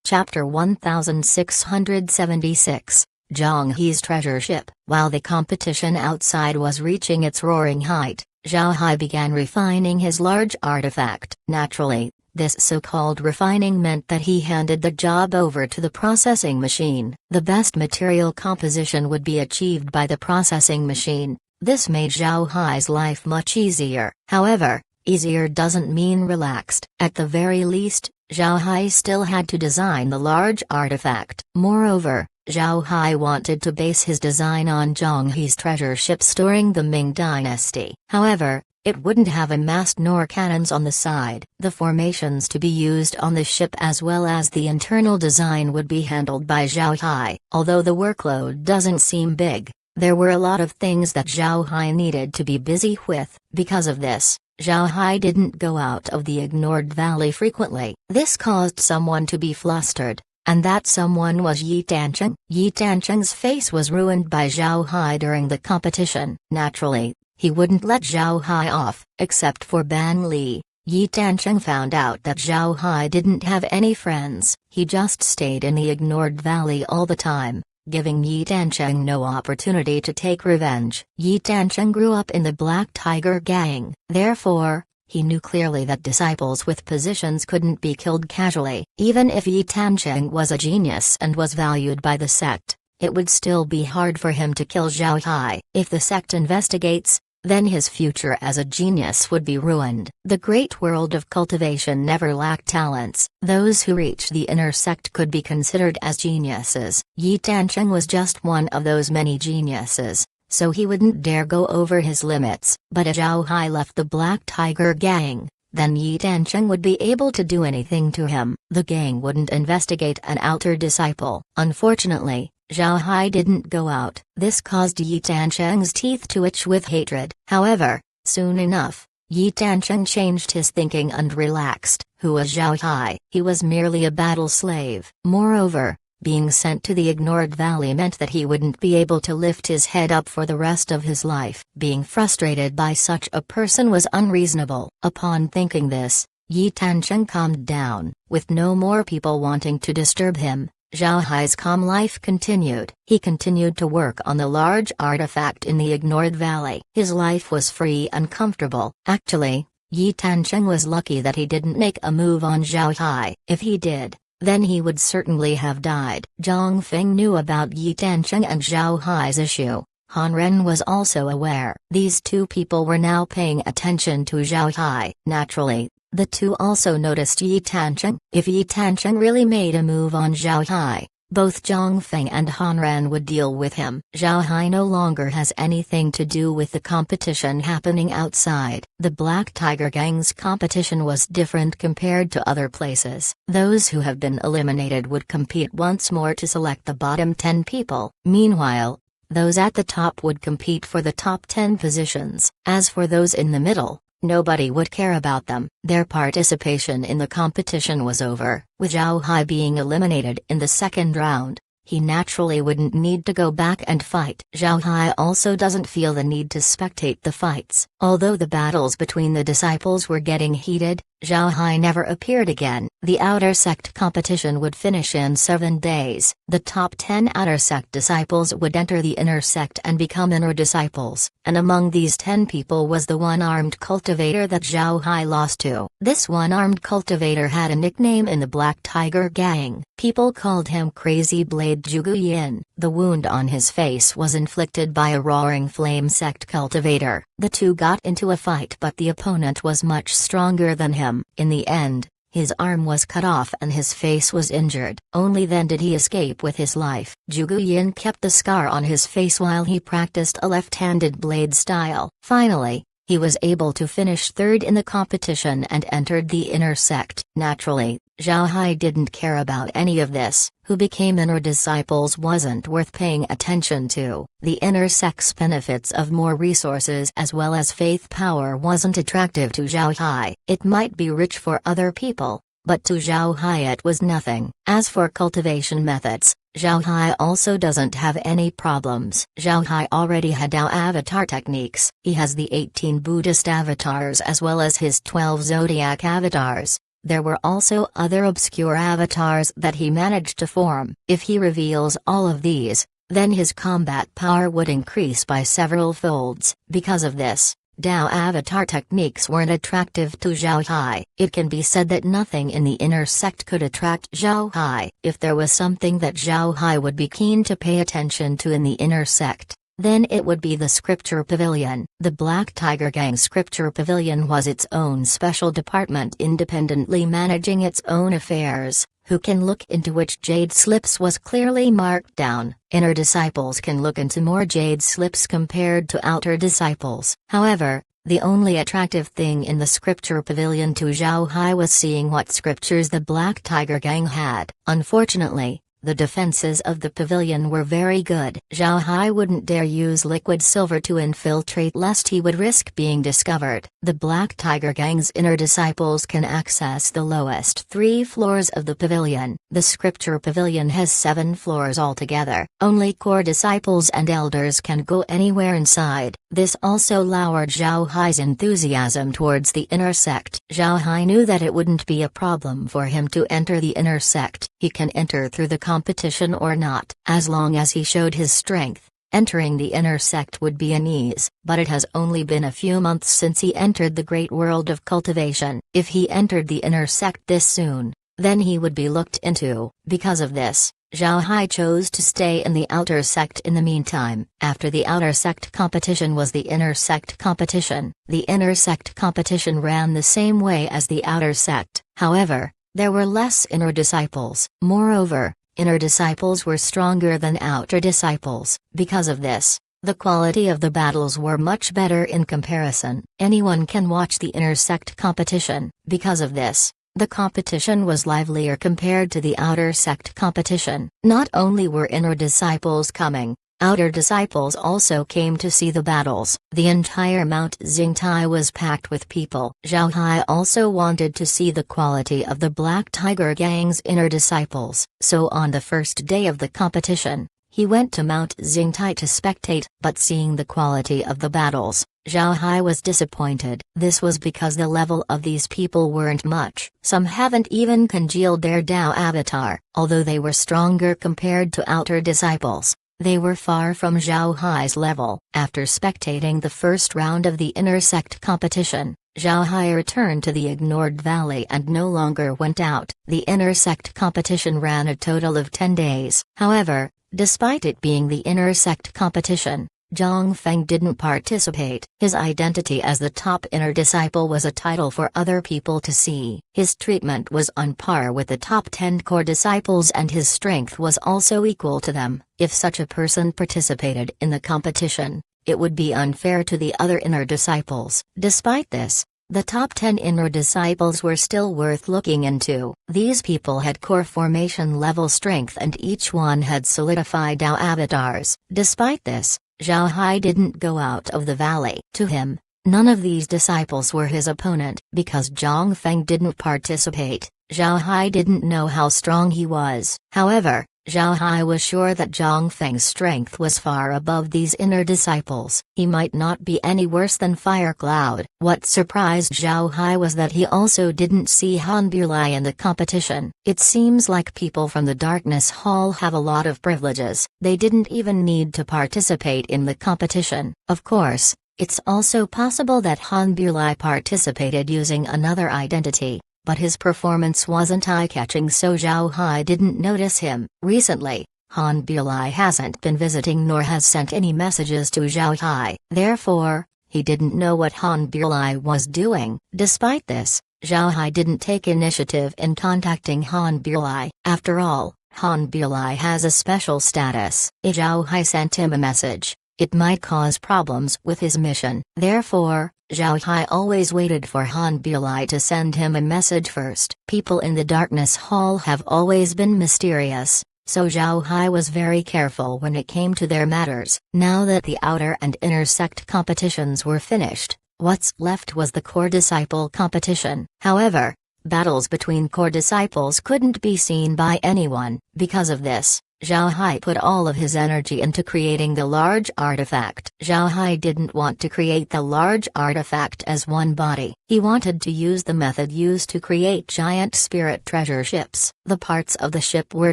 Chapter 1676, Zhang He's treasure ship. While the competition outside was reaching its roaring height, Zhao Hai began refining his large artifact. Naturally, this so-called refining meant that he handed the job over to the processing machine. The best material composition would be achieved by the processing machine. This made Zhao Hai's life much easier. However, easier doesn't mean relaxed. At the very least, Zhao Hai still had to design the large artifact. Moreover, Zhao Hai wanted to base his design on Zhang He's treasure ships during the Ming Dynasty. However, it wouldn't have a mast nor cannons on the side. The formations to be used on the ship as well as the internal design would be handled by Zhao Hai. Although the workload doesn't seem big, there were a lot of things that Zhao Hai needed to be busy with. Because of this, Zhao Hai didn't go out of the ignored valley frequently. This caused someone to be flustered, and that someone was Yi Tancheng. Yi Tancheng's face was ruined by Zhao Hai during the competition. Naturally, he wouldn't let Zhao Hai off, except for Ban Li. Yi Tancheng found out that Zhao Hai didn't have any friends. He just stayed in the ignored valley all the time, giving Yi Tancheng no opportunity to take revenge. Yi Tancheng grew up in the Black Tiger gang. Therefore, he knew clearly that disciples with positions couldn't be killed casually. Even if Yi Tancheng was a genius and was valued by the sect, it would still be hard for him to kill Zhao Hai. If the sect investigates, then his future as a genius would be ruined. The great world of cultivation never lacked talents. Those who reached the inner sect could be considered as geniuses. Yi Tancheng was just one of those many geniuses, so he wouldn't dare go over his limits. But if Zhao Hai left the Black Tiger gang, then Yi Tancheng would be able to do anything to him. The gang wouldn't investigate an outer disciple. Unfortunately, Zhao Hai didn't go out. This caused Yi Tancheng's teeth to itch with hatred. However, soon enough, Yi Tancheng changed his thinking and relaxed. Who was Zhao Hai? He was merely a battle slave. Moreover, being sent to the ignored valley meant that he wouldn't be able to lift his head up for the rest of his life. Being frustrated by such a person was unreasonable. Upon thinking this, Yi Tancheng calmed down. With no more people wanting to disturb him, Zhao Hai's calm life continued. He continued to work on the large artifact in the ignored valley. His life was free and comfortable. Actually, Yi Tancheng was lucky that he didn't make a move on Zhao Hai. If he did, then he would certainly have died. Zhang Feng knew about Yi Tancheng and Zhao Hai's issue. Han Ren was also aware. These two people were now paying attention to Zhao Hai. Naturally, the two also noticed Yi Tancheng. If Yi Tancheng really made a move on Zhao Hai, both Zhang Feng and Han Ren would deal with him. Zhao Hai no longer has anything to do with the competition happening outside. The Black Tiger gang's competition was different compared to other places. Those who have been eliminated would compete once more to select the bottom 10 people. Meanwhile, those at the top would compete for the top 10 positions. As for those in the middle, nobody would care about them. Their participation in the competition was over. With Zhao Hai being eliminated in the second round, he naturally wouldn't need to go back and fight. Zhao Hai also doesn't feel the need to spectate the fights. Although the battles between the disciples were getting heated, Zhao Hai never appeared again. The outer sect competition would finish in 7 days. The top 10 outer sect disciples would enter the inner sect and become inner disciples. And among these 10 people was the one-armed cultivator that Zhao Hai lost to. This one-armed cultivator had a nickname in the Black Tiger gang. People called him Crazy Blade Zhugu Yin. The wound on his face was inflicted by a roaring flame sect cultivator. The two got into a fight, but the opponent was much stronger than him. In the end, his arm was cut off and his face was injured. Only then did he escape with his life. Zhugu Yin kept the scar on his face while he practiced a left-handed blade style. Finally, he was able to finish third in the competition and entered the inner sect. Naturally, Zhao Hai didn't care about any of this. Who became inner disciples wasn't worth paying attention to. The inner sect's benefits of more resources as well as faith power wasn't attractive to Zhao Hai. It might be rich for other people, but to Zhao Hai it was nothing. As for cultivation methods, Zhao Hai also doesn't have any problems. Zhao Hai already had Dao avatar techniques. He has the 18 Buddhist avatars as well as his 12 zodiac avatars. there were also other obscure avatars that he managed to form. If he reveals all of these, then his combat power would increase by several folds. Because of this, Dao avatar techniques weren't attractive to Zhao Hai. It can be said that nothing in the inner sect could attract Zhao Hai. If there was something that Zhao Hai would be keen to pay attention to in the inner sect, then it would be the Scripture Pavilion. The Black Tiger Gang Scripture Pavilion was its own special department independently managing its own affairs. Who can look into which jade slips was clearly marked down. Inner disciples can look into more jade slips compared to outer disciples. However, the only attractive thing in the Scripture Pavilion to Zhao Hai was seeing what scriptures the Black Tiger Gang had. Unfortunately, the defenses of the pavilion were very good. Zhao Hai wouldn't dare use liquid silver to infiltrate lest he would risk being discovered. The Black Tiger Gang's inner disciples can access the lowest 3 floors of the pavilion. The Scripture Pavilion has 7 floors altogether. Only core disciples and elders can go anywhere inside. This also lowered Zhao Hai's enthusiasm towards the inner sect. Zhao Hai knew that it wouldn't be a problem for him to enter the inner sect. He can enter through the competition or not, as long as he showed his strength. Entering the inner sect would be an ease, but it has only been a few months since he entered the great world of cultivation. If he entered the inner sect this soon, then he would be looked into. Because of this, Zhao Hai chose to stay in the outer sect in the meantime. After the outer sect competition was the inner sect competition. The inner sect competition ran the same way as the outer sect. However, there were less inner disciples. Moreover, inner disciples were stronger than outer disciples. Because of this, the quality of the battles were much better in comparison. Anyone can watch the inner sect competition. Because of this, the competition was livelier compared to the outer sect competition. Not only were inner disciples coming, outer disciples also came to see the battles. The entire Mount Xingtai was packed with people. Zhao Hai also wanted to see the quality of the Black Tiger Gang's inner disciples. So on the first day of the competition, he went to Mount Xingtai to spectate. But seeing the quality of the battles, Zhao Hai was disappointed. This was because the level of these people weren't much. Some haven't even congealed their Dao avatar. Although they were stronger compared to outer disciples, they were far from Zhao Hai's level. After spectating the first round of the inner sect competition, Zhao Hai returned to the ignored valley and no longer went out. The inner sect competition ran a total of 10 days. However, despite it being the inner sect competition, Zhang Feng didn't participate. His identity as the top inner disciple was a title for other people to see. His treatment was on par with the top 10 core disciples and his strength was also equal to them. If such a person participated in the competition, it would be unfair to the other inner disciples. Despite this, the top 10 inner disciples were still worth looking into. These people had core formation level strength and each one had solidified Dao avatars. Despite this, Zhao Hai didn't go out of the valley. To him, none of these disciples were his opponent. Because Zhang Feng didn't participate, Zhao Hai didn't know how strong he was. However, Zhao Hai was sure that Zhang Feng's strength was far above these inner disciples. He might not be any worse than Fire Cloud. What surprised Zhao Hai was that he also didn't see Han Bulai in the competition. It seems like people from the Darkness Hall have a lot of privileges. They didn't even need to participate in the competition. Of course, it's also possible that Han Bulai participated using another identity, but his performance wasn't eye-catching so Zhao Hai didn't notice him. Recently, Han Bulai hasn't been visiting nor has sent any messages to Zhao Hai. Therefore, he didn't know what Han Bulai was doing. Despite this, Zhao Hai didn't take initiative in contacting Han Bulai. After all, Han Bulai has a special status. If Zhao Hai sent him a message, it might cause problems with his mission. Therefore, Zhao Hai always waited for Han Bulai to send him a message first. People in the Darkness Hall have always been mysterious, so Zhao Hai was very careful when it came to their matters. Now that the outer and inner sect competitions were finished, what's left was the core disciple competition. However, battles between core disciples couldn't be seen by anyone. Because of this, Zhao Hai put all of his energy into creating the large artifact. Zhao Hai didn't want to create the large artifact as one body. He wanted to use the method used to create giant spirit treasure ships. The parts of the ship were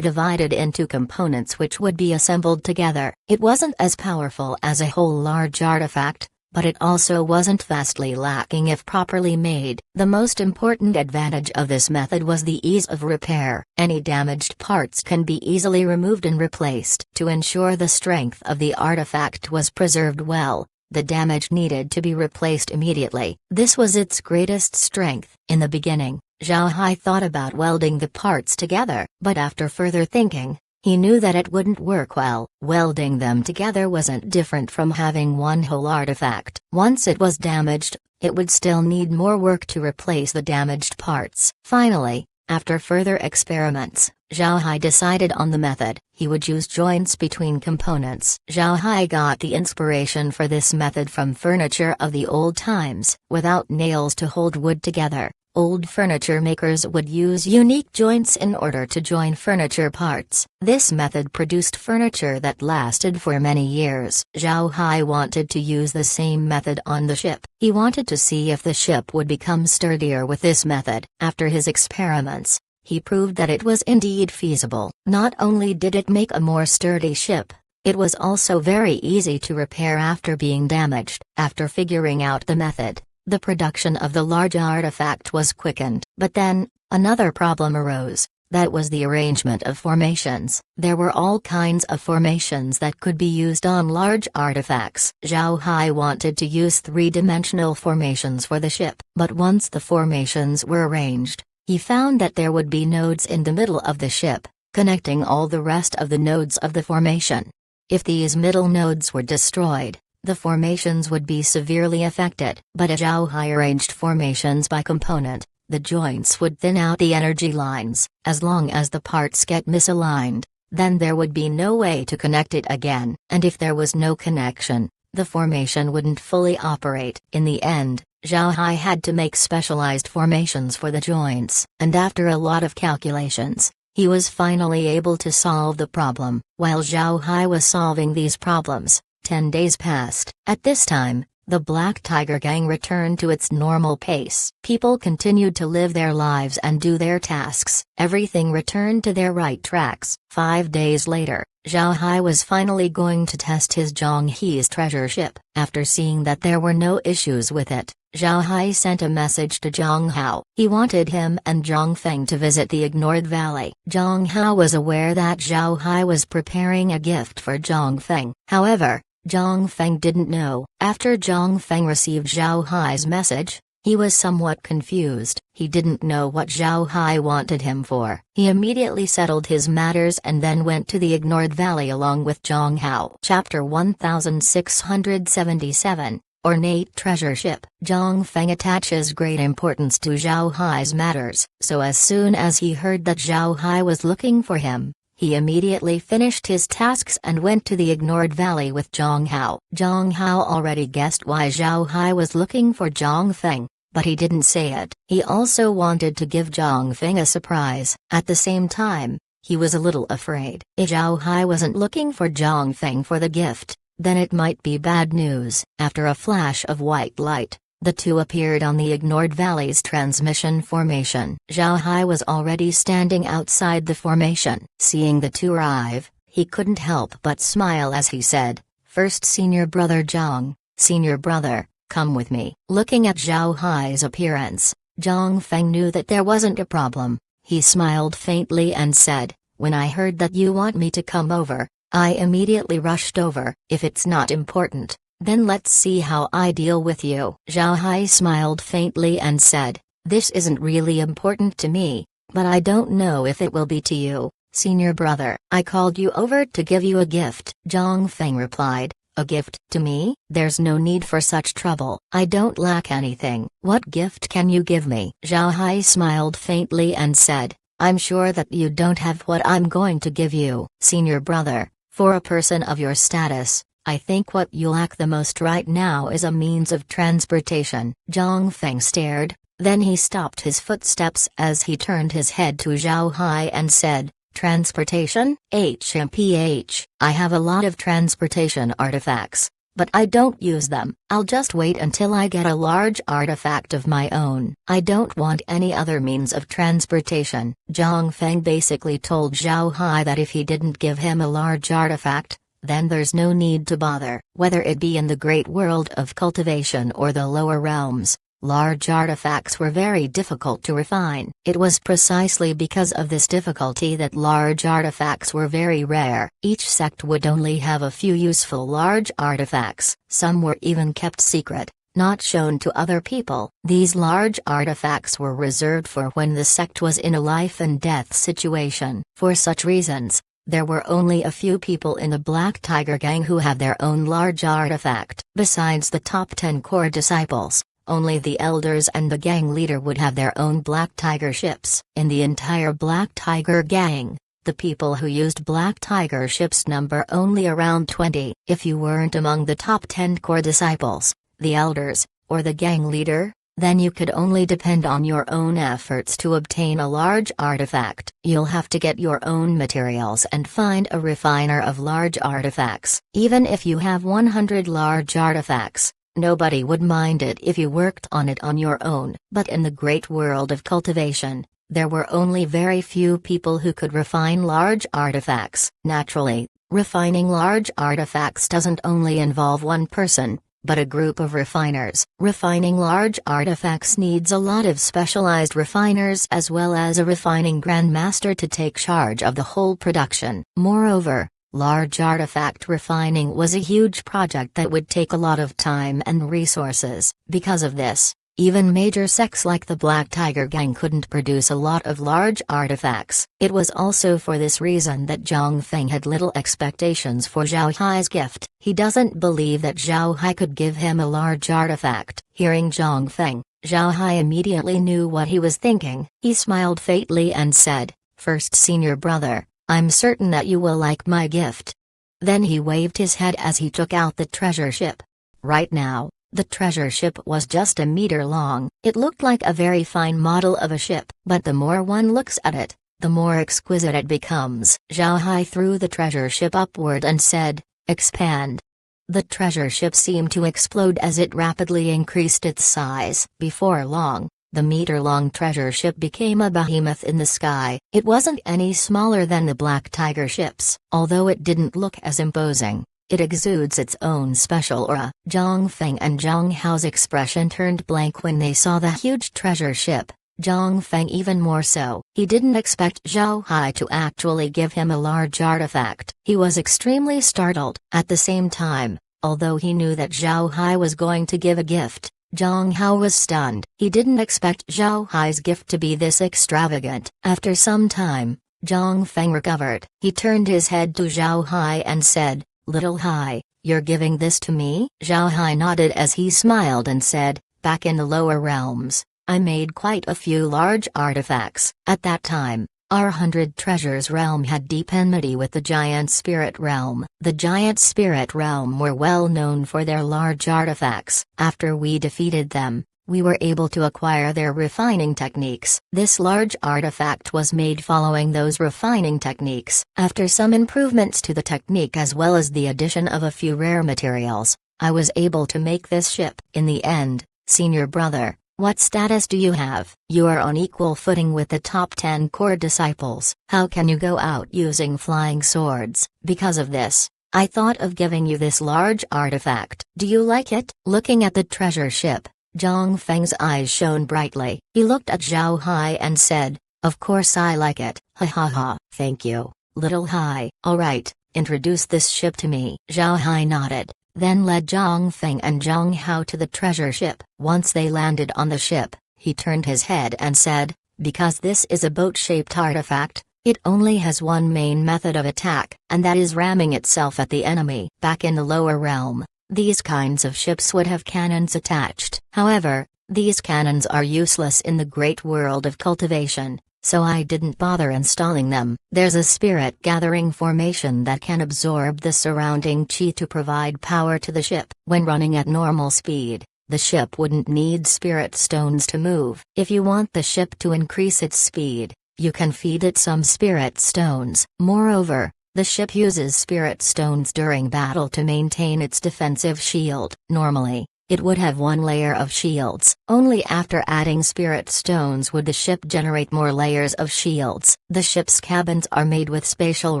divided into components which would be assembled together. It wasn't as powerful as a whole large artifact, but it also wasn't vastly lacking if properly made. The most important advantage of this method was the ease of repair. Any damaged parts can be easily removed and replaced. To ensure the strength of the artifact was preserved well, the damage needed to be replaced immediately. This was its greatest strength. In the beginning, Zhao Hai thought about welding the parts together, but after further thinking, he knew that it wouldn't work well. Welding them together wasn't different from having one whole artifact. Once it was damaged, it would still need more work to replace the damaged parts. Finally, after further experiments, Zhao Hai decided on the method. He would use joints between components. Zhao Hai got the inspiration for this method from furniture of the old times. Without nails to hold wood together, old furniture makers would use unique joints in order to join furniture parts. This method produced furniture that lasted for many years. Zhao Hai wanted to use the same method on the ship. He wanted to see if the ship would become sturdier with this method. After his experiments, he proved that it was indeed feasible. Not only did it make a more sturdy ship, it was also very easy to repair after being damaged. After figuring out the method, the production of the large artifact was quickened. But then, another problem arose. That was the arrangement of formations. There were all kinds of formations that could be used on large artifacts. Zhao Hai wanted to use three-dimensional formations for the ship. But once the formations were arranged, he found that there would be nodes in the middle of the ship, connecting all the rest of the nodes of the formation. If these middle nodes were destroyed, the formations would be severely affected. But as Zhao Hai arranged formations by component, the joints would thin out the energy lines. As long as the parts get misaligned, then there would be no way to connect it again. And if there was no connection, the formation wouldn't fully operate. In the end, Zhao Hai had to make specialized formations for the joints. And after a lot of calculations, he was finally able to solve the problem. While Zhao Hai was solving these problems, 10 days passed. At this time, the Black Tiger Gang returned to its normal pace. People continued to live their lives and do their tasks. Everything returned to their right tracks. 5 days later, Zhao Hai was finally going to test his Zhonghe's treasure ship. After seeing that there were no issues with it, Zhao Hai sent a message to Zhang Hao. He wanted him and Zhang Feng to visit the Ignored Valley. Zhang Hao was aware that Zhao Hai was preparing a gift for Zhang Feng. However, Zhang Feng didn't know. After Zhang Feng received Zhao Hai's message, he was somewhat confused. He didn't know what Zhao Hai wanted him for. He immediately settled his matters and then went to the Ignored Valley along with Zhang Hao. Chapter 1677, Ornate Treasure Ship. Zhang Feng attaches great importance to Zhao Hai's matters, so as soon as he heard that Zhao Hai was looking for him, he immediately finished his tasks and went to the Ignored Valley with Zhang Hao. Zhang Hao already guessed why Zhao Hai was looking for Zhang Feng, but he didn't say it. He also wanted to give Zhang Feng a surprise. At the same time, he was a little afraid. If Zhao Hai wasn't looking for Zhang Feng for the gift, then it might be bad news. After a flash of white light, the two appeared on the Ignored Valley's transmission formation. Zhao Hai was already standing outside the formation. Seeing the two arrive, he couldn't help but smile as he said, "First senior brother Zhang, senior brother, come with me." Looking at Zhao Hai's appearance, Zhang Feng knew that there wasn't a problem. He smiled faintly and said, "When I heard that you want me to come over, I immediately rushed over. If it's not important, then let's see how I deal with you." Zhao Hai smiled faintly and said, "This isn't really important to me, but I don't know if it will be to you, senior brother. I called you over to give you a gift." Zhang Feng replied, "A gift to me? There's no need for such trouble. I don't lack anything. What gift can you give me?" Zhao Hai smiled faintly and said, "I'm sure that you don't have what I'm going to give you, senior brother. For a person of your status, I think what you lack the most right now is a means of transportation." Zhang Feng stared, then he stopped his footsteps as he turned his head to Zhao Hai and said, Transportation, HMPH. I have a lot of transportation artifacts, but I don't use them. I'll just wait until I get a large artifact of my own. I don't want any other means of transportation. Zhang Feng basically told Zhao Hai that if he didn't give him a large artifact, then there's no need to bother. Whether it be in the great world of cultivation or the lower realms, large artifacts were very difficult to refine. It was precisely because of this difficulty that large artifacts were very rare. Each sect would only have a few useful large artifacts. Some were even kept secret, not shown to other people. These large artifacts were reserved for when the sect was in a life and death situation. For such reasons, there were only a few people in the Black Tiger gang who had their own large artifact. Besides the top 10 core disciples, only the elders and the gang leader would have their own Black Tiger ships. In the entire Black Tiger gang, the people who used Black Tiger ships number only around 20. If you weren't among the top 10 core disciples, the elders, or the gang leader, then you could only depend on your own efforts to obtain a large artifact. You'll have to get your own materials and find a refiner of large artifacts. Even if you have 100 large artifacts, nobody would mind it if you worked on it on your own. But in the great world of cultivation, there were only very few people who could refine large artifacts. Naturally, refining large artifacts doesn't only involve one person, but a group of refiners. Refining large artifacts needs a lot of specialized refiners as well as a refining grandmaster to take charge of the whole production. Moreover, large artifact refining was a huge project that would take a lot of time and resources. Because of this, even major sects like the Black Tiger gang couldn't produce a lot of large artifacts. It was also for this reason that Zhang Feng had little expectations for Zhao Hai's gift. He doesn't believe that Zhao Hai could give him a large artifact. Hearing Zhang Feng, Zhao Hai immediately knew what he was thinking. He smiled faintly and said, "First senior brother, I'm certain that you will like my gift." Then he waved his head as he took out the treasure ship. Right now, the treasure ship was just a meter long. It looked like a very fine model of a ship, but the more one looks at it, the more exquisite it becomes. Zhao Hai threw the treasure ship upward and said, "Expand." The treasure ship seemed to explode as it rapidly increased its size. Before long, the meter-long treasure ship became a behemoth in the sky. It wasn't any smaller than the Black Tiger ships. Although it didn't look as imposing, it exudes its own special aura. Zhang Feng and Zhang Hao's expression turned blank when they saw the huge treasure ship. Zhang Feng even more so. He didn't expect Zhao Hai to actually give him a large artifact. He was extremely startled. At the same time, although he knew that Zhao Hai was going to give a gift, Zhang Hao was stunned. He didn't expect Zhao Hai's gift to be this extravagant. After some time, Zhang Feng recovered. He turned his head to Zhao Hai and said, "Little Hai, you're giving this to me?" Zhao Hai nodded as he smiled and said, "Back in the lower realms, I made quite a few large artifacts. At that time, our 100 Treasures realm had deep enmity with the Giant Spirit realm. The Giant Spirit realm were well known for their large artifacts. After we defeated them, we were able to acquire their refining techniques. This large artifact was made following those refining techniques. After some improvements to the technique as well as the addition of a few rare materials, I was able to make this ship. In the end, senior brother, what status do you have? You are on equal footing with the top 10 core disciples. How can you go out using flying swords? Because of this, I thought of giving you this large artifact. Do you like it?" Looking at the treasure ship, Zhang Feng's eyes shone brightly. He looked at Zhao Hai and said, "Of course I like it. Ha ha ha. Thank you, little Hai. Alright, introduce this ship to me." Zhao Hai nodded, then led Zhang Feng and Zhang Hao to the treasure ship. Once they landed on the ship, he turned his head and said, "Because this is a boat-shaped artifact, it only has one main method of attack, and that is ramming itself at the enemy." Back in the lower realm, these kinds of ships would have cannons attached. However, these cannons are useless in the great world of cultivation, so I didn't bother installing them. There's a spirit-gathering formation that can absorb the surrounding chi to provide power to the ship. When running at normal speed, the ship wouldn't need spirit stones to move. If you want the ship to increase its speed, You can feed it some spirit stones. Moreover, the ship uses spirit stones during battle to maintain its defensive shield. Normally, it would have one layer of shields. Only after adding spirit stones would the ship generate more layers of shields. The ship's cabins are made with spatial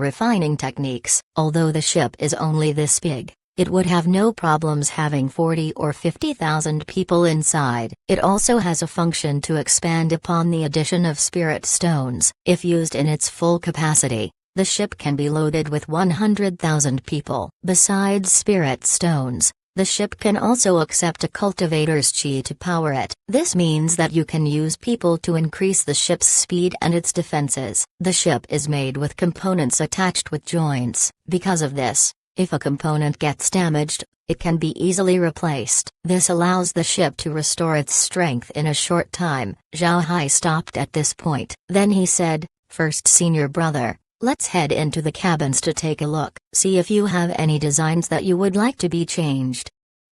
refining techniques. Although the ship is only this big, it would have no problems having 40 or 50,000 people inside. It also has a function to expand upon the addition of spirit stones. If used in its full capacity, the ship can be loaded with 100,000 people. Besides spirit stones, the ship can also accept a cultivator's chi to power it. This means that you can use people to increase the ship's speed and its defenses. The ship is made with components attached with joints. Because of this, if a component gets damaged, it can be easily replaced. This allows the ship to restore its strength in a short time. Zhao Hai stopped at this point. Then he said, "First senior brother, let's head into the cabins to take a look. See if you have any designs that you would like to be changed."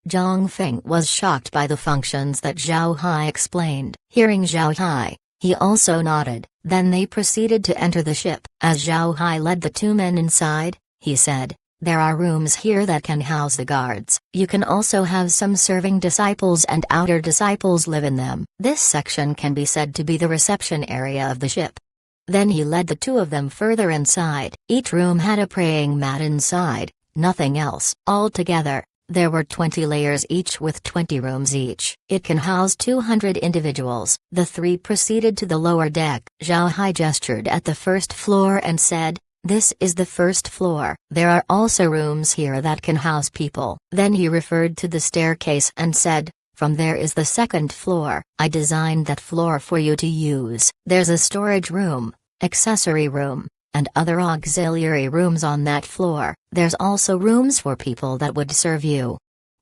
Zhang Feng was shocked by the functions that Zhao Hai explained. Hearing Zhao Hai, he also nodded. Then they proceeded to enter the ship. As Zhao Hai led the two men inside, he said, "There are rooms here that can house the guards. You can also have some serving disciples and outer disciples live in them. This section can be said to be the reception area of the ship." Then he led the two of them further inside. Each room had a praying mat inside, nothing else. Altogether, there were 20 layers each with 20 rooms each. It can house 200 individuals. The three proceeded to the lower deck. Zhao Hai gestured at the first floor and said, "This is the first floor. There are also rooms here that can house people." Then he referred to the staircase and said, "From there is the second floor. I designed that floor for you to use. There's a storage room, accessory room, and other auxiliary rooms on that floor. There's also rooms for people that would serve you."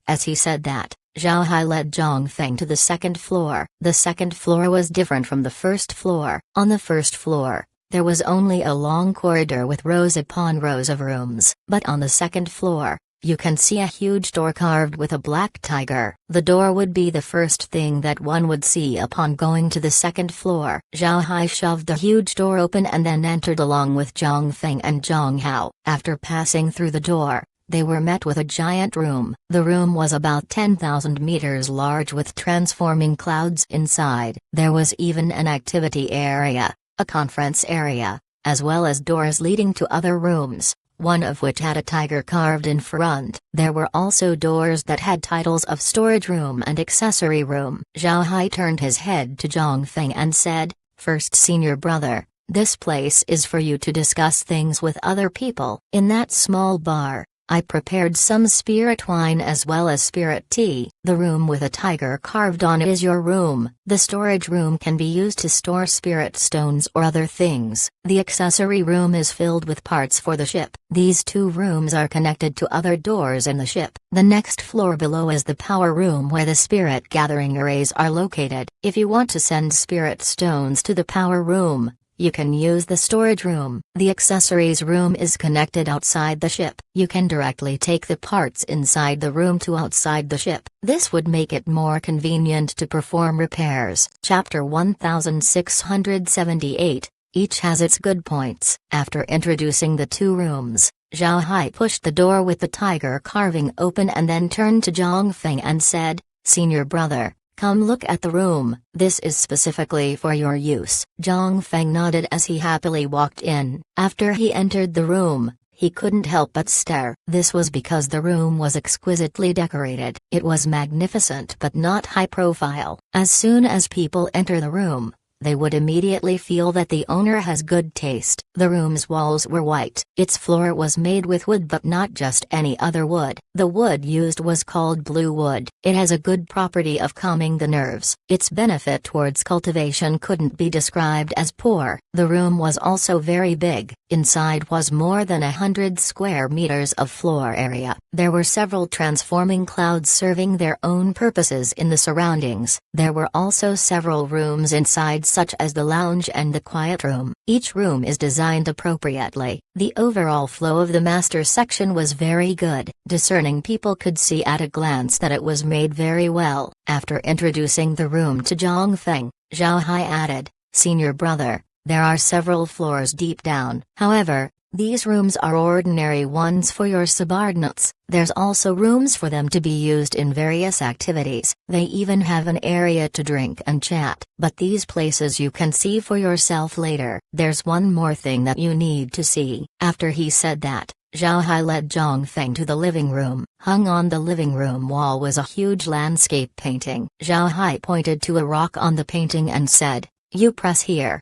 As he said that, Zhao Hai led Zhang Feng to the second floor. The second floor was different from the first floor. On the first floor, there was only a long corridor with rows upon rows of rooms. But on the second floor, you can see a huge door carved with a black tiger. The door would be the first thing that one would see upon going to the second floor. Zhao Hai shoved the huge door open and then entered along with Zhang Feng and Zhang Hao. After passing through the door, they were met with a giant room. The room was about 10,000 meters large with transforming clouds inside. There was even an activity area, a conference area, as well as doors leading to other rooms, one of which had a tiger carved in front. There were also doors that had titles of storage room and accessory room. Zhao Hai turned his head to Zhang Feng and said, "First senior brother, this place is for you to discuss things with other people. In that small bar, I prepared some spirit wine as well as spirit tea. The room with a tiger carved on it is your room. The storage room can be used to store spirit stones or other things. The accessory room is filled with parts for the ship. These two rooms are connected to other doors in the ship. The next floor below is the power room where the spirit gathering arrays are located. If you want to send spirit stones to the power room, you can use the storage room. The accessories room is connected outside the ship. You can directly take the parts inside the room to outside the ship. This would make it more convenient to perform repairs." Chapter 1678, each has its good points. After introducing the two rooms, Zhao Hai pushed the door with the tiger carving open and then turned to Zhang Feng and said, "Senior brother, come look at the room. This is specifically for your use." Zhang Feng nodded as he happily walked in. After he entered the room, he couldn't help but stare. This was because the room was exquisitely decorated. It was magnificent but not high profile. As soon as people enter the room, they would immediately feel that the owner has good taste. The room's walls were white. Its floor was made with wood but not just any other wood. The wood used was called blue wood. It has a good property of calming the nerves. Its benefit towards cultivation couldn't be described as poor. The room was also very big. Inside was more than 100 square meters of floor area. There were several transforming clouds serving their own purposes in the surroundings. There were also several rooms inside, such as the lounge and the quiet room. Each room is designed appropriately. The overall flow of the master section was very good. Discerning people could see at a glance that it was made very well. After introducing the room to Zhang Feng, Zhao Hai added, "Senior brother, There are several floors deep down. However, these rooms are ordinary ones for your subordinates. There's also rooms for them to be used in various activities. They even have an area to drink and chat. But these places you can see for yourself later. There's one more thing that you need to see. After he said that, Zhao Hai led Zhang Feng to the living room. Hung on the living room wall was a huge landscape painting. Zhao Hai pointed to a rock on the painting and said, "You press here."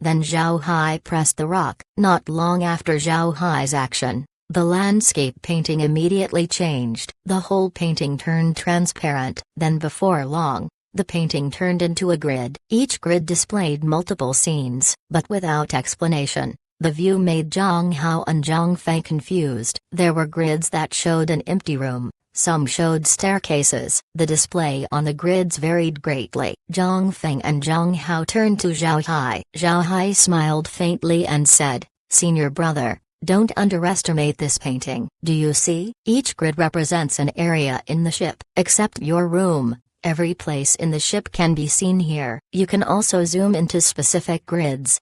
Then Zhao Hai pressed the rock. Not long after Zhao Hai's action, the landscape painting immediately changed. The whole painting turned transparent. Then before long, the painting turned into a grid. Each grid displayed multiple scenes, but without explanation. The view made Zhang Hao and Zhang Fei confused. There were grids that showed an empty room. Some showed staircases. The display on the grids varied greatly. Zhang Feng and Zhang Hao turned to Zhao Hai. Zhao Hai smiled faintly and said, "Senior brother, don't underestimate this painting. Do you see? Each grid represents an area in the ship. Except your room, every place in the ship can be seen here. You can also zoom into specific grids."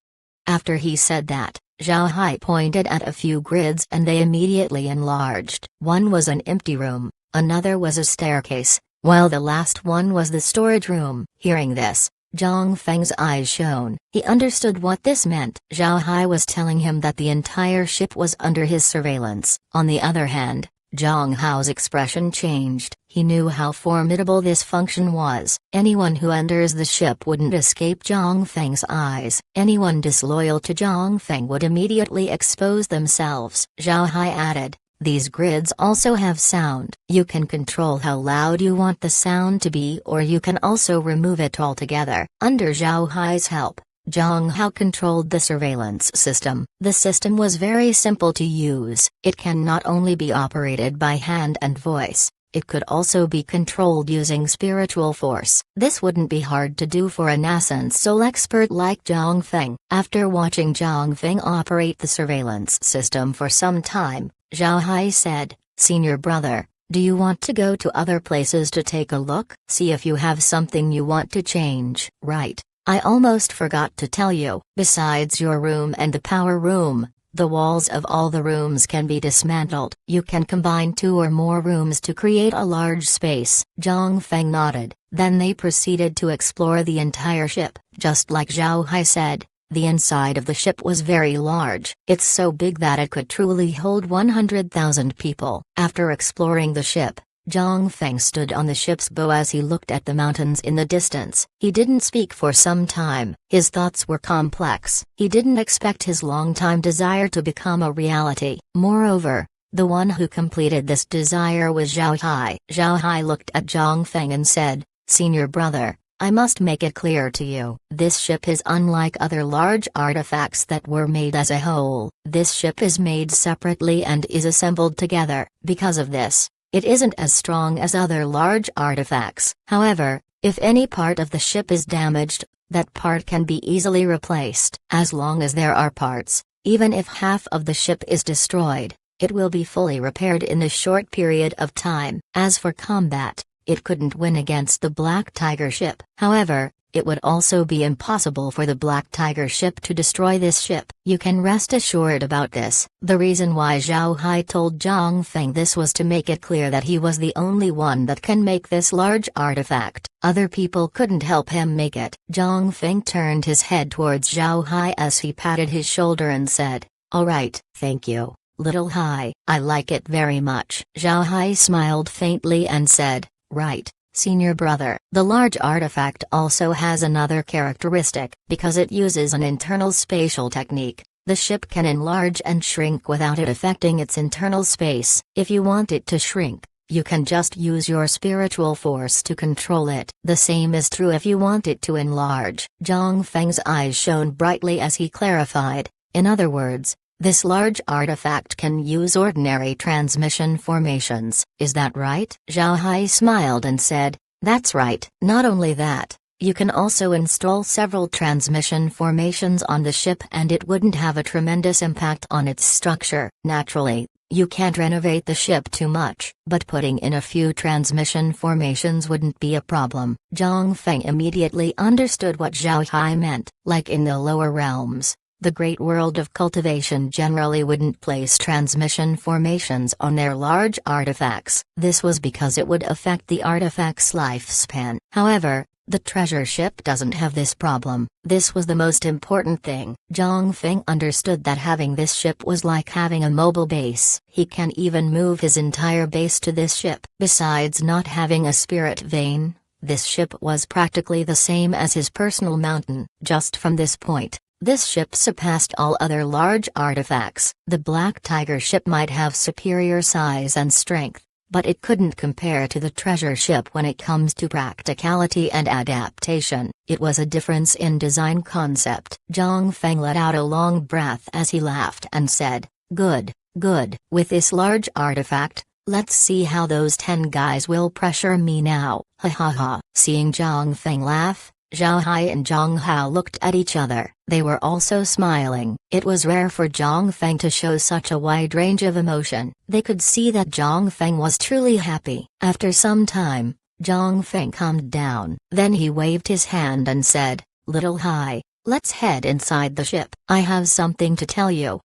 After he said that, Zhao Hai pointed at a few grids and they immediately enlarged. One was an empty room. Another was a staircase, while the last one was the storage room. Hearing this, Zhang Feng's eyes shone. He understood what this meant. Zhao Hai was telling him that the entire ship was under his surveillance. On the other hand, Zhang Hao's expression changed. He knew how formidable this function was. Anyone who enters the ship wouldn't escape Zhang Feng's eyes. Anyone disloyal to Zhang Feng would immediately expose themselves. Zhao Hai added, "These grids also have sound. You can control how loud you want the sound to be, or you can also remove it altogether." Under Zhao Hai's help, Zhang Hao controlled the surveillance system. The system was very simple to use. It can not only be operated by hand and voice, it could also be controlled using spiritual force. This wouldn't be hard to do for an Asansol expert like Zhang Feng. After watching Zhang Feng operate the surveillance system for some time, Zhao Hai said, "Senior brother, do you want to go to other places to take a look? See if you have something you want to change." "Right. I almost forgot to tell you. Besides your room and the power room, the walls of all the rooms can be dismantled. You can combine 2 or more rooms to create a large space." Zhang Feng nodded. Then they proceeded to explore the entire ship. Just like Zhao Hai said, the inside of the ship was very large. It's so big that it could truly hold 100,000 people. After exploring the ship, Zhang Feng stood on the ship's bow as he looked at the mountains in the distance. He didn't speak for some time. His thoughts were complex. He didn't expect his long-time desire to become a reality. Moreover, the one who completed this desire was Zhao Hai. Zhao Hai looked at Zhang Feng and said, "Senior brother, I must make it clear to you. This ship is unlike other large artifacts that were made as a whole. This ship is made separately and is assembled together. Because of this, it isn't as strong as other large artifacts. However, if any part of the ship is damaged, that part can be easily replaced. As long as there are parts, even if half of the ship is destroyed, it will be fully repaired in a short period of time. As for combat, it couldn't win against the Black Tiger ship. However, it would also be impossible for the Black Tiger ship to destroy this ship. You can rest assured about this." The reason why Zhao Hai told Zhang Feng this was to make it clear that he was the only one that can make this large artifact. Other people couldn't help him make it. Zhang Feng turned his head towards Zhao Hai as he patted his shoulder and said, "All right, thank you, little Hai. I like it very much." Zhao Hai smiled faintly and said, "Right, senior brother." The large artifact also has another characteristic. Because it uses an internal spatial technique, the ship can enlarge and shrink without it affecting its internal space. If you want it to shrink, you can just use your spiritual force to control it. The same is true if you want it to enlarge. Zhang Feng's eyes shone brightly as he clarified, "In other words, this large artifact can use ordinary transmission formations. Is that right?" Zhao Hai smiled and said, "That's right. Not only that, you can also install several transmission formations on the ship and it wouldn't have a tremendous impact on its structure. Naturally, You can't renovate the ship too much, but putting in a few transmission formations wouldn't be a problem. Zhang Feng immediately understood what Zhao Hai meant. Like in the lower realms, the great world of cultivation generally wouldn't place transmission formations on their large artifacts. This was because it would affect the artifact's lifespan. However, the treasure ship doesn't have this problem. This was the most important thing. Zhang Feng understood that having this ship was like having a mobile base. He can even move his entire base to this ship. Besides not having a spirit vein, this ship was practically the same as his personal mountain. Just from this point, this ship surpassed all other large artifacts. The Black Tiger ship might have superior size and strength, but it couldn't compare to the treasure ship when it comes to practicality and adaptation. It was a difference in design concept. Zhang Feng let out a long breath as he laughed and said, "Good, good. With this large artifact, let's see how those 10 guys will pressure me now." Ha ha ha. Seeing Zhang Feng laugh, Zhao Hai and Zhang Hao looked at each other. They were also smiling. It was rare for Zhang Feng to show such a wide range of emotion. They could see that Zhang Feng was truly happy. After some time, Zhang Feng calmed down. Then he waved his hand and said, "Little Hai, let's head inside the ship. I have something to tell you."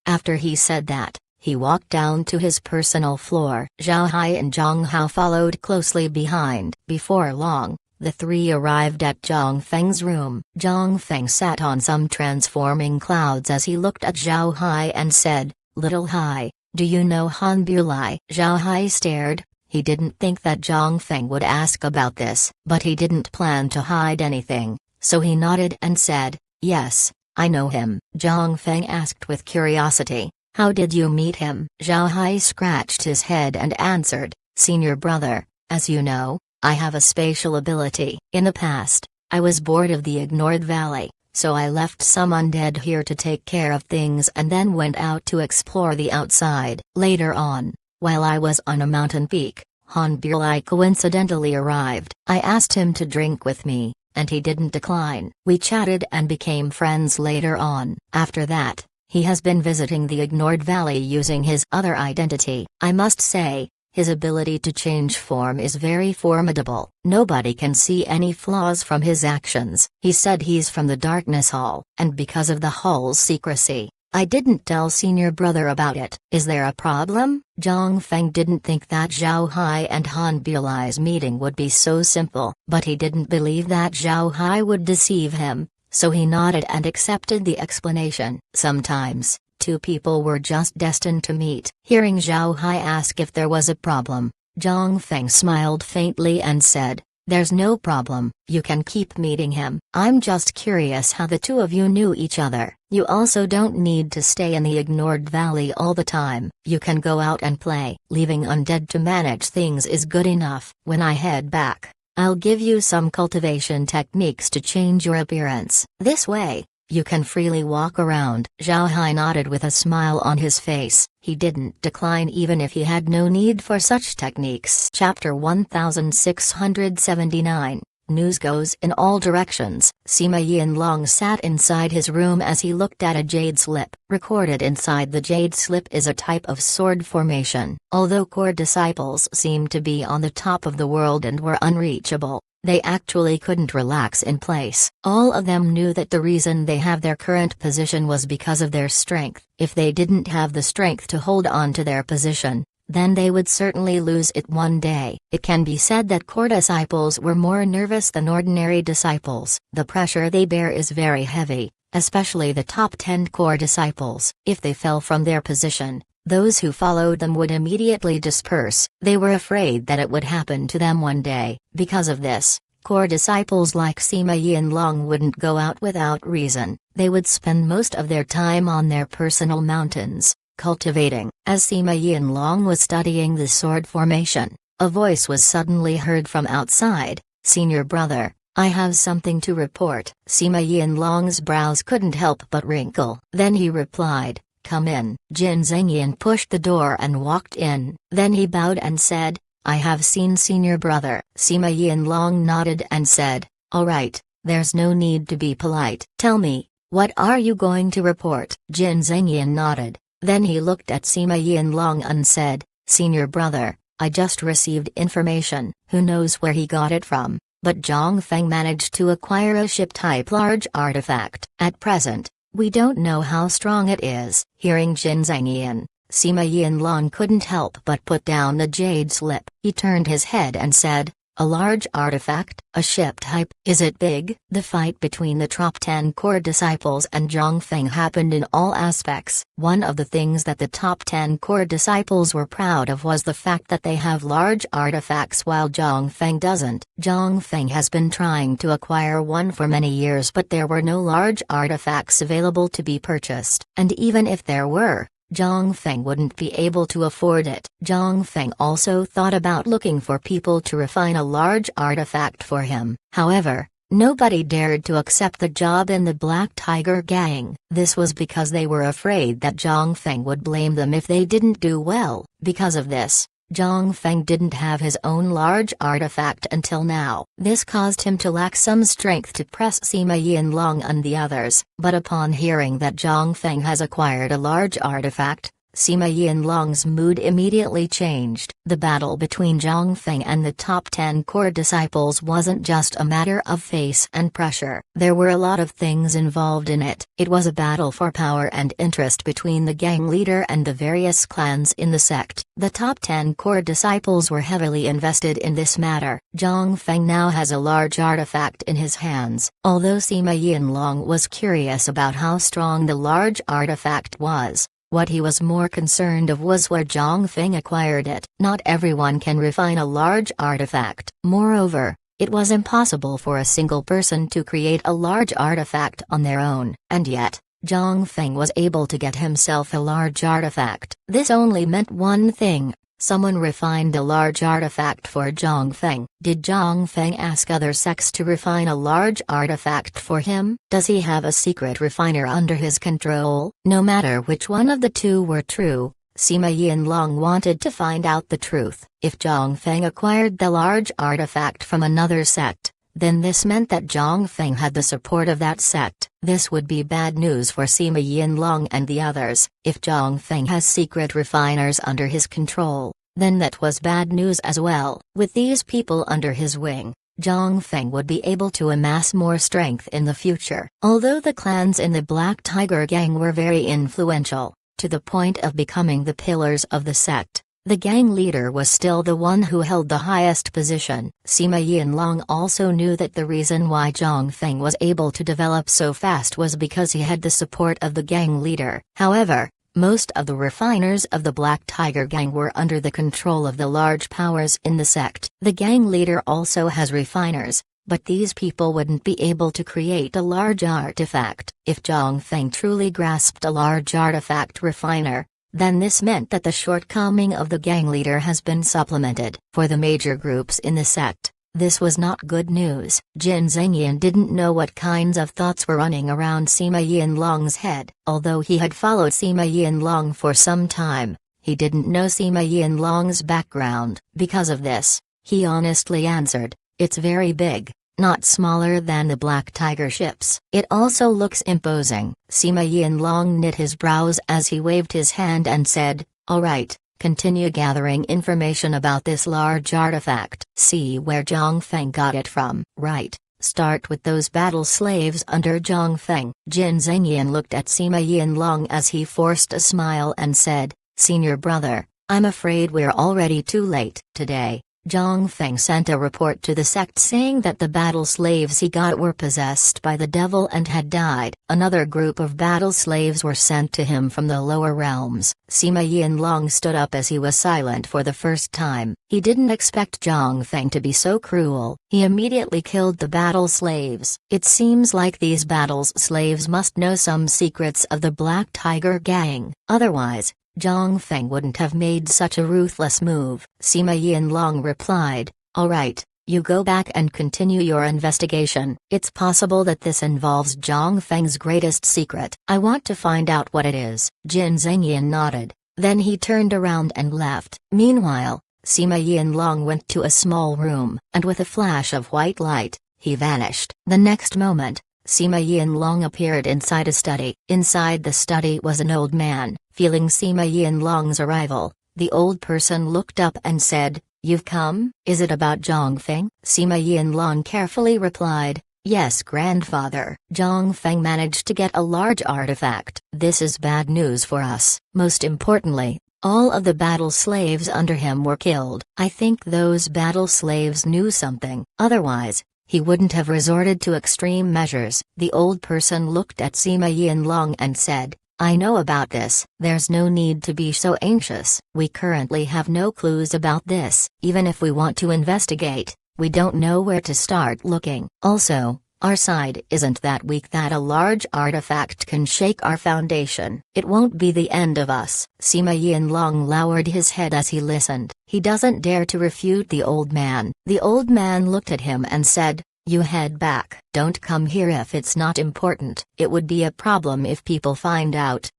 After he said that, he walked down to his personal floor. Zhao Hai and Zhang Hao followed closely behind. Before long, the three arrived at Zhang Feng's room. Zhang Feng sat on some transforming clouds as he looked at Zhao Hai and said, "Little Hai, do you know Han Bulai?" Zhao Hai stared. He didn't think that Zhang Feng would ask about this, but he didn't plan to hide anything, so he nodded and said, "Yes, I know him." Zhang Feng asked with curiosity, "How did you meet him?" Zhao Hai scratched his head and answered, "Senior brother, as you know, I have a spatial ability. In the past, I was bored of the ignored valley, so I left some undead here to take care of things and then went out to explore the outside. Later on, while I was on a mountain peak, Han Bulai coincidentally arrived. I asked him to drink with me, and he didn't decline. We chatted and became friends later on. After that, he has been visiting the ignored valley using his other identity. I must say, his ability to change form is very formidable. Nobody can see any flaws from his actions." He said he's from the Darkness Hall, and because of the hall's secrecy, I didn't tell senior brother about it. Is there a problem? Zhang Feng didn't think that Zhao Hai and Han Bulai's meeting would be so simple, but he didn't believe that Zhao Hai would deceive him, so he nodded and accepted the explanation. Sometimes, two people were just destined to meet. Hearing Zhao Hai ask if there was a problem, Zhang Feng smiled faintly and said, "There's no problem, you can keep meeting him. I'm just curious how the two of you knew each other. You also don't need to stay in the ignored valley all the time. You can go out and play. Leaving undead to manage things is good enough. When I head back, I'll give you some cultivation techniques to change your appearance. This way, you can freely walk around." Zhao Hai nodded with a smile on his face. He didn't decline even if he had no need for such techniques. Chapter 1679. News goes in all directions. Sima Yinlong sat inside his room as he looked at a jade slip. Recorded inside the jade slip is a type of sword formation. Although core disciples seemed to be on the top of the world and were unreachable, they actually couldn't relax in place. All of them knew that the reason they have their current position was because of their strength. If they didn't have the strength to hold on to their position, then they would certainly lose it one day. It can be said that core disciples were more nervous than ordinary disciples. The pressure they bear is very heavy, especially the top 10 core disciples. If they fell from their position, those who followed them would immediately disperse. They were afraid that it would happen to them one day. Because of this, core disciples like Sima Yinlong wouldn't go out without reason. They would spend most of their time on their personal mountains, cultivating. As Sima Yinlong was studying the sword formation, a voice was suddenly heard from outside. "Senior brother, I have something to report." Sima Yinlong's brows couldn't help but wrinkle. Then he replied, "Come in." Jin Zengyan pushed the door and walked in. Then he bowed and said, "I have seen senior brother." Sima Yinlong nodded and said, "All right, there's no need to be polite. Tell me, what are you going to report?" Jin Zengyan nodded. Then he looked at Sima Yinlong and said, "Senior brother, I just received information, who knows where he got it from, but Zhang Feng managed to acquire a ship-type large artifact. At present, we don't know how strong it is." Hearing Jin Zhangyan, Sima Yinlong couldn't help but put down the jade slip. He turned his head and said, "A large artifact, a ship type, is it big?" The fight between the top 10 core disciples and Zhang Feng happened in all aspects. One of the things that the top 10 core disciples were proud of was the fact that they have large artifacts while Zhang Feng doesn't. Zhang Feng has been trying to acquire one for many years, but there were no large artifacts available to be purchased. And even if there were, Zhang Feng wouldn't be able to afford it. Zhang Feng also thought about looking for people to refine a large artifact for him. However, nobody dared to accept the job in the Black Tiger gang. This was because they were afraid that Zhang Feng would blame them if they didn't do well. Because of this, Zhang Feng didn't have his own large artifact until now. This caused him to lack some strength to press Sima Yinlong and the others. But upon hearing that Zhang Feng has acquired a large artifact, Sima Yinlong's mood immediately changed. The battle between Zhang Feng and the top 10 core disciples wasn't just a matter of face and pressure. There were a lot of things involved in it. It was a battle for power and interest between the gang leader and the various clans in the sect. The top 10 core disciples were heavily invested in this matter. Zhang Feng now has a large artifact in his hands. Although Sima Yinlong was curious about how strong the large artifact was, what he was more concerned of was where Zhang Feng acquired it. Not everyone can refine a large artifact. Moreover, it was impossible for a single person to create a large artifact on their own. And yet, Zhang Feng was able to get himself a large artifact. This only meant one thing: someone refined a large artifact for Zhang Feng. Did Zhang Feng ask other sects to refine a large artifact for him? Does he have a secret refiner under his control? No matter which one of the two were true, Sima Yinlong wanted to find out the truth. If Zhang Feng acquired the large artifact from another sect, then this meant that Zhang Feng had the support of that sect. This would be bad news for Sima Yinlong and the others. If Zhang Feng has secret refiners under his control, then that was bad news as well. With these people under his wing, Zhang Feng would be able to amass more strength in the future. Although the clans in the Black Tiger gang were very influential, to the point of becoming the pillars of the sect, the gang leader was still the one who held the highest position. Sima Yinlong also knew that the reason why Zhang Feng was able to develop so fast was because he had the support of the gang leader. However, most of the refiners of the Black Tiger gang were under the control of the large powers in the sect. The gang leader also has refiners, but these people wouldn't be able to create a large artifact. If Zhang Feng truly grasped a large artifact refiner, then this meant that the shortcoming of the gang leader has been supplemented. For the major groups in the sect, this was not good news. Jin Zhangyan didn't know what kinds of thoughts were running around Sima Yinlong's head. Although he had followed Sima Yinlong for some time, he didn't know Sima Yinlong's background. Because of this, he honestly answered, "It's very big. Not smaller than the Black Tiger ships. It also looks imposing." Sima Yinlong knit his brows as he waved his hand and said, "All right, continue gathering information about this large artifact. See where Zhang Feng got it from." "Right, start with those battle slaves under Zhang Feng." Jin Zhangyan looked at Sima Yinlong as he forced a smile and said, "Senior brother, I'm afraid we're already too late." Today, Zhang Feng sent a report to the sect saying that the battle slaves he got were possessed by the devil and had died. Another group of battle slaves were sent to him from the lower realms. Sima Yinlong stood up as he was silent for the first time. He didn't expect Zhang Feng to be so cruel. He immediately killed the battle slaves. It seems like these battle slaves must know some secrets of the Black Tiger gang. Otherwise, Zhang Feng wouldn't have made such a ruthless move. Sima Yinlong replied, "All right, you go back and continue your investigation. It's possible that this involves Zhang Feng's greatest secret. I want to find out what it is." Jin Zhangyan nodded, then he turned around and left. Meanwhile, Sima Yinlong went to a small room, and with a flash of white light, he vanished. The next moment, Sima Yinlong appeared inside a study. Inside the study was an old man, Feeling Sima Yinlong's arrival, the old person looked up and said, "You've come? Is it about Zhongfeng?" Sima Yinlong carefully replied, "Yes, grandfather." Zhongfeng managed to get a large artifact. This is bad news for us. Most importantly, all of the battle slaves under him were killed. I think those battle slaves knew something. Otherwise, he wouldn't have resorted to extreme measures. The old person looked at Sima Yinlong and said, "I know about this. There's no need to be so anxious. We currently have no clues about this. Even if we want to investigate, we don't know where to start looking. Also, our side isn't that weak that a large artifact can shake our foundation. It won't be the end of us." Sima Yinlong lowered his head as he listened. He doesn't dare to refute the old man. The old man looked at him and said, "You head back. Don't come here if it's not important. It would be a problem if people find out."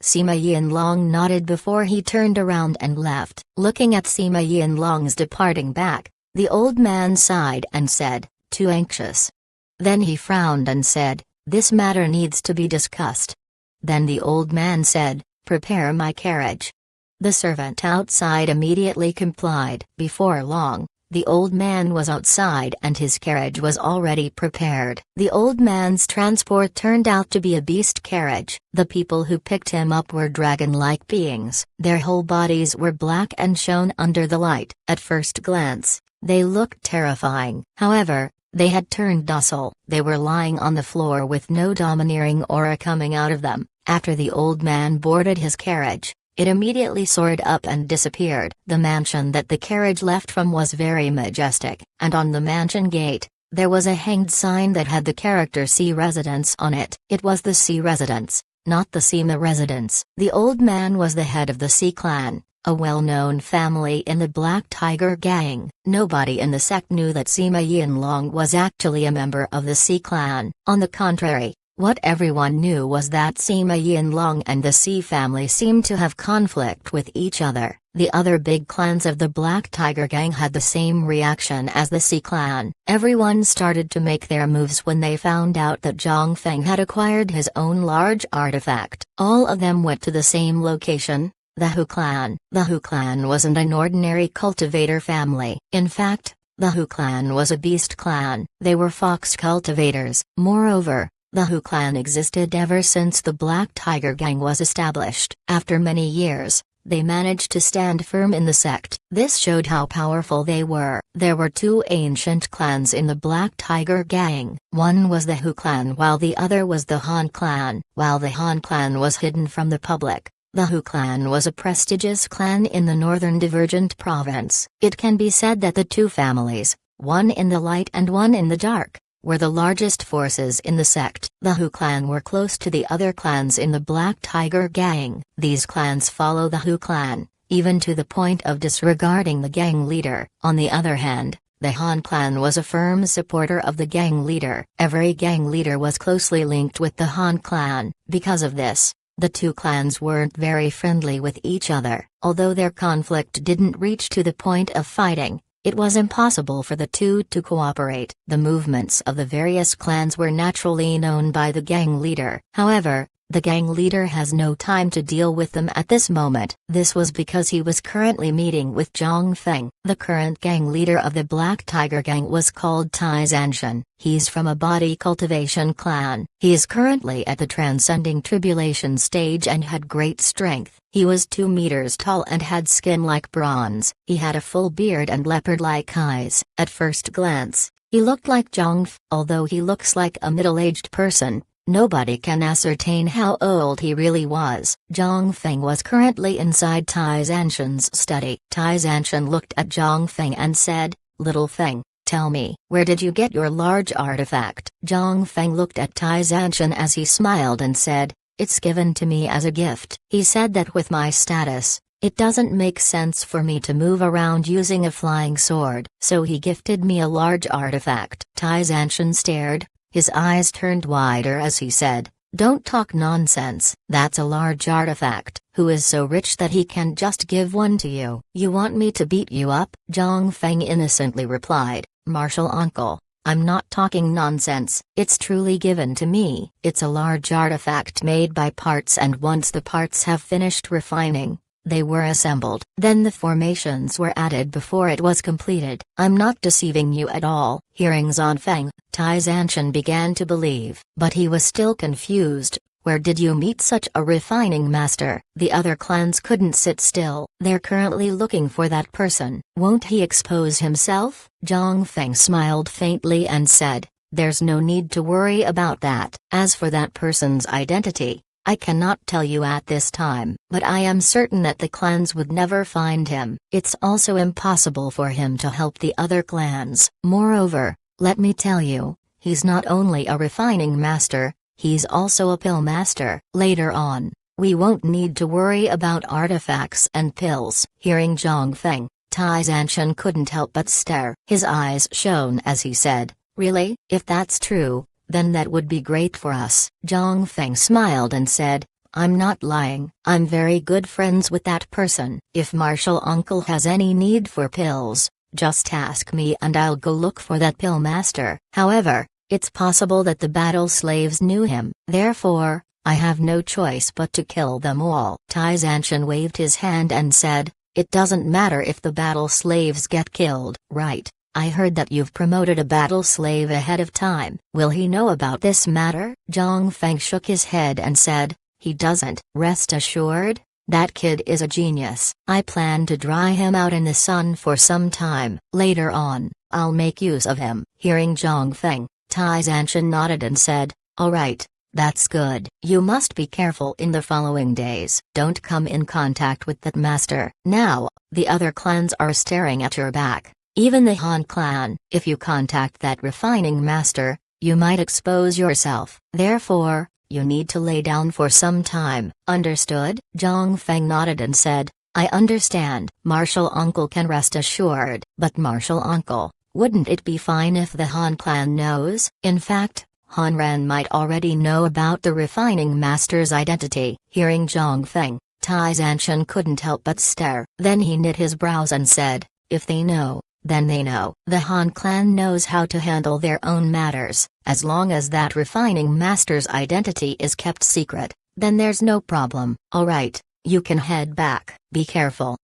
Sima Yinlong nodded before he turned around and left. Looking at Sima Yinlong's departing back, the old man sighed and said, "Too anxious." Then he frowned and said, "This matter needs to be discussed." Then the old man said, "Prepare my carriage." The servant outside immediately complied. Before long, the old man was outside and his carriage was already prepared. The old man's transport turned out to be a beast carriage. The people who picked him up were dragon-like beings. Their whole bodies were black and shone under the light. At first glance, they looked terrifying. However, they had turned docile. They were lying on the floor with no domineering aura coming out of them. After the old man boarded his carriage, it immediately soared up and disappeared. The mansion that the carriage left from was very majestic, and on the mansion gate, there was a hanged sign that had the character Sea Residence on it. It was the Sea Residence, not the Sima Residence. The old man was the head of the Sea clan, a well-known family in the Black Tiger Gang. Nobody in the sect knew that Sima Yinlong was actually a member of the Sea clan. On the contrary, what everyone knew was that Sima Yinlong and the Sea family seemed to have conflict with each other. The other big clans of the Black Tiger Gang had the same reaction as the Sea clan. Everyone started to make their moves when they found out that Zhongfeng had acquired his own large artifact. All of them went to the same location, the Hu clan. The Hu clan wasn't an ordinary cultivator family. In fact, the Hu clan was a beast clan. They were fox cultivators. Moreover, the Hu clan existed ever since the Black Tiger Gang was established. After many years, they managed to stand firm in the sect. This showed how powerful they were. There were two ancient clans in the Black Tiger Gang. One was the Hu clan while the other was the Han clan. While the Han clan was hidden from the public, the Hu clan was a prestigious clan in the northern Divergent province. It can be said that the two families, one in the light and one in the dark, were the largest forces in the sect. The Hu clan were close to the other clans in the Black Tiger Gang. These clans follow the Hu clan, even to the point of disregarding the gang leader. On the other hand, the Han clan was a firm supporter of the gang leader. Every gang leader was closely linked with the Han clan. Because of this, the two clans weren't very friendly with each other. Although their conflict didn't reach to the point of fighting, it was impossible for the two to cooperate. The movements of the various clans were naturally known by the gang leader. However, the gang leader has no time to deal with them at this moment. This was because he was currently meeting with Zhongfeng. The current gang leader of the Black Tiger Gang was called Tai Zanshan. He's from a body cultivation clan. He is currently at the transcending tribulation stage and had great strength. He was 2 meters tall and had skin like bronze. He had a full beard and leopard-like eyes. At first glance, he looked like Zhongfeng. Although he looks like a middle-aged person, nobody can ascertain how old he really was. Zhongfeng was currently inside Tai Zanshan's study. Tai Zanshan looked at Zhongfeng and said, "Little Feng, tell me, where did you get your large artifact?" Zhongfeng looked at Tai Zanshan as he smiled and said, "It's given to me as a gift." He said that with my status, it doesn't make sense for me to move around using a flying sword. So he gifted me a large artifact. Tai Zanshan stared, his eyes turned wider as he said, "Don't talk nonsense. That's a large artifact. Who is so rich that he can just give one to you? You want me to beat you up?" Zhongfeng innocently replied, "Martial uncle, I'm not talking nonsense, it's truly given to me. It's a large artifact made by parts, and once the parts have finished refining, they were assembled. Then the formations were added before it was completed. I'm not deceiving you at all. Hearing Zanfeng, Tai Zanshan began to believe. But he was still confused. Where did you meet such a refining master? The other clans couldn't sit still. They're currently looking for that person. Won't he expose himself? Zhang Feng smiled faintly and said, there's no need to worry about that. As for that person's identity, I cannot tell you at this time, but I am certain that the clans would never find him. It's also impossible for him to help the other clans. Moreover, let me tell you, he's not only a refining master, he's also a pill master. Later on, we won't need to worry about artifacts and pills. Hearing Zhang Feng, Tai Zanshan couldn't help but stare. His eyes shone as he said, really? If that's true, then that would be great for us. Zhang Feng smiled and said, I'm not lying. I'm very good friends with that person. If Martial Uncle has any need for pills, just ask me and I'll go look for that pill master. However, it's possible that the battle slaves knew him. Therefore, I have no choice but to kill them all. Tai Zanshan waved his hand and said, it doesn't matter if the battle slaves get killed. Right. I heard that you've promoted a battle slave ahead of time. Will he know about this matter? Zhang Feng shook his head and said, he doesn't. Rest assured, that kid is a genius. I plan to dry him out in the sun for some time. Later on, I'll make use of him. Hearing Zhang Feng, Tai Zanshan nodded and said, all right, that's good. You must be careful in the following days. Don't come in contact with that master. Now, the other clans are staring at your back. Even the Han clan. If you contact that refining master, you might expose yourself. Therefore, you need to lay down for some time. Understood? Zhang Feng nodded and said, I understand. Martial Uncle can rest assured. But Martial Uncle, wouldn't it be fine if the Han clan knows? In fact, Han Ren might already know about the refining master's identity. Hearing Zhang Feng, Tai Zanshan couldn't help but stare. Then he knit his brows and said, if they know, then they know. The Han clan knows how to handle their own matters. As long as that refining master's identity is kept secret, then there's no problem. Alright, you can head back. Be careful.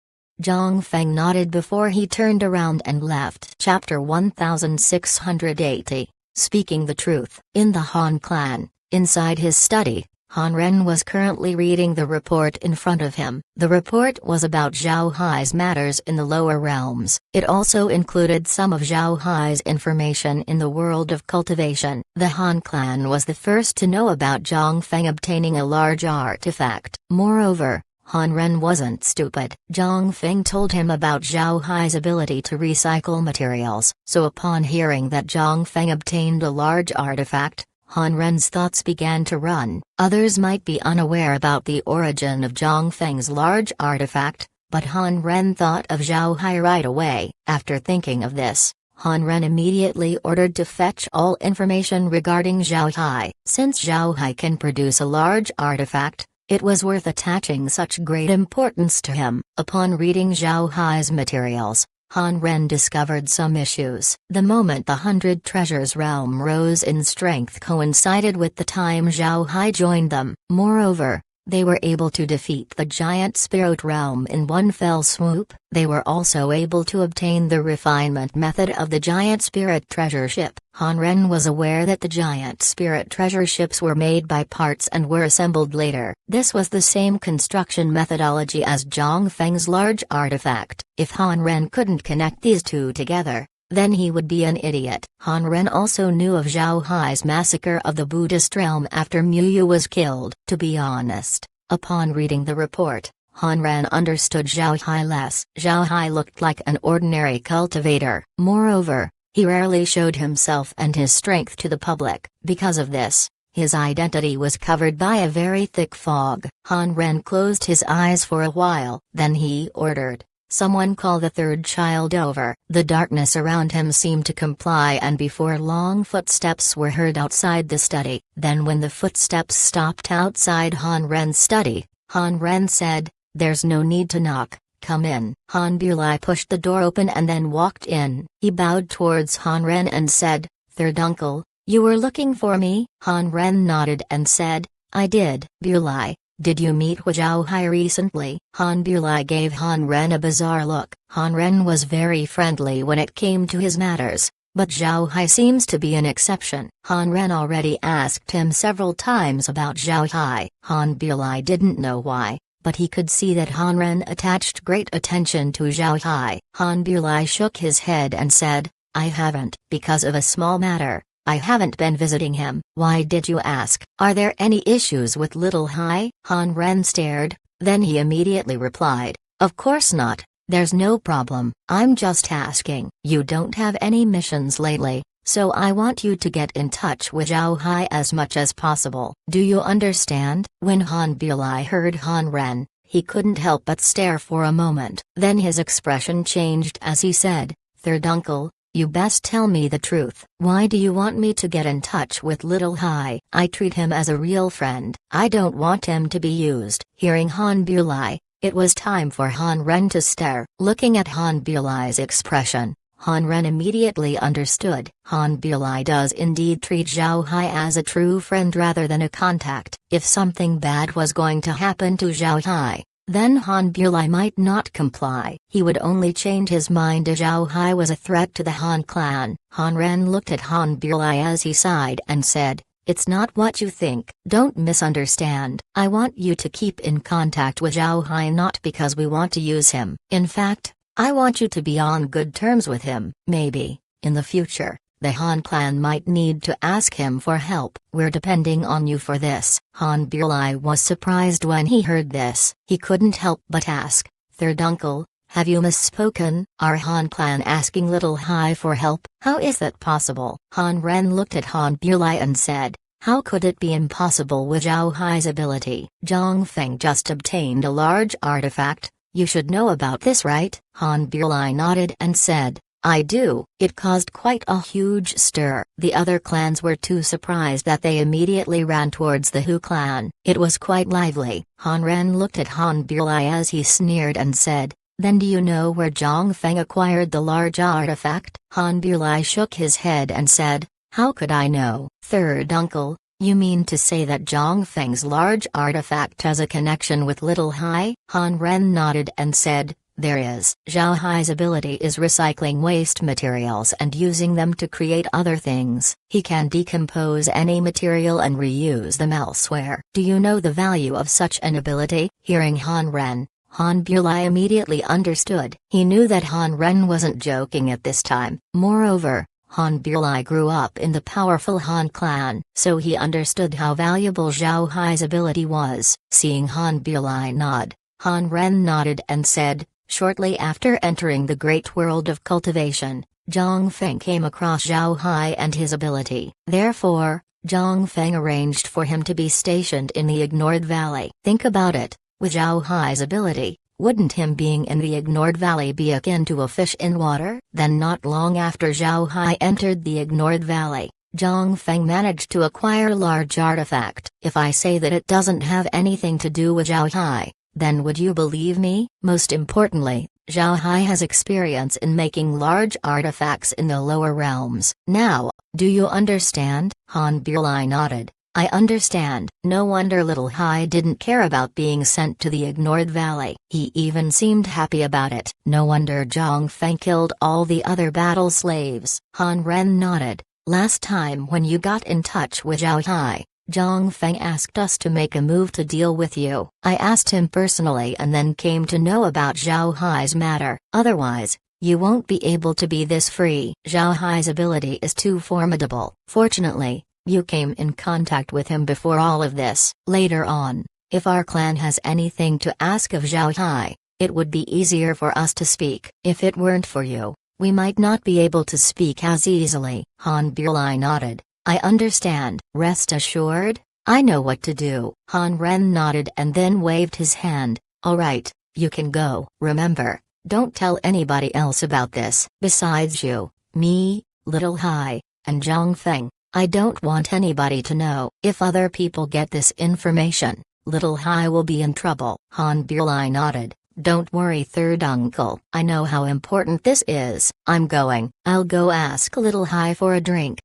Zhang Feng nodded before he turned around and left. Chapter 1680. Speaking the truth. In the Han clan, inside his study, Han Ren was currently reading the report in front of him. The report was about Zhao Hai's matters in the lower realms. It also included some of Zhao Hai's information in the world of cultivation. The Han clan was the first to know about Zhang Feng obtaining a large artifact. Moreover, Han Ren wasn't stupid. Zhang Feng told him about Zhao Hai's ability to recycle materials. So upon hearing that Zhang Feng obtained a large artifact, Han Ren's thoughts began to run. Others might be unaware about the origin of Zhang Feng's large artifact, but Han Ren thought of Zhao Hai right away. After thinking of this, Han Ren immediately ordered to fetch all information regarding Zhao Hai. Since Zhao Hai can produce a large artifact, it was worth attaching such great importance to him. Upon reading Zhao Hai's materials, Han Ren discovered some issues. The moment the 100 Treasures realm rose in strength coincided with the time Zhao Hai joined them. Moreover, they were able to defeat the giant spirit realm in one fell swoop. They were also able to obtain the refinement method of the giant spirit treasure ship. Han Ren was aware that the giant spirit treasure ships were made by parts and were assembled later. This was the same construction methodology as Zhang Feng's large artifact. If Han Ren couldn't connect these two together, then he would be an idiot. Han Ren also knew of Zhao Hai's massacre of the Buddhist realm after Mu Yu was killed. To be honest, upon reading the report, Han Ren understood Zhao Hai less. Zhao Hai looked like an ordinary cultivator. Moreover, he rarely showed himself and his strength to the public. Because of this, his identity was covered by a very thick fog. Han Ren closed his eyes for a while, then he ordered, someone call the third child over. The darkness around him seemed to comply, and before long footsteps were heard outside the study. Then when the footsteps stopped outside Han Ren's study, Han Ren said, there's no need to knock, come in. Han Bulai pushed the door open and then walked in. He bowed towards Han Ren and said, Third uncle, you were looking for me? Han Ren nodded and said, I did. Bulai, did you meet Wu Zhao Hai recently? Han Bulai gave Han Ren a bizarre look. Han Ren was very friendly when it came to his matters, but Zhao Hai seems to be an exception. Han Ren already asked him several times about Zhao Hai. Han Bulai didn't know why, but he could see that Han Ren attached great attention to Zhao Hai. Han Bulai shook his head and said, I haven't. Because of a small matter, I haven't been visiting him. Why did you ask? Are there any issues with Little Hai? Han Ren stared, then he immediately replied, of course not, there's no problem. I'm just asking. You don't have any missions lately, so I want you to get in touch with Zhao Hai as much as possible. Do you understand? When Han Bulai heard Han Ren, he couldn't help but stare for a moment. Then his expression changed as he said, Third uncle, you best tell me the truth. Why do you want me to get in touch with Little Hai? I treat him as a real friend. I don't want him to be used. Hearing Han Bulai, it was time for Han Ren to stare. Looking at Han Bulai's expression, Han Ren immediately understood. Han Bulai does indeed treat Zhao Hai as a true friend rather than a contact. If something bad was going to happen to Zhao Hai, then Han Bulai might not comply. He would only change his mind if Zhao Hai was a threat to the Han clan. Han Ren looked at Han Bulai as he sighed and said, it's not what you think. Don't misunderstand. I want you to keep in contact with Zhao Hai not because we want to use him. In fact, I want you to be on good terms with him. Maybe, in the future, the Han clan might need to ask him for help. We're depending on you for this. Han Bulai was surprised when he heard this. He couldn't help but ask, Third uncle, have you misspoken? Our Han clan asking Little Hai for help? How is that possible? Han Ren looked at Han Bulai and said, how could it be impossible with Zhao Hai's ability? Zhang Feng just obtained a large artifact. You should know about this, right? Han Bulai nodded and said, I do. It caused quite a huge stir. The other clans were too surprised that they immediately ran towards the Hu clan. It was quite lively. Han Ren looked at Han Bulai as he sneered and said, then do you know where Zhang Feng acquired the large artifact? Han Bulai shook his head and said, how could I know? Third uncle, you mean to say that Zhang Feng's large artifact has a connection with Little Hai? Han Ren nodded and said, there is. Zhao Hai's ability is recycling waste materials and using them to create other things. He can decompose any material and reuse them elsewhere. Do you know the value of such an ability? Hearing Han Ren, Han Bulai immediately understood. He knew that Han Ren wasn't joking at this time. Moreover, Han Bulai grew up in the powerful Han clan, so he understood how valuable Zhao Hai's ability was. Seeing Han Bulai nod, Han Ren nodded and said, shortly after entering the great world of cultivation, Zhang Feng came across Zhao Hai and his ability. Therefore, Zhang Feng arranged for him to be stationed in the Ignored Valley. Think about it, with Zhao Hai's ability, wouldn't him being in the Ignored Valley be akin to a fish in water? Then not long after Zhao Hai entered the Ignored Valley, Zhang Feng managed to acquire a large artifact. If I say that it doesn't have anything to do with Zhao Hai, then would you believe me? Most importantly, Zhao Hai has experience in making large artifacts in the lower realms. Now, do you understand? Han Bulai nodded. I understand. No wonder Little Hai didn't care about being sent to the Ignored Valley. He even seemed happy about it. No wonder Zhang Feng killed all the other battle slaves. Han Ren nodded. Last time when you got in touch with Zhao Hai, Zhang Feng asked us to make a move to deal with you. I asked him personally and then came to know about Zhao Hai's matter. Otherwise, you won't be able to be this free. Zhao Hai's ability is too formidable. Fortunately, you came in contact with him before all of this. Later on, if our clan has anything to ask of Zhao Hai, it would be easier for us to speak. If it weren't for you, we might not be able to speak as easily. Han Bulai nodded. I understand. Rest assured, I know what to do. Han Ren nodded and then waved his hand. Alright, you can go. Remember, don't tell anybody else about this. Besides you, me, Little Hai, and Zhang Feng, I don't want anybody to know. If other people get this information, Little Hai will be in trouble. Han Bulai nodded. Don't worry, third uncle. I know how important this is. I'm going. I'll go ask Little Hai for a drink.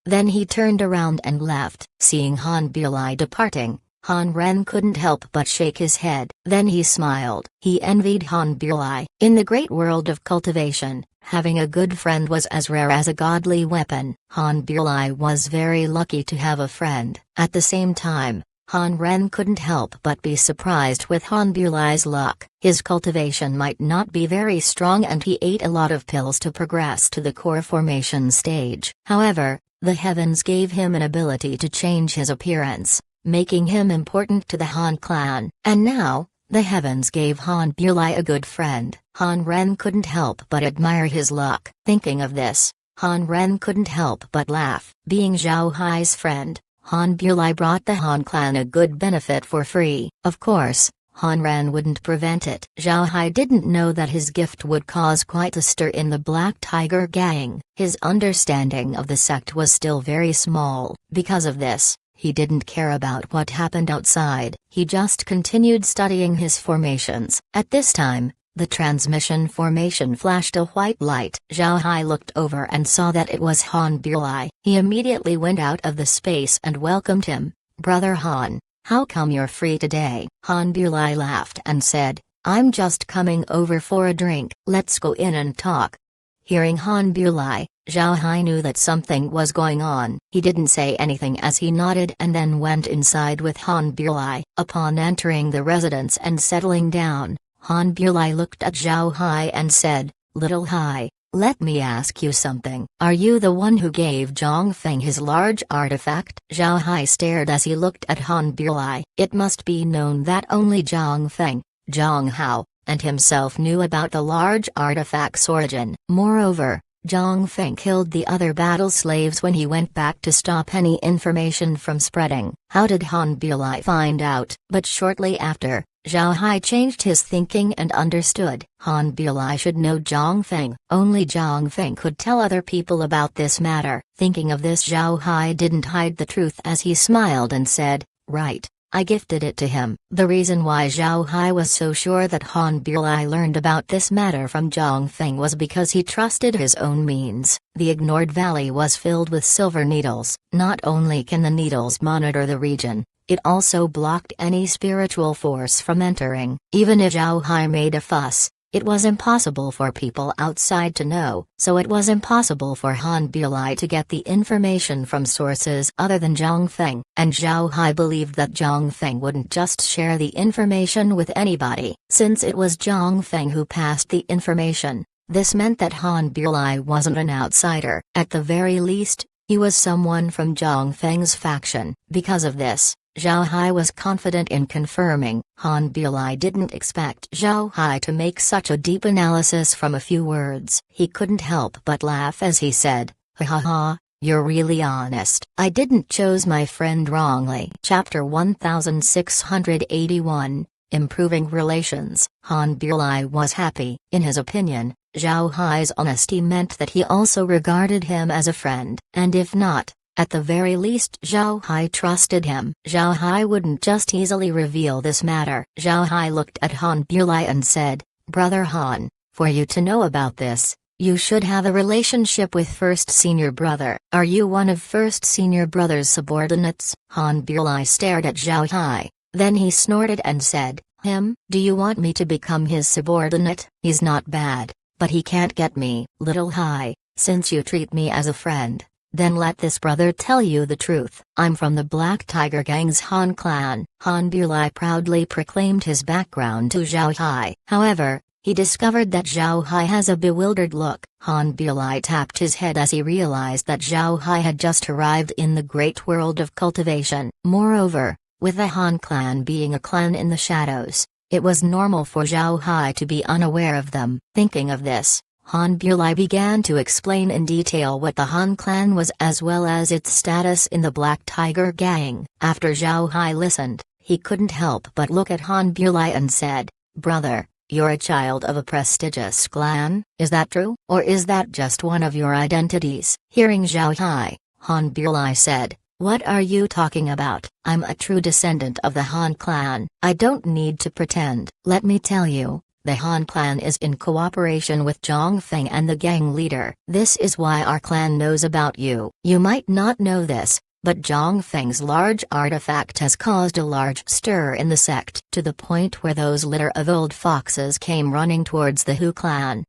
Then he turned around and left. Seeing Han Builai departing, Han Ren couldn't help but shake his head. Then he smiled. He envied Han Builai. In the great world of cultivation, having a good friend was as rare as a godly weapon. Han Builai was very lucky to have a friend. At the same time, Han Ren couldn't help but be surprised with Han Builai's luck. His cultivation might not be very strong and he ate a lot of pills to progress to the core formation stage. However, the heavens gave him an ability to change his appearance, making him important to the Han clan. And now, the heavens gave Han Builai a good friend. Han Ren couldn't help but admire his luck. Thinking of this, Han Ren couldn't help but laugh. Being Zhao Hai's friend, Han Builai brought the Han clan a good benefit for free. Of course, Han Ren wouldn't prevent it. Zhao Hai didn't know that his gift would cause quite a stir in the Black Tiger gang. His understanding of the sect was still very small. Because of this, he didn't care about what happened outside. He just continued studying his formations. At this time, the transmission formation flashed a white light. Zhao Hai looked over and saw that it was Han Builai. He immediately went out of the space and welcomed him. "Brother Han, how come you're free today?" Han Builai laughed and said, "I'm just coming over for a drink. Let's go in and talk." Hearing Han Builai, Zhao Hai knew that something was going on. He didn't say anything as he nodded and then went inside with Han Builai. Upon entering the residence and settling down, Han Builai looked at Zhao Hai and said, "Little Hai, let me ask you something. Are you the one who gave Zhang Feng his large artifact?" Zhao Hai stared as he looked at Han Builai. It must be known that only Zhang Feng, Zhang Hao, and himself knew about the large artifact's origin. Moreover, Zhang Feng killed the other battle slaves when he went back to stop any information from spreading. How did Han Builai find out? But shortly after, Zhao Hai changed his thinking and understood. Han Builai should know Zhang Feng. Only Zhang Feng could tell other people about this matter. Thinking of this, Zhao Hai didn't hide the truth as he smiled and said, "Right. I gifted it to him." The reason why Zhao Hai was so sure that Han Builai learned about this matter from Zhang Feng was because he trusted his own means. The ignored valley was filled with silver needles. Not only can the needles monitor the region, it also blocked any spiritual force from entering. Even if Zhao Hai made a fuss, it was impossible for people outside to know, so it was impossible for Han Builai to get the information from sources other than Zhang Feng. And Zhao Hai believed that Zhang Feng wouldn't just share the information with anybody. Since it was Zhang Feng who passed the information, this meant that Han Builai wasn't an outsider. At the very least, he was someone from Zhang Feng's faction. Because of this, Zhao Hai was confident in confirming. Han Builai didn't expect Zhao Hai to make such a deep analysis from a few words. He couldn't help but laugh as he said, "Ha ha ha, you're really honest. I didn't choose my friend wrongly." Chapter 1681, Improving Relations. Han Builai was happy. In his opinion, Zhao Hai's honesty meant that he also regarded him as a friend. And if not, at the very least Zhao Hai trusted him. Zhao Hai wouldn't just easily reveal this matter. Zhao Hai looked at Han Builai and said, "Brother Han, for you to know about this, you should have a relationship with First Senior Brother. Are you one of First Senior Brother's subordinates?" Han Builai stared at Zhao Hai, then he snorted and said, "Him? Do you want me to become his subordinate? He's not bad, but he can't get me." "Little Hai, since you treat me as a friend, then let this brother tell you the truth. I'm from the Black Tiger Gang's Han clan." Han Builai proudly proclaimed his background to Zhao Hai. However, he discovered that Zhao Hai has a bewildered look. Han Builai tapped his head as he realized that Zhao Hai had just arrived in the great world of cultivation. Moreover, with the Han clan being a clan in the shadows, it was normal for Zhao Hai to be unaware of them. Thinking of this, Han Builai began to explain in detail what the Han clan was as well as its status in the Black Tiger Gang. After Zhao Hai listened, he couldn't help but look at Han Builai and said, "Brother, you're a child of a prestigious clan, is that true? Or is that just one of your identities?" Hearing Zhao Hai, Han Builai said, "What are you talking about? I'm a true descendant of the Han clan. I don't need to pretend. Let me tell you, The Han clan is in cooperation with Zhang Feng and the gang leader. This is why our clan knows about you. You might not know this, but Zhang Feng's large artifact has caused a large stir in the sect, to the point where those litter of old foxes came running towards the Hu clan.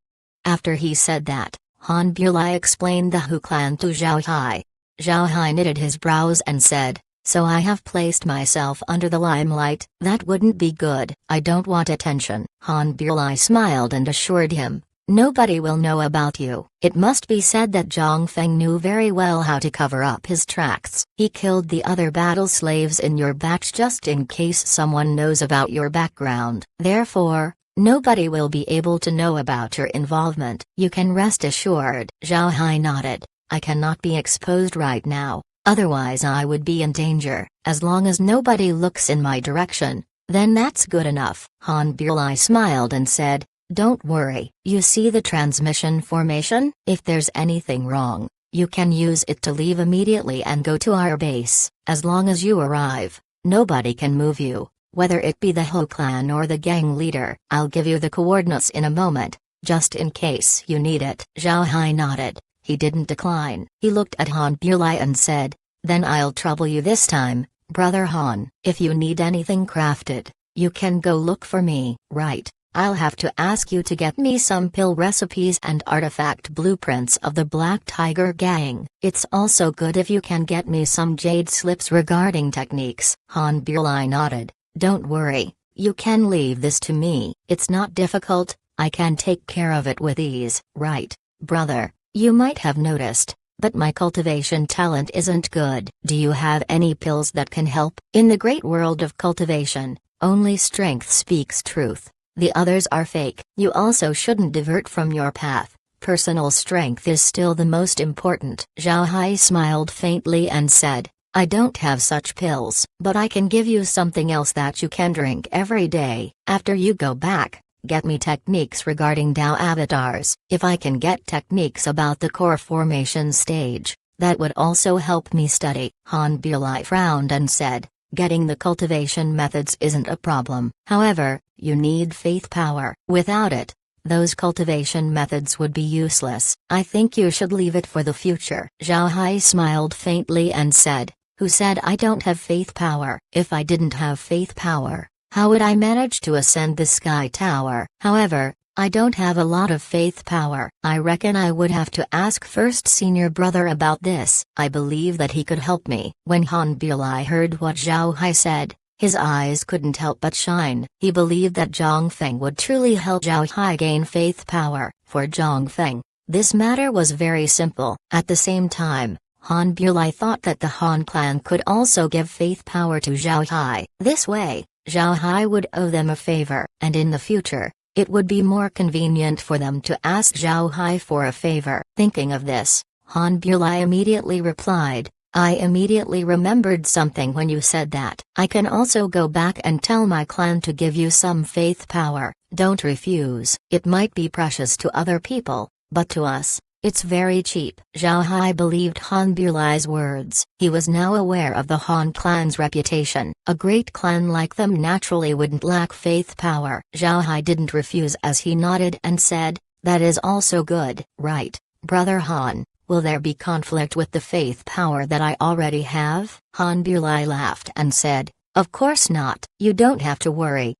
After he said that, Han Bulai explained the Hu clan to Zhao Hai. Zhao Hai knitted his brows and said, "So I have placed myself under the limelight. That wouldn't be good. I don't want attention." Han Bulai smiled and assured him, "Nobody will know about you." It must be said that Zhang Feng knew very well how to cover up his tracks. He killed the other battle slaves in your batch just in case someone knows about your background. Therefore, nobody will be able to know about your involvement. You can rest assured. Zhao Hai nodded. I cannot be exposed right now, otherwise I would be in danger. As long as nobody looks in my direction, then that's good enough. Han Bulai smiled and said, "Don't worry. You see the transmission formation? If there's anything wrong, you can use it to leave immediately and go to our base. As long as you arrive, nobody can move you, whether it be the Ho clan or the gang leader. I'll give you the coordinates in a moment, just in case you need it." Zhao Hai nodded. He didn't decline. He looked at Han Bulai and said, "Then I'll trouble you this time, Brother Han. If you need anything crafted, you can go look for me." "Right. I'll have to ask you to get me some pill recipes and artifact blueprints of the Black Tiger Gang. It's also good if you can get me some jade slips regarding techniques." Han Bulai nodded. "Don't worry, you can leave this to me. It's not difficult, I can take care of it with ease." "Right, brother. You might have noticed, but my cultivation talent isn't good. Do you have any pills that can help?" In the great world of cultivation, only strength speaks truth. The others are fake. You also shouldn't divert from your path. Personal strength is still the most important. Zhao Hai smiled faintly and said, "I don't have such pills, but I can give you something else that you can drink every day. After you go back, get me techniques regarding Dao avatars. If I can get techniques about the core formation stage, that would also help me study." Han Bulai frowned and said, "Getting the cultivation methods isn't a problem. However, you need faith power. Without it, those cultivation methods would be useless. I think you should leave it for the future." Zhao Hai smiled faintly and said, "Who said I don't have faith power? If I didn't have faith power, how would I manage to ascend the Sky Tower? However, I don't have a lot of faith power. I reckon I would have to ask first senior brother about this. I believe that he could help me." When Han Bulai heard what Zhao Hai said, his eyes couldn't help but shine. He believed that Zhang Feng would truly help Zhao Hai gain faith power. For Zhang Feng, this matter was very simple. At the same time, Han Bulai thought that the Han clan could also give faith power to Zhao Hai. This way, Zhao Hai would owe them a favor, and in the future, it would be more convenient for them to ask Zhao Hai for a favor. Thinking of this, Han Bulai immediately replied, "I immediately remembered something when you said that. I can also go back and tell my clan to give you some faith power. Don't refuse. It might be precious to other people, but to us, it's very cheap." Zhao Hai believed Han Bulai's words. He was now aware of the Han clan's reputation. A great clan like them naturally wouldn't lack faith power. Zhao Hai didn't refuse as he nodded and said, "That is also good." "Right, Brother Han. Will there be conflict with the faith power that I already have?" Han Bulai laughed and said, "Of course not. You don't have to worry."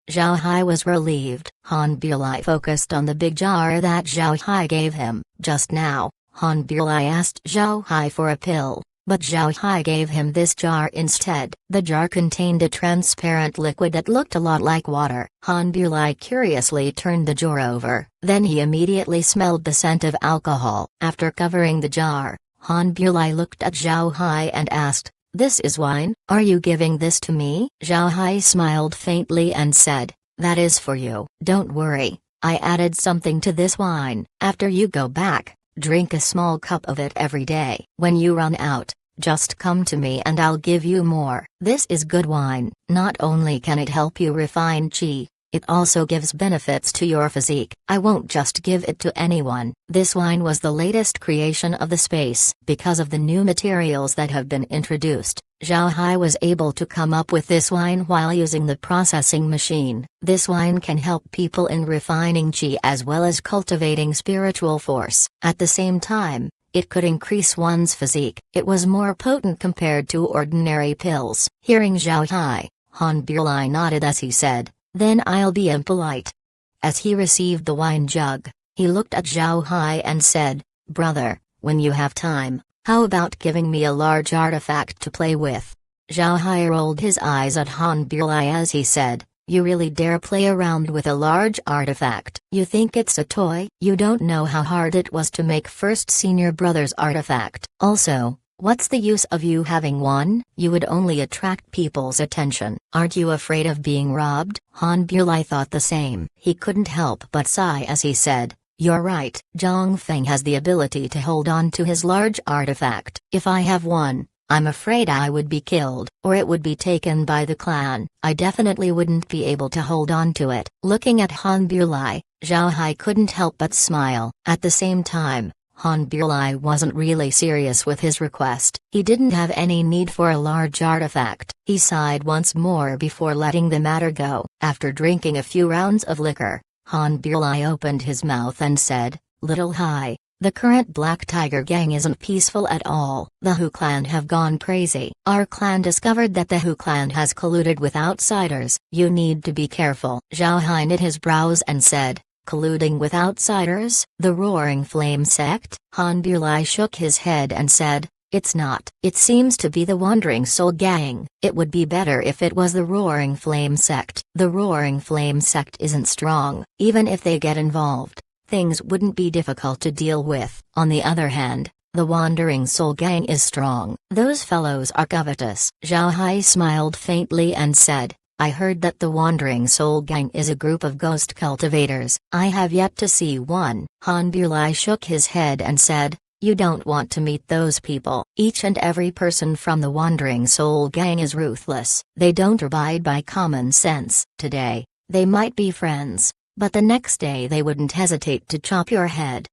Zhao Hai was relieved. Han Bulai focused on the big jar that Zhao Hai gave him. Just now, Han Bulai asked Zhao Hai for a pill, but Zhao Hai gave him this jar instead. The jar contained a transparent liquid that looked a lot like water. Han Bulai curiously turned the jar over. Then he immediately smelled the scent of alcohol. After covering the jar, Han Bulai looked at Zhao Hai and asked, "This is wine? Are you giving this to me?" Zhao Hai smiled faintly and said, "That is for you. Don't worry, I added something to this wine. After you go back, drink a small cup of it every day. When you run out, just come to me and I'll give you more." This is good wine. Not only can it help you refine qi, it also gives benefits to your physique. I won't just give it to anyone. This wine was the latest creation of the space. Because of the new materials that have been introduced, Zhao Hai was able to come up with this wine while using the processing machine. This wine can help people in refining qi as well as cultivating spiritual force. At the same time, it could increase one's physique. It was more potent compared to ordinary pills. Hearing Zhao Hai, Han Burlai nodded as he said, "Then I'll be impolite." As he received the wine jug, he looked at Zhao Hai and said, "Brother, when you have time, how about giving me a large artifact to play with?" Zhao Hai rolled his eyes at Han Burlai as he said, "You really dare play around with a large artifact? You think it's a toy? You don't know how hard it was to make first senior brother's artifact. Also, what's the use of you having one? You would only attract people's attention. Aren't you afraid of being robbed?" Han Burlai thought the same. He couldn't help but sigh as he said, "You're right. Zhang Feng has the ability to hold on to his large artifact. If I have one, I'm afraid I would be killed, or it would be taken by the clan. I definitely wouldn't be able to hold on to it." Looking at Han Burlai, Zhao Hai couldn't help but smile. At the same time, Han Burlai wasn't really serious with his request. He didn't have any need for a large artifact. He sighed once more before letting the matter go. After drinking a few rounds of liquor, Han Burlai opened his mouth and said, "Little Hai, the current Black Tiger gang isn't peaceful at all. The Hu clan have gone crazy. Our clan discovered that the Hu clan has colluded with outsiders. You need to be careful." Zhao Hai knit his brows and said, "Colluding with outsiders? The Roaring Flame sect?" Han Burlai shook his head and said, "It's not. It seems to be the Wandering Soul gang. It would be better if it was the Roaring Flame sect. The Roaring Flame sect isn't strong. Even if they get involved, things wouldn't be difficult to deal with. On the other hand, the Wandering Soul gang is strong. Those fellows are covetous." Zhao Hai smiled faintly and said, "I heard that the Wandering Soul gang is a group of ghost cultivators. I have yet to see one." Han Burlai shook his head and said, "You don't want to meet those people. Each and every person from the Wandering Soul gang is ruthless. They don't abide by common sense. Today, they might be friends, but the next day they wouldn't hesitate to chop your head."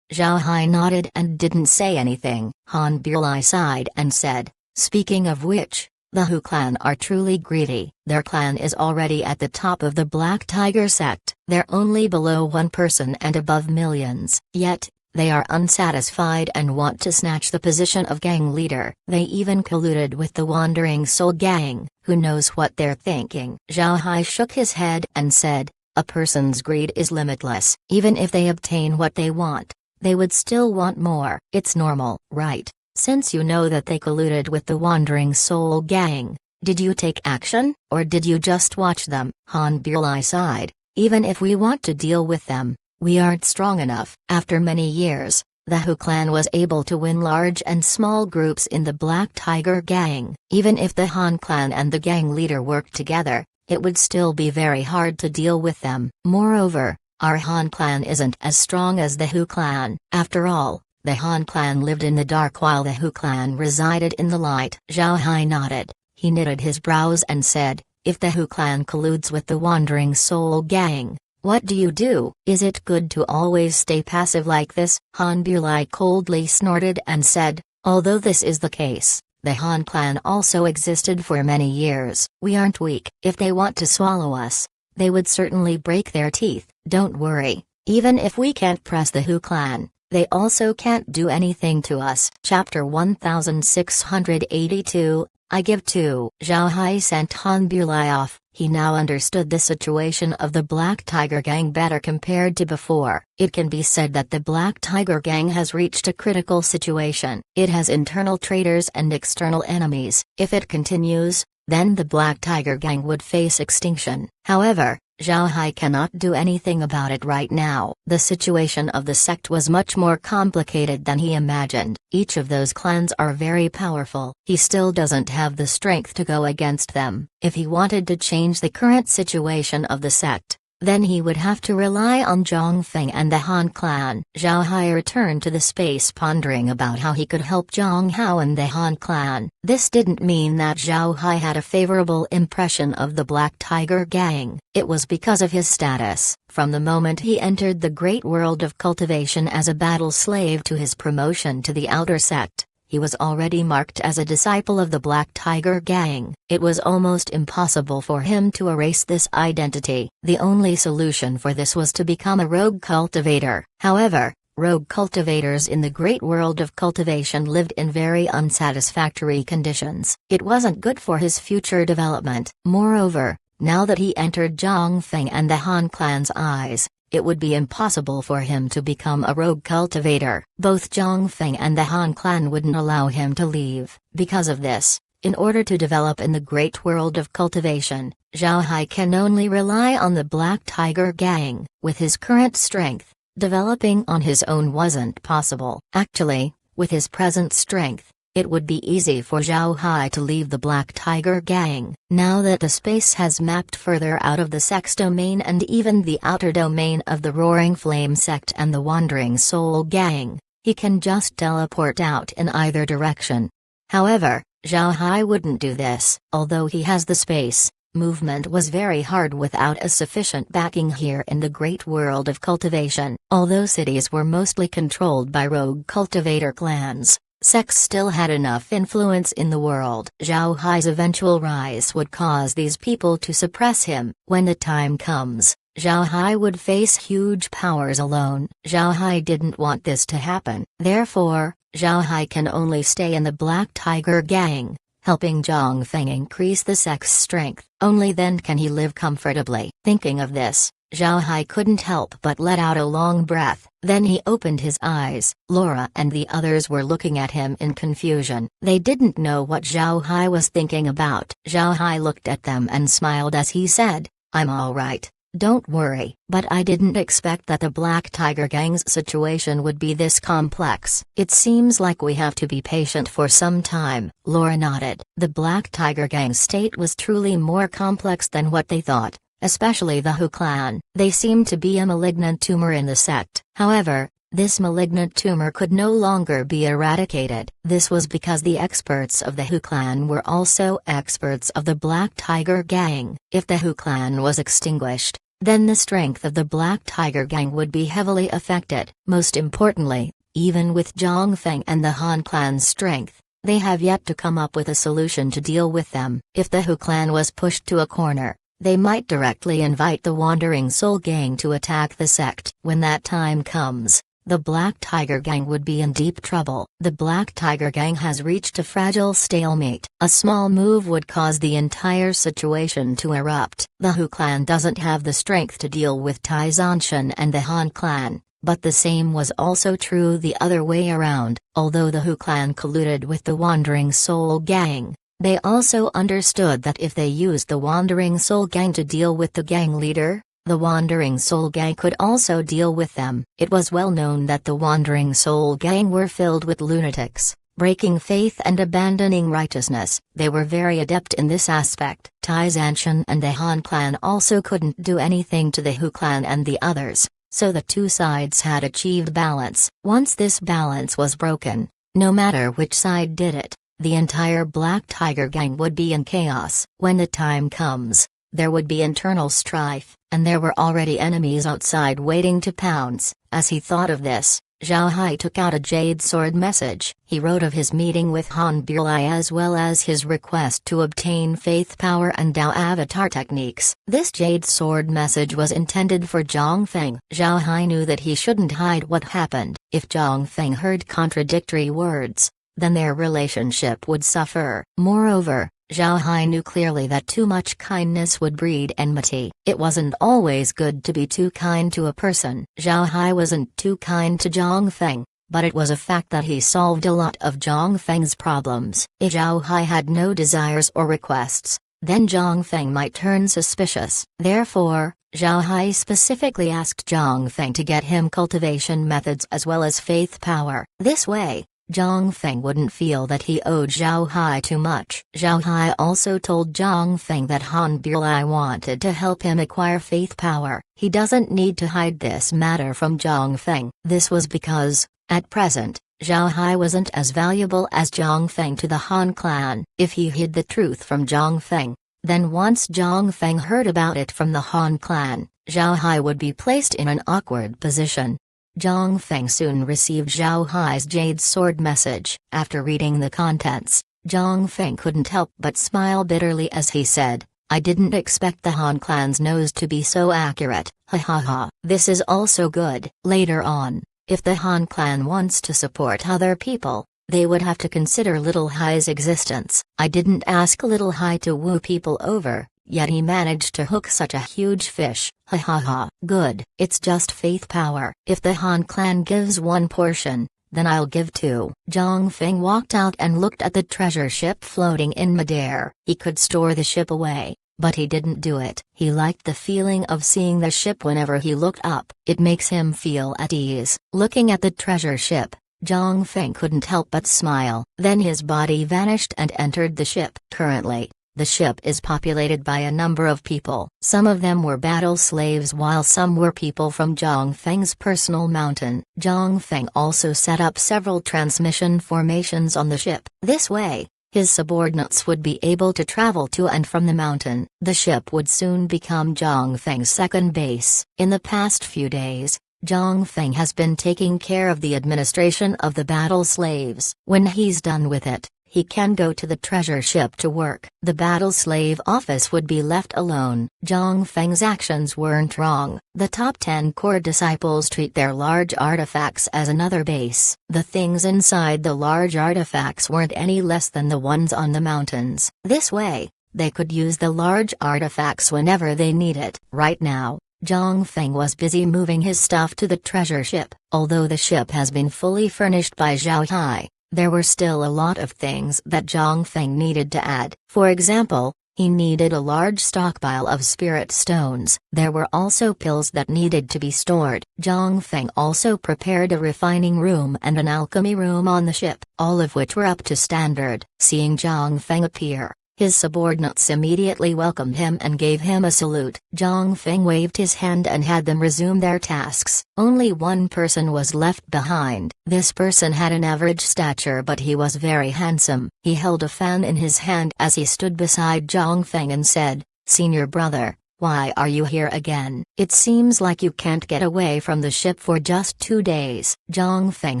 Zhao Hai nodded and didn't say anything. Han Burlai sighed and said, "Speaking of which, the Hu clan are truly greedy. Their clan is already at the top of the Black Tiger sect. They're only below one person and above millions. Yet, they are unsatisfied and want to snatch the position of gang leader. They even colluded with the Wandering Soul gang. Who knows what they're thinking?" Zhao Hai shook his head and said, "A person's greed is limitless. Even if they obtain what they want, they would still want more. It's normal, right? Since you know that they colluded with the Wandering Soul gang, did you take action, or did you just watch them?" Han Burlai sighed, "Even if we want to deal with them, we aren't strong enough." After many years, the Hu clan was able to win large and small groups in the Black Tiger gang. Even if the Han clan and the gang leader worked together, it would still be very hard to deal with them. Moreover, our Han clan isn't as strong as the Hu clan. After all, the Han clan lived in the dark while the Hu clan resided in the light. Zhao Hai nodded. He knitted his brows and said, "If the Hu clan colludes with the Wandering Soul gang, what do you do? Is it good to always stay passive like this?" Han Burlai coldly snorted and said, "Although this is the case, the Han clan also existed for many years. We aren't weak. If they want to swallow us, they would certainly break their teeth. Don't worry, even if we can't press the Hu clan, they also can't do anything to us." Chapter 1682, I Give Two. Zhao Hai sent Han Burlai off. He now understood the situation of the Black Tiger gang better compared to before. It can be said that the Black Tiger gang has reached a critical situation. It has internal traitors and external enemies. If it continues, then the Black Tiger gang would face extinction. However, Zhao Hai cannot do anything about it right now. The situation of the sect was much more complicated than he imagined. Each of those clans are very powerful. He still doesn't have the strength to go against them. If he wanted to change the current situation of the sect, then he would have to rely on Zhang Feng and the Han clan. Zhao Hai returned to the space pondering about how he could help Zhang Hao and the Han clan. This didn't mean that Zhao Hai had a favorable impression of the Black Tiger gang. It was because of his status. From the moment he entered the great world of cultivation as a battle slave to his promotion to the outer sect, he was already marked as a disciple of the Black Tiger Gang. It was almost impossible for him to erase this identity. The only solution for this was to become a rogue cultivator. However, rogue cultivators in the great world of cultivation lived in very unsatisfactory conditions. It wasn't good for his future development. Moreover, now that he entered Zhang Feng and the Han clan's eyes, it would be impossible for him to become a rogue cultivator. Both Zhang Feng and the Han clan wouldn't allow him to leave. Because of this, in order to develop in the great world of cultivation, Zhao Hai can only rely on the Black Tiger Gang. With his current strength, developing on his own wasn't possible. Actually, with his present strength, it would be easy for Zhao Hai to leave the Black Tiger Gang. Now that the space has mapped further out of the Sex domain and even the outer domain of the Roaring Flame sect and the Wandering Soul Gang, he can just teleport out in either direction. However, Zhao Hai wouldn't do this. Although he has the space, movement was very hard without a sufficient backing here in the great world of cultivation. Although cities were mostly controlled by rogue cultivator clans, Sex still had enough influence in the world. Zhao Hai's eventual rise would cause these people to suppress him. When the time comes, Zhao Hai would face huge powers alone. Zhao Hai didn't want this to happen. Therefore, Zhao Hai can only stay in the Black Tiger Gang, helping Zhang Feng increase the Sex strength. Only then can he live comfortably. Thinking of this, Zhao Hai couldn't help but let out a long breath. Then he opened his eyes. Laura and the others were looking at him in confusion. They didn't know what Zhao Hai was thinking about. Zhao Hai looked at them and smiled as he said, "I'm all right, don't worry." "But I didn't expect that the Black Tiger Gang's situation would be this complex. It seems like we have to be patient for some time." Laura nodded. The Black Tiger Gang's state was truly more complex than what they thought. Especially the Hu clan. They seemed to be a malignant tumor in the sect. However, this malignant tumor could no longer be eradicated. This was because the experts of the Hu clan were also experts of the Black Tiger Gang. If the Hu clan was extinguished, then the strength of the Black Tiger Gang would be heavily affected. Most importantly, even with Zhang Feng and the Han clan's strength, they have yet to come up with a solution to deal with them. If the Hu clan was pushed to a corner, they might directly invite the Wandering Soul Gang to attack the sect. When that time comes, the Black Tiger Gang would be in deep trouble. The Black Tiger Gang has reached a fragile stalemate. A small move would cause the entire situation to erupt. The Hu clan doesn't have the strength to deal with Tai Zanshan and the Han clan, but the same was also true the other way around. Although the Hu clan colluded with the Wandering Soul Gang, they also understood that if they used the Wandering Soul Gang to deal with the gang leader, the Wandering Soul Gang could also deal with them. It was well known that the Wandering Soul Gang were filled with lunatics, breaking faith and abandoning righteousness. They were very adept in this aspect. Tai Zanshan and the Han clan also couldn't do anything to the Hu clan and the others, so the two sides had achieved balance. Once this balance was broken, no matter which side did it, the entire Black Tiger Gang would be in chaos. When the time comes, there would be internal strife, and there were already enemies outside waiting to pounce. As he thought of this, Zhao Hai took out a Jade Sword message. He wrote of his meeting with Han Burlai as well as his request to obtain faith power and Dao avatar techniques. This Jade Sword message was intended for Zhang Feng. Zhao Hai knew that he shouldn't hide what happened. If Zhang Feng heard contradictory words, then their relationship would suffer. Moreover, Zhao Hai knew clearly that too much kindness would breed enmity. It wasn't always good to be too kind to a person. Zhao Hai wasn't too kind to Zhang Feng, but it was a fact that he solved a lot of Zhang Feng's problems. If Zhao Hai had no desires or requests, then Zhang Feng might turn suspicious. Therefore, Zhao Hai specifically asked Zhang Feng to get him cultivation methods as well as faith power. This way, Zhang Feng wouldn't feel that he owed Zhao Hai too much. Zhao Hai also told Zhang Feng that Han Burlai wanted to help him acquire faith power. He doesn't need to hide this matter from Zhang Feng. This was because, at present, Zhao Hai wasn't as valuable as Zhang Feng to the Han clan. If he hid the truth from Zhang Feng, then once Zhang Feng heard about it from the Han clan, Zhao Hai would be placed in an awkward position. Zhang Feng soon received Zhao Hai's jade sword message. After reading the contents, Zhang Feng couldn't help but smile bitterly as he said, I didn't expect the Han clan's nose to be so accurate, ha ha ha. This is also good. Later on, if the Han clan wants to support other people, they would have to consider Little Hai's existence. I didn't ask Little Hai to woo people over, yet he managed to hook such a huge fish, ha ha ha. Good. It's just faith power. If the Han clan gives one portion, then I'll give two. Zhang Feng walked out and looked at the treasure ship floating in midair. He could store the ship away, but he didn't do it. He liked the feeling of seeing the ship whenever he looked up. It makes him feel at ease. Looking at the treasure ship, Zhang Feng couldn't help but smile. Then his body vanished and entered the ship. Currently, the ship is populated by a number of people. Some of them were battle slaves while some were people from Zhang Feng's personal mountain. Zhang Feng also set up several transmission formations on the ship. This way, his subordinates would be able to travel to and from the mountain. The ship would soon become Zhang Feng's second base. In the past few days, Zhang Feng has been taking care of the administration of the battle slaves. When he's done with it, he can go to the treasure ship to work. The battle slave office would be left alone. Zhang Feng's actions weren't wrong. The top 10 core disciples treat their large artifacts as another base. The things inside the large artifacts weren't any less than the ones on the mountains. This way, they could use the large artifacts whenever they need it. Right now, Zhang Feng was busy moving his stuff to the treasure ship. Although the ship has been fully furnished by Zhao Hai, there were still a lot of things that Zhang Feng needed to add. For example, he needed a large stockpile of spirit stones. There were also pills that needed to be stored. Zhang Feng also prepared a refining room and an alchemy room on the ship, all of which were up to standard. Seeing Zhang Feng appear, his subordinates immediately welcomed him and gave him a salute. Zhang Feng waved his hand and had them resume their tasks. Only one person was left behind. This person had an average stature, but he was very handsome. He held a fan in his hand as he stood beside Zhang Feng and said, "Senior brother, why are you here again? It seems like you can't get away from the ship for just 2 days." Zhang Feng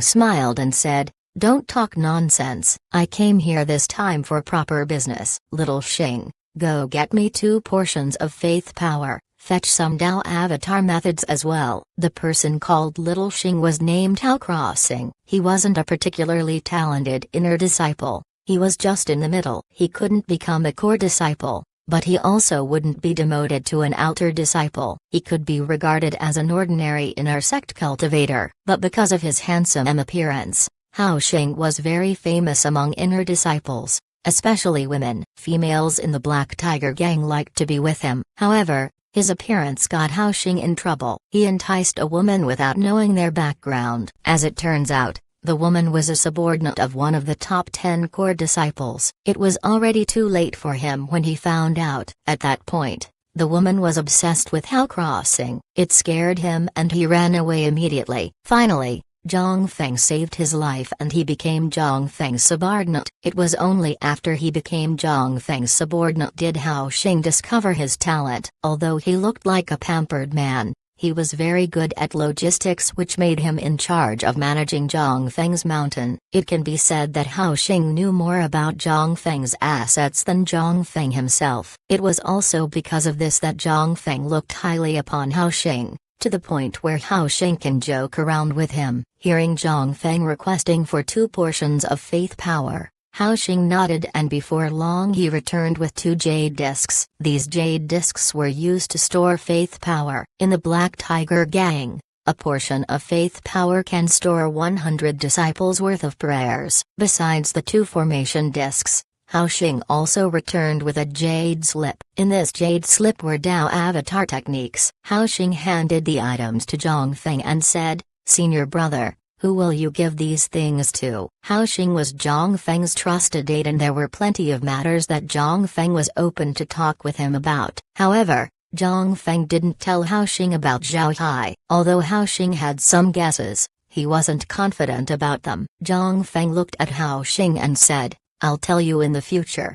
smiled and said, "Don't talk nonsense. I came here this time for proper business." Little Xing, go get me 2 portions of faith power. Fetch some Dao avatar methods as well. The person called Little Xing was named Hao Crossing. He wasn't a particularly talented inner disciple. He was just in the middle. He couldn't become a core disciple, but he also wouldn't be demoted to an outer disciple. He could be regarded as an ordinary inner sect cultivator. But because of his handsome appearance, Hao Xing was very famous among inner disciples, especially women. Females in the Black Tiger gang liked to be with him. However, his appearance got Hao Xing in trouble. He enticed a woman without knowing their background. As it turns out, the woman was a subordinate of one of the top 10 core disciples. It was already too late for him when he found out. At that point, the woman was obsessed with Hao Crossing. It scared him and he ran away immediately. Finally, Zhang Feng saved his life and he became Zhang Feng's subordinate. It was only after he became Zhang Feng's subordinate did Hao Xing discover his talent. Although he looked like a pampered man, he was very good at logistics, which made him in charge of managing Zhang Feng's mountain. It can be said that Hao Xing knew more about Zhang Feng's assets than Zhang Feng himself. It was also because of this that Zhang Feng looked highly upon Hao Xing, to the point where Hao Xing can joke around with him. Hearing Zhang Feng requesting for 2 portions of faith power, Hao Xing nodded and before long he returned with 2 jade discs. These jade discs were used to store faith power. In the Black Tiger gang, a portion of faith power can store 100 disciples worth of prayers. Besides the 2 formation discs, Hao Xing also returned with a jade slip. In this jade slip were Dao avatar techniques. Hao Xing handed the items to Zhang Feng and said, "Senior brother, who will you give these things to?" Hao Xing was Zhang Feng's trusted aide and there were plenty of matters that Zhang Feng was open to talk with him about. However, Zhang Feng didn't tell Hao Xing about Zhao Hai. Although Hao Xing had some guesses, he wasn't confident about them. Zhang Feng looked at Hao Xing and said, "I'll tell you in the future."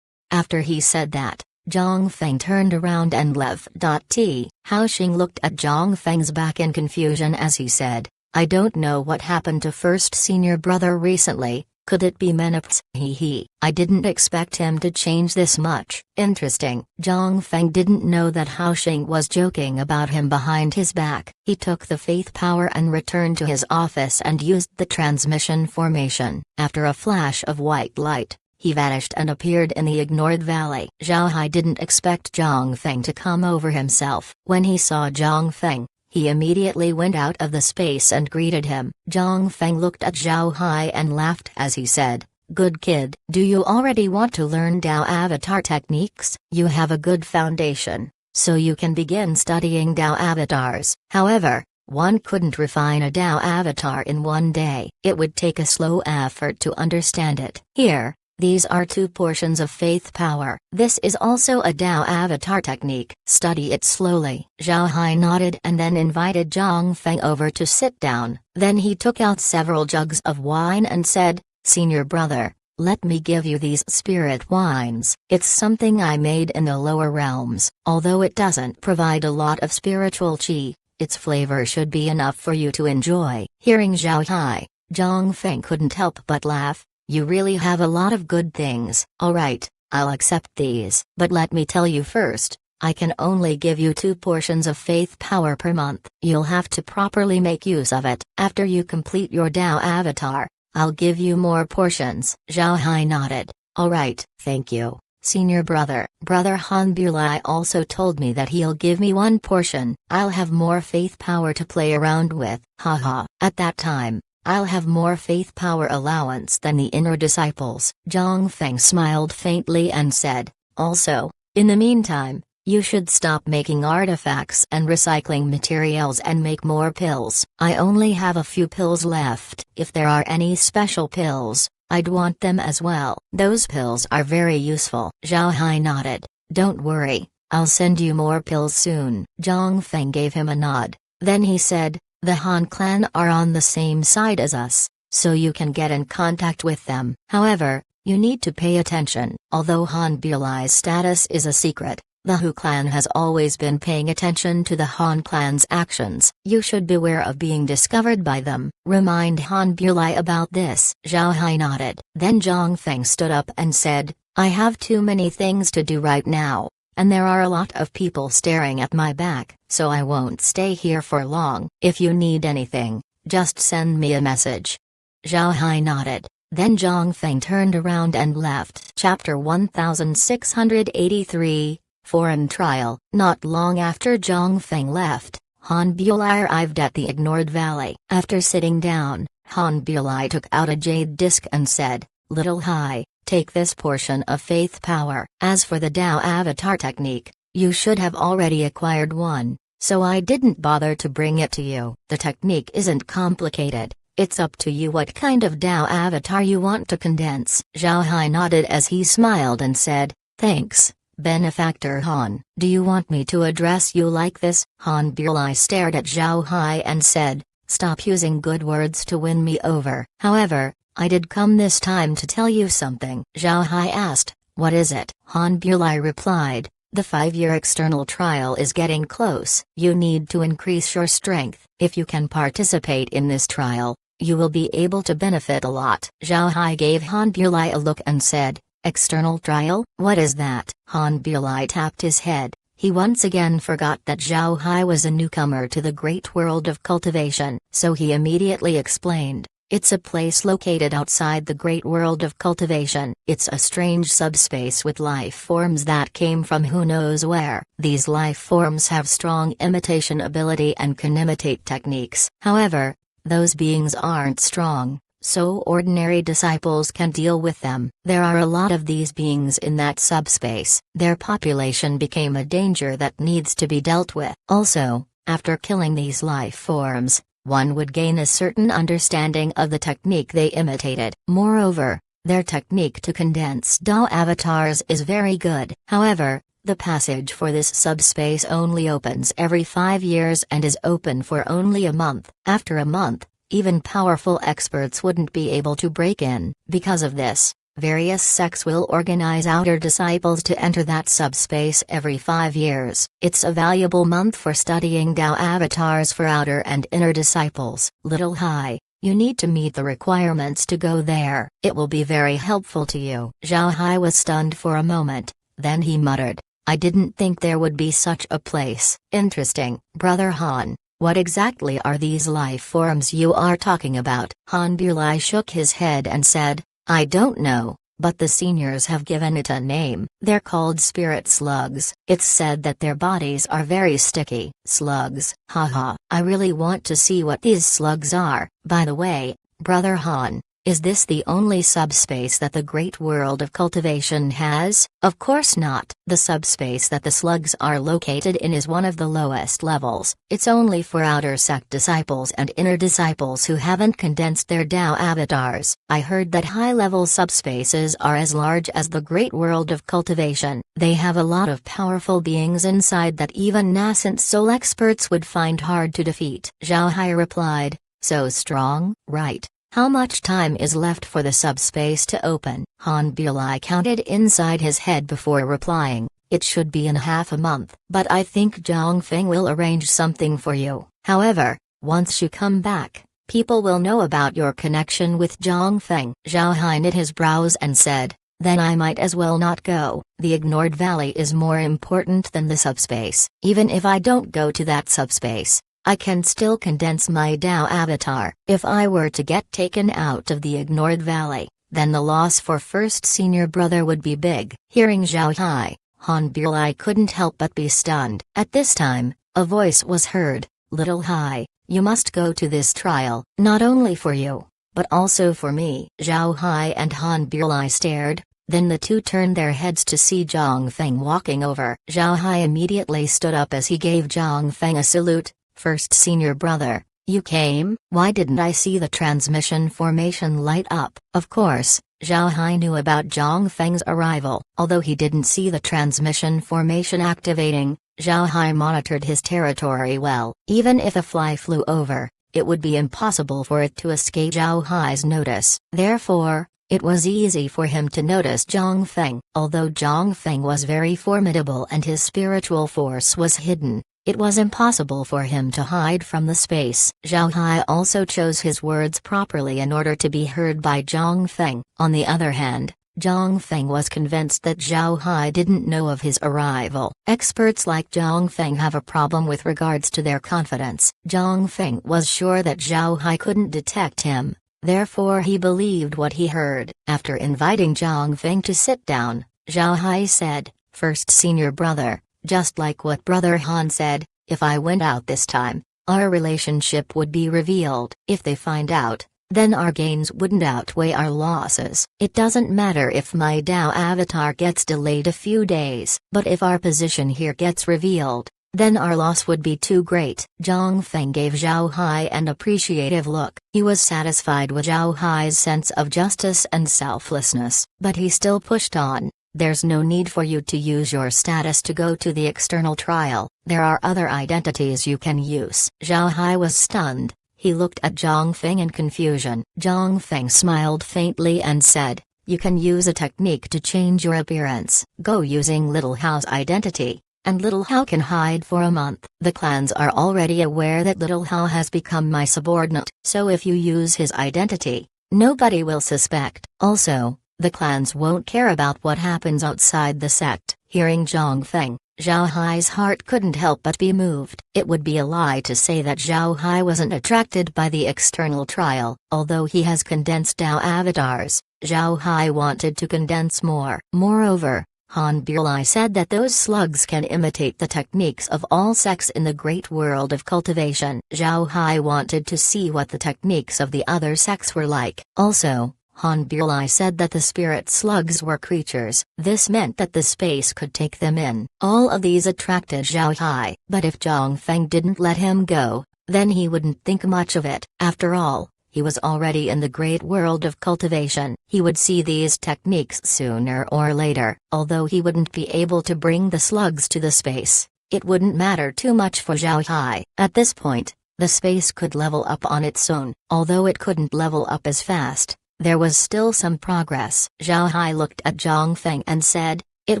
After he said that, Zhang Feng turned around and left. Hao Xing looked at Zhang Feng's back in confusion as he said, I don't know what happened to first senior brother recently. Could it be menopause? I didn't expect him to change this much. Interesting. Zhang Feng didn't know that Hao Xing was joking about him behind his back. He took the faith power and returned to his office and used the transmission formation. After a flash of white light, he vanished and appeared in the ignored valley. Zhao Hai didn't expect Zhang Feng to come over himself. When he saw Zhang Feng, he immediately went out of the space and greeted him. Zhang Feng looked at Zhao Hai and laughed as he said, "Good kid. Do you already want to learn Dao Avatar techniques? You have a good foundation, so you can begin studying Dao Avatars. However, one couldn't refine a Dao Avatar in one day. It would take a slow effort to understand it. Here, these are 2 portions of faith power. This is also a Dao Avatar technique. Study it slowly." Zhao Hai nodded and then invited Zhang Feng over to sit down. Then he took out several jugs of wine and said, "Senior brother, let me give you these spirit wines. It's something I made in the lower realms. Although it doesn't provide a lot of spiritual chi, its flavor should be enough for you to enjoy." Hearing Zhao Hai, Zhang Feng couldn't help but laugh. "You really have a lot of good things. Alright, I'll accept these. But let me tell you first, I can only give you 2 portions of faith power per month. You'll have to properly make use of it. After you complete your Dao Avatar, I'll give you more portions." Zhao Hai nodded. "Alright, thank you, senior brother." Brother Han Bulai also told me that he'll give me 1 portion. I'll have more faith power to play around with. Haha. At that time, I'll have more faith power allowance than the inner disciples. Zhang Feng smiled faintly and said, "Also, in the meantime, you should stop making artifacts and recycling materials and make more pills. I only have a few pills left. If there are any special pills, I'd want them as well. Those pills are very useful." Zhao Hai nodded. "Don't worry, I'll send you more pills soon." Zhang Feng gave him a nod. Then he said, "The Han clan are on the same side as us, so you can get in contact with them. However, you need to pay attention. Although Han Bulai's status is a secret, the Hu clan has always been paying attention to the Han clan's actions. You should beware of being discovered by them. Remind Han Bulai about this." Zhao Hai nodded. Then Zhang Feng stood up and said, "I have too many things to do right now, and there are a lot of people staring at my back, so I won't stay here for long. If you need anything, just send me a message." Zhao Hai nodded. Then Zhang Feng turned around and left. Chapter 1683, Foreign Trial. Not long after Zhang Feng left, Han Bulai arrived at the ignored valley. After sitting down, Han Bulai took out a jade disc and said, "Little Hai, take this portion of faith power. As for the Dao Avatar technique, you should have already acquired one, so I didn't bother to bring it to you. The technique isn't complicated. It's up to you what kind of Dao Avatar you want to condense." Zhao Hai nodded as he smiled and said, "Thanks, Benefactor Han." "Do you want me to address you like this?" Han Bulai stared at Zhao Hai and said, "Stop using good words to win me over." "However, I did come this time to tell you something." Zhao Hai asked, "What is it?" Han Bulai replied, "The 5-year external trial is getting close. You need to increase your strength. If you can participate in this trial, you will be able to benefit a lot." Zhao Hai gave Han Bulai a look and said, "External trial? What is that?" Han Bulai tapped his head. He once again forgot that Zhao Hai was a newcomer to the great world of cultivation, so he immediately explained, "It's a place located outside the great world of cultivation. It's a strange subspace with life forms that came from who knows where. These life forms have strong imitation ability and can imitate techniques. However, those beings aren't strong, so ordinary disciples can deal with them. There are a lot of these beings in that subspace. Their population became a danger that needs to be dealt with. Also, after killing these life forms, one would gain a certain understanding of the technique they imitated. Moreover, their technique to condense Dao avatars is very good. However, the passage for this subspace only opens every 5 years and is open for only a month. After a month, even powerful experts wouldn't be able to break in. Because of this, various sects will organize outer disciples to enter that subspace every 5 years. It's a valuable month for studying Tao avatars for outer and inner disciples. Little Hai, you need to meet the requirements to go there. It will be very helpful to you. Zhao Hai was stunned for a moment, then he muttered, I didn't think there would be such a place. Interesting. Brother Han, what exactly are these life forms you are talking about? Han Bulai shook his head and said, I don't know, but the seniors have given it a name. They're called spirit slugs. It's said that their bodies are very sticky. Slugs. Haha. I really want to see what these slugs are. By the way, Brother Han, is this the only subspace that the great world of cultivation has? Of course not. The subspace that the slugs are located in is one of the lowest levels. It's only for outer sect disciples and inner disciples who haven't condensed their Tao avatars. I heard that high-level subspaces are as large as the great world of cultivation. They have a lot of powerful beings inside that even nascent soul experts would find hard to defeat. Zhao Hai replied, so strong, right? How much time is left for the subspace to open? Han Bulai counted inside his head before replying, it should be in half a month. But I think Zhang Feng will arrange something for you. However, once you come back, people will know about your connection with Zhang Feng. Zhao Hai knit his brows and said, then I might as well not go. The ignored valley is more important than the subspace. Even if I don't go to that subspace, I can still condense my Tao avatar. If I were to get taken out of the ignored valley, then the loss for first senior brother would be big. Hearing Zhao Hai, Han Bulai couldn't help but be stunned. At this time, a voice was heard, Little Hai, you must go to this trial, not only for you, but also for me. Zhao Hai and Han Bulai stared, then the two turned their heads to see Zhang Feng walking over. Zhao Hai immediately stood up as he gave Zhang Feng a salute. First senior brother, you came? Why didn't I see the transmission formation light up? Of course, Zhao Hai knew about Zhang Feng's arrival. Although he didn't see the transmission formation activating, Zhao Hai monitored his territory well. Even if a fly flew over, it would be impossible for it to escape Zhao Hai's notice. Therefore, it was easy for him to notice Zhang Feng. Although Zhang Feng was very formidable and his spiritual force was hidden, it was impossible for him to hide from the space. Zhao Hai also chose his words properly in order to be heard by Zhang Feng. On the other hand, Zhang Feng was convinced that Zhao Hai didn't know of his arrival. Experts like Zhang Feng have a problem with regards to their confidence. Zhang Feng was sure that Zhao Hai couldn't detect him, therefore he believed what he heard. After inviting Zhang Feng to sit down, Zhao Hai said, First senior brother, just like what Brother Han said, if I went out this time, our relationship would be revealed. If they find out, then our gains wouldn't outweigh our losses. It doesn't matter if my Tao avatar gets delayed a few days, but if our position here gets revealed, then our loss would be too great. Zhang Feng gave Zhao Hai an appreciative look. He was satisfied with Zhao Hai's sense of justice and selflessness, but he still pushed on. There's no need for you to use your status to go to the external trial, there are other identities you can use. Zhao Hai was stunned, he looked at Zhang Feng in confusion. Zhang Feng smiled faintly and said, you can use a technique to change your appearance. Go using Little Hao's identity, and Little Hao can hide for a month. The clans are already aware that Little Hao has become my subordinate, so if you use his identity, nobody will suspect. Also, the clans won't care about what happens outside the sect. Hearing Zhang Feng, Zhao Hai's heart couldn't help but be moved. It would be a lie to say that Zhao Hai wasn't attracted by the external trial. Although he has condensed Tao avatars, Zhao Hai wanted to condense more. Moreover, Han Bulai said that those slugs can imitate the techniques of all sects in the great world of cultivation. Zhao Hai wanted to see what the techniques of the other sects were like. Also, Han Bulai said that the spirit slugs were creatures. This meant that the space could take them in. All of these attracted Zhao Hai, but if Zhang Feng didn't let him go, then he wouldn't think much of it. After all, he was already in the great world of cultivation. He would see these techniques sooner or later. Although he wouldn't be able to bring the slugs to the space, it wouldn't matter too much for Zhao Hai. At this point, the space could level up on its own. Although it couldn't level up as fast, there was still some progress. Zhao Hai looked at Zhang Feng and said, "It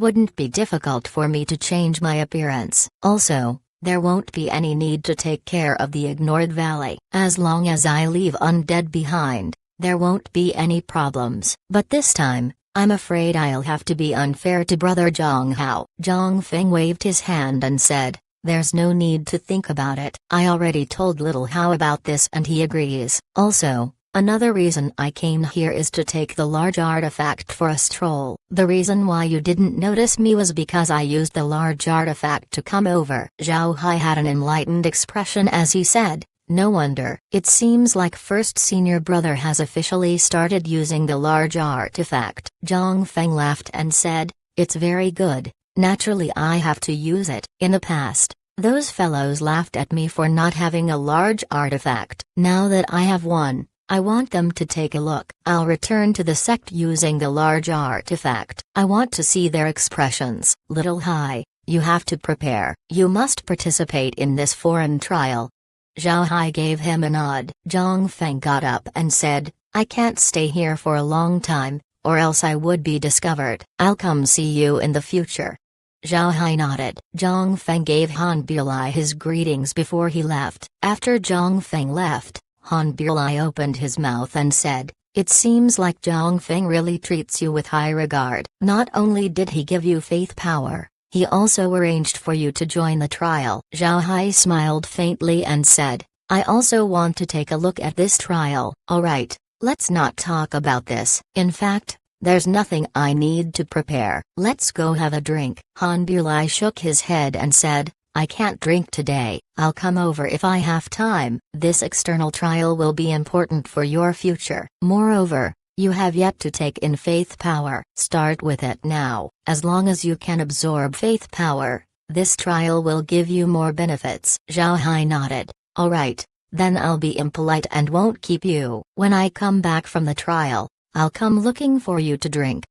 wouldn't be difficult for me to change my appearance. Also, there won't be any need to take care of the ignored valley. As long as I leave undead behind, there won't be any problems. But this time, I'm afraid I'll have to be unfair to Brother Zhang Hao." Zhang Feng waved his hand and said, "There's no need to think about it. I already told Little Hao about this and he agrees. Also, another reason I came here is to take the large artifact for a stroll. The reason why you didn't notice me was because I used the large artifact to come over." Zhao Hai had an enlightened expression as he said, "No wonder. It seems like First Senior Brother has officially started using the large artifact." Zhang Feng laughed and said, "It's very good. Naturally I have to use it. In the past, those fellows laughed at me for not having a large artifact. Now that I have one, I want them to take a look. I'll return to the sect using the large artifact. I want to see their expressions." "Little Hai, you have to prepare. You must participate in this foreign trial." Zhao Hai gave him a nod. Zhang Feng got up and said, "I can't stay here for a long time, or else I would be discovered. I'll come see you in the future." Zhao Hai nodded. Zhang Feng gave Han Bulai his greetings before he left. After Zhang Feng left, Han Bulai opened his mouth and said, "It seems like Zhang Feng really treats you with high regard. Not only did he give you faith power, he also arranged for you to join the trial." Zhao Hai smiled faintly and said, "I also want to take a look at this trial." "Alright, let's not talk about this. In fact, there's nothing I need to prepare. Let's go have a drink." Han Bulai shook his head and said, "I can't drink today. I'll come over if I have time. This external trial will be important for your future. Moreover, you have yet to take in faith power. Start with it now. As long as you can absorb faith power, this trial will give you more benefits." Zhao Hai nodded. "Alright, then I'll be impolite and won't keep you. When I come back from the trial, I'll come looking for you to drink."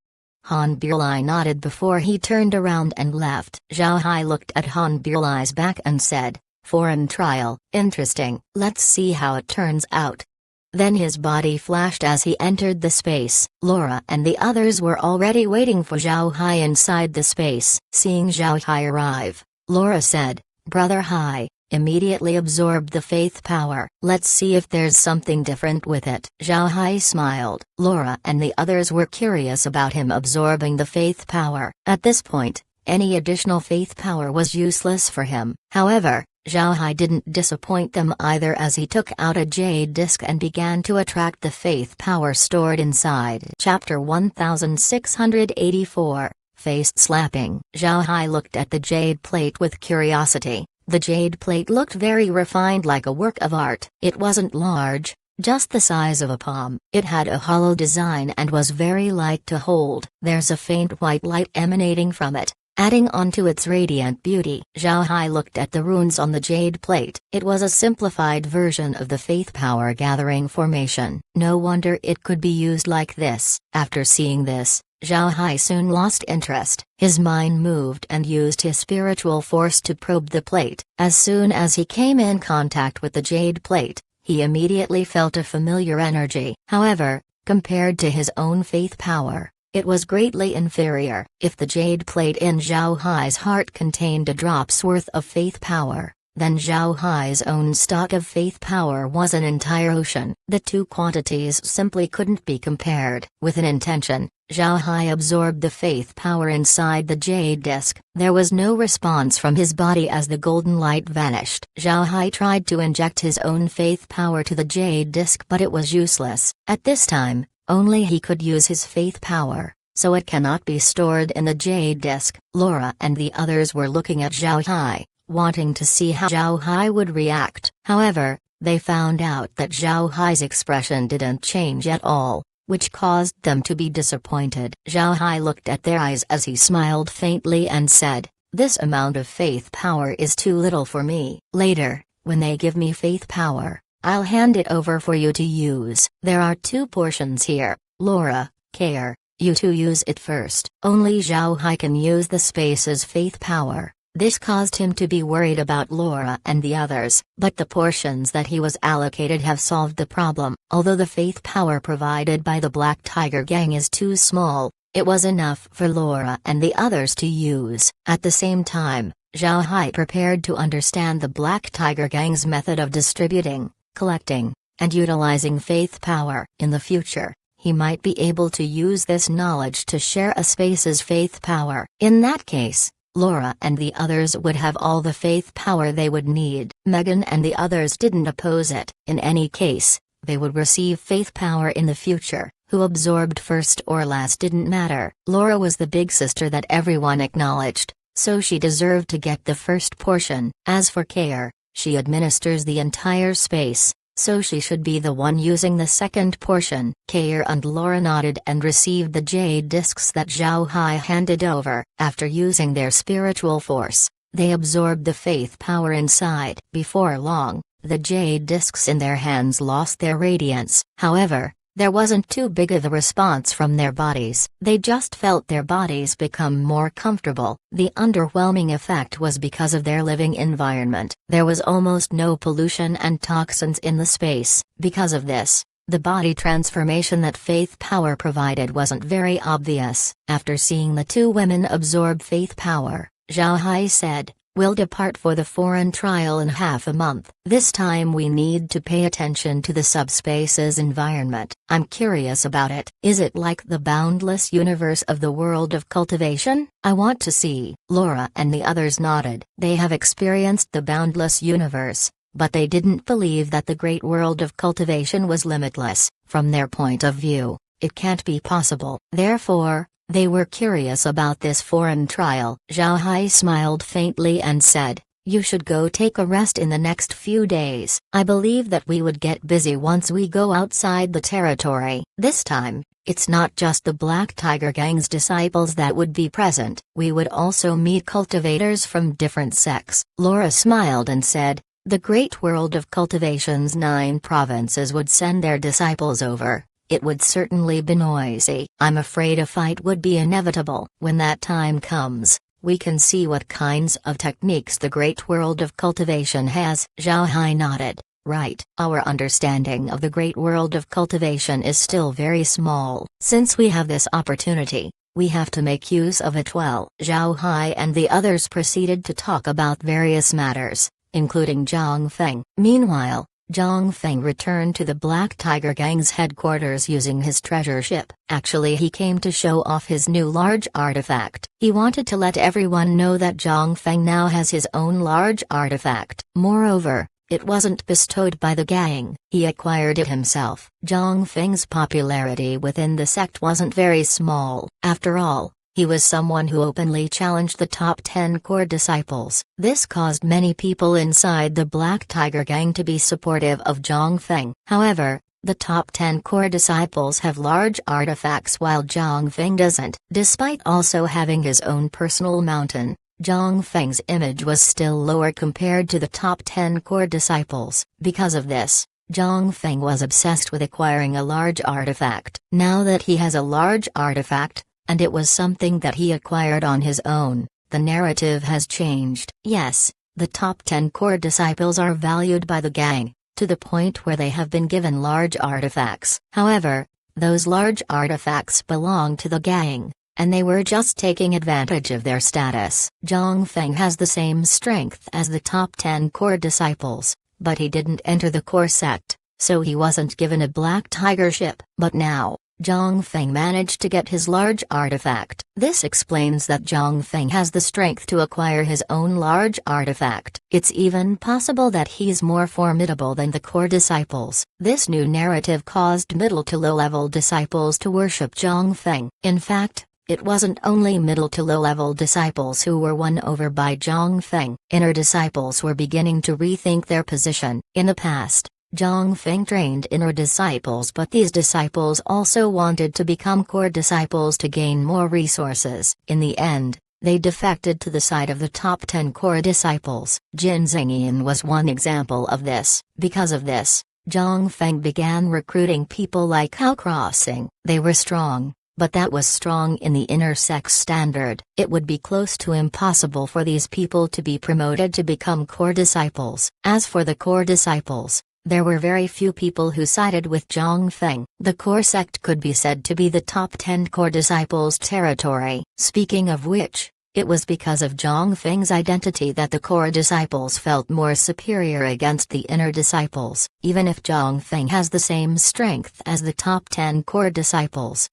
Han Bulai nodded before he turned around and left. Zhao Hai looked at Han Bulai's back and said, "Foreign trial, interesting. Let's see how it turns out." Then his body flashed as he entered the space. Laura and the others were already waiting for Zhao Hai inside the space. Seeing Zhao Hai arrive, Laura said, "Brother Hai, immediately absorbed the faith power. Let's see if there's something different with it." Zhao Hai smiled. Laura and the others were curious about him absorbing the faith power. At this point, any additional faith power was useless for him. However, Zhao Hai didn't disappoint them either as he took out a jade disc and began to attract the faith power stored inside. Chapter 1684, Face Slapping. Zhao Hai looked at the jade plate with curiosity. The jade plate looked very refined, like a work of art. It wasn't large, just the size of a palm. It had a hollow design and was very light to hold. There's a faint white light emanating from it, adding on to its radiant beauty. Zhao Hai looked at the runes on the jade plate. It was a simplified version of the faith power gathering formation. No wonder it could be used like this. After seeing this, Zhao Hai soon lost interest. His mind moved and used his spiritual force to probe the plate. As soon as he came in contact with the jade plate, he immediately felt a familiar energy. However, compared to his own faith power, it was greatly inferior. If the jade plate in Zhao Hai's heart contained a drop's worth of faith power, then Zhao Hai's own stock of faith power was an entire ocean. The two quantities simply couldn't be compared. With an intention, Zhao Hai absorbed the faith power inside the jade disc. There was no response from his body as the golden light vanished. Zhao Hai tried to inject his own faith power to the jade disc, but it was useless. At this time, only he could use his faith power, so it cannot be stored in the jade disc. Laura and the others were looking at Zhao Hai, wanting to see how Zhao Hai would react. However, they found out that Zhao Hai's expression didn't change at all, which caused them to be disappointed. Zhao Hai looked at their eyes as he smiled faintly and said, "This amount of faith power is too little for me. Later, when they give me faith power, I'll hand it over for you to use. There are two portions here. Laura, care, you two use it first." Only Zhao Hai can use the space's faith power. This caused him to be worried about Laura and the others, but the portions that he was allocated have solved the problem. Although the faith power provided by the Black Tiger Gang is too small, it was enough for Laura and the others to use. At the same time, Zhao Hai prepared to understand the Black Tiger Gang's method of distributing, collecting, and utilizing faith power. In the future, he might be able to use this knowledge to share a space's faith power. In that case, Laura and the others would have all the faith power they would need. Megan and the others didn't oppose it. In any case, they would receive faith power in the future. Who absorbed first or last didn't matter. Laura was the big sister that everyone acknowledged, so she deserved to get the first portion. As for Kair, she administers the entire space, so she should be the one using the second portion. Kair and Laura nodded and received the jade discs that Zhao Hai handed over. After using their spiritual force, they absorbed the faith power inside. Before long, the jade discs in their hands lost their radiance. However, there wasn't too big of a response from their bodies. They just felt their bodies become more comfortable. The underwhelming effect was because of their living environment. There was almost no pollution and toxins in the space. Because of this, the body transformation that faith power provided wasn't very obvious. After seeing the two women absorb faith power, Zhao Hai said, "We'll depart for the foreign trial in half a month. This time we need to pay attention to the subspace's environment. I'm curious about it. Is it like the boundless universe of the world of cultivation? I want to see." Laura and the others nodded. They have experienced the boundless universe, but they didn't believe that the great world of cultivation was limitless. From their point of view, it can't be possible. Therefore, they were curious about this foreign trial. Zhao Hai smiled faintly and said, "You should go take a rest in the next few days. I believe that we would get busy once we go outside the territory. This time, it's not just the Black Tiger Gang's disciples that would be present. We would also meet cultivators from different sects." Laura smiled and said, "The great world of cultivation's 9 provinces would send their disciples over. It would certainly be noisy. I'm afraid a fight would be inevitable. When that time comes, we can see what kinds of techniques the great world of cultivation has." Zhao Hai nodded. "Right. Our understanding of the great world of cultivation is still very small. Since we have this opportunity, we have to make use of it well." Zhao Hai and the others proceeded to talk about various matters, including Zhang Feng. Meanwhile, Zhang Feng returned to the Black Tiger Gang's headquarters using his treasure ship. Actually, he came to show off his new large artifact. He wanted to let everyone know that Zhang Feng now has his own large artifact. Moreover, it wasn't bestowed by the gang, he acquired it himself. Zhang Feng's popularity within the sect wasn't very small. After all, he was someone who openly challenged the top 10 core disciples. This caused many people inside the Black Tiger Gang to be supportive of Zhang Feng. However, the top 10 core disciples have large artifacts while Zhang Feng doesn't. Despite also having his own personal mountain, Zhang Feng's image was still lower compared to the top 10 core disciples. Because of this, Zhang Feng was obsessed with acquiring a large artifact. Now that he has a large artifact, and it was something that he acquired on his own, the narrative has changed. Yes, the top 10 core disciples are valued by the gang, to the point where they have been given large artifacts. However, those large artifacts belong to the gang, and they were just taking advantage of their status. Zhang Feng has the same strength as the top 10 core disciples, but he didn't enter the core sect, so he wasn't given a Black Tiger ship. But now, Zhang Feng managed to get his large artifact. This explains that Zhang Feng has the strength to acquire his own large artifact. It's even possible that he's more formidable than the core disciples. This new narrative caused middle to low-level disciples to worship Zhang Feng. In fact, it wasn't only middle to low-level disciples who were won over by Zhang Feng. Inner disciples were beginning to rethink their position. In the past, Zhang Feng trained inner disciples, but these disciples also wanted to become core disciples to gain more resources. In the end, they defected to the side of the top 10 core disciples. Jin Zhengyan was one example of this. Because of this, Zhang Feng began recruiting people like Hao Crossing. They were strong, but that was strong in the inner sect standard. It would be close to impossible for these people to be promoted to become core disciples. As for the core disciples, there were very few people who sided with Zhang Feng. The core sect could be said to be the top 10 core disciples' territory. Speaking of which, it was because of Zhang Feng's identity that the core disciples felt more superior against the inner disciples. Even if Zhang Feng has the same strength as the top 10 core disciples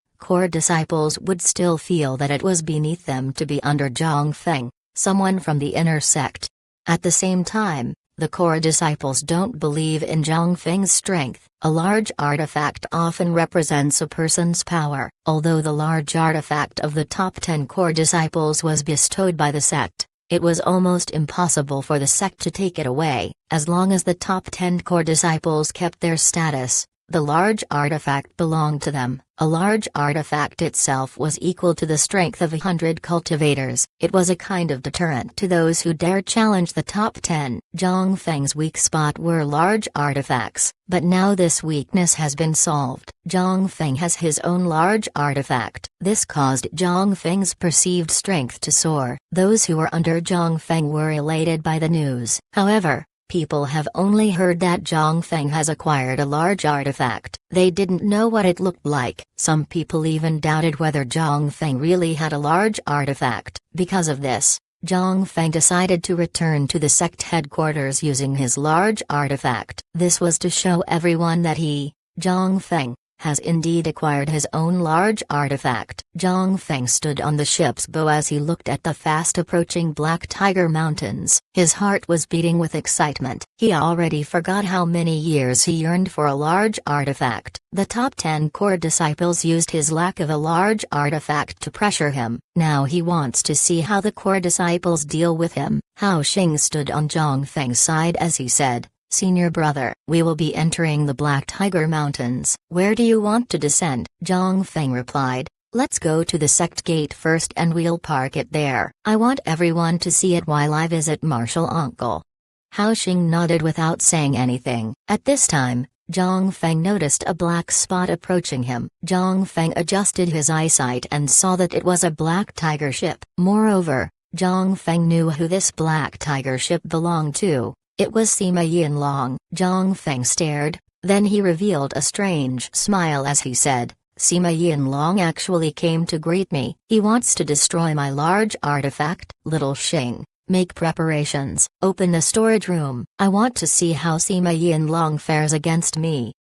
would still feel that it was beneath them to be under Zhang Feng, someone from the inner sect. At the same time, the core disciples don't believe in Zhang Feng's strength. A large artifact often represents a person's power. Although the large artifact of the top 10 core disciples was bestowed by the sect, it was almost impossible for the sect to take it away. As long as the top 10 core disciples kept their status, the large artifact belonged to them. A large artifact itself was equal to the strength of 100 cultivators. It was a kind of deterrent to those who dared challenge the top 10. Zhang Feng's weak spot were large artifacts, but now this weakness has been solved. Zhang Feng has his own large artifact. This caused Zhang Feng's perceived strength to soar. Those who were under Zhang Feng were elated by the news. However, people have only heard that Zhang Feng has acquired a large artifact. They didn't know what it looked like. Some people even doubted whether Zhang Feng really had a large artifact. Because of this, Zhang Feng decided to return to the sect headquarters using his large artifact. This was to show everyone that he, Zhang Feng, has indeed acquired his own large artifact. Zhang Feng stood on the ship's bow as he looked at the fast-approaching Black Tiger Mountains. His heart was beating with excitement. He already forgot how many years he yearned for a large artifact. The top 10 core disciples used his lack of a large artifact to pressure him. Now he wants to see how the core disciples deal with him. Hao Xing stood on Zhang Feng's side as he said, "Senior brother, we will be entering the Black Tiger Mountains. Where do you want to descend?" Zhang Feng replied, "Let's go to the sect gate first and we'll park it there. I want everyone to see it while I visit Martial Uncle." Hao Xing nodded without saying anything. At this time, Zhang Feng noticed a black spot approaching him. Zhang Feng adjusted his eyesight and saw that it was a Black Tiger ship. Moreover, Zhang Feng knew who this Black Tiger ship belonged to. It was Sima Yinlong. Zhang Feng stared, then he revealed a strange smile as he said, "Sima Yinlong actually came to greet me. He wants to destroy my large artifact." Little Xing, make preparations. Open the storage room. I want to see how Sima Yinlong fares against me.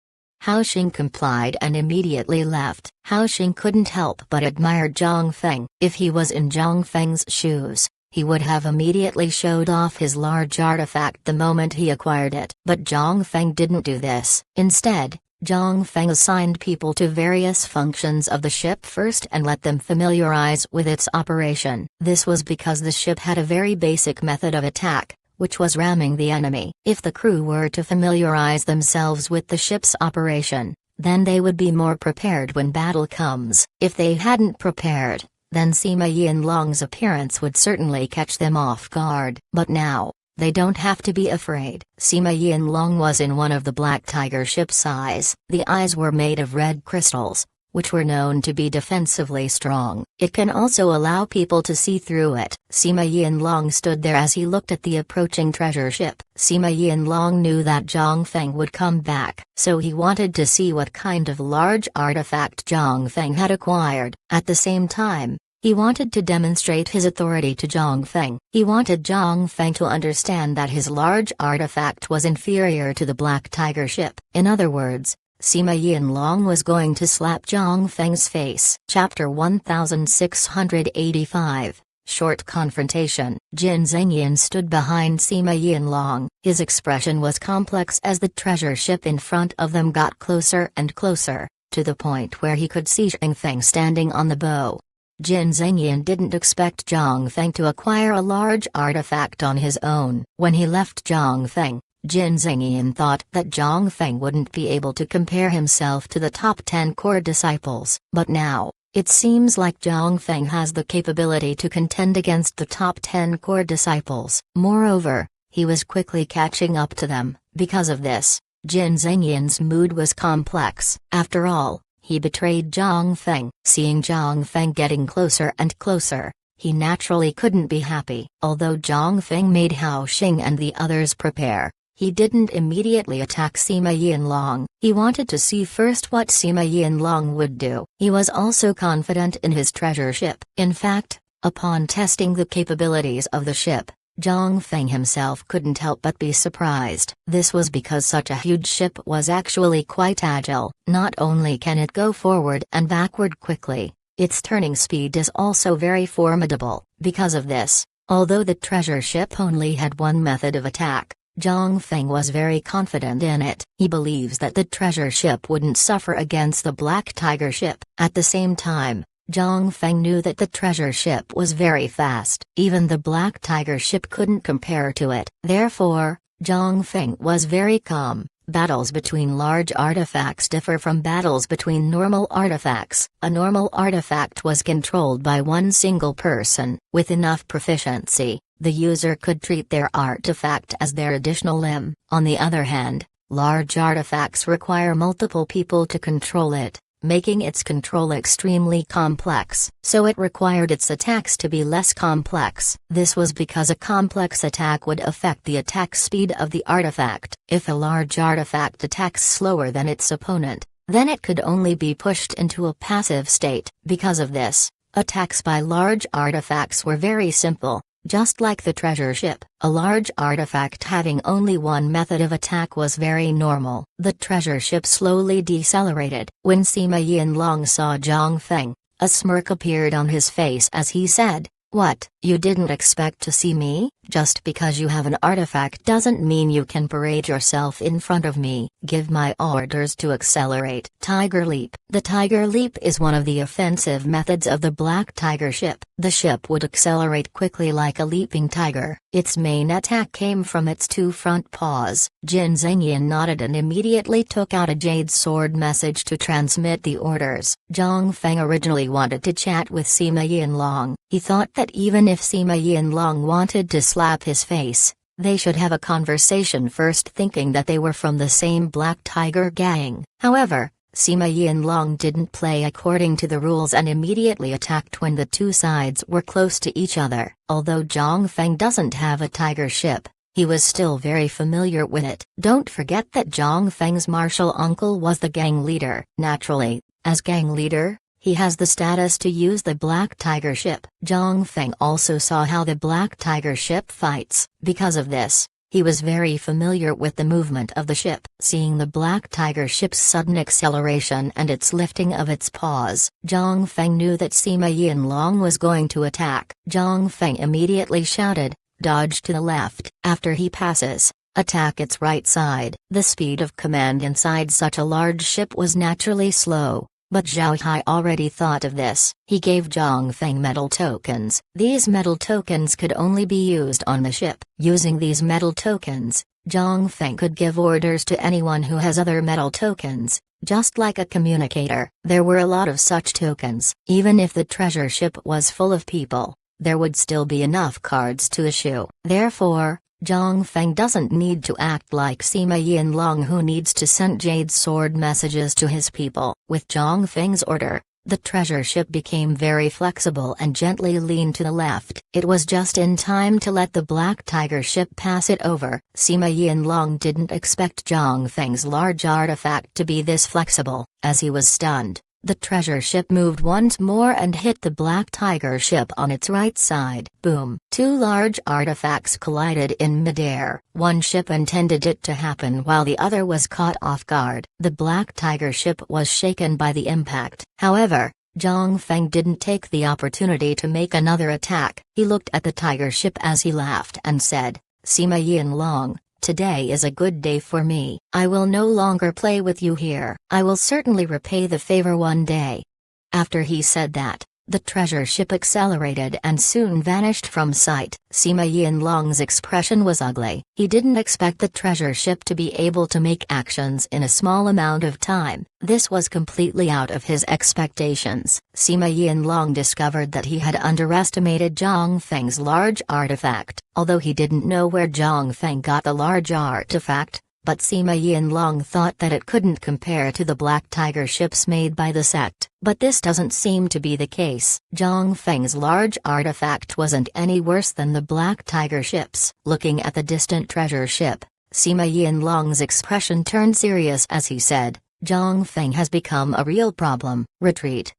Hao Xing complied and immediately left. Hao Xing couldn't help but admire Zhang Feng. If he was in Zhang Feng's shoes, he would have immediately showed off his large artifact the moment he acquired it. But Zhang Feng didn't do this. Instead, Zhang Feng assigned people to various functions of the ship first and let them familiarize with its operation. This was because the ship had a very basic method of attack, which was ramming the enemy. If the crew were to familiarize themselves with the ship's operation, then they would be more prepared when battle comes. If they hadn't prepared, then Sima Yinlong's appearance would certainly catch them off guard. But now, they don't have to be afraid. Sima Yinlong was in one of the Black Tiger ship's eyes. The eyes were made of red crystals, which were known to be defensively strong. It can also allow people to see through it. Sima Yinlong stood there as he looked at the approaching treasure ship. Sima Yinlong knew that Zhang Feng would come back, so he wanted to see what kind of large artifact Zhang Feng had acquired. At the same time, he wanted to demonstrate his authority to Zhang Feng. He wanted Zhang Feng to understand that his large artifact was inferior to the Black Tiger ship. In other words, Sima Yinlong was going to slap Zhang Feng's face. Chapter 1685. Short Confrontation. Jin Zengyan stood behind Sima Yinlong. His expression was complex as the treasure ship in front of them got closer and closer, to the point where he could see Zhang Feng standing on the bow. Jin Zengyan didn't expect Zhang Feng to acquire a large artifact on his own. When he left Zhang Feng, Jin Zengyan thought that Zhang Feng wouldn't be able to compare himself to the top 10 core disciples. But now, it seems like Zhang Feng has the capability to contend against the top 10 core disciples. Moreover, he was quickly catching up to them. Because of this, Jin Zengyan's mood was complex. After all, he betrayed Zhang Feng. Seeing Zhang Feng getting closer and closer, he naturally couldn't be happy. Although Zhang Feng made Hao Xing and the others prepare, he didn't immediately attack Sima Yinlong. He wanted to see first what Sima Yinlong would do. He was also confident in his treasure ship. In fact, upon testing the capabilities of the ship, Zhang Feng himself couldn't help but be surprised. This was because such a huge ship was actually quite agile. Not only can it go forward and backward quickly, its turning speed is also very formidable. Because of this, although the treasure ship only had one method of attack, Zhang Feng was very confident in it. He believes that the treasure ship wouldn't suffer against the Black Tiger ship. At the same time, Zhang Feng knew that the treasure ship was very fast. Even the Black Tiger ship couldn't compare to it. Therefore, Zhang Feng was very calm. Battles between large artifacts differ from battles between normal artifacts. A normal artifact was controlled by one single person. With enough proficiency, the user could treat their artifact as their additional limb. On the other hand, large artifacts require multiple people to control it, making its control extremely complex. So it required its attacks to be less complex. This was because a complex attack would affect the attack speed of the artifact. If a large artifact attacks slower than its opponent, then it could only be pushed into a passive state. Because of this, attacks by large artifacts were very simple. Just like the treasure ship, a large artifact having only one method of attack was very normal. The treasure ship slowly decelerated. When Sima Yinlong saw Zhang Feng, a smirk appeared on his face as he said, "What, you didn't expect to see me? Just because you have an artifact doesn't mean you can parade yourself in front of me. Give my orders to accelerate." Tiger Leap. The Tiger Leap is one of the offensive methods of the Black Tiger ship. The ship would accelerate quickly like a leaping tiger. Its main attack came from its two front paws. Jin Zhengyan nodded and immediately took out a jade sword message to transmit the orders. Zhang Feng originally wanted to chat with Sima Yinlong. He thought that even if Sima Yinlong wanted to slap his face, they should have a conversation first, thinking that they were from the same Black Tiger gang. However, Sima Yinlong didn't play according to the rules and immediately attacked when the two sides were close to each other. Although Zhang Feng doesn't have a tiger ship, he was still very familiar with it. Don't forget that Zhang Feng's martial uncle was the gang leader. Naturally, as gang leader, he has the status to use the Black Tiger ship. Zhang Feng also saw how the Black Tiger ship fights. Because of this, he was very familiar with the movement of the ship. Seeing the Black Tiger ship's sudden acceleration and its lifting of its paws, Zhang Feng knew that Sima Yinlong was going to attack. Zhang Feng immediately shouted, "Dodge to the left." After he passes, attack its right side. The speed of command inside such a large ship was naturally slow. But Zhao Hai already thought of this. He gave Zhang Feng metal tokens. These metal tokens could only be used on the ship. Using these metal tokens, Zhang Feng could give orders to anyone who has other metal tokens, just like a communicator. There were a lot of such tokens. Even if the treasure ship was full of people, there would still be enough cards to issue. Therefore, Zhang Feng doesn't need to act like Sima Yinlong, who needs to send jade sword messages to his people. With Zhang Feng's order, the treasure ship became very flexible and gently leaned to the left. It was just in time to let the Black Tiger ship pass it over. Sima Yinlong didn't expect Zhang Feng's large artifact to be this flexible. As he was stunned, the treasure ship moved once more and hit the Black Tiger ship on its right side. Boom! Two large artifacts collided in midair. One ship intended it to happen while the other was caught off guard. The Black Tiger ship was shaken by the impact. However, Zhang Feng didn't take the opportunity to make another attack. He looked at the tiger ship as he laughed and said, "Sima Yinlong, today is a good day for me. I will no longer play with you here. I will certainly repay the favor one day." After he said that, the treasure ship accelerated and soon vanished from sight. Sima Yinlong's expression was ugly. He didn't expect the treasure ship to be able to make actions in a small amount of time. This was completely out of his expectations. Sima Yinlong discovered that he had underestimated Zhang Feng's large artifact. Although he didn't know where Zhang Feng got the large artifact, but Sima Yinlong thought that it couldn't compare to the Black Tiger ships made by the sect. But this doesn't seem to be the case. Zhang Feng's large artifact wasn't any worse than the Black Tiger ships. Looking at the distant treasure ship, Sima Yinlong's expression turned serious as he said, "Zhang Feng has become a real problem. Retreat."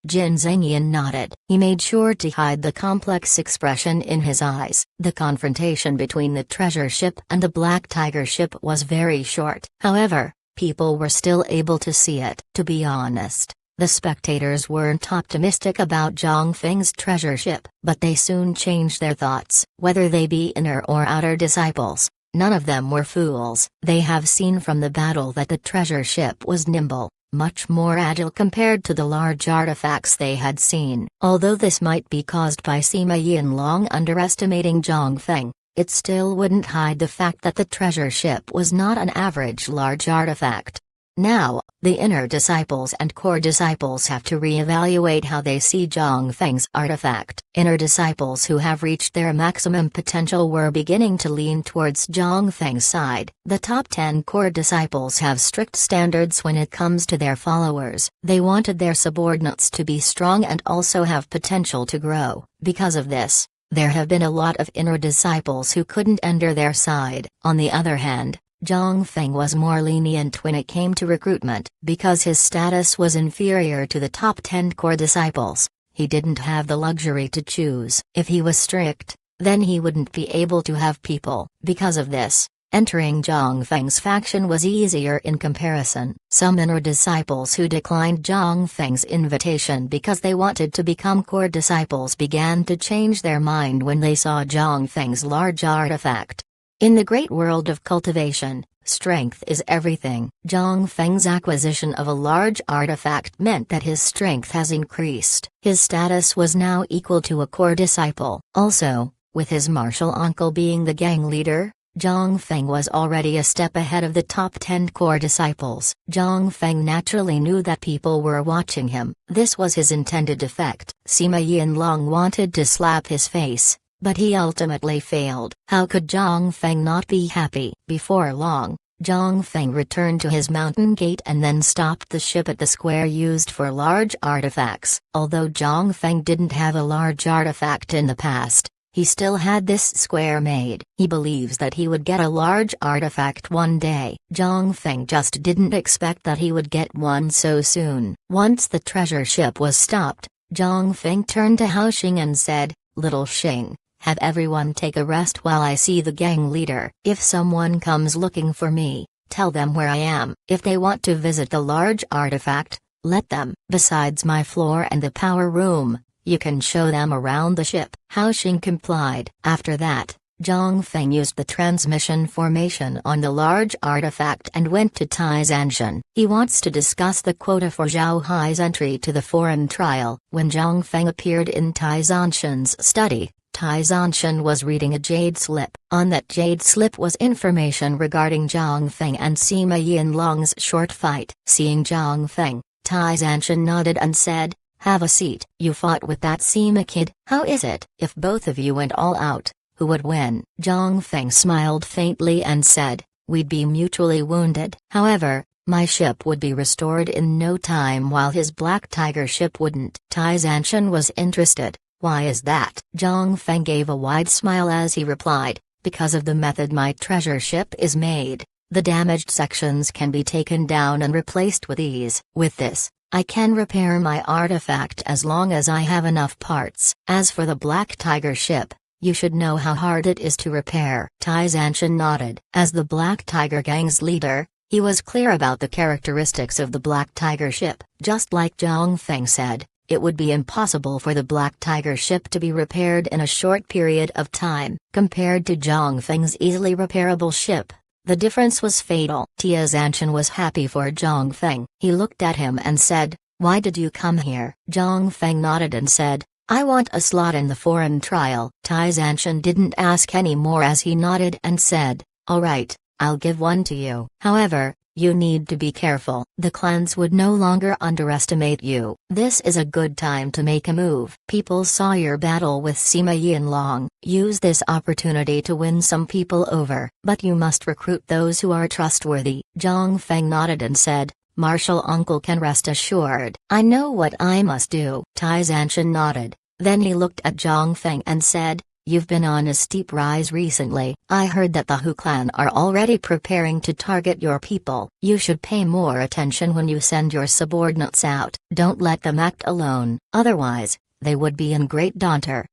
Jin Zhengyan nodded. He made sure to hide the complex expression in his eyes. The confrontation between the treasure ship and the Black Tiger ship was very short. However, people were still able to see it. To be honest, the spectators weren't optimistic about Zhang Feng's treasure ship, but they soon changed their thoughts. Whether they be inner or outer disciples, none of them were fools. They have seen from the battle that the treasure ship was nimble, much more agile compared to the large artifacts they had seen. Although this might be caused by Sima Yinlong underestimating Zhang Feng, it still wouldn't hide the fact that the treasure ship was not an average large artifact. Now, the inner disciples and core disciples have to re-evaluate how they see Zhang Feng's artifact. Inner disciples who have reached their maximum potential were beginning to lean towards Zhang Feng's side. The top 10 core disciples have strict standards when it comes to their followers. They wanted their subordinates to be strong and also have potential to grow. Because of this, there have been a lot of inner disciples who couldn't enter their side. On the other hand, Zhang Feng was more lenient when it came to recruitment. Because his status was inferior to the top 10 core disciples, he didn't have the luxury to choose. If he was strict, then he wouldn't be able to have people. Because of this, entering Zhang Feng's faction was easier in comparison. Some inner disciples who declined Zhang Feng's invitation because they wanted to become core disciples began to change their mind when they saw Zhang Feng's large artifact. In the great world of cultivation, strength is everything. Zhang Feng's acquisition of a large artifact meant that his strength has increased. His status was now equal to a core disciple. Also, with his martial uncle being the gang leader, Zhang Feng was already a step ahead of the top 10 core disciples. Zhang Feng naturally knew that people were watching him. This was his intended effect. Sima Yinlong wanted to slap his face, but he ultimately failed. How could Zhang Feng not be happy? Before long, Zhang Feng returned to his mountain gate and then stopped the ship at the square used for large artifacts. Although Zhang Feng didn't have a large artifact in the past, he still had this square made. He believes that he would get a large artifact one day. Zhang Feng just didn't expect that he would get one so soon. Once the treasure ship was stopped, Zhang Feng turned to Hao Xing and said, "Little Xing, have everyone take a rest while I see the gang leader. If someone comes looking for me, tell them where I am. If they want to visit the large artifact, let them. Besides my floor and the power room, you can show them around the ship." Hao Xing complied. After that, Zhang Feng used the transmission formation on the large artifact and went to Tai Zanshan. He wants to discuss the quota for Zhao Hai's entry to the foreign trial. When Zhang Feng appeared in Tai Zanshan's study, Tai Zanshan was reading a jade slip. On that jade slip was information regarding Zhang Feng and Sima Yinlong's short fight. Seeing Zhang Feng, Tai Zanshan nodded and said, "Have a seat." "You fought with that Sima kid. How is it? If both of you went all out, who would win?" Zhang Feng smiled faintly and said, "We'd be mutually wounded. However, my ship would be restored in no time while his Black Tiger ship wouldn't." Tai Zanshan was interested. "Why is that?" Zhang Feng gave a wide smile as he replied, "Because of the method my treasure ship is made, the damaged sections can be taken down and replaced with ease. With this, I can repair my artifact as long as I have enough parts. As for the Black Tiger ship, you should know how hard it is to repair." Tai Zanshan nodded. As the Black Tiger gang's leader, he was clear about the characteristics of the Black Tiger ship. Just like Zhang Feng said, it would be impossible for the Black Tiger ship to be repaired in a short period of time. Compared to Zhang Feng's easily repairable ship, the difference was fatal. Tai Zanshan was happy for Zhang Feng. He looked at him and said, "Why did you come here?" Zhang Feng nodded and said, "I want a slot in the foreign trial." Tai Zanshan didn't ask any more as he nodded and said, "All right, I'll give one to you. However, You need to be careful. The clans would no longer underestimate you. This is a good time to make a move. People saw your battle with Sima Yinlong. Use this opportunity to win some people over. But you must recruit those who are trustworthy. Zhang Feng nodded and said, Martial uncle can rest assured. I know what I must do. Tai Zanshan nodded. Then he looked at Zhang Feng and said, You've been on a steep rise recently. I heard that the Hu clan are already preparing to target your people. You should pay more attention when you send your subordinates out. Don't let them act alone, otherwise, they would be in great danger.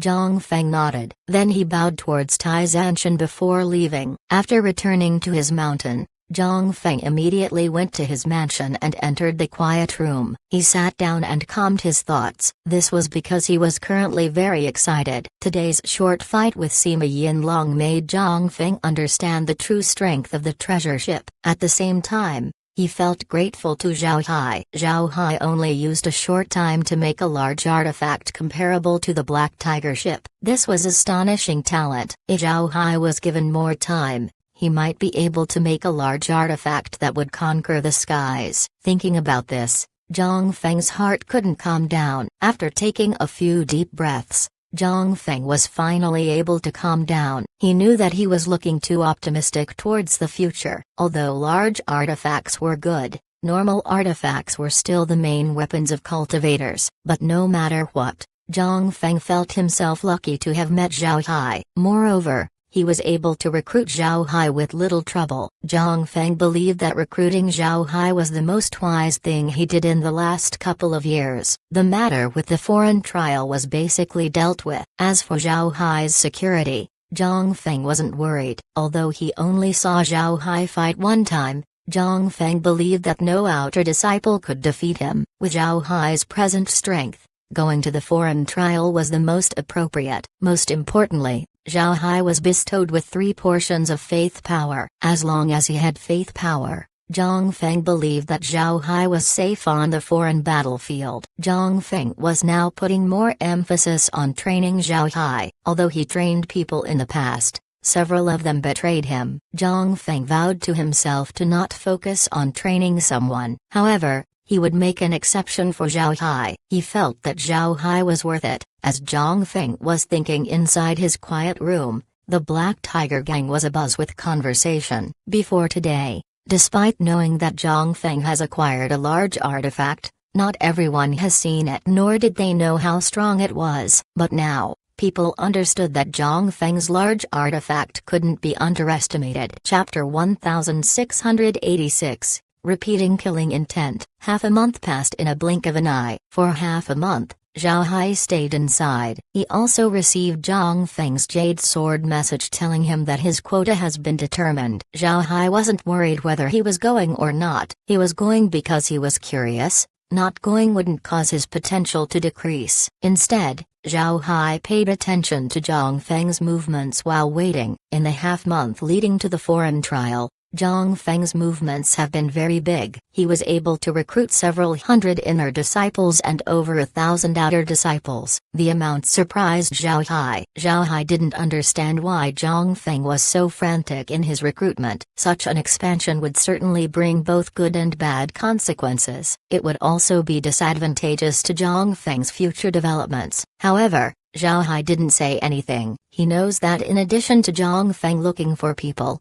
Zhang Feng nodded. Then he bowed towards Tai Zanshan before leaving. After returning to his mountain, Zhang Feng immediately went to his mansion and entered the quiet room. He sat down and calmed his thoughts. This was because he was currently very excited. Today's short fight with Sima Yinlong made Zhang Feng understand the true strength of the treasure ship. At the same time, he felt grateful to Zhao Hai. Zhao Hai only used a short time to make a large artifact comparable to the Black Tiger ship. This was astonishing talent. If Zhao Hai was given more time, he might be able to make a large artifact that would conquer the skies. Thinking about this, Zhang Feng's heart couldn't calm down. After taking a few deep breaths, Zhang Feng was finally able to calm down. He knew that he was looking too optimistic towards the future. Although large artifacts were good, normal artifacts were still the main weapons of cultivators. But no matter what, Zhang Feng felt himself lucky to have met Zhao Hai. Moreover, he was able to recruit Zhao Hai with little trouble. Zhang Feng believed that recruiting Zhao Hai was the most wise thing he did in the last couple of years. The matter with the foreign trial was basically dealt with. As for Zhao Hai's security, Zhang Feng wasn't worried. Although he only saw Zhao Hai fight one time, Zhang Feng believed that no outer disciple could defeat him. With Zhao Hai's present strength, going to the foreign trial was the most appropriate. Most importantly, Zhao Hai was bestowed with 3 portions of faith power. As long as he had faith power, Zhang Feng believed that Zhao Hai was safe on the foreign battlefield. Zhang Feng was now putting more emphasis on training Zhao Hai. Although he trained people in the past, several of them betrayed him. Zhang Feng vowed to himself to not focus on training someone. However, he would make an exception for Zhao Hai. He felt that Zhao Hai was worth it. As Zhang Feng was thinking inside his quiet room, the Black Tiger gang was abuzz with conversation. Before today, despite knowing that Zhang Feng has acquired a large artifact, not everyone has seen it nor did they know how strong it was. But now, people understood that Zhang Feng's large artifact couldn't be underestimated. Chapter 1686. Repeating killing intent. Half a month passed in a blink of an eye. For half a month, Zhao Hai stayed inside. He also received Zhang Feng's Jade Sword message telling him that his quota has been determined. Zhao Hai wasn't worried whether he was going or not. He was going because he was curious. Not going wouldn't cause his potential to decrease. Instead, Zhao Hai paid attention to Zhang Feng's movements while waiting. In the half-month leading to the foreign trial, Zhang Feng's movements have been very big. He was able to recruit several hundred inner disciples and over 1,000 outer disciples. The amount surprised Zhao Hai. Zhao Hai didn't understand why Zhang Feng was so frantic in his recruitment. Such an expansion would certainly bring both good and bad consequences. It would also be disadvantageous to Zhang Feng's future developments. However, Zhao Hai didn't say anything. He knows that in addition to Zhang Feng looking for people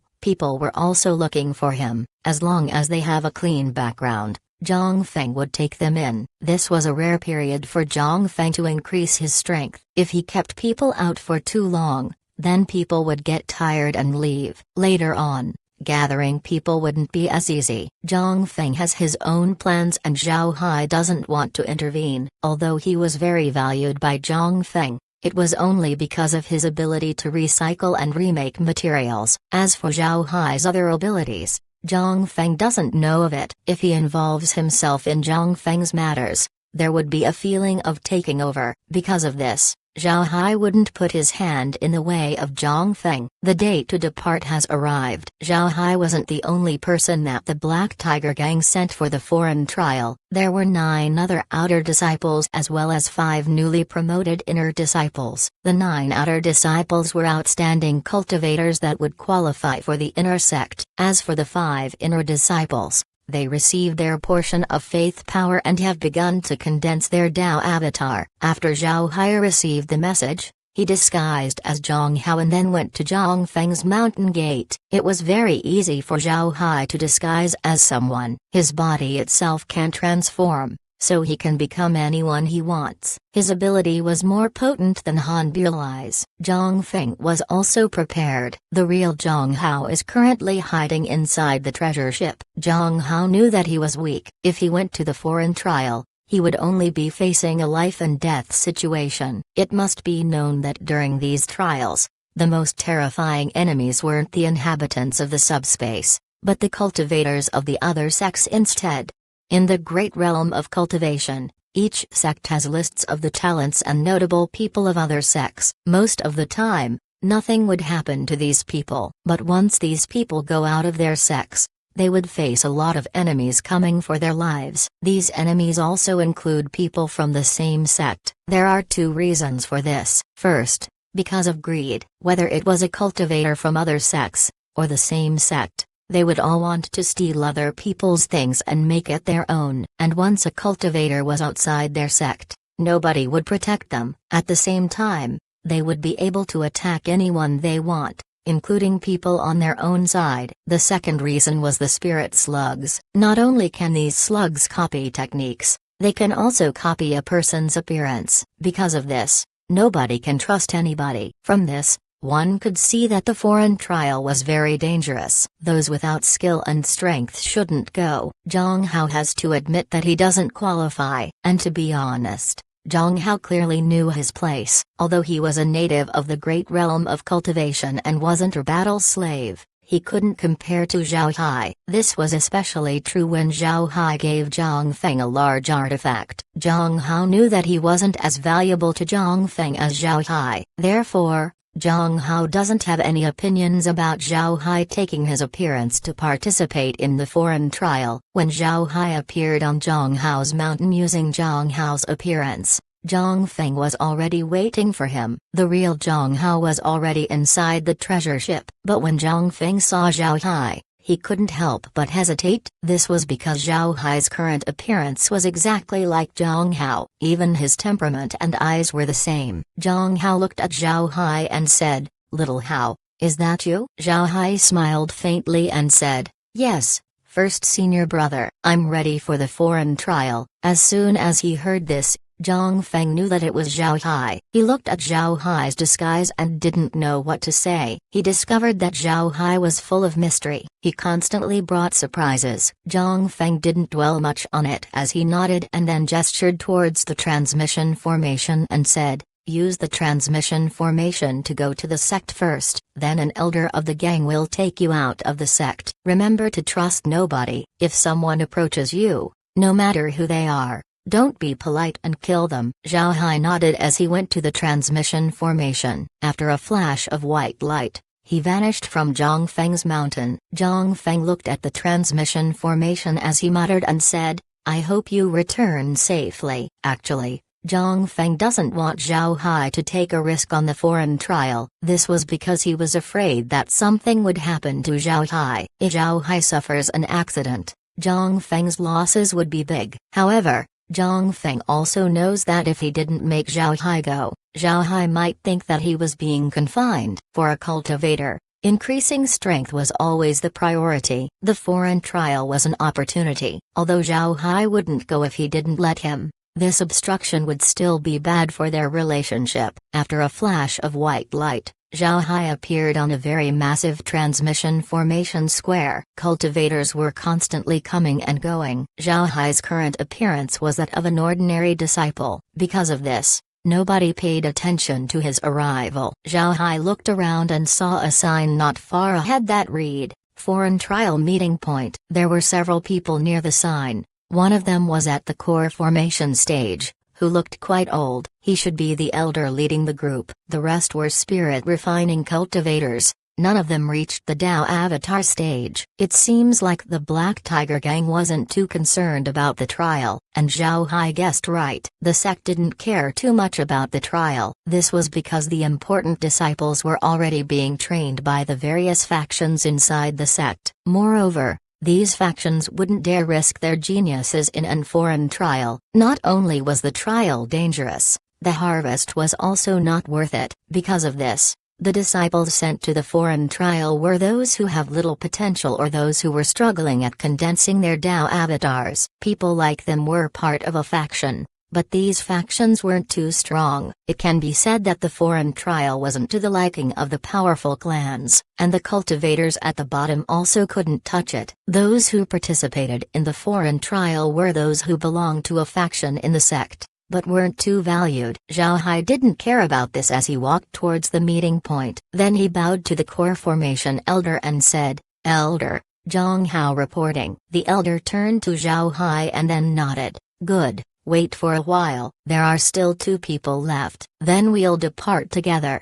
were also looking for him. As long as they have a clean background, Zhang Feng would take them in. This was a rare period for Zhang Feng to increase his strength. If he kept people out for too long, then people would get tired and leave. Later on, gathering people wouldn't be as easy. Zhang Feng has his own plans and Zhao Hai doesn't want to intervene. Although he was very valued by Zhang Feng, it was only because of his ability to recycle and remake materials. As for Zhao Hai's other abilities, Zhang Feng doesn't know of it. If he involves himself in Zhang Feng's matters, there would be a feeling of taking over. Because of this, Zhao Hai wouldn't put his hand in the way of Zhang Feng. The date to depart has arrived. Zhao Hai wasn't the only person that the Black Tiger Gang sent for the foreign trial. There were 9 other outer disciples as well as 5 newly promoted inner disciples. The 9 outer disciples were outstanding cultivators that would qualify for the inner sect. As for the 5 inner disciples, they received their portion of faith power and have begun to condense their Dao avatar. After Zhao Hai received the message, he disguised as Zhang Hao and then went to Zhang Feng's mountain gate. It was very easy for Zhao Hai to disguise as someone. His body itself can transform, so he can become anyone he wants. His ability was more potent than Han Buli's. Zhang Feng was also prepared. The real Zhang Hao is currently hiding inside the treasure ship. Zhang Hao knew that he was weak. If he went to the foreign trial, he would only be facing a life and death situation. It must be known that during these trials, the most terrifying enemies weren't the inhabitants of the subspace, but the cultivators of the other sects instead. In the great realm of cultivation, each sect has lists of the talents and notable people of other sects. Most of the time, nothing would happen to these people. But once these people go out of their sects, they would face a lot of enemies coming for their lives. These enemies also include people from the same sect. There are 2 reasons for this. First, because of greed. Whether it was a cultivator from other sects, or the same sect, they would all want to steal other people's things and make it their own. And once a cultivator was outside their sect, nobody would protect them. At the same time, they would be able to attack anyone they want, including people on their own side. The second reason was the spirit slugs. Not only can these slugs copy techniques, they can also copy a person's appearance. Because of this, nobody can trust anybody. From this, one could see that the foreign trial was very dangerous. Those without skill and strength shouldn't go. Zhang Hao has to admit that he doesn't qualify. And to be honest, Zhang Hao clearly knew his place. Although he was a native of the great realm of cultivation and wasn't a battle slave, he couldn't compare to Zhao Hai. This was especially true when Zhao Hai gave Zhang Feng a large artifact. Zhang Hao knew that he wasn't as valuable to Zhang Feng as Zhao Hai. Therefore, Zhang Hao doesn't have any opinions about Zhao Hai taking his appearance to participate in the foreign trial. When Zhao Hai appeared on Zhang Hao's mountain using Zhang Hao's appearance, Zhang Feng was already waiting for him. The real Zhang Hao was already inside the treasure ship. But when Zhang Feng saw Zhao Hai, he couldn't help but hesitate. This was because Zhao Hai's current appearance was exactly like Zhang Hao. Even his temperament and eyes were the same. Zhang Hao looked at Zhao Hai and said, "Little Hao, is that you?" Zhao Hai smiled faintly and said, "Yes, first senior brother. I'm ready for the foreign trial." As soon as he heard this, Zhang Feng knew that it was Zhao Hai. He looked at Zhao Hai's disguise and didn't know what to say. He discovered that Zhao Hai was full of mystery. He constantly brought surprises. Zhang Feng didn't dwell much on it as he nodded and then gestured towards the transmission formation and said, "Use the transmission formation to go to the sect first, then an elder of the gang will take you out of the sect. Remember to trust nobody. If someone approaches you, no matter who they are, don't be polite and kill them." Zhao Hai nodded as he went to the transmission formation. After a flash of white light, he vanished from Zhang Feng's mountain. Zhang Feng looked at the transmission formation as he muttered and said, "I hope you return safely." Actually, Zhang Feng doesn't want Zhao Hai to take a risk on the foreign trial. This was because he was afraid that something would happen to Zhao Hai. If Zhao Hai suffers an accident, Zhang Feng's losses would be big. However, Zhang Feng also knows that if he didn't make Zhao Hai go, Zhao Hai might think that he was being confined. For a cultivator, increasing strength was always the priority. The foreign trial was an opportunity. Although Zhao Hai wouldn't go if he didn't let him, this obstruction would still be bad for their relationship. After a flash of white light, Zhao Hai appeared on a very massive transmission formation square. Cultivators were constantly coming and going. Zhao Hai's current appearance was that of an ordinary disciple. Because of this, nobody paid attention to his arrival. Zhao Hai looked around and saw a sign not far ahead that read, "Foreign Trial Meeting Point." There were several people near the sign. One of them was at the core formation stage, who looked quite old. He should be the elder leading the group. The rest were spirit-refining cultivators. None of them reached the Tao Avatar stage. It seems like the Black Tiger Gang wasn't too concerned about the trial, and Zhao Hai guessed right. The sect didn't care too much about the trial. This was because the important disciples were already being trained by the various factions inside the sect. Moreover, these factions wouldn't dare risk their geniuses in an foreign trial. Not only was the trial dangerous, the harvest was also not worth it. Because of this, the disciples sent to the foreign trial were those who have little potential or those who were struggling at condensing their Tao avatars. People like them were part of a faction, but these factions weren't too strong. It can be said that the foreign trial wasn't to the liking of the powerful clans, and the cultivators at the bottom also couldn't touch it. Those who participated in the foreign trial were those who belonged to a faction in the sect, but weren't too valued. Zhao Hai didn't care about this as he walked towards the meeting point. Then he bowed to the core formation elder and said, "Elder, Zhang Hao reporting." The elder turned to Zhao Hai and then nodded. "Good, wait for a while. There are still 2 people left. Then we'll depart together."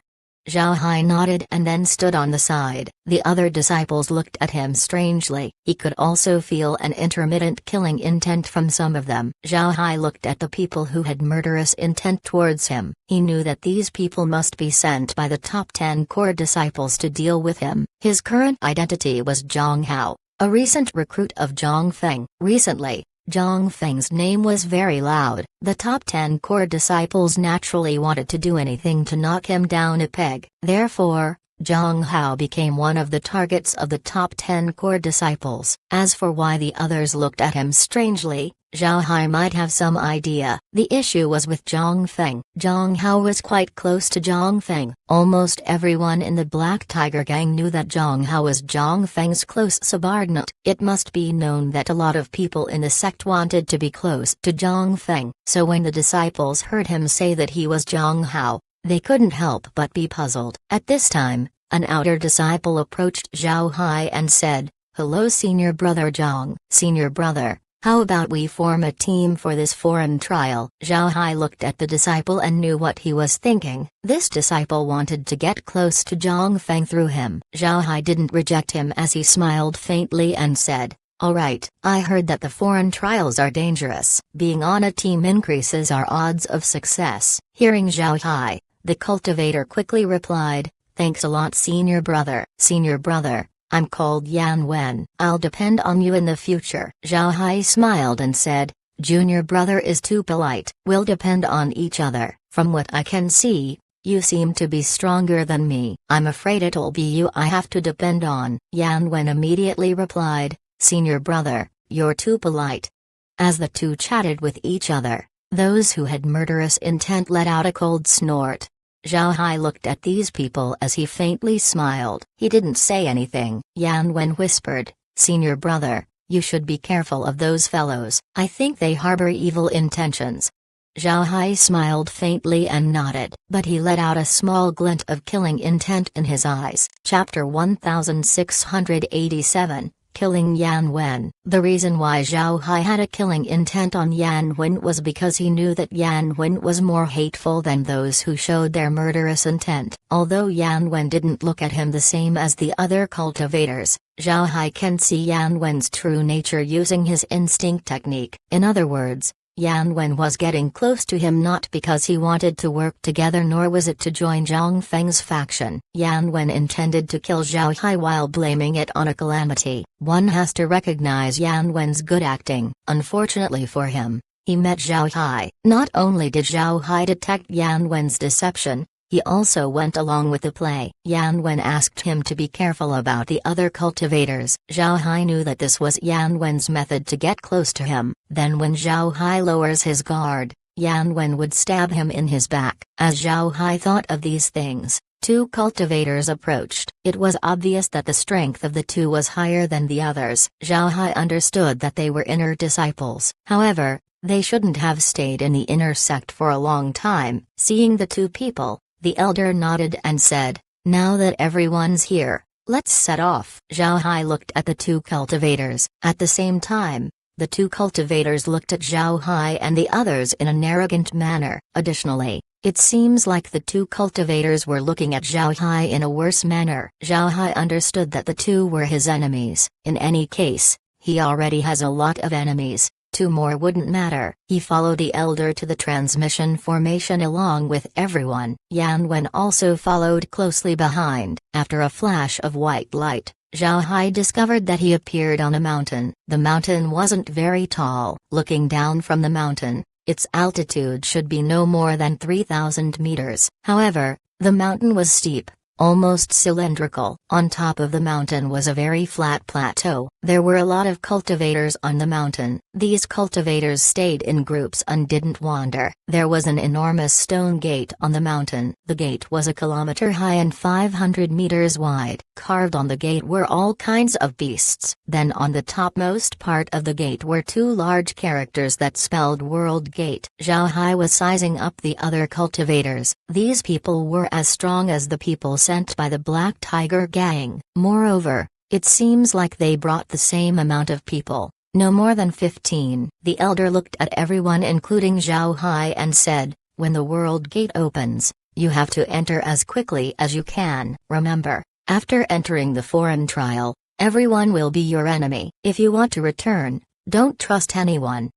Zhao Hai nodded and then stood on the side. The other disciples looked at him strangely. He could also feel an intermittent killing intent from some of them. Zhao Hai looked at the people who had murderous intent towards him. He knew that these people must be sent by the top 10 core disciples to deal with him. His current identity was Zhang Hao, a recent recruit of Zhang Feng. Recently, Zhang Feng's name was very loud. The top 10 core disciples naturally wanted to do anything to knock him down a peg. Therefore, Zhang Hao became one of the targets of the top 10 core disciples. As for why the others looked at him strangely, Zhao Hai might have some idea. The issue was with Zhang Feng. Zhang Hao was quite close to Zhang Feng. Almost everyone in the Black Tiger Gang knew that Zhang Hao was Zhang Feng's close subordinate. It must be known that a lot of people in the sect wanted to be close to Zhang Feng. So when the disciples heard him say that he was Zhang Hao, they couldn't help but be puzzled. At this time, an outer disciple approached Zhao Hai and said, "Hello senior brother Zhang." "Senior brother, how about we form a team for this foreign trial?" Zhao Hai looked at the disciple and knew what he was thinking. This disciple wanted to get close to Zhang Feng through him. Zhao Hai didn't reject him as he smiled faintly and said, "Alright, I heard that the foreign trials are dangerous. Being on a team increases our odds of success." Hearing Zhao Hai, the cultivator quickly replied, "Thanks a lot senior brother." "Senior brother, I'm called Yan Wen. I'll depend on you in the future." Zhao Hai smiled and said, "Junior brother is too polite. We'll depend on each other. From what I can see, you seem to be stronger than me. I'm afraid it'll be you I have to depend on." Yan Wen immediately replied, "Senior brother, you're too polite." As the two chatted with each other, those who had murderous intent let out a cold snort. Zhao Hai looked at these people as he faintly smiled. He didn't say anything. Yan Wen whispered, "Senior brother, you should be careful of those fellows. I think they harbor evil intentions." Zhao Hai smiled faintly and nodded, but he let out a small glint of killing intent in his eyes. Chapter 1687, Killing Yan Wen. The reason why Zhao Hai had a killing intent on Yan Wen was because he knew that Yan Wen was more hateful than those who showed their murderous intent. Although Yan Wen didn't look at him the same as the other cultivators, Zhao Hai can see Yan Wen's true nature using his instinct technique. In other words, Yan Wen was getting close to him not because he wanted to work together nor was it to join Zhang Feng's faction. Yan Wen intended to kill Zhao Hai while blaming it on a calamity. One has to recognize Yan Wen's good acting. Unfortunately for him, he met Zhao Hai. Not only did Zhao Hai detect Yan Wen's deception, he also went along with the play. Yan Wen asked him to be careful about the other cultivators. Zhao Hai knew that this was Yan Wen's method to get close to him. Then when Zhao Hai lowers his guard, Yan Wen would stab him in his back. As Zhao Hai thought of these things, 2 cultivators approached. It was obvious that the strength of the 2 was higher than the others. Zhao Hai understood that they were inner disciples. However, they shouldn't have stayed in the inner sect for a long time. Seeing the 2 people, the elder nodded and said, "Now that everyone's here, let's set off." Zhao Hai looked at the 2 cultivators. At the same time, The two cultivators looked at Zhao Hai and the others in an arrogant manner. Additionally, it seems like the two cultivators were looking at Zhao Hai in a worse manner. Zhao Hai understood that the two were his enemies. In any case, he already has a lot of enemies. Two more wouldn't matter. He followed the elder to the transmission formation along with everyone. Yan Wen also followed closely behind. After a flash of white light, Zhao Hai discovered that he appeared on a mountain. The mountain wasn't very tall. Looking down from the mountain, its altitude should be no more than 3,000 meters. However, the mountain was steep, almost cylindrical. On top of the mountain was a very flat plateau. There were a lot of cultivators on the mountain. These cultivators stayed in groups and didn't wander. There was an enormous stone gate on the mountain. The gate was a kilometer high and 500 meters wide. Carved on the gate were all kinds of beasts. Then on the topmost part of the gate were two large characters that spelled World Gate. Zhao Hai was sizing up the other cultivators. These people were as strong as the people sent by the Black Tiger Gang. Moreover, it seems like they brought the same amount of people, no more than 15. The elder looked at everyone including Zhao Hai and said, "When the World Gate opens, you have to enter as quickly as you can. Remember, after entering the foreign trial, everyone will be your enemy. If you want to return, don't trust anyone."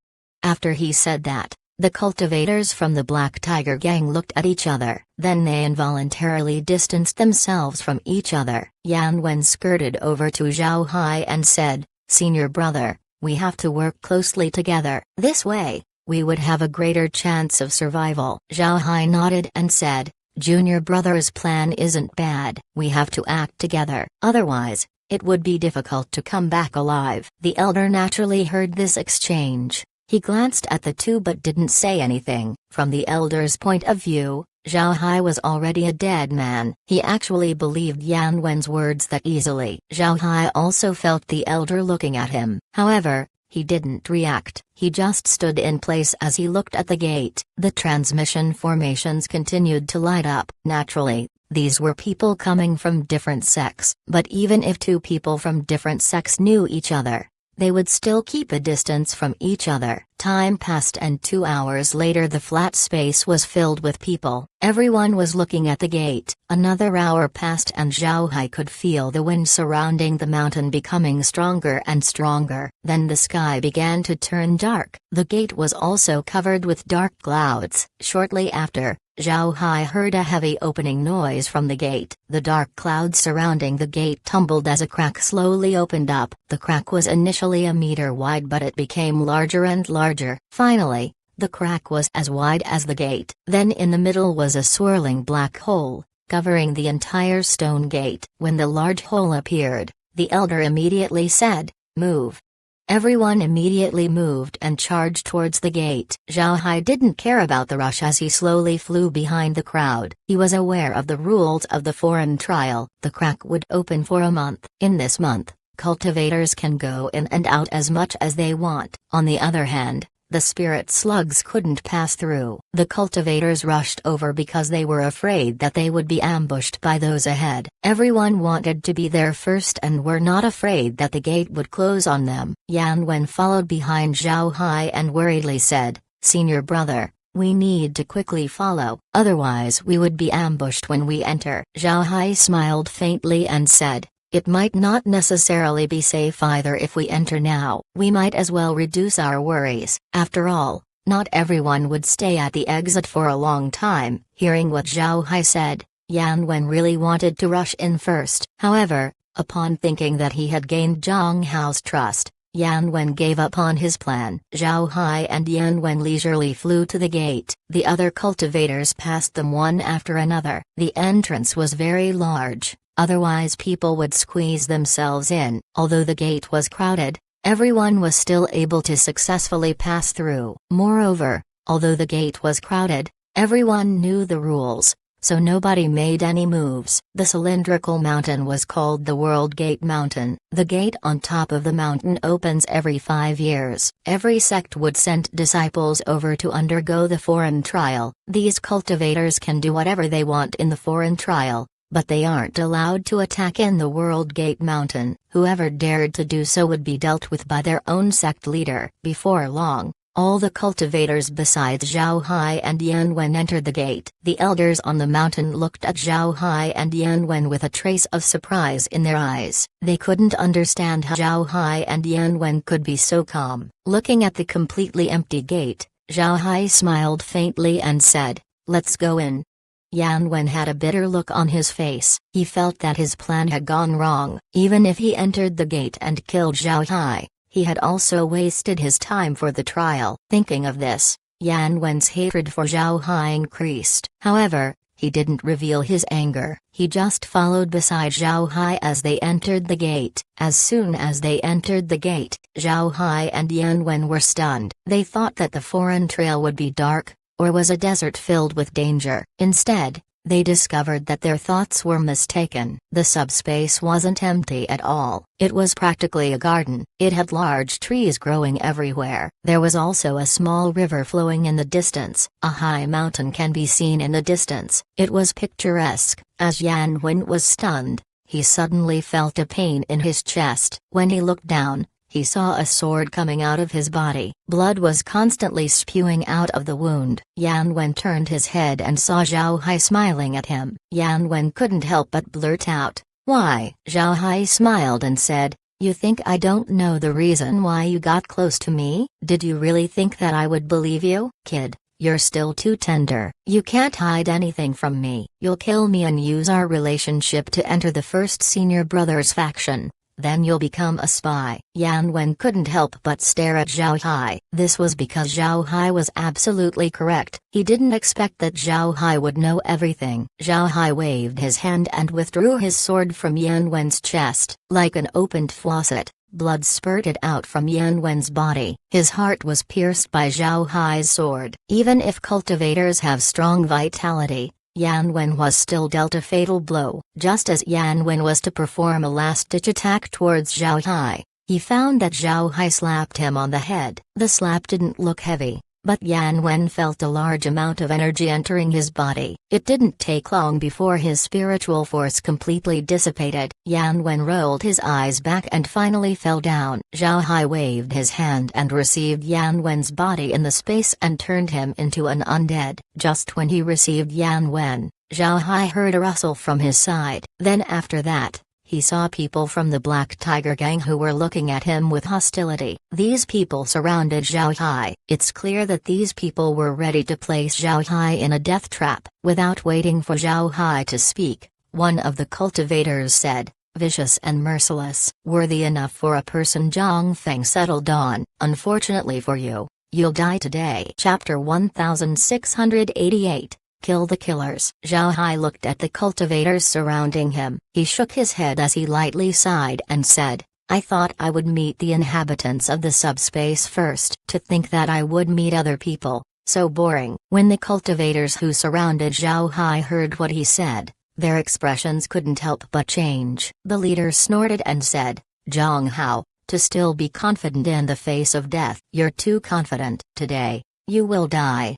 After he said that, the cultivators from the Black Tiger Gang looked at each other. Then they involuntarily distanced themselves from each other. Yan Wen skirted over to Zhao Hai and said, "Senior brother, we have to work closely together. This way, we would have a greater chance of survival." Zhao Hai nodded and said, "Junior brother's plan isn't bad. We have to act together. Otherwise, it would be difficult to come back alive." The elder naturally heard this exchange. He glanced at the two but didn't say anything. From the elder's point of view, Zhao Hai was already a dead man. He actually believed Yan Wen's words that easily. Zhao Hai also felt the elder looking at him. However, he didn't react. He just stood in place as he looked at the gate. The transmission formations continued to light up. Naturally, these were people coming from different sects. But even if two people from different sects knew each other, they would still keep a distance from each other. Time passed and 2 hours later the flat space was filled with people. Everyone was looking at the gate. Another hour passed and Zhao Hai could feel the wind surrounding the mountain becoming stronger and stronger. Then the sky began to turn dark. The gate was also covered with dark clouds. Shortly after, Zhao Hai heard a heavy opening noise from the gate. The dark clouds surrounding the gate tumbled as a crack slowly opened up. The crack was initially a meter wide but it became larger and larger. Finally, the crack was as wide as the gate. Then in the middle was a swirling black hole, covering the entire stone gate. When the large hole appeared, the elder immediately said, "Move." Everyone immediately moved and charged towards the gate. Zhao Hai didn't care about the rush as he slowly flew behind the crowd. He was aware of the rules of the foreign trial. The crack would open for a month. In this month, cultivators can go in and out as much as they want. On the other hand, the spirit slugs couldn't pass through. The cultivators rushed over because they were afraid that they would be ambushed by those ahead. Everyone wanted to be there first and were not afraid that the gate would close on them. Yan Wen followed behind Zhao Hai and worriedly said, "Senior brother, we need to quickly follow, otherwise we would be ambushed when we enter." Zhao Hai smiled faintly and said, "It might not necessarily be safe either if we enter now. We might as well reduce our worries. After all, not everyone would stay at the exit for a long time." Hearing what Zhao Hai said, Yan Wen really wanted to rush in first. However, upon thinking that he had gained Zhang Hao's trust, Yan Wen gave up on his plan. Zhao Hai and Yan Wen leisurely flew to the gate. The other cultivators passed them one after another. The entrance was very large. Otherwise people would squeeze themselves in. Although the gate was crowded, everyone was still able to successfully pass through. Moreover, although the gate was crowded, everyone knew the rules, so nobody made any moves. The cylindrical mountain was called the World Gate Mountain. The gate on top of the mountain opens every 5 years. Every sect would send disciples over to undergo the foreign trial. These cultivators can do whatever they want in the foreign trial, but they aren't allowed to attack in the World Gate Mountain. Whoever dared to do so would be dealt with by their own sect leader. Before long, all the cultivators besides Zhao Hai and Yan Wen entered the gate. The elders on the mountain looked at Zhao Hai and Yan Wen with a trace of surprise in their eyes. They couldn't understand how Zhao Hai and Yan Wen could be so calm. Looking at the completely empty gate, Zhao Hai smiled faintly and said, "Let's go in." Yan Wen had a bitter look on his face. He felt that his plan had gone wrong. Even if he entered the gate and killed Zhao Hai, he had also wasted his time for the trial. Thinking of this, Yan Wen's hatred for Zhao Hai increased. However, he didn't reveal his anger. He just followed beside Zhao Hai as they entered the gate. As soon as they entered the gate, Zhao Hai and Yan Wen were stunned. They thought that the foreign trail would be dark, or was a desert filled with danger. Instead, they discovered that their thoughts were mistaken. The subspace wasn't empty at all. It was practically a garden. It had large trees growing everywhere. There was also a small river flowing in the distance. A high mountain can be seen in the distance. It was picturesque. As Yan Wen was stunned, he suddenly felt a pain in his chest. When he looked down, he saw a sword coming out of his body. Blood was constantly spewing out of the wound. Yan Wen turned his head and saw Zhao Hai smiling at him. Yan Wen couldn't help but blurt out, "Why?" Zhao Hai smiled and said, "You think I don't know the reason why you got close to me? Did you really think that I would believe you? Kid, you're still too tender. You can't hide anything from me. You'll kill me and use our relationship to enter the first senior brother's faction. Then you'll become a spy." Yan Wen couldn't help but stare at Zhao Hai. This was because Zhao Hai was absolutely correct. He didn't expect that Zhao Hai would know everything. Zhao Hai waved his hand and withdrew his sword from Yan Wen's chest. Like an opened faucet, blood spurted out from Yan Wen's body. His heart was pierced by Zhao Hai's sword. Even if cultivators have strong vitality, Yan Wen was still dealt a fatal blow. Just as Yan Wen was to perform a last-ditch attack towards Zhao Hai, he found that Zhao Hai slapped him on the head. The slap didn't look heavy, but Yan Wen felt a large amount of energy entering his body. It didn't take long before his spiritual force completely dissipated. Yan Wen rolled his eyes back and finally fell down. Zhao Hai waved his hand and received Yan Wen's body in the space and turned him into an undead. Just when he received Yan Wen, Zhao Hai heard a rustle from his side. Then after that, he saw people from the Black Tiger Gang who were looking at him with hostility. These people surrounded Zhao Hai. It's clear that these people were ready to place Zhao Hai in a death trap. Without waiting for Zhao Hai to speak, one of the cultivators said, "Vicious and merciless. Worthy enough for a person." Zhang Feng settled on. "Unfortunately for you, you'll die today." Chapter 1688. Kill the killers. Zhao Hai looked at the cultivators surrounding him. He shook his head as he lightly sighed and said, "I thought I would meet the inhabitants of the subspace first. To think that I would meet other people, so boring." When the cultivators who surrounded Zhao Hai heard what he said, their expressions couldn't help but change. The leader snorted and said, "Zhang Hao, to still be confident in the face of death. You're too confident. Today, you will die."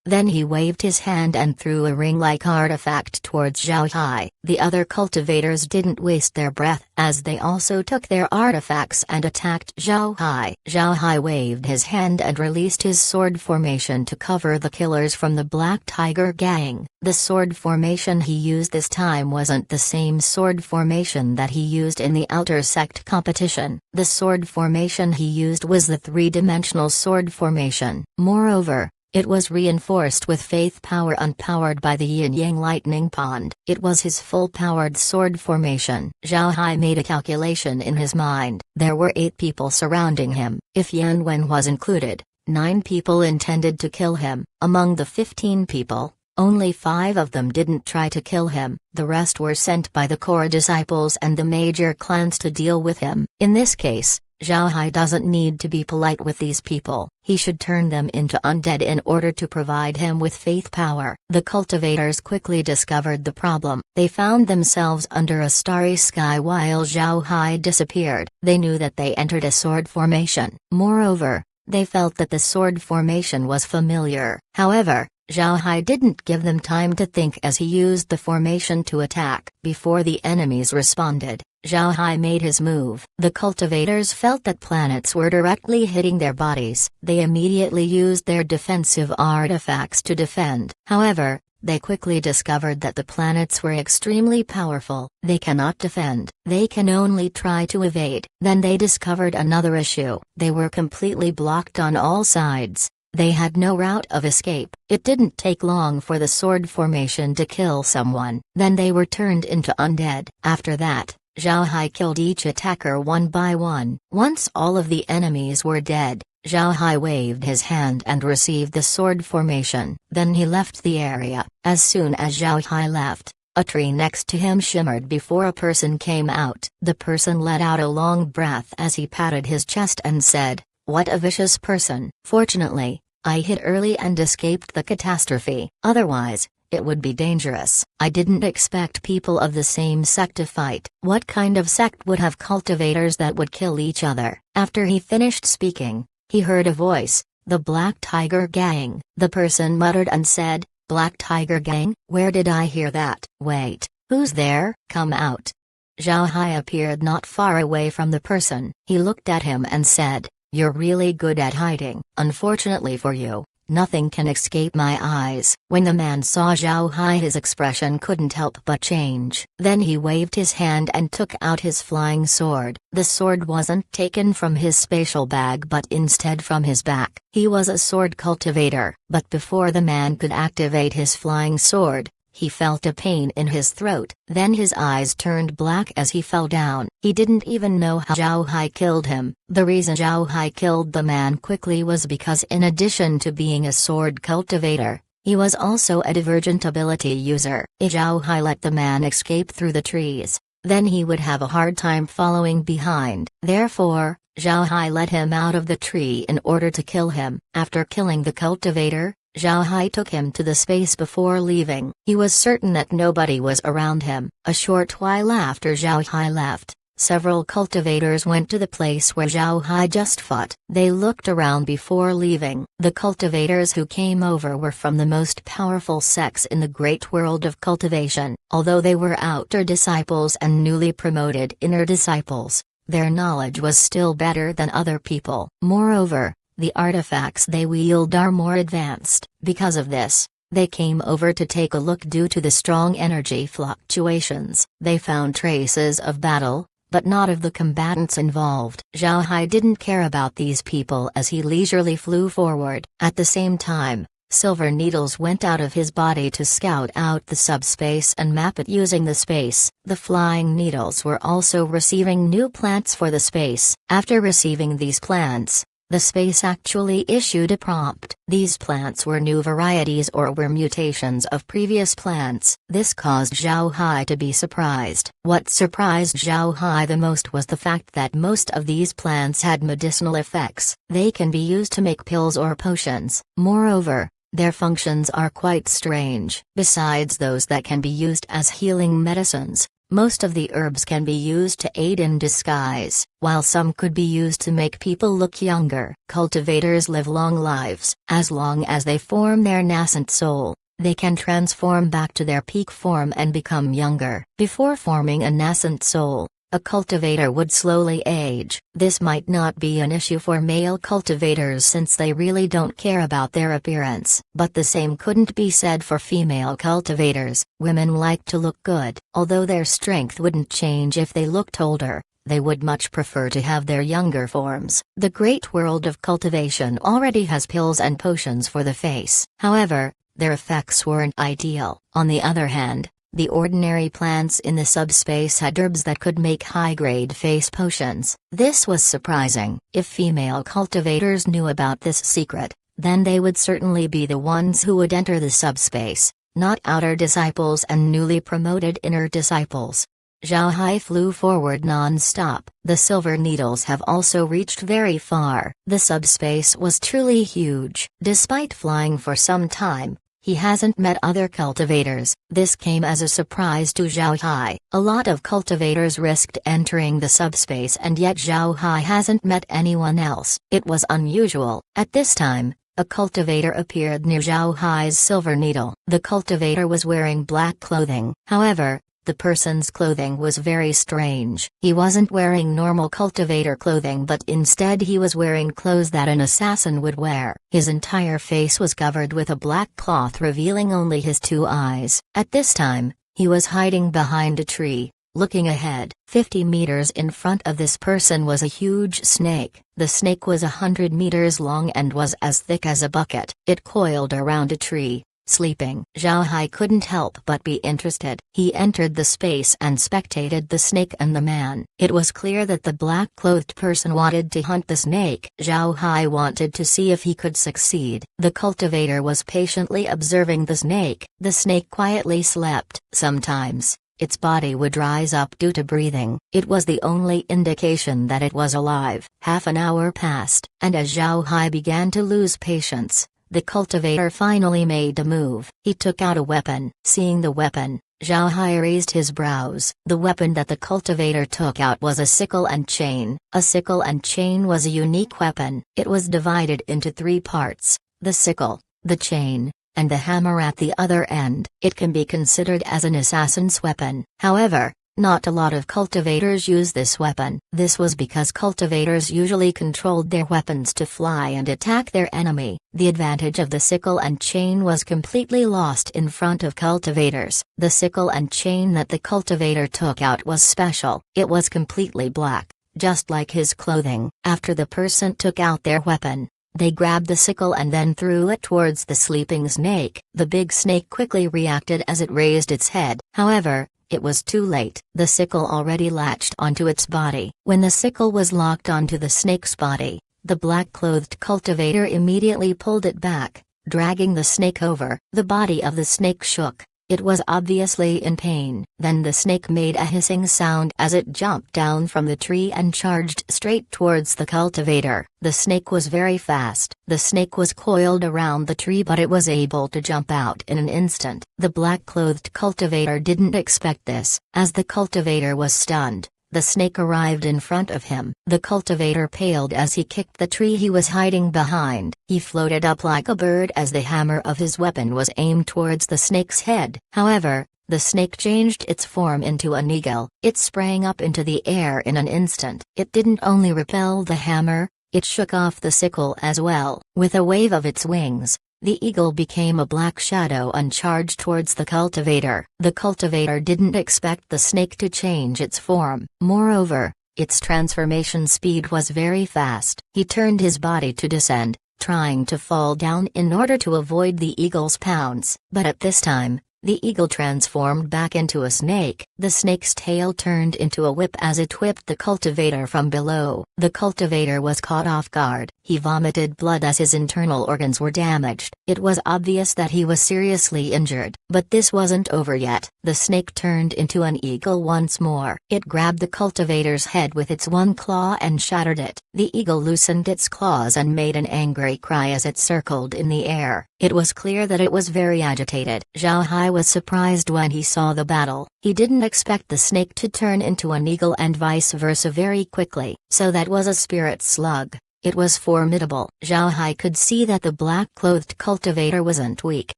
Then he waved his hand and threw a ring-like artifact towards Zhao Hai. The other cultivators didn't waste their breath as they also took their artifacts and attacked Zhao Hai. Zhao Hai waved his hand and released his sword formation to cover the killers from the Black Tiger Gang. The sword formation he used this time wasn't the same sword formation that he used in the Outer Sect competition. The sword formation he used was the three-dimensional sword formation. Moreover, it was reinforced with faith power unpowered by the yin-yang lightning pond. It was his full-powered sword formation. Zhao Hai made a calculation in his mind. There were 8 people surrounding him. If Yan Wen was included, 9 people intended to kill him. Among the 15 people, only 5 of them didn't try to kill him. The rest were sent by the core disciples and the major clans to deal with him. In this case, Zhao Hai doesn't need to be polite with these people. He should turn them into undead in order to provide him with faith power. The cultivators quickly discovered the problem. They found themselves under a starry sky while Zhao Hai disappeared. They knew that they entered a sword formation. Moreover, they felt that the sword formation was familiar. However, Zhao Hai didn't give them time to think as he used the formation to attack. Before the enemies responded, Zhao Hai made his move. The cultivators felt that planets were directly hitting their bodies. They immediately used their defensive artifacts to defend. However, they quickly discovered that the planets were extremely powerful. They cannot defend, they can only try to evade. Then they discovered another issue. They were completely blocked on all sides. They had no route of escape. It didn't take long for the sword formation to kill someone. Then they were turned into undead. After that, Zhao Hai killed each attacker one by one. Once all of the enemies were dead, Zhao Hai waved his hand and received the sword formation. Then he left the area. As soon as Zhao Hai left, a tree next to him shimmered before a person came out. The person let out a long breath as he patted his chest and said, "What a vicious person." Fortunately, I hit early and escaped the catastrophe. Otherwise, it would be dangerous. I didn't expect people of the same sect to fight. What kind of sect would have cultivators that would kill each other? After he finished speaking, he heard a voice, "The Black Tiger Gang." The person muttered and said, "Black Tiger Gang? Where did I hear that? Wait, who's there? Come out." Zhao Hai appeared not far away from the person. He looked at him and said, "You're really good at hiding. Unfortunately for you, nothing can escape my eyes." When the man saw Zhao Hai, his expression couldn't help but change. Then he waved his hand and took out his flying sword. The sword wasn't taken from his spatial bag but instead from his back. He was a sword cultivator. But before the man could activate his flying sword, he felt a pain in his throat. Then his eyes turned black as he fell down. He didn't even know how Zhao Hai killed him. The reason Zhao Hai killed the man quickly was because in addition to being a sword cultivator, he was also a divergent ability user. If Zhao Hai let the man escape through the trees, then he would have a hard time following behind. Therefore, Zhao Hai let him out of the tree in order to kill him. After killing the cultivator, Zhao Hai took him to the space before leaving. He was certain that nobody was around him. A short while after Zhao Hai left, several cultivators went to the place where Zhao Hai just fought. They looked around before leaving. The cultivators who came over were from the most powerful sects in the great world of cultivation. Although they were outer disciples and newly promoted inner disciples, their knowledge was still better than other people. Moreover, the artifacts they wield are more advanced. Because of this, they came over to take a look. Due to the strong energy fluctuations, they found traces of battle, but not of the combatants involved. Zhao Hai didn't care about these people as he leisurely flew forward. At the same time, silver needles went out of his body to scout out the subspace and map it using the space. The flying needles were also receiving new plants for the space. After receiving these plants, the space actually issued a prompt. These plants were new varieties or were mutations of previous plants. This caused Zhao Hai to be surprised. What surprised Zhao Hai the most was the fact that most of these plants had medicinal effects. They can be used to make pills or potions. Moreover, their functions are quite strange. Besides those that can be used as healing medicines, most of the herbs can be used to aid in disguise, while some could be used to make people look younger. Cultivators live long lives. As long as they form their nascent soul, they can transform back to their peak form and become younger. Before forming a nascent soul, a cultivator would slowly age. This might not be an issue for male cultivators since they really don't care about their appearance. But the same couldn't be said for female cultivators. Women like to look good. Although their strength wouldn't change if they looked older, they would much prefer to have their younger forms. The great world of cultivation already has pills and potions for the face. However, their effects weren't ideal. On the other hand, the ordinary plants in the subspace had herbs that could make high-grade face potions. This was surprising. If female cultivators knew about this secret, then they would certainly be the ones who would enter the subspace, not outer disciples and newly promoted inner disciples. Zhao Hai flew forward non-stop. The silver needles have also reached very far. The subspace was truly huge. Despite flying for some time, he hasn't met other cultivators. This came as a surprise to Zhao Hai. A lot of cultivators risked entering the subspace and yet Zhao Hai hasn't met anyone else. It was unusual. At this time, a cultivator appeared near Zhao Hai's silver needle. The cultivator was wearing black clothing. However, the person's clothing was very strange. He wasn't wearing normal cultivator clothing, but instead he was wearing clothes that an assassin would wear. His entire face was covered with a black cloth revealing only his two eyes. At this time, he was hiding behind a tree, looking ahead. 50 meters in front of this person was a huge snake. The snake was 100 meters long and was as thick as a bucket. It coiled around a tree, sleeping. Zhao Hai couldn't help but be interested. He entered the space and spectated the snake and the man. It was clear that the black-clothed person wanted to hunt the snake. Zhao Hai wanted to see if he could succeed. The cultivator was patiently observing the snake. The snake quietly slept. Sometimes, its body would rise up due to breathing. It was the only indication that it was alive. Half an hour passed, and as Zhao Hai began to lose patience, the cultivator finally made a move. He took out a weapon. Seeing the weapon, Zhao Hai raised his brows. The weapon that the cultivator took out was a sickle and chain. A sickle and chain was a unique weapon. It was divided into 3 parts: the sickle, the chain, and the hammer at the other end. It can be considered as an assassin's weapon. However, not a lot of cultivators use this weapon. This was because cultivators usually controlled their weapons to fly and attack their enemy. The advantage of the sickle and chain was completely lost in front of cultivators. The sickle and chain that the cultivator took out was special. It was completely black, just like his clothing. After the person took out their weapon, they grabbed the sickle and then threw it towards the sleeping snake. The big snake quickly reacted as it raised its head. However, it was too late. The sickle already latched onto its body. When the sickle was locked onto the snake's body, the black-clothed cultivator immediately pulled it back, dragging the snake over. The body of the snake shook. It was obviously in pain. Then the snake made a hissing sound as it jumped down from the tree and charged straight towards the cultivator. The snake was very fast. The snake was coiled around the tree, but it was able to jump out in an instant. The black-clothed cultivator didn't expect this. As the cultivator was stunned, the snake arrived in front of him. The cultivator paled as he kicked the tree he was hiding behind. He floated up like a bird as the hammer of his weapon was aimed towards the snake's head. However, the snake changed its form into an eagle. It sprang up into the air in an instant. It didn't only repel the hammer, it shook off the sickle as well. With a wave of its wings, the eagle became a black shadow and charged towards the cultivator. The cultivator didn't expect the snake to change its form. Moreover, its transformation speed was very fast. He turned his body to descend, trying to fall down in order to avoid the eagle's pounce. But at this time, the eagle transformed back into a snake. The snake's tail turned into a whip as it whipped the cultivator from below. The cultivator was caught off guard. He vomited blood as his internal organs were damaged. It was obvious that he was seriously injured. But this wasn't over yet. The snake turned into an eagle once more. It grabbed the cultivator's head with its one claw and shattered it. The eagle loosened its claws and made an angry cry as it circled in the air. It was clear that it was very agitated. Zhao Hai was surprised when he saw the battle. He didn't expect the snake to turn into an eagle and vice versa very quickly. So that was a spirit slug. It was formidable. Zhao Hai could see that the black-clothed cultivator wasn't weak.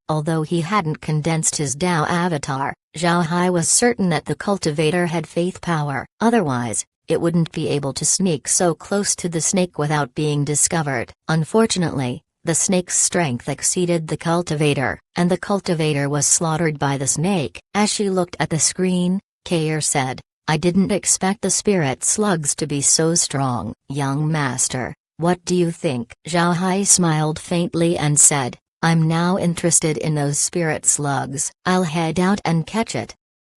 Although he hadn't condensed his Dao avatar, Zhao Hai was certain that the cultivator had faith power. Otherwise, it wouldn't be able to sneak so close to the snake without being discovered. Unfortunately, the snake's strength exceeded the cultivator, and the cultivator was slaughtered by the snake. As she looked at the screen, Kair said, "I didn't expect the spirit slugs to be so strong." "Young master, what do you think?" Zhao Hai smiled faintly and said, "I'm now interested in those spirit slugs. I'll head out and catch it."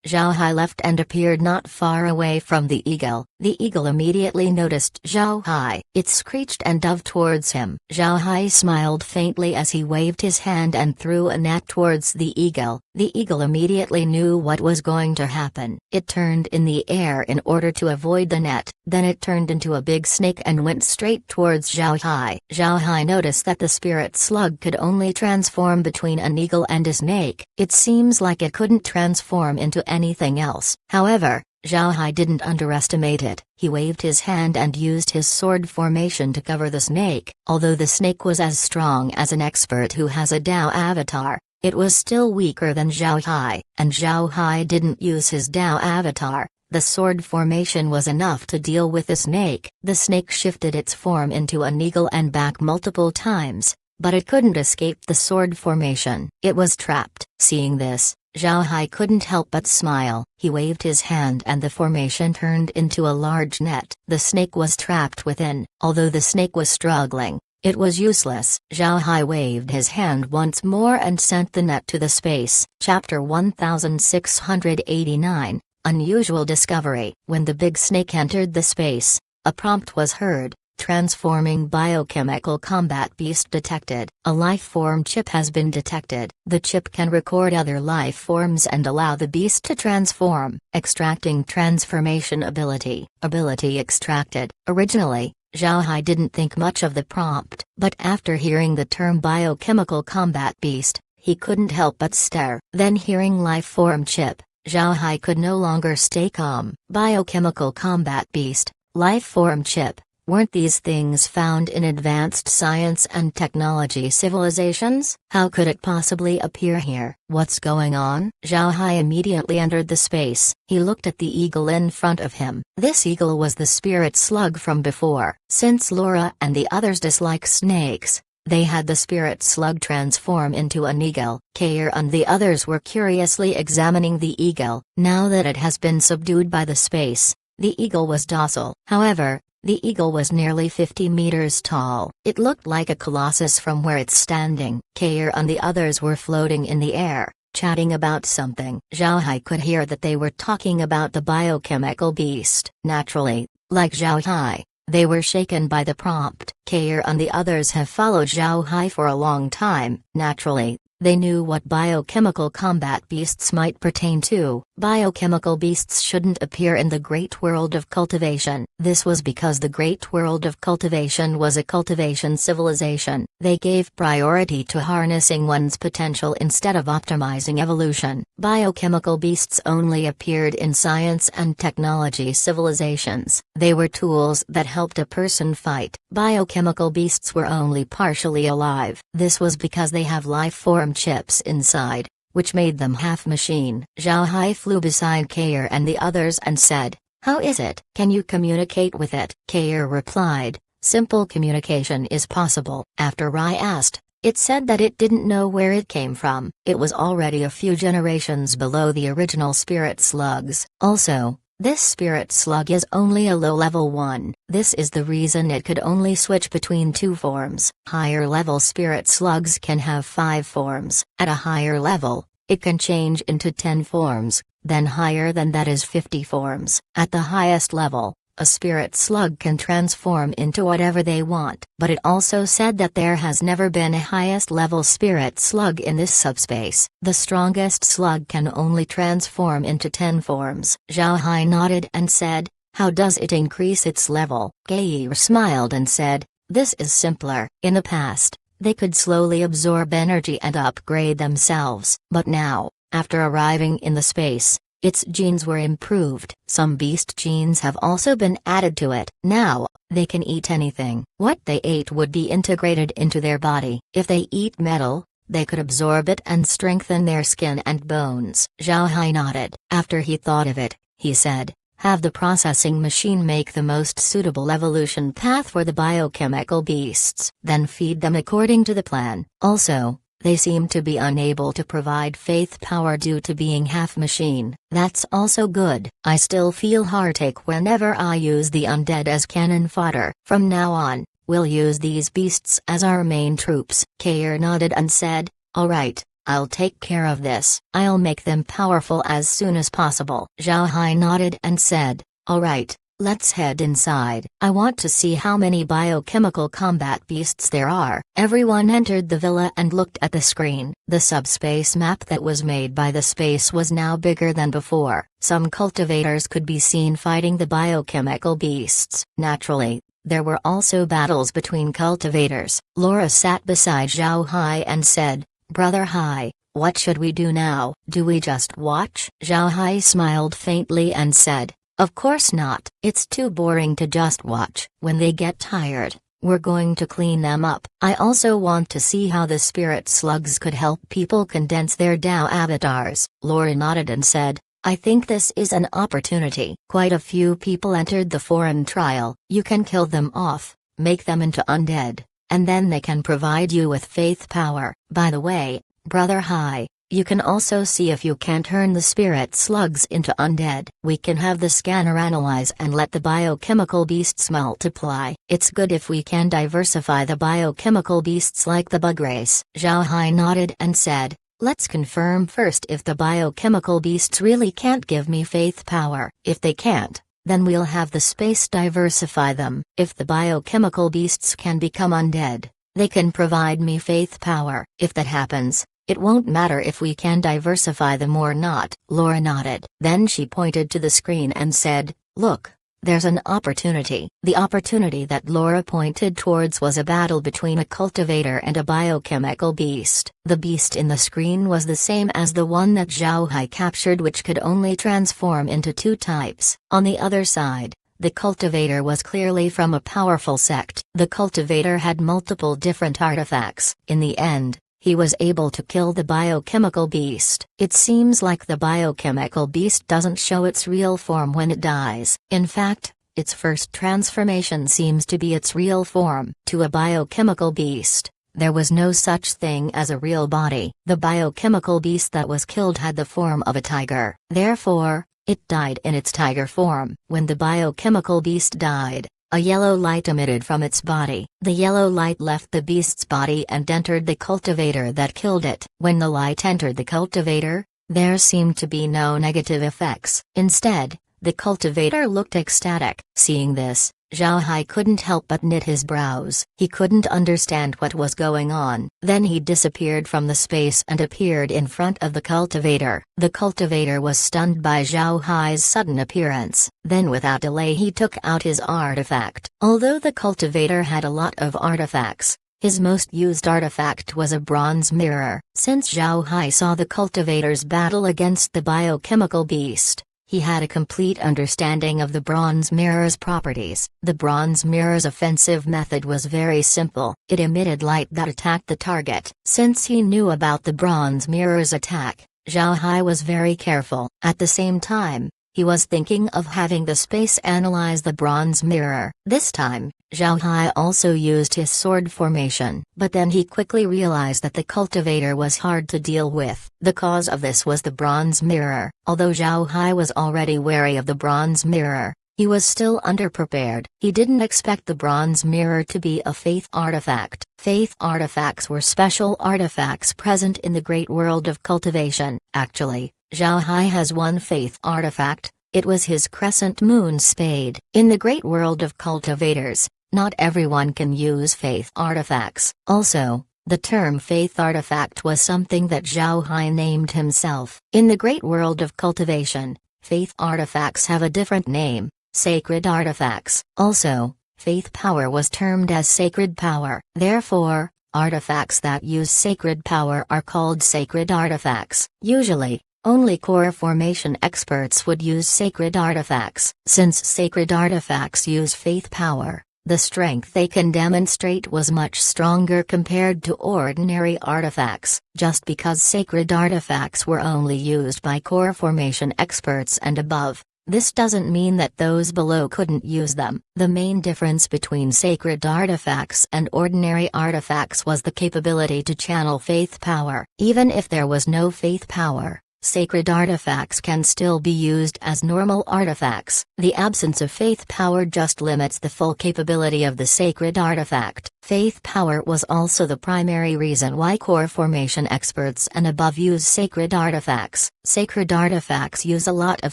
Zhao Hai left and appeared not far away from the eagle. The eagle immediately noticed Zhao Hai. It screeched and dove towards him. Zhao Hai smiled faintly as he waved his hand and threw a net towards the eagle. The eagle immediately knew what was going to happen. It turned in the air in order to avoid the net. Then it turned into a big snake and went straight towards Zhao Hai. Zhao Hai noticed that the spirit slug could only transform between an eagle and a snake. It seems like it couldn't transform into anything else. However, Zhao Hai didn't underestimate it. He waved his hand and used his sword formation to cover the snake. Although the snake was as strong as an expert who has a Dao avatar, it was still weaker than Zhao Hai, and Zhao Hai didn't use his Dao avatar. The sword formation was enough to deal with the snake. The snake shifted its form into an eagle and back multiple times, but it couldn't escape the sword formation. It was trapped. Seeing this, Zhao Hai couldn't help but smile. He waved his hand and the formation turned into a large net. The snake was trapped within. Although the snake was struggling, it was useless. Zhao Hai waved his hand once more and sent the net to the space. Chapter 1689, Unusual Discovery. When the big snake entered the space, a prompt was heard. Transforming biochemical combat beast detected. A life form chip has been detected. The chip can record other life forms and allow the beast to transform. Extracting transformation ability. Ability extracted. Originally, Zhao Hai didn't think much of the prompt, but after hearing the term biochemical combat beast, he couldn't help but stare. Then hearing life form chip, Zhao Hai could no longer stay calm. Biochemical combat beast, life form chip. Weren't these things found in advanced science and technology civilizations? How could it possibly appear here? What's going on? Zhao Hai immediately entered the space. He looked at the eagle in front of him. This eagle was the spirit slug from before. Since Laura and the others dislike snakes, they had the spirit slug transform into an eagle. Kair and the others were curiously examining the eagle. Now that it has been subdued by the space, the eagle was docile. However, the eagle was nearly 50 meters tall. It looked like a colossus from where it's standing. Kair and the others were floating in the air, chatting about something. Zhao Hai could hear that they were talking about the biochemical beast. Naturally, like Zhao Hai, they were shaken by the prompt. Kair and the others have followed Zhao Hai for a long time. Naturally, they knew what biochemical combat beasts might pertain to. Biochemical beasts shouldn't appear in the great world of cultivation. This was because the great world of cultivation was a cultivation civilization. They gave priority to harnessing one's potential instead of optimizing evolution. Biochemical beasts only appeared in science and technology civilizations. They were tools that helped a person fight. Biochemical beasts were only partially alive. This was because they have life form chips inside, which made them half machine. Zhao Hai flew beside Kair and the others and said, "How is it? Can you communicate with it?" Kair replied, "Simple communication is possible." After Rai asked, it said that it didn't know where it came from. It was already a few generations below the original spirit slugs. Also, this spirit slug is only a low-level one. This is the reason it could only switch between two forms. Higher-level spirit slugs can have 5 forms. At a higher level, it can change into 10 forms, then higher than that is 50 forms. At the highest level, a spirit slug can transform into whatever they want. But it also said that there has never been a highest level spirit slug in this subspace. The strongest slug can only transform into 10 forms. Zhao Hai nodded and said, "How does it increase its level?" Kair smiled and said, "This is simpler. In the past, they could slowly absorb energy and upgrade themselves. But now, after arriving in the space, its genes were improved. Some beast genes have also been added to it. Now, they can eat anything. What they ate would be integrated into their body. If they eat metal, they could absorb it and strengthen their skin and bones." Zhao Hai nodded. After he thought of it, he said, "Have the processing machine make the most suitable evolution path for the biochemical beasts. Then feed them according to the plan." Also, they seem to be unable to provide faith power due to being half-machine. That's also good. I still feel heartache whenever I use the undead as cannon fodder. From now on, we'll use these beasts as our main troops. Kair nodded and said, "Alright, I'll take care of this. I'll make them powerful as soon as possible." Zhao Hai nodded and said, "Alright. Let's head inside. I want to see how many biochemical combat beasts there are." Everyone entered the villa and looked at the screen. The subspace map that was made by the space was now bigger than before. Some cultivators could be seen fighting the biochemical beasts. Naturally, there were also battles between cultivators. Laura sat beside Zhao Hai and said, "Brother Hai, What should we do now? Do we just watch? Zhao Hai smiled faintly and said, of course not. It's too boring to just watch. When they get tired, we're going to clean them up. I also want to see how the spirit slugs could help people condense their Dao avatars. Laura nodded and said, I think this is an opportunity. Quite a few people entered the foreign trial. You can kill them off, make them into undead, and then they can provide you with faith power. By the way, Brother Hai, you can also see if you can turn the spirit slugs into undead. We can have the scanner analyze and let the biochemical beasts multiply. It's good if we can diversify the biochemical beasts like the bug race. Zhao Hai nodded and said, let's confirm first if the biochemical beasts really can't give me faith power. If they can't, then we'll have the space diversify them. If the biochemical beasts can become undead, they can provide me faith power. If that happens, it won't matter if we can diversify them or not. Laura nodded. Then she pointed to the screen and said, look, there's an opportunity. The opportunity that Laura pointed towards was a battle between a cultivator and a biochemical beast. The beast in the screen was the same as the one that Zhao Hai captured, which could only transform into two types. On the other side, the cultivator was clearly from a powerful sect. The cultivator had multiple different artifacts. In the end, he was able to kill the biochemical beast. It seems like the biochemical beast doesn't show its real form when it dies. In fact, its first transformation seems to be its real form. To a biochemical beast, there was no such thing as a real body. The biochemical beast that was killed had the form of a tiger. Therefore, it died in its tiger form. When the biochemical beast died, a yellow light emitted from its body. The yellow light left the beast's body and entered the cultivator that killed it. When the light entered the cultivator, there seemed to be no negative effects. Instead, the cultivator looked ecstatic. Seeing this, Zhao Hai couldn't help but knit his brows. He couldn't understand what was going on. Then he disappeared from the space and appeared in front of the cultivator. The cultivator was stunned by Zhao Hai's sudden appearance. Then without delay he took out his artifact. Although the cultivator had a lot of artifacts, his most used artifact was a bronze mirror. Since Zhao Hai saw the cultivator's battle against the biochemical beast, he had a complete understanding of the bronze mirror's properties. The bronze mirror's offensive method was very simple. It emitted light that attacked the target. Since he knew about the bronze mirror's attack, Zhao Hai was very careful. At the same time, he was thinking of having the space analyze the bronze mirror. This time, Zhao Hai also used his sword formation. But then he quickly realized that the cultivator was hard to deal with. The cause of this was the bronze mirror. Although Zhao Hai was already wary of the bronze mirror, he was still underprepared. He didn't expect the bronze mirror to be a faith artifact. Faith artifacts were special artifacts present in the great world of cultivation. Actually, Zhao Hai has one faith artifact. It was his crescent moon spade. In the great world of cultivators, not everyone can use faith artifacts. Also, the term faith artifact was something that Zhao Hai named himself. In the great world of cultivation, faith artifacts have a different name, sacred artifacts. Also, faith power was termed as sacred power. Therefore, artifacts that use sacred power are called sacred artifacts. Usually, only core formation experts would use sacred artifacts. Since sacred artifacts use faith power, the strength they can demonstrate was much stronger compared to ordinary artifacts. Just because sacred artifacts were only used by core formation experts and above, this doesn't mean that those below couldn't use them. The main difference between sacred artifacts and ordinary artifacts was the capability to channel faith power. Even if there was no faith power, sacred artifacts can still be used as normal artifacts. The absence of faith power just limits the full capability of the sacred artifact. Faith power was also the primary reason why core formation experts and above use sacred artifacts. Sacred artifacts use a lot of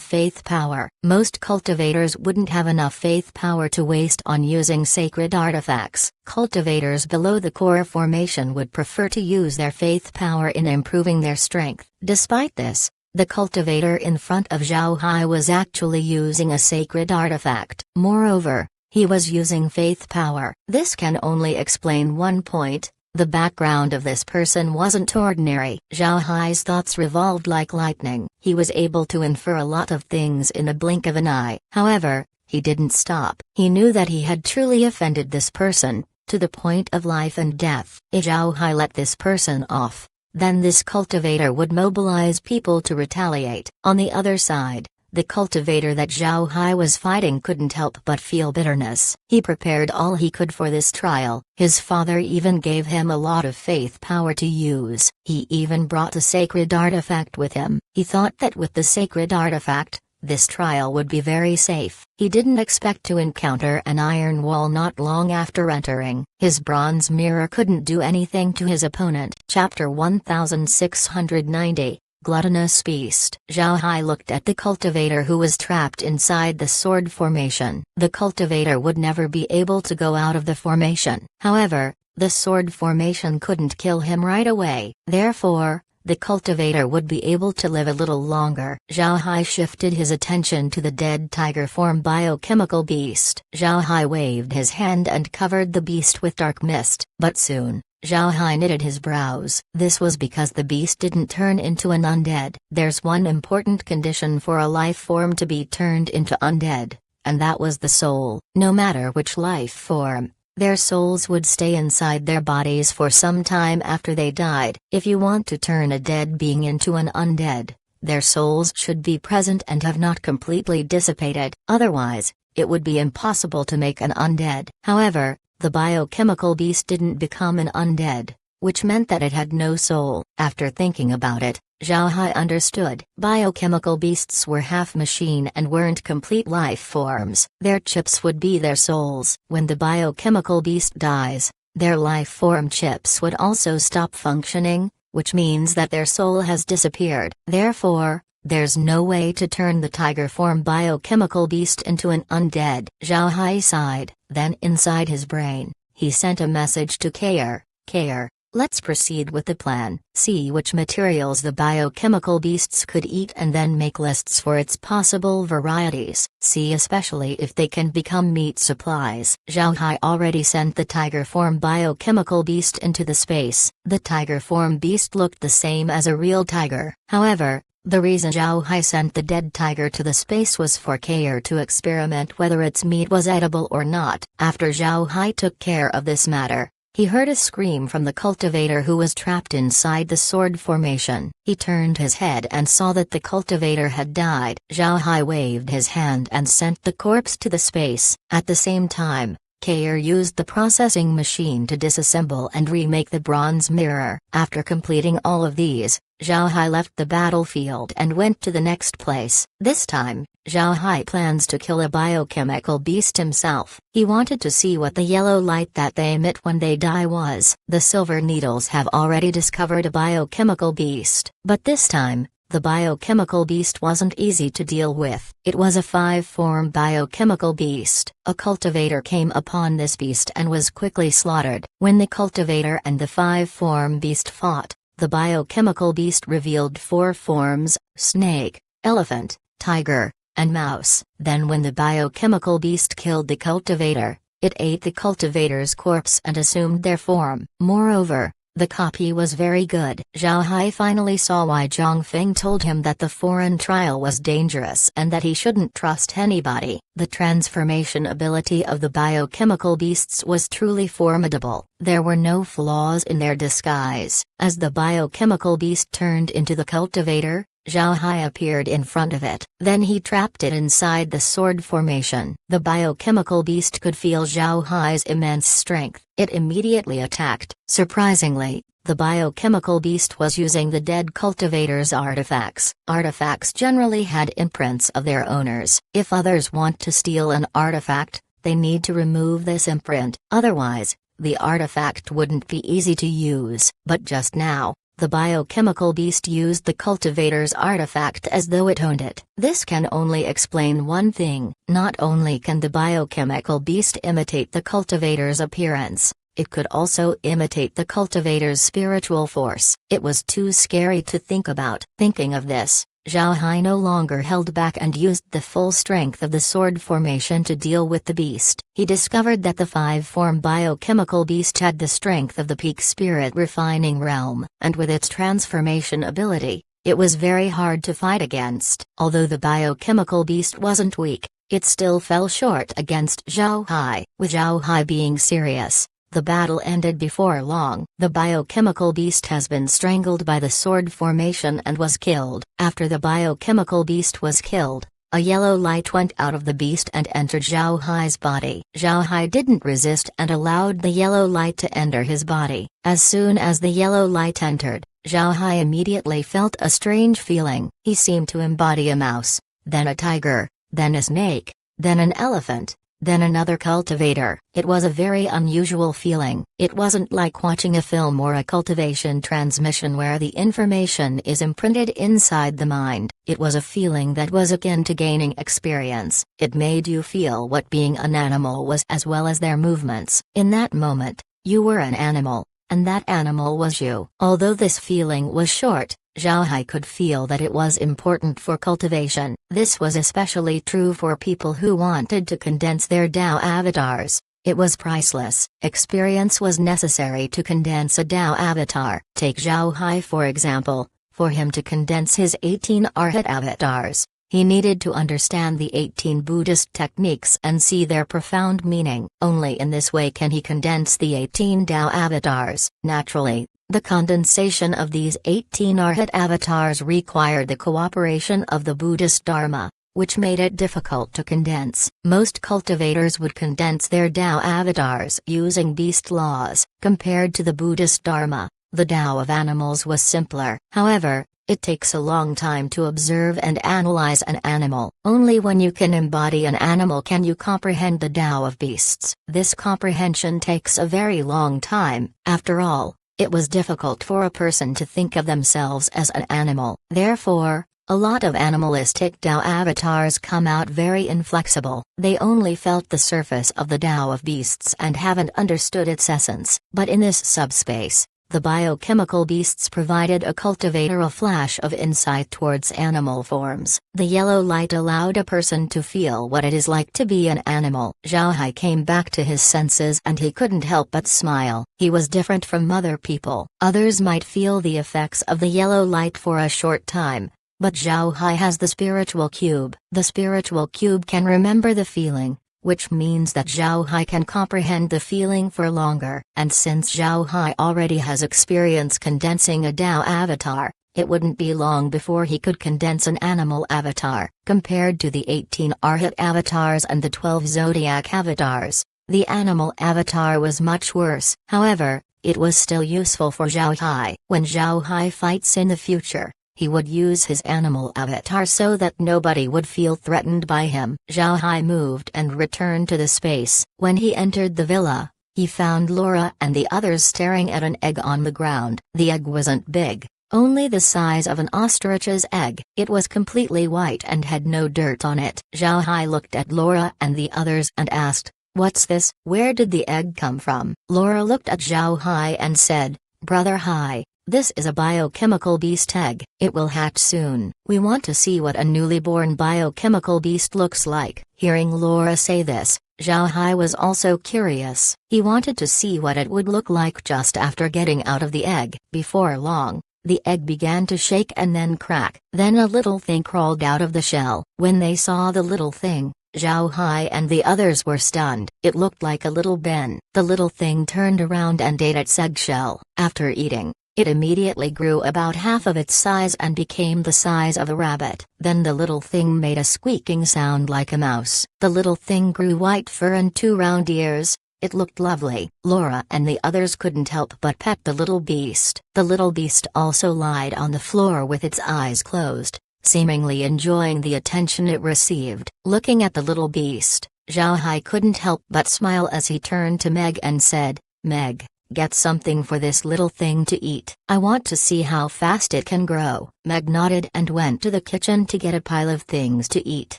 faith power. Most cultivators wouldn't have enough faith power to waste on using sacred artifacts. Cultivators below the core formation would prefer to use their faith power in improving their strength. Despite this, the cultivator in front of Zhao Hai was actually using a sacred artifact. Moreover, he was using faith power. This can only explain one point: The background of this person wasn't ordinary. Zhao Hai's thoughts revolved like lightning. He was able to infer a lot of things in a blink of an eye. However, he didn't stop. He knew that he had truly offended this person, to the point of life and death. If Zhao Hai let this person off, then this cultivator would mobilize people to retaliate. On the other side, the cultivator that Zhao Hai was fighting couldn't help but feel bitterness. He prepared all he could for this trial. His father even gave him a lot of faith power to use. He even brought a sacred artifact with him. He thought that with the sacred artifact, this trial would be very safe. He didn't expect to encounter an iron wall not long after entering. His bronze mirror couldn't do anything to his opponent. Chapter 1690, Gluttonous Beast. Zhao Hai looked at the cultivator who was trapped inside the sword formation. The cultivator would never be able to go out of the formation. However, the sword formation couldn't kill him right away. Therefore, the cultivator would be able to live a little longer. Zhao Hai shifted his attention to the dead tiger form biochemical beast. Zhao Hai waved his hand and covered the beast with dark mist, but soon, Zhao Hai knitted his brows. This was because the beast didn't turn into an undead. There's one important condition for a life form to be turned into undead, and that was the soul. No matter which life form, their souls would stay inside their bodies for some time after they died. If you want to turn a dead being into an undead, their souls should be present and have not completely dissipated. Otherwise, it would be impossible to make an undead. However, the biochemical beast didn't become an undead, which meant that it had no soul. After thinking about it, Zhao Hai understood. Biochemical beasts were half machine and weren't complete life forms. Their chips would be their souls. When the biochemical beast dies, their life form chips would also stop functioning, which means that their soul has disappeared. Therefore, there's no way to turn the tiger form biochemical beast into an undead. Zhao Hai sighed. Then inside his brain, he sent a message to Kair. Kair, let's proceed with the plan. See which materials the biochemical beasts could eat and then make lists for its possible varieties. See especially if they can become meat supplies. Zhao Hai already sent the tiger form biochemical beast into the space. The tiger form beast looked the same as a real tiger. However, the reason Zhao Hai sent the dead tiger to the space was for Kair to experiment whether its meat was edible or not. After Zhao Hai took care of this matter, he heard a scream from the cultivator who was trapped inside the sword formation. He turned his head and saw that the cultivator had died. Zhao Hai waved his hand and sent the corpse to the space. At the same time, Kair used the processing machine to disassemble and remake the bronze mirror. After completing all of these, Zhao Hai left the battlefield and went to the next place. This time, Zhao Hai plans to kill a biochemical beast himself. He wanted to see what the yellow light that they emit when they die was. The Silver Needles have already discovered a biochemical beast, but this time, the biochemical beast wasn't easy to deal with. It was a 5-form biochemical beast. A cultivator came upon this beast and was quickly slaughtered. When the cultivator and the 5-form beast fought, the biochemical beast revealed 4 forms: snake, elephant, tiger, and mouse. Then when the biochemical beast killed the cultivator, it ate the cultivator's corpse and assumed their form. Moreover, the copy was very good. Zhao Hai finally saw why Zhang Feng told him that the foreign trial was dangerous and that he shouldn't trust anybody. The transformation ability of the biochemical beasts was truly formidable. There were no flaws in their disguise. As the biochemical beast turned into the cultivator, Zhao Hai appeared in front of it. Then he trapped it inside the sword formation. The biochemical beast could feel Zhao Hai's immense strength. It immediately attacked. Surprisingly, the biochemical beast was using the dead cultivator's artifacts. Artifacts generally had imprints of their owners. If others want to steal an artifact, they need to remove this imprint. Otherwise, the artifact wouldn't be easy to use. But just now, the biochemical beast used the cultivator's artifact as though it owned it. This can only explain one thing. Not only can the biochemical beast imitate the cultivator's appearance, it could also imitate the cultivator's spiritual force. It was too scary to think about. Thinking of this, Zhao Hai no longer held back and used the full strength of the sword formation to deal with the beast. He discovered that the five-form biochemical beast had the strength of the peak spirit refining realm, and with its transformation ability, it was very hard to fight against. Although the biochemical beast wasn't weak, it still fell short against Zhao Hai. With Zhao Hai being serious, the battle ended before long. The biochemical beast has been strangled by the sword formation and was killed. After the biochemical beast was killed, a yellow light went out of the beast and entered Zhao Hai's body. Zhao Hai didn't resist and allowed the yellow light to enter his body. As soon as the yellow light entered, Zhao Hai immediately felt a strange feeling. He seemed to embody a mouse, then a tiger, then a snake, then an elephant, then another cultivator. It was a very unusual feeling. It wasn't like watching a film or a cultivation transmission where the information is imprinted inside the mind. It was a feeling that was akin to gaining experience. It made you feel what being an animal was as well as their movements. In that moment, you were an animal, and that animal was you. Although this feeling was short, Zhao Hai could feel that it was important for cultivation. This was especially true for people who wanted to condense their Dao avatars. It was priceless. Experience was necessary to condense a Dao avatar. Take Zhao Hai for example. For him to condense his 18 Arhat avatars, he needed to understand the 18 Buddhist techniques and see their profound meaning. Only in this way can he condense the 18 Dao avatars. Naturally, the condensation of these 18 Arhat avatars required the cooperation of the Buddhist Dharma, which made it difficult to condense. Most cultivators would condense their Dao avatars using beast laws. Compared to the Buddhist Dharma, the Dao of animals was simpler. However, it takes a long time to observe and analyze an animal. Only when you can embody an animal can you comprehend the Dao of beasts. This comprehension takes a very long time. After all, it was difficult for a person to think of themselves as an animal. Therefore, a lot of animalistic Dao avatars come out very inflexible. They only felt the surface of the Dao of beasts and haven't understood its essence. But in this subspace, the biochemical beasts provided a cultivator a flash of insight towards animal forms. The yellow light allowed a person to feel what it is like to be an animal. Zhao Hai came back to his senses and he couldn't help but smile. He was different from other people. Others might feel the effects of the yellow light for a short time, but Zhao Hai has the spiritual cube. The spiritual cube can remember the feeling, which means that Zhao Hai can comprehend the feeling for longer. And since Zhao Hai already has experience condensing a Dao avatar, it wouldn't be long before he could condense an animal avatar. Compared to the 18 Arhat avatars and the 12 zodiac avatars, the animal avatar was much worse. However, it was still useful for Zhao Hai. When Zhao Hai fights in the future, he would use his animal avatar so that nobody would feel threatened by him. Zhao Hai moved and returned to the space. When he entered the villa, he found Laura and the others staring at an egg on the ground. The egg wasn't big, only the size of an ostrich's egg. It was completely white and had no dirt on it. Zhao Hai looked at Laura and the others and asked, "What's this? Where did the egg come from?" Laura looked at Zhao Hai and said, "Brother Hai, this is a biochemical beast egg. It will hatch soon. We want to see what a newly born biochemical beast looks like." Hearing Laura say this, Zhao Hai was also curious. He wanted to see what it would look like just after getting out of the egg. Before long, the egg began to shake and then crack. Then a little thing crawled out of the shell. When they saw the little thing, Zhao Hai and the others were stunned. It looked like a little Ben. The little thing turned around and ate its eggshell. After eating, it immediately grew about half of its size and became the size of a rabbit. Then the little thing made a squeaking sound like a mouse. The little thing grew white fur and 2 round ears. It looked lovely. Laura and the others couldn't help but pet the little beast. The little beast also lied on the floor with its eyes closed, seemingly enjoying the attention it received. Looking at the little beast, Zhao Hai couldn't help but smile as he turned to Meg and said, "Meg, get something for this little thing to eat. I want to see how fast it can grow." Meg nodded and went to the kitchen to get a pile of things to eat,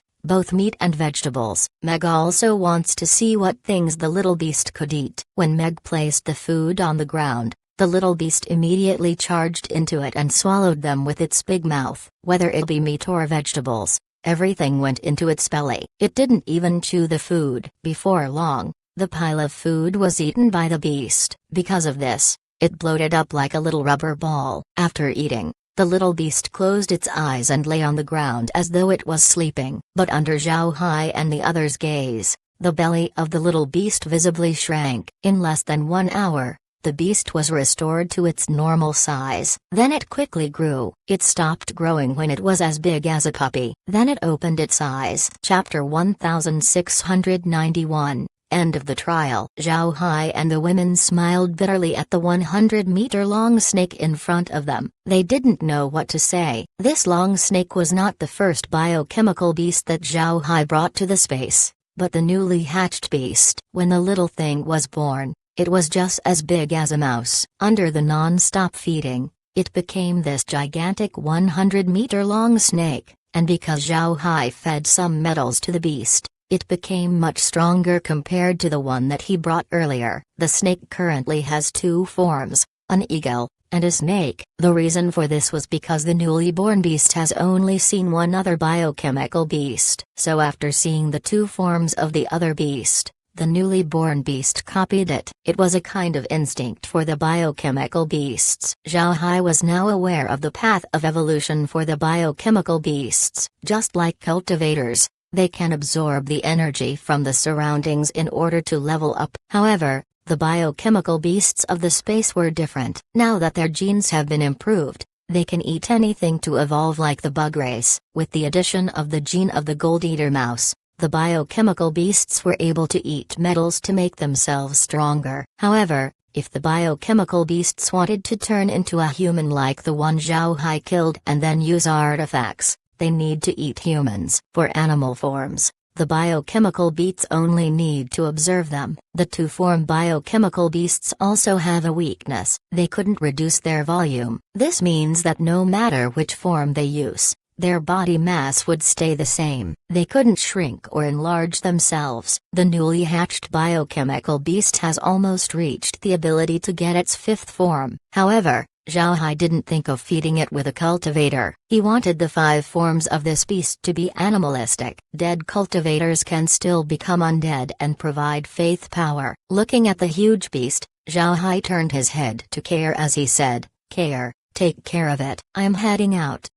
both meat and vegetables. Meg also wants to see what things the little beast could eat. When Meg placed the food on the ground, The little beast immediately charged into it and swallowed them with its big mouth. Whether it be meat or vegetables, everything went into its belly. It didn't even chew the food. Before long, the pile of food was eaten by the beast. Because of this, it bloated up like a little rubber ball. After eating, the little beast closed its eyes and lay on the ground as though it was sleeping. But under Zhao Hai and the others' gaze, the belly of the little beast visibly shrank. In less than 1 hour, the beast was restored to its normal size. Then it quickly grew. It stopped growing when it was as big as a puppy. Then it opened its eyes. Chapter 1691. End of the trial. Zhao Hai and the women smiled bitterly at the 100-meter-long snake in front of them. They didn't know what to say. This long snake was not the first biochemical beast that Zhao Hai brought to the space, but the newly hatched beast. When the little thing was born, it was just as big as a mouse. Under the non-stop feeding, it became this gigantic 100-meter-long snake, and because Zhao Hai fed some metals to the beast, it became much stronger compared to the one that he brought earlier. The snake currently has 2 forms, an eagle, and a snake. The reason for this was because the newly born beast has only seen one other biochemical beast. So after seeing the 2 forms of the other beast, the newly born beast copied it. It was a kind of instinct for the biochemical beasts. Zhao Hai was now aware of the path of evolution for the biochemical beasts. Just like cultivators, they can absorb the energy from the surroundings in order to level up. However, the biochemical beasts of the space were different. Now that their genes have been improved, they can eat anything to evolve like the bug race. With the addition of the gene of the gold eater mouse, the biochemical beasts were able to eat metals to make themselves stronger. However, if the biochemical beasts wanted to turn into a human like the one Zhao Hai killed and then use artifacts, they need to eat humans. For animal forms, the biochemical beasts only need to observe them. The 2-form biochemical beasts also have a weakness. They couldn't reduce their volume. This means that no matter which form they use, their body mass would stay the same. They couldn't shrink or enlarge themselves. The newly hatched biochemical beast has almost reached the ability to get its 5th form. However, Zhao Hai didn't think of feeding it with a cultivator. He wanted the 5 forms of this beast to be animalistic. Dead cultivators can still become undead and provide faith power. Looking at the huge beast, Zhao Hai turned his head to Kair as he said, "Kair, take care of it. I'm heading out."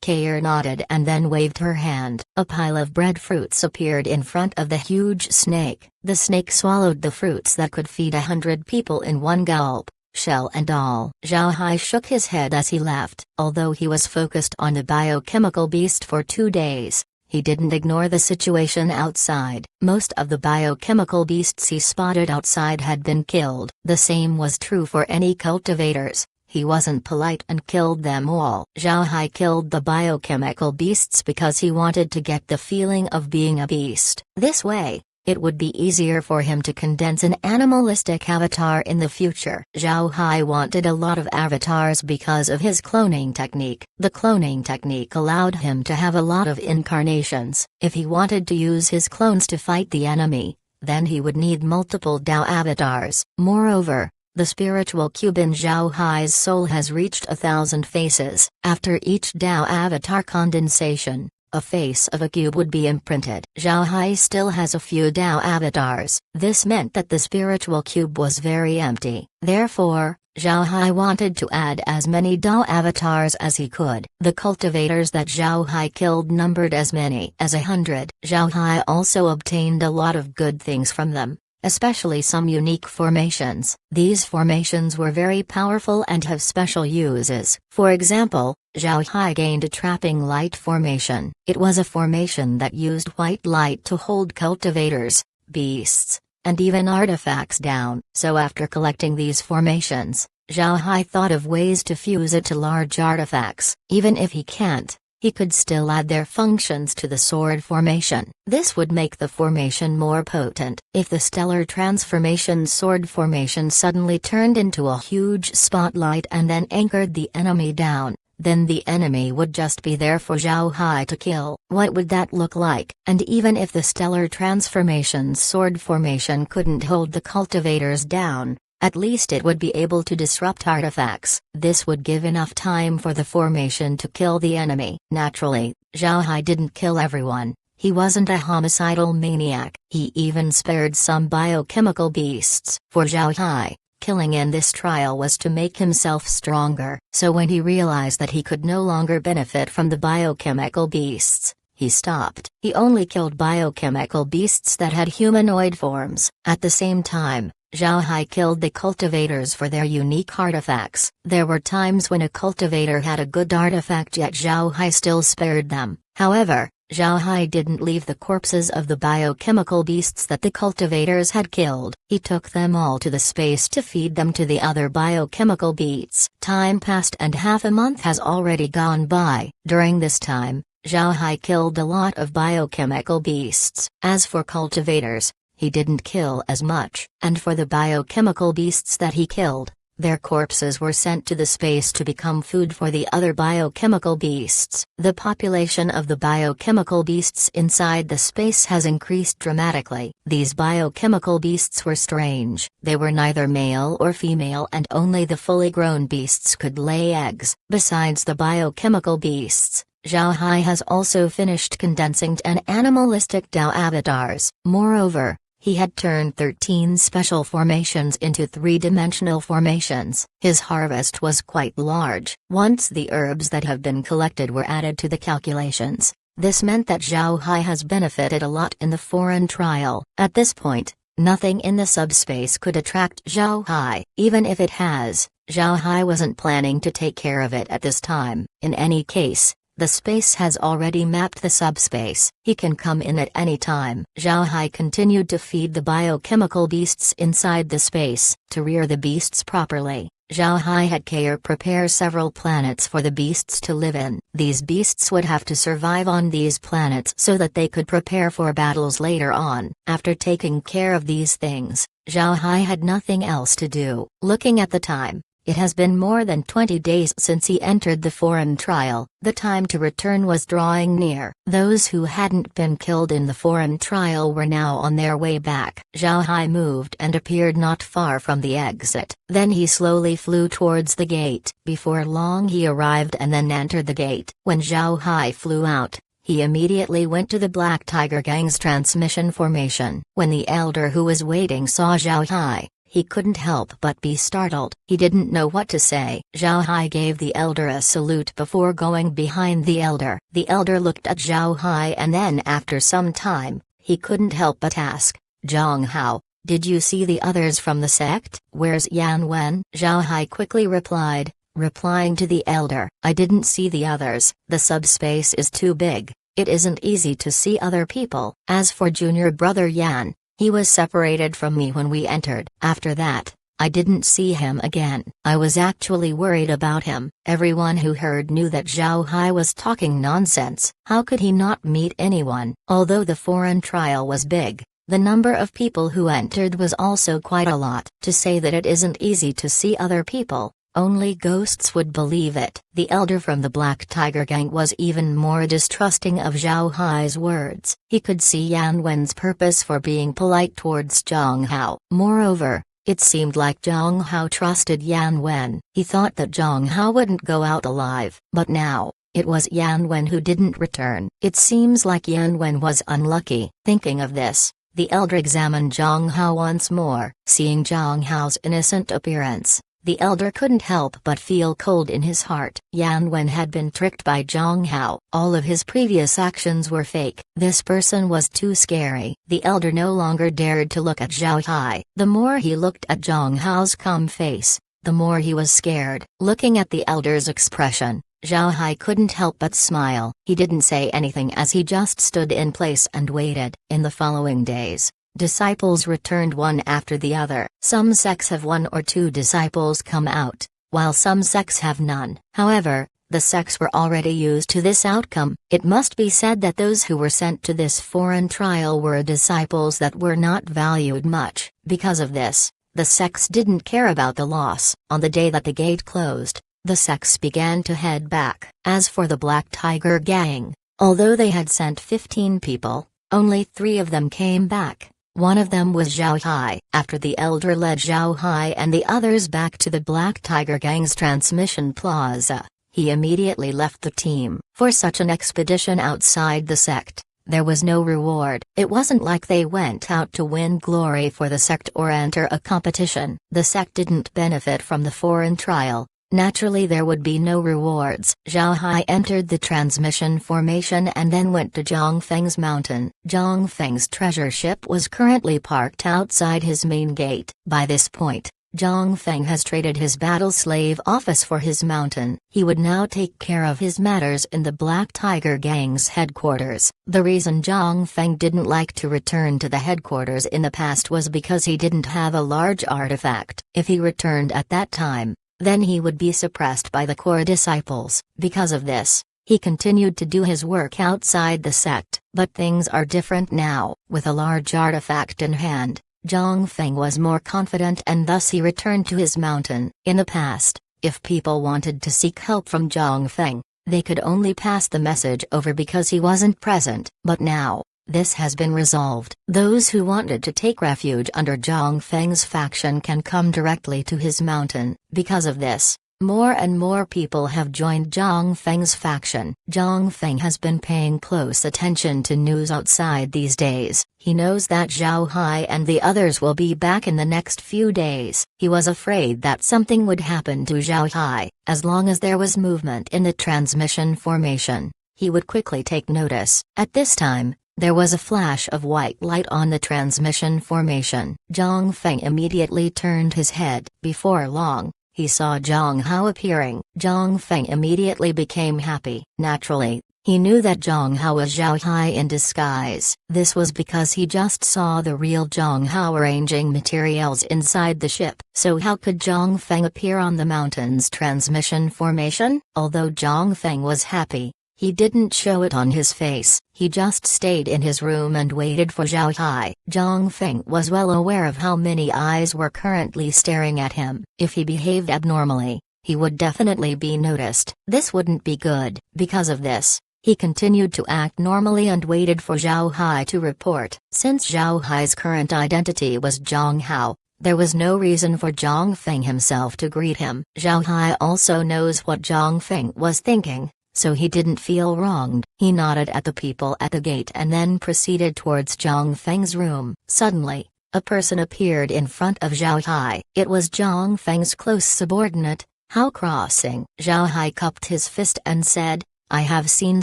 Kair nodded and then waved her hand. A pile of breadfruits appeared in front of the huge snake. The snake swallowed the fruits that could feed 100 people in one gulp, shell and all. Zhao Hai shook his head as he left. Although he was focused on the biochemical beast for 2 days, he didn't ignore the situation outside. Most of the biochemical beasts he spotted outside had been killed. The same was true for any cultivators. He wasn't polite and killed them all. Zhao Hai killed the biochemical beasts because he wanted to get the feeling of being a beast. This way, it would be easier for him to condense an animalistic avatar in the future. Zhao Hai wanted a lot of avatars because of his cloning technique. The cloning technique allowed him to have a lot of incarnations. If he wanted to use his clones to fight the enemy, then he would need multiple Dao avatars. Moreover, the spiritual cube in Zhao Hai's soul has reached 1,000 faces. After each Dao avatar condensation, a face of a cube would be imprinted. Zhao Hai still has a few Dao avatars. This meant that the spiritual cube was very empty. Therefore, Zhao Hai wanted to add as many Dao avatars as he could. The cultivators that Zhao Hai killed numbered as many as 100. Zhao Hai also obtained a lot of good things from them, especially some unique formations. These formations were very powerful and have special uses. For example, Zhao Hai gained a trapping light formation. It was a formation that used white light to hold cultivators, beasts, and even artifacts down. So after collecting these formations, Zhao Hai thought of ways to fuse it to large artifacts. Even if he can't, he could still add their functions to the sword formation. This would make the formation more potent. If the stellar transformation sword formation suddenly turned into a huge spotlight and then anchored the enemy down, then the enemy would just be there for Zhao Hai to kill. What would that look like? And even if the stellar transformation sword formation couldn't hold the cultivators down, At least it would be able to disrupt artifacts. This would give enough time for the formation to kill the enemy. Naturally, Zhao Hai didn't kill everyone. He wasn't a homicidal maniac. He even spared some biochemical beasts. For Zhao Hai, killing in this trial was to make himself stronger. So when he realized that he could no longer benefit from the biochemical beasts, he stopped. He only killed biochemical beasts that had humanoid forms. At the same time, Zhao Hai killed the cultivators for their unique artifacts. There were times when a cultivator had a good artifact yet Zhao Hai still spared them. However, Zhao Hai didn't leave the corpses of the biochemical beasts that the cultivators had killed. He took them all to the space to feed them to the other biochemical beasts. Time passed and half a month has already gone by. During this time, Zhao Hai killed a lot of biochemical beasts. As for cultivators, he didn't kill as much. And for the biochemical beasts that he killed, their corpses were sent to the space to become food for the other biochemical beasts. The population of the biochemical beasts inside the space has increased dramatically. These biochemical beasts were strange. They were neither male or female and only the fully grown beasts could lay eggs. Besides the biochemical beasts, Zhao Hai has also finished condensing 10 animalistic Dao avatars. Moreover, he had turned 13 special formations into 3-dimensional formations. His harvest was quite large. Once the herbs that have been collected were added to the calculations, this meant that Zhao Hai has benefited a lot in the foreign trial. At this point, nothing in the subspace could attract Zhao Hai. Even if it has, Zhao Hai wasn't planning to take care of it at this time. In any case, the space has already mapped the subspace. He can come in at any time. Zhao Hai continued to feed the biochemical beasts inside the space. To rear the beasts properly, Zhao Hai had Kair prepare several planets for the beasts to live in. These beasts would have to survive on these planets so that they could prepare for battles later on. After taking care of these things, Zhao Hai had nothing else to do. Looking at the time, it has been more than 20 days since he entered the foreign trial. The time to return was drawing near. Those who hadn't been killed in the foreign trial were now on their way back. Zhao Hai moved and appeared not far from the exit. Then he slowly flew towards the gate. Before long he arrived and then entered the gate. When Zhao Hai flew out, he immediately went to the Black Tiger Gang's transmission formation. When the elder who was waiting saw Zhao Hai, he couldn't help but be startled. He didn't know what to say. Zhao Hai gave the elder a salute before going behind the elder. The elder looked at Zhao Hai and then after some time, he couldn't help but ask, "Zhang Hao, did you see the others from the sect? Where's Yan Wen?" Zhao Hai quickly replied, replying to the elder, "I didn't see the others. The subspace is too big. It isn't easy to see other people. As for junior brother Yan, he was separated from me when we entered. After that, I didn't see him again. I was actually worried about him." Everyone who heard knew that Zhao Hai was talking nonsense. How could he not meet anyone? Although the foreign trial was big, the number of people who entered was also quite a lot. To say that it isn't easy to see other people, only ghosts would believe it. The elder from the Black Tiger Gang was even more distrusting of Zhao Hai's words. He could see Yan Wen's purpose for being polite towards Zhang Hao. Moreover, it seemed like Zhang Hao trusted Yan Wen. He thought that Zhang Hao wouldn't go out alive. But now, it was Yan Wen who didn't return. It seems like Yan Wen was unlucky. Thinking of this, the elder examined Zhang Hao once more. Seeing Zhang Hao's innocent appearance, the elder couldn't help but feel cold in his heart. Yan Wen had been tricked by Zhang Hao. All of his previous actions were fake. This person was too scary. The elder no longer dared to look at Zhao Hai. The more he looked at Zhang Hao's calm face, the more he was scared. Looking at the elder's expression, Zhao Hai couldn't help but smile. He didn't say anything as he just stood in place and waited. In the following days, disciples returned one after the other. Some sects have 1 or 2 disciples come out, while some sects have none. However, the sects were already used to this outcome. It must be said that those who were sent to this foreign trial were disciples that were not valued much. Because of this, the sects didn't care about the loss. On the day that the gate closed, the sects began to head back. As for the Black Tiger Gang, although they had sent 15 people, only 3 of them came back. One of them was Zhao Hai. After the elder led Zhao Hai and the others back to the Black Tiger Gang's transmission plaza, he immediately left the team. For such an expedition outside the sect, there was no reward. It wasn't like they went out to win glory for the sect or enter a competition. The sect didn't benefit from the foreign trial. Naturally there would be no rewards. Zhao Hai entered the transmission formation and then went to Zhang Feng's mountain. Zhang Feng's treasure ship was currently parked outside his main gate. By this point, Zhang Feng has traded his battle slave office for his mountain. He would now take care of his matters in the Black Tiger Gang's headquarters. The reason Zhang Feng didn't like to return to the headquarters in the past was because he didn't have a large artifact. If he returned at that time, then he would be suppressed by the core disciples. Because of this, he continued to do his work outside the sect. But things are different now. With a large artifact in hand, Zhang Feng was more confident and thus he returned to his mountain. In the past, if people wanted to seek help from Zhang Feng, they could only pass the message over because he wasn't present. But now, this has been resolved. Those who wanted to take refuge under Zhang Feng's faction can come directly to his mountain. Because of this, more and more people have joined Zhang Feng's faction. Zhang Feng has been paying close attention to news outside these days. He knows that Zhao Hai and the others will be back in the next few days. He was afraid that something would happen to Zhao Hai. As long as there was movement in the transmission formation, he would quickly take notice. At this time, there was a flash of white light on the transmission formation. Zhang Feng immediately turned his head. Before long, he saw Zhang Hao appearing. Zhang Feng immediately became happy. Naturally, he knew that Zhang Hao was Zhao Hai in disguise. This was because he just saw the real Zhang Hao arranging materials inside the ship. So how could Zhang Feng appear on the mountain's transmission formation? Although Zhang Feng was happy, he didn't show it on his face. He just stayed in his room and waited for Zhao Hai. Zhang Feng was well aware of how many eyes were currently staring at him. If he behaved abnormally, he would definitely be noticed. This wouldn't be good. Because of this, he continued to act normally and waited for Zhao Hai to report. Since Zhao Hai's current identity was Zhang Hao, there was no reason for Zhang Feng himself to greet him. Zhao Hai also knows what Zhang Feng was thinking, so he didn't feel wronged. He nodded at the people at the gate and then proceeded towards Zhang Feng's room. Suddenly, a person appeared in front of Zhao Hai. It was Zhang Feng's close subordinate, Hao Crossing. Zhao Hai cupped his fist and said, "I have seen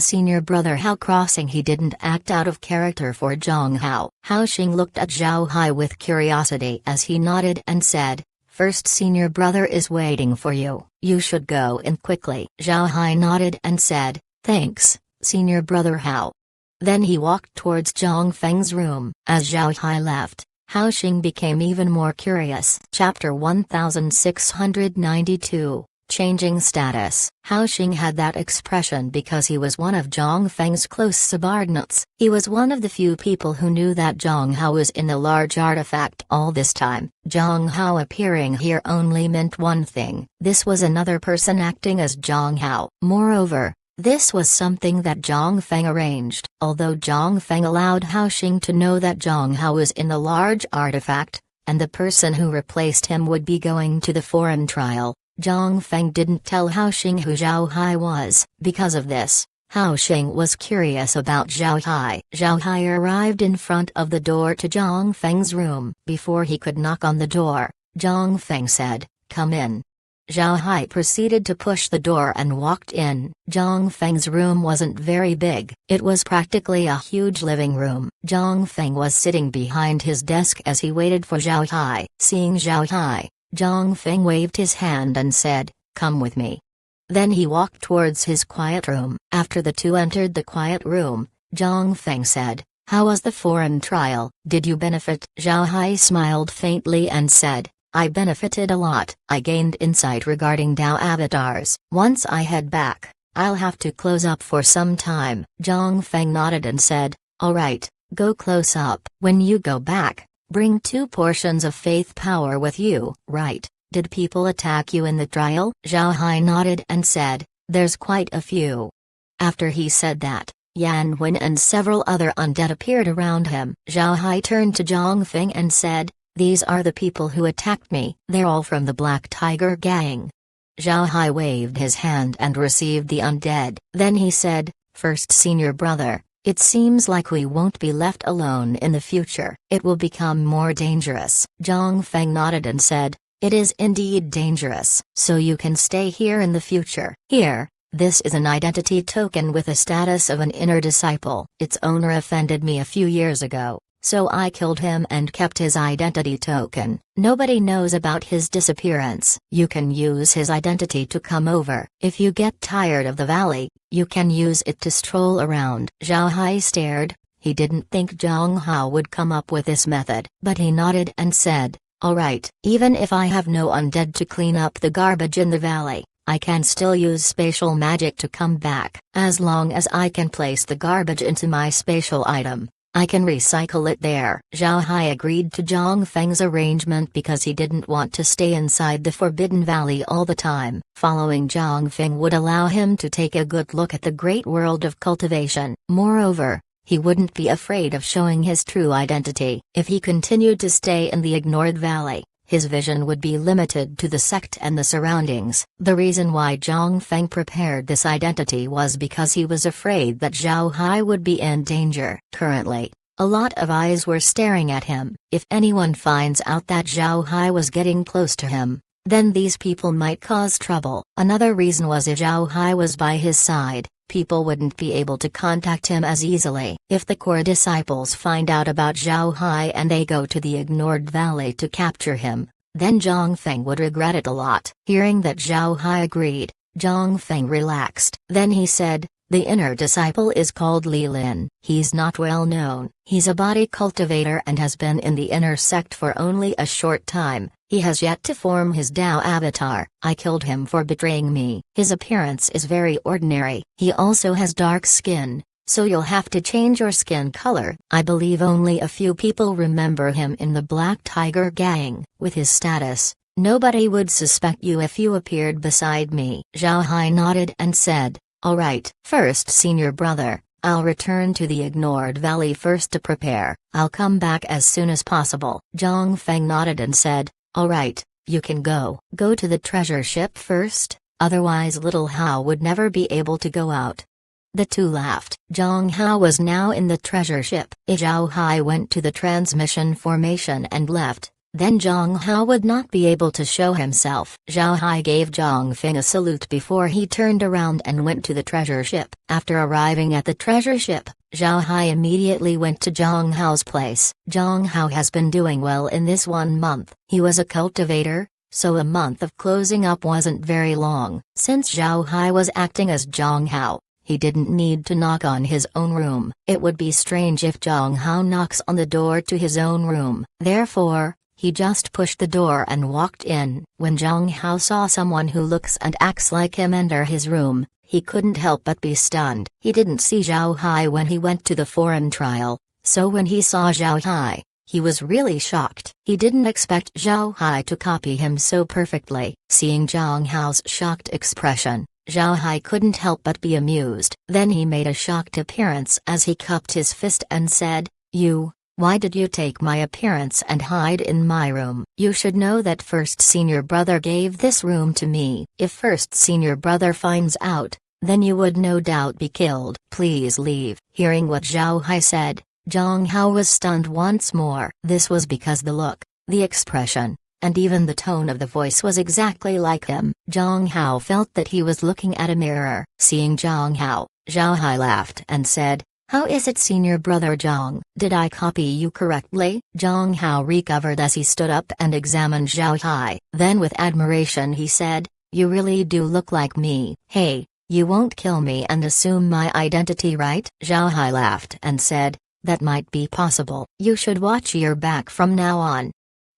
senior brother Hao Crossing." He didn't act out of character for Zhang Hao. Hao Xing looked at Zhao Hai with curiosity as he nodded and said, "First senior brother is waiting for you. You should go in quickly." Zhao Hai nodded and said, "Thanks, senior brother Hao." Then he walked towards Zhang Feng's room. As Zhao Hai left, Hao Xing became even more curious. Chapter 1692, Changing Status. Hao Xing had that expression because he was one of Zhang Feng's close subordinates. He was one of the few people who knew that Zhang Hao was in the large artifact all this time. Zhang Hao appearing here only meant one thing. This was another person acting as Zhang Hao. Moreover, this was something that Zhang Feng arranged. Although Zhang Feng allowed Hao Xing to know that Zhang Hao was in the large artifact, and the person who replaced him would be going to the foreign trial, Zhang Feng didn't tell Hao Xing who Zhao Hai was. Because of this, Hao Xing was curious about Zhao Hai. Zhao Hai arrived in front of the door to Zhang Feng's room. Before he could knock on the door, Zhang Feng said, "Come in." Zhao Hai proceeded to push the door and walked in. Zhang Feng's room wasn't very big. It was practically a huge living room. Zhang Feng was sitting behind his desk as he waited for Zhao Hai. Seeing Zhao Hai, Zhang Feng waved his hand and said, "Come with me." Then he walked towards his quiet room. After the two entered the quiet room, Zhang Feng said, "How was the foreign trial? Did you benefit?" Zhao Hai smiled faintly and said, "I benefited a lot. I gained insight regarding Dao avatars. Once I head back, I'll have to close up for some time." Zhang Feng nodded and said, "All right, go close up. When you go back, bring 2 portions of faith power with you." "Right. Did people attack you in the trial?" Zhao Hai nodded and said, "There's quite a few." After he said that, Yan Wen and several other undead appeared around him. Zhao Hai turned to Zhang Feng and said, "These are the people who attacked me. They're all from the Black Tiger gang." Zhao Hai waved his hand and received the undead. Then he said, "First senior brother, it seems like we won't be left alone in the future. It will become more dangerous." Zhang Feng nodded and said, "It is indeed dangerous. So you can stay here in the future. Here, this is an identity token with the status of an inner disciple. Its owner offended me a few years ago, so I killed him and kept his identity token. Nobody knows about his disappearance. You can use his identity to come over. If you get tired of the valley, you can use it to stroll around." Zhao Hai stared. He didn't think Zhang Hao would come up with this method, but he nodded and said, "All right, even if I have no undead to clean up the garbage in the valley, I can still use spatial magic to come back. As long as I can place the garbage into my spatial item, I can recycle it there." Zhao Hai agreed to Zhang Feng's arrangement because he didn't want to stay inside the Forbidden Valley all the time. Following Zhang Feng would allow him to take a good look at the great world of cultivation. Moreover, he wouldn't be afraid of showing his true identity. If he continued to stay in the ignored valley, his vision would be limited to the sect and the surroundings. The reason why Zhang Feng prepared this identity was because he was afraid that Zhao Hai would be in danger. Currently, a lot of eyes were staring at him. If anyone finds out that Zhao Hai was getting close to him, then these people might cause trouble. Another reason was if Zhao Hai was by his side, people wouldn't be able to contact him as easily. If the core disciples find out about Zhao Hai and they go to the ignored valley to capture him, then Zhang Feng would regret it a lot. Hearing that Zhao Hai agreed, Zhang Feng relaxed. Then he said, "The inner disciple is called Li Lin. He's not well known. He's a body cultivator and has been in the inner sect for only a short time. He has yet to form his Dao avatar. I killed him for betraying me. His appearance is very ordinary. He also has dark skin, so you'll have to change your skin color. I believe only a few people remember him in the Black Tiger gang. With his status, nobody would suspect you if you appeared beside me." Zhao Hai nodded and said, "All right, first senior brother, I'll return to the ignored valley first to prepare. I'll come back as soon as possible." Zhang Feng nodded and said, "All right, you can go. Go to the treasure ship first, otherwise little Hao would never be able to go out." The two laughed. Zhang Hao was now in the treasure ship. Zhao Hai went to the transmission formation and left. Then Zhang Hao would not be able to show himself. Zhao Hai gave Zhang Feng a salute before he turned around and went to the treasure ship. After arriving at the treasure ship, Zhao Hai immediately went to Zhang Hao's place. Zhang Hao has been doing well in this 1 month. He was a cultivator, so a month of closing up wasn't very long. Since Zhao Hai was acting as Zhang Hao, he didn't need to knock on his own room. It would be strange if Zhang Hao knocks on the door to his own room. Therefore, he just pushed the door and walked in. When Zhang Hao saw someone who looks and acts like him enter his room, he couldn't help but be stunned. He didn't see Zhao Hai when he went to the foreign trial, so when he saw Zhao Hai, he was really shocked. He didn't expect Zhao Hai to copy him so perfectly. Seeing Zhang Hao's shocked expression, Zhao Hai couldn't help but be amused. Then he made a shocked appearance as he cupped his fist and said, Why did you take my appearance and hide in my room? You should know that first senior brother gave this room to me. If first senior brother finds out, then you would no doubt be killed. Please leave." Hearing what Zhao Hai said, Zhang Hao was stunned once more. This was because the look, the expression, and even the tone of the voice was exactly like him. Zhang Hao felt that he was looking at a mirror. Seeing Zhang Hao, Zhao Hai laughed and said, "How is it, senior brother Zhang? Did I copy you correctly?" Zhang Hao recovered as he stood up and examined Zhao Hai. Then with admiration he said, "You really do look like me. Hey, you won't kill me and assume my identity, right?" Zhao Hai laughed and said, "That might be possible. You should watch your back from now on."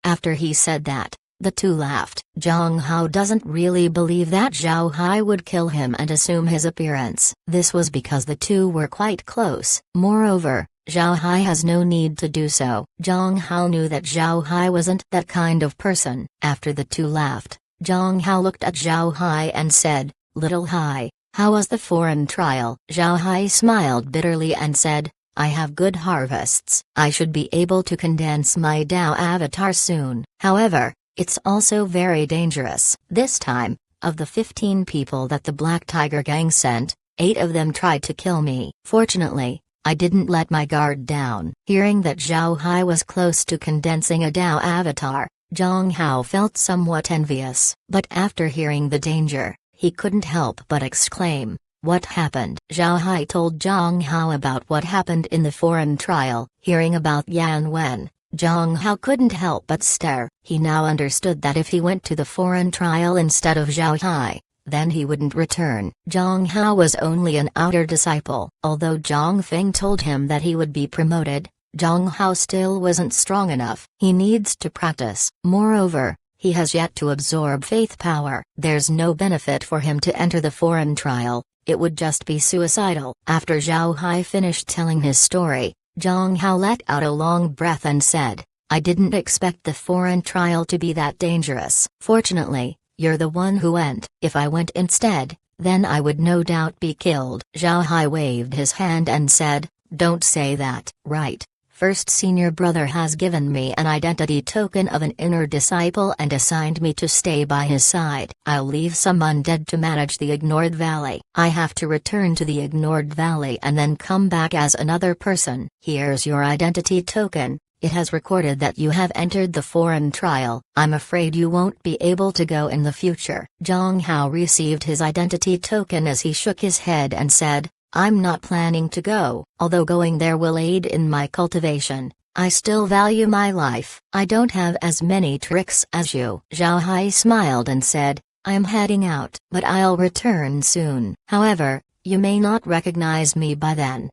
After he said that, the two laughed. Zhang Hao doesn't really believe that Zhao Hai would kill him and assume his appearance. This was because the two were quite close. Moreover, Zhao Hai has no need to do so. Zhang Hao knew that Zhao Hai wasn't that kind of person. After the two laughed, Zhang Hao looked at Zhao Hai and said, "Little Hai, How was the foreign trial? Zhao Hai smiled bitterly and said, I have good harvests. I should be able to condense my Dao avatar soon. However, it's also very dangerous. This time, of the 15 people that the Black Tiger Gang sent, 8 of them tried to kill me. Fortunately, I didn't let my guard down. Hearing that Zhao Hai was close to condensing a Dao avatar, Zhang Hao felt somewhat envious. But after hearing the danger, he couldn't help but exclaim, what happened? Zhao Hai told Zhang Hao about what happened in the foreign trial. Hearing about Yan Wen, Zhang Hao couldn't help but stare. He now understood that if he went to the foreign trial instead of Zhao Hai, then he wouldn't return. Zhang Hao was only an outer disciple. Although Zhang Feng told him that he would be promoted, Zhang Hao still wasn't strong enough. He needs to practice. Moreover, he has yet to absorb faith power. There's no benefit for him to enter the foreign trial. It would just be suicidal. After Zhao Hai finished telling his story, Zhang Hao let out a long breath and said, I didn't expect the foreign trial to be that dangerous. Fortunately, you're the one who went. If I went instead, then I would no doubt be killed. Zhao Hai waved his hand and said, don't say that. Right. First senior brother has given me an identity token of an inner disciple and assigned me to stay by his side. I'll leave some undead to manage the Ignored Valley. I have to return to the Ignored Valley and then come back as another person. Here's your identity token. It has recorded that you have entered the foreign trial. I'm afraid you won't be able to go in the future. Zhang Hao received his identity token as he shook his head and said, I'm not planning to go. Although going there will aid in my cultivation, I still value my life. I don't have as many tricks as you. Zhao Hai smiled and said, I'm heading out, but I'll return soon. However, you may not recognize me by then.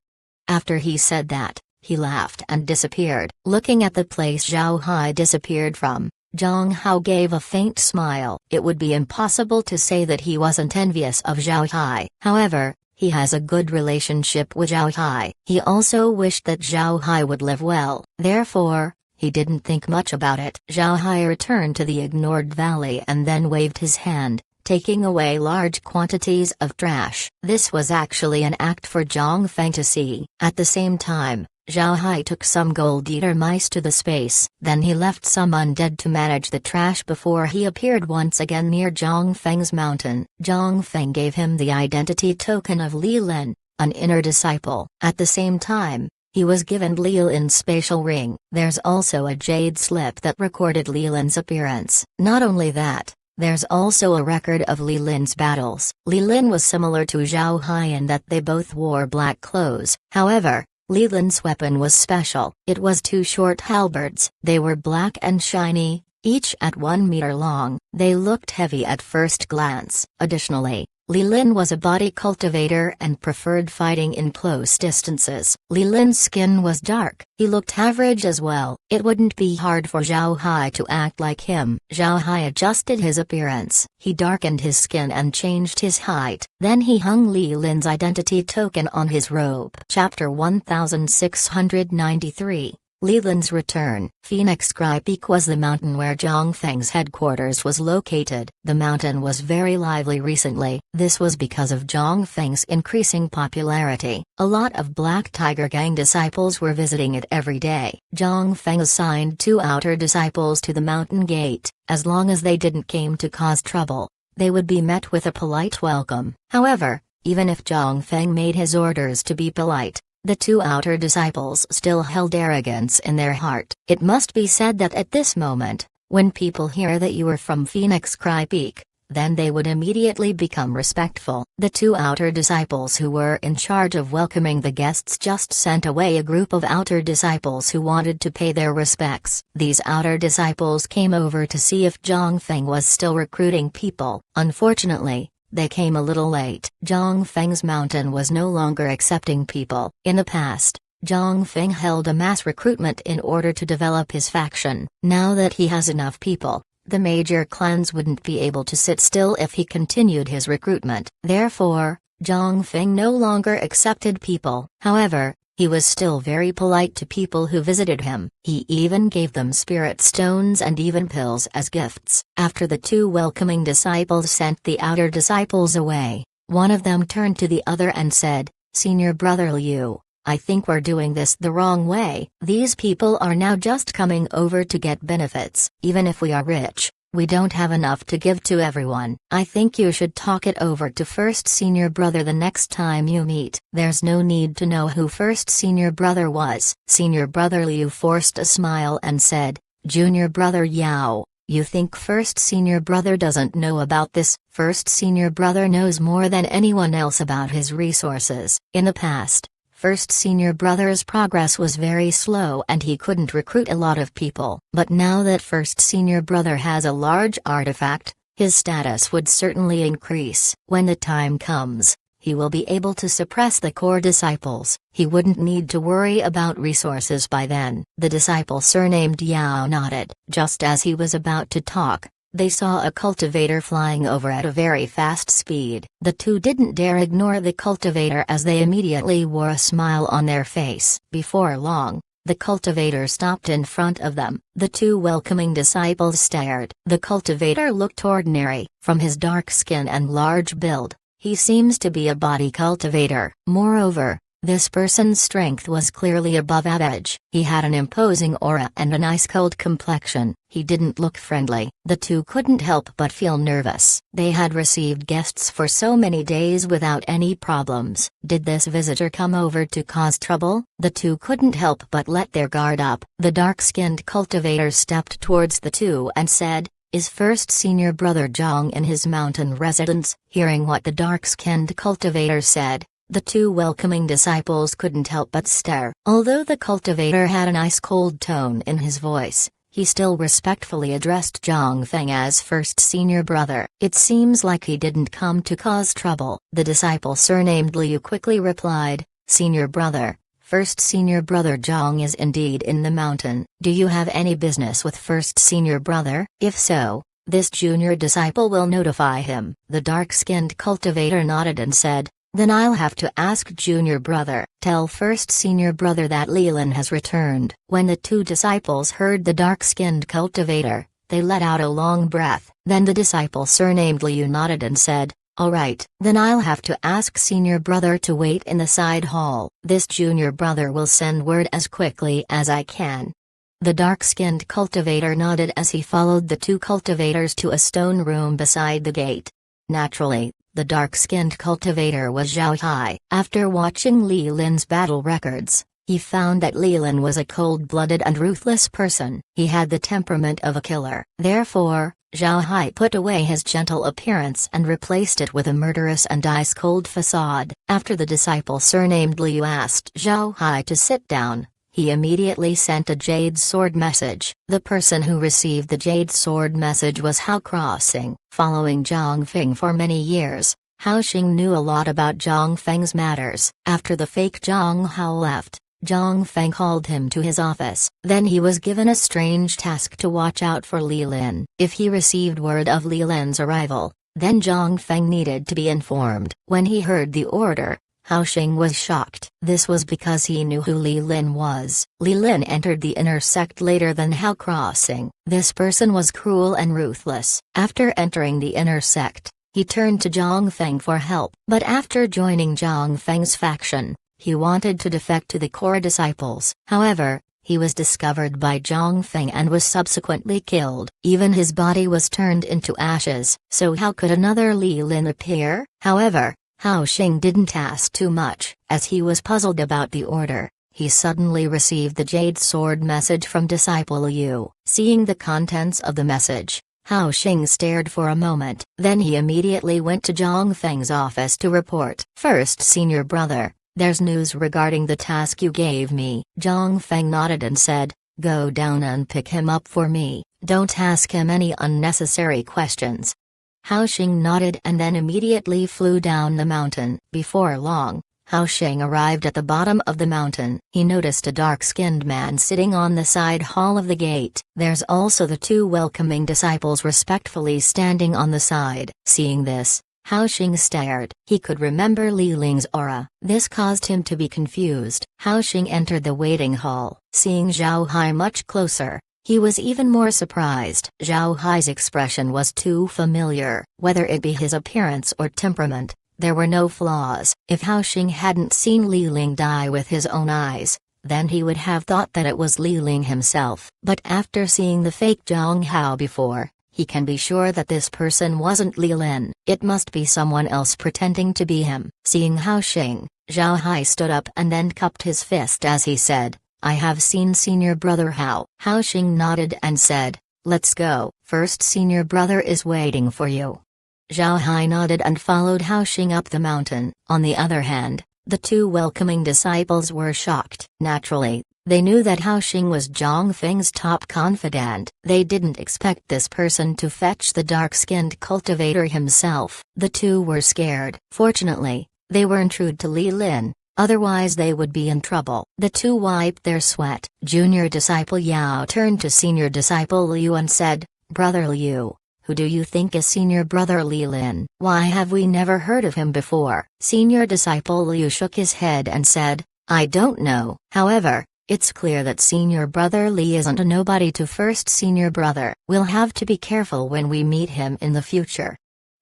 After he said that, he laughed and disappeared. Looking at the place Zhao Hai disappeared from, Zhang Hao gave a faint smile. It would be impossible to say that he wasn't envious of Zhao Hai. However, he has a good relationship with Zhao Hai. He also wished that Zhao Hai would live well. Therefore, he didn't think much about it. Zhao Hai returned to the Ignored Valley and then waved his hand, taking away large quantities of trash. This was actually an act for Zhang Feng to see. At the same time, Zhao Hai took some gold-eater mice to the space. Then he left some undead to manage the trash before he appeared once again near Zhang Feng's mountain. Zhang Feng gave him the identity token of Li Lin, an inner disciple. At the same time, he was given Li Lin's spatial ring. There's also a jade slip that recorded Li Lin's appearance. Not only that, there's also a record of Li Lin's battles. Li Lin was similar to Zhao Hai in that they both wore black clothes. However, Li Lin's weapon was special. It was 2 short halberds. They were black and shiny, each at 1 meter long. They looked heavy at first glance. Additionally, Li Lin was a body cultivator and preferred fighting in close distances. Li Lin's skin was dark. He looked average as well. It wouldn't be hard for Zhao Hai to act like him. Zhao Hai adjusted his appearance. He darkened his skin and changed his height. Then he hung Li Lin's identity token on his robe. Chapter 1693. Li Lin's return. Phoenix Sky Peak was the mountain where Zhang Feng's headquarters was located. The mountain was very lively recently. This was because of Zhang Feng's increasing popularity. A lot of Black Tiger Gang disciples were visiting it every day. Zhang Feng assigned 2 outer disciples to the mountain gate. As long as they didn't came to cause trouble, they would be met with a polite welcome. However, even if Zhang Feng made his orders to be polite, the 2 outer disciples still held arrogance in their heart. It must be said that at this moment, when people hear that you are from Phoenix Sky Peak, then they would immediately become respectful. The 2 outer disciples who were in charge of welcoming the guests just sent away a group of outer disciples who wanted to pay their respects. These outer disciples came over to see if Zhang Feng was still recruiting people. Unfortunately, they came a little late. Zhang Feng's mountain was no longer accepting people. In the past, Zhang Feng held a mass recruitment in order to develop his faction. Now that he has enough people, the major clans wouldn't be able to sit still if he continued his recruitment. Therefore, Zhang Feng no longer accepted people. However, he was still very polite to people who visited him. He even gave them spirit stones and even pills as gifts. After the 2 welcoming disciples sent the outer disciples away, One of them turned to the other and said, "Senior Brother Liu, I think we're doing this the wrong way. These people are now just coming over to get benefits. Even if we are rich, we don't have enough to give to everyone. I think you should talk it over to First Senior Brother the next time you meet." There's no need to know who First Senior Brother was. Senior Brother Liu forced a smile and said, "Junior Brother Yao, you think First Senior Brother doesn't know about this?" First Senior Brother knows more than anyone else about his resources. In the past, First Senior Brother's progress was very slow and he couldn't recruit a lot of people. But now that First Senior Brother has a large artifact, his status would certainly increase. When the time comes, he will be able to suppress the core disciples. He wouldn't need to worry about resources by then. The disciple surnamed Yao nodded. Just as he was about to talk, they saw a cultivator flying over at a very fast speed. The two didn't dare ignore the cultivator as they immediately wore a smile on their face. Before long, the cultivator stopped in front of them. The two welcoming disciples stared. The cultivator looked ordinary. From his dark skin and large build, he seems to be a body cultivator. Moreover, this person's strength was clearly above average. He had an imposing aura and an ice-cold complexion. He didn't look friendly. The two couldn't help but feel nervous. They had received guests for so many days without any problems. Did this visitor come over to cause trouble? The two couldn't help but let their guard up. The dark-skinned cultivator stepped towards the two and said, "Is First Senior Brother Zhang in his mountain residence?" Hearing what the dark-skinned cultivator said, the two welcoming disciples couldn't help but stare. Although the cultivator had an ice-cold tone in his voice, he still respectfully addressed Zhang Feng as First Senior Brother. "It seems like he didn't come to cause trouble." The disciple surnamed Liu quickly replied, "Senior Brother, First Senior Brother Zhang is indeed in the mountain. Do you have any business with First Senior Brother? If so, this junior disciple will notify him." The dark-skinned cultivator nodded and said, "Then I'll have to ask Junior Brother. Tell First Senior Brother that Leland has returned." When the two disciples heard the dark-skinned cultivator, they let out a long breath. Then the disciple surnamed Liu nodded and said, "Alright, then I'll have to ask Senior Brother to wait in the side hall. This Junior Brother will send word as quickly as I can." The dark-skinned cultivator nodded as he followed the two cultivators to a stone room beside the gate. Naturally, the dark-skinned cultivator was Zhao Hai. After watching Li Lin's battle records, he found that Li Lin was a cold-blooded and ruthless person. He had the temperament of a killer. Therefore, Zhao Hai put away his gentle appearance and replaced it with a murderous and ice-cold facade. After the disciple surnamed Liu asked Zhao Hai to sit down, he immediately sent a Jade Sword message. The person who received the Jade Sword message was Hao Crossing. Following Zhang Feng for many years, Hao Xing knew a lot about Zhang Feng's matters. After the fake Zhang Hao left, Zhang Feng called him to his office. Then he was given a strange task to watch out for Li Lin. If he received word of Li Lin's arrival, then Zhang Feng needed to be informed. When he heard the order, Hao Xing was shocked. This was because he knew who Li Lin was. Li Lin entered the inner sect later than Hao Crossing. This person was cruel and ruthless. After entering the inner sect, he turned to Zhang Feng for help. But after joining Zhang Feng's faction, he wanted to defect to the core disciples. However, he was discovered by Zhang Feng and was subsequently killed. Even his body was turned into ashes. So how could another Li Lin appear? However, Hao Xing didn't ask too much. As he was puzzled about the order, he suddenly received the Jade Sword message from disciple Liu. Seeing the contents of the message, Hao Xing stared for a moment. Then he immediately went to Zhang Feng's office to report. "First Senior Brother, there's news regarding the task you gave me." Zhang Feng nodded and said, "Go down and pick him up for me. Don't ask him any unnecessary questions." Hao Xing nodded and then immediately flew down the mountain. Before long, Hao Xing arrived at the bottom of the mountain. He noticed a dark-skinned man sitting on the side hall of the gate. There's also the two welcoming disciples respectfully standing on the side. Seeing this, Hao Xing stared. He could remember Li Ling's aura. This caused him to be confused. Hao Xing entered the waiting hall. Seeing Zhao Hai much closer, he was even more surprised. Zhao Hai's expression was too familiar. Whether it be his appearance or temperament, There were no flaws. If Hao Xing hadn't seen Li Ling die with his own eyes, then he would have thought that it was Li Ling himself. But after seeing the fake Zhang Hao before, he can be sure that this person wasn't Li Lin. It must be someone else pretending to be him. Seeing Hao Xing, Zhao Hai stood up and then cupped his fist as he said, "I have seen senior brother Hao." Hao Xing nodded and said, "Let's go. First senior brother is waiting for you." Zhao Hai nodded and followed Hao Xing up the mountain. On the other hand, the two welcoming disciples were shocked. Naturally, they knew that Hao Xing was Zhang Feng's top confidant. They didn't expect this person to fetch the dark-skinned cultivator himself. The two were scared. Fortunately, they weren't rude to Li Lin, otherwise they would be in trouble. The two wiped their sweat. Junior disciple Yao turned to senior disciple Liu and said, "Brother Liu, who do you think is senior brother Li Lin? Why have we never heard of him before?" Senior disciple Liu shook his head and said, "I don't know. However, it's clear that senior brother Li isn't a nobody to first senior brother. We'll have to be careful when we meet him in the future."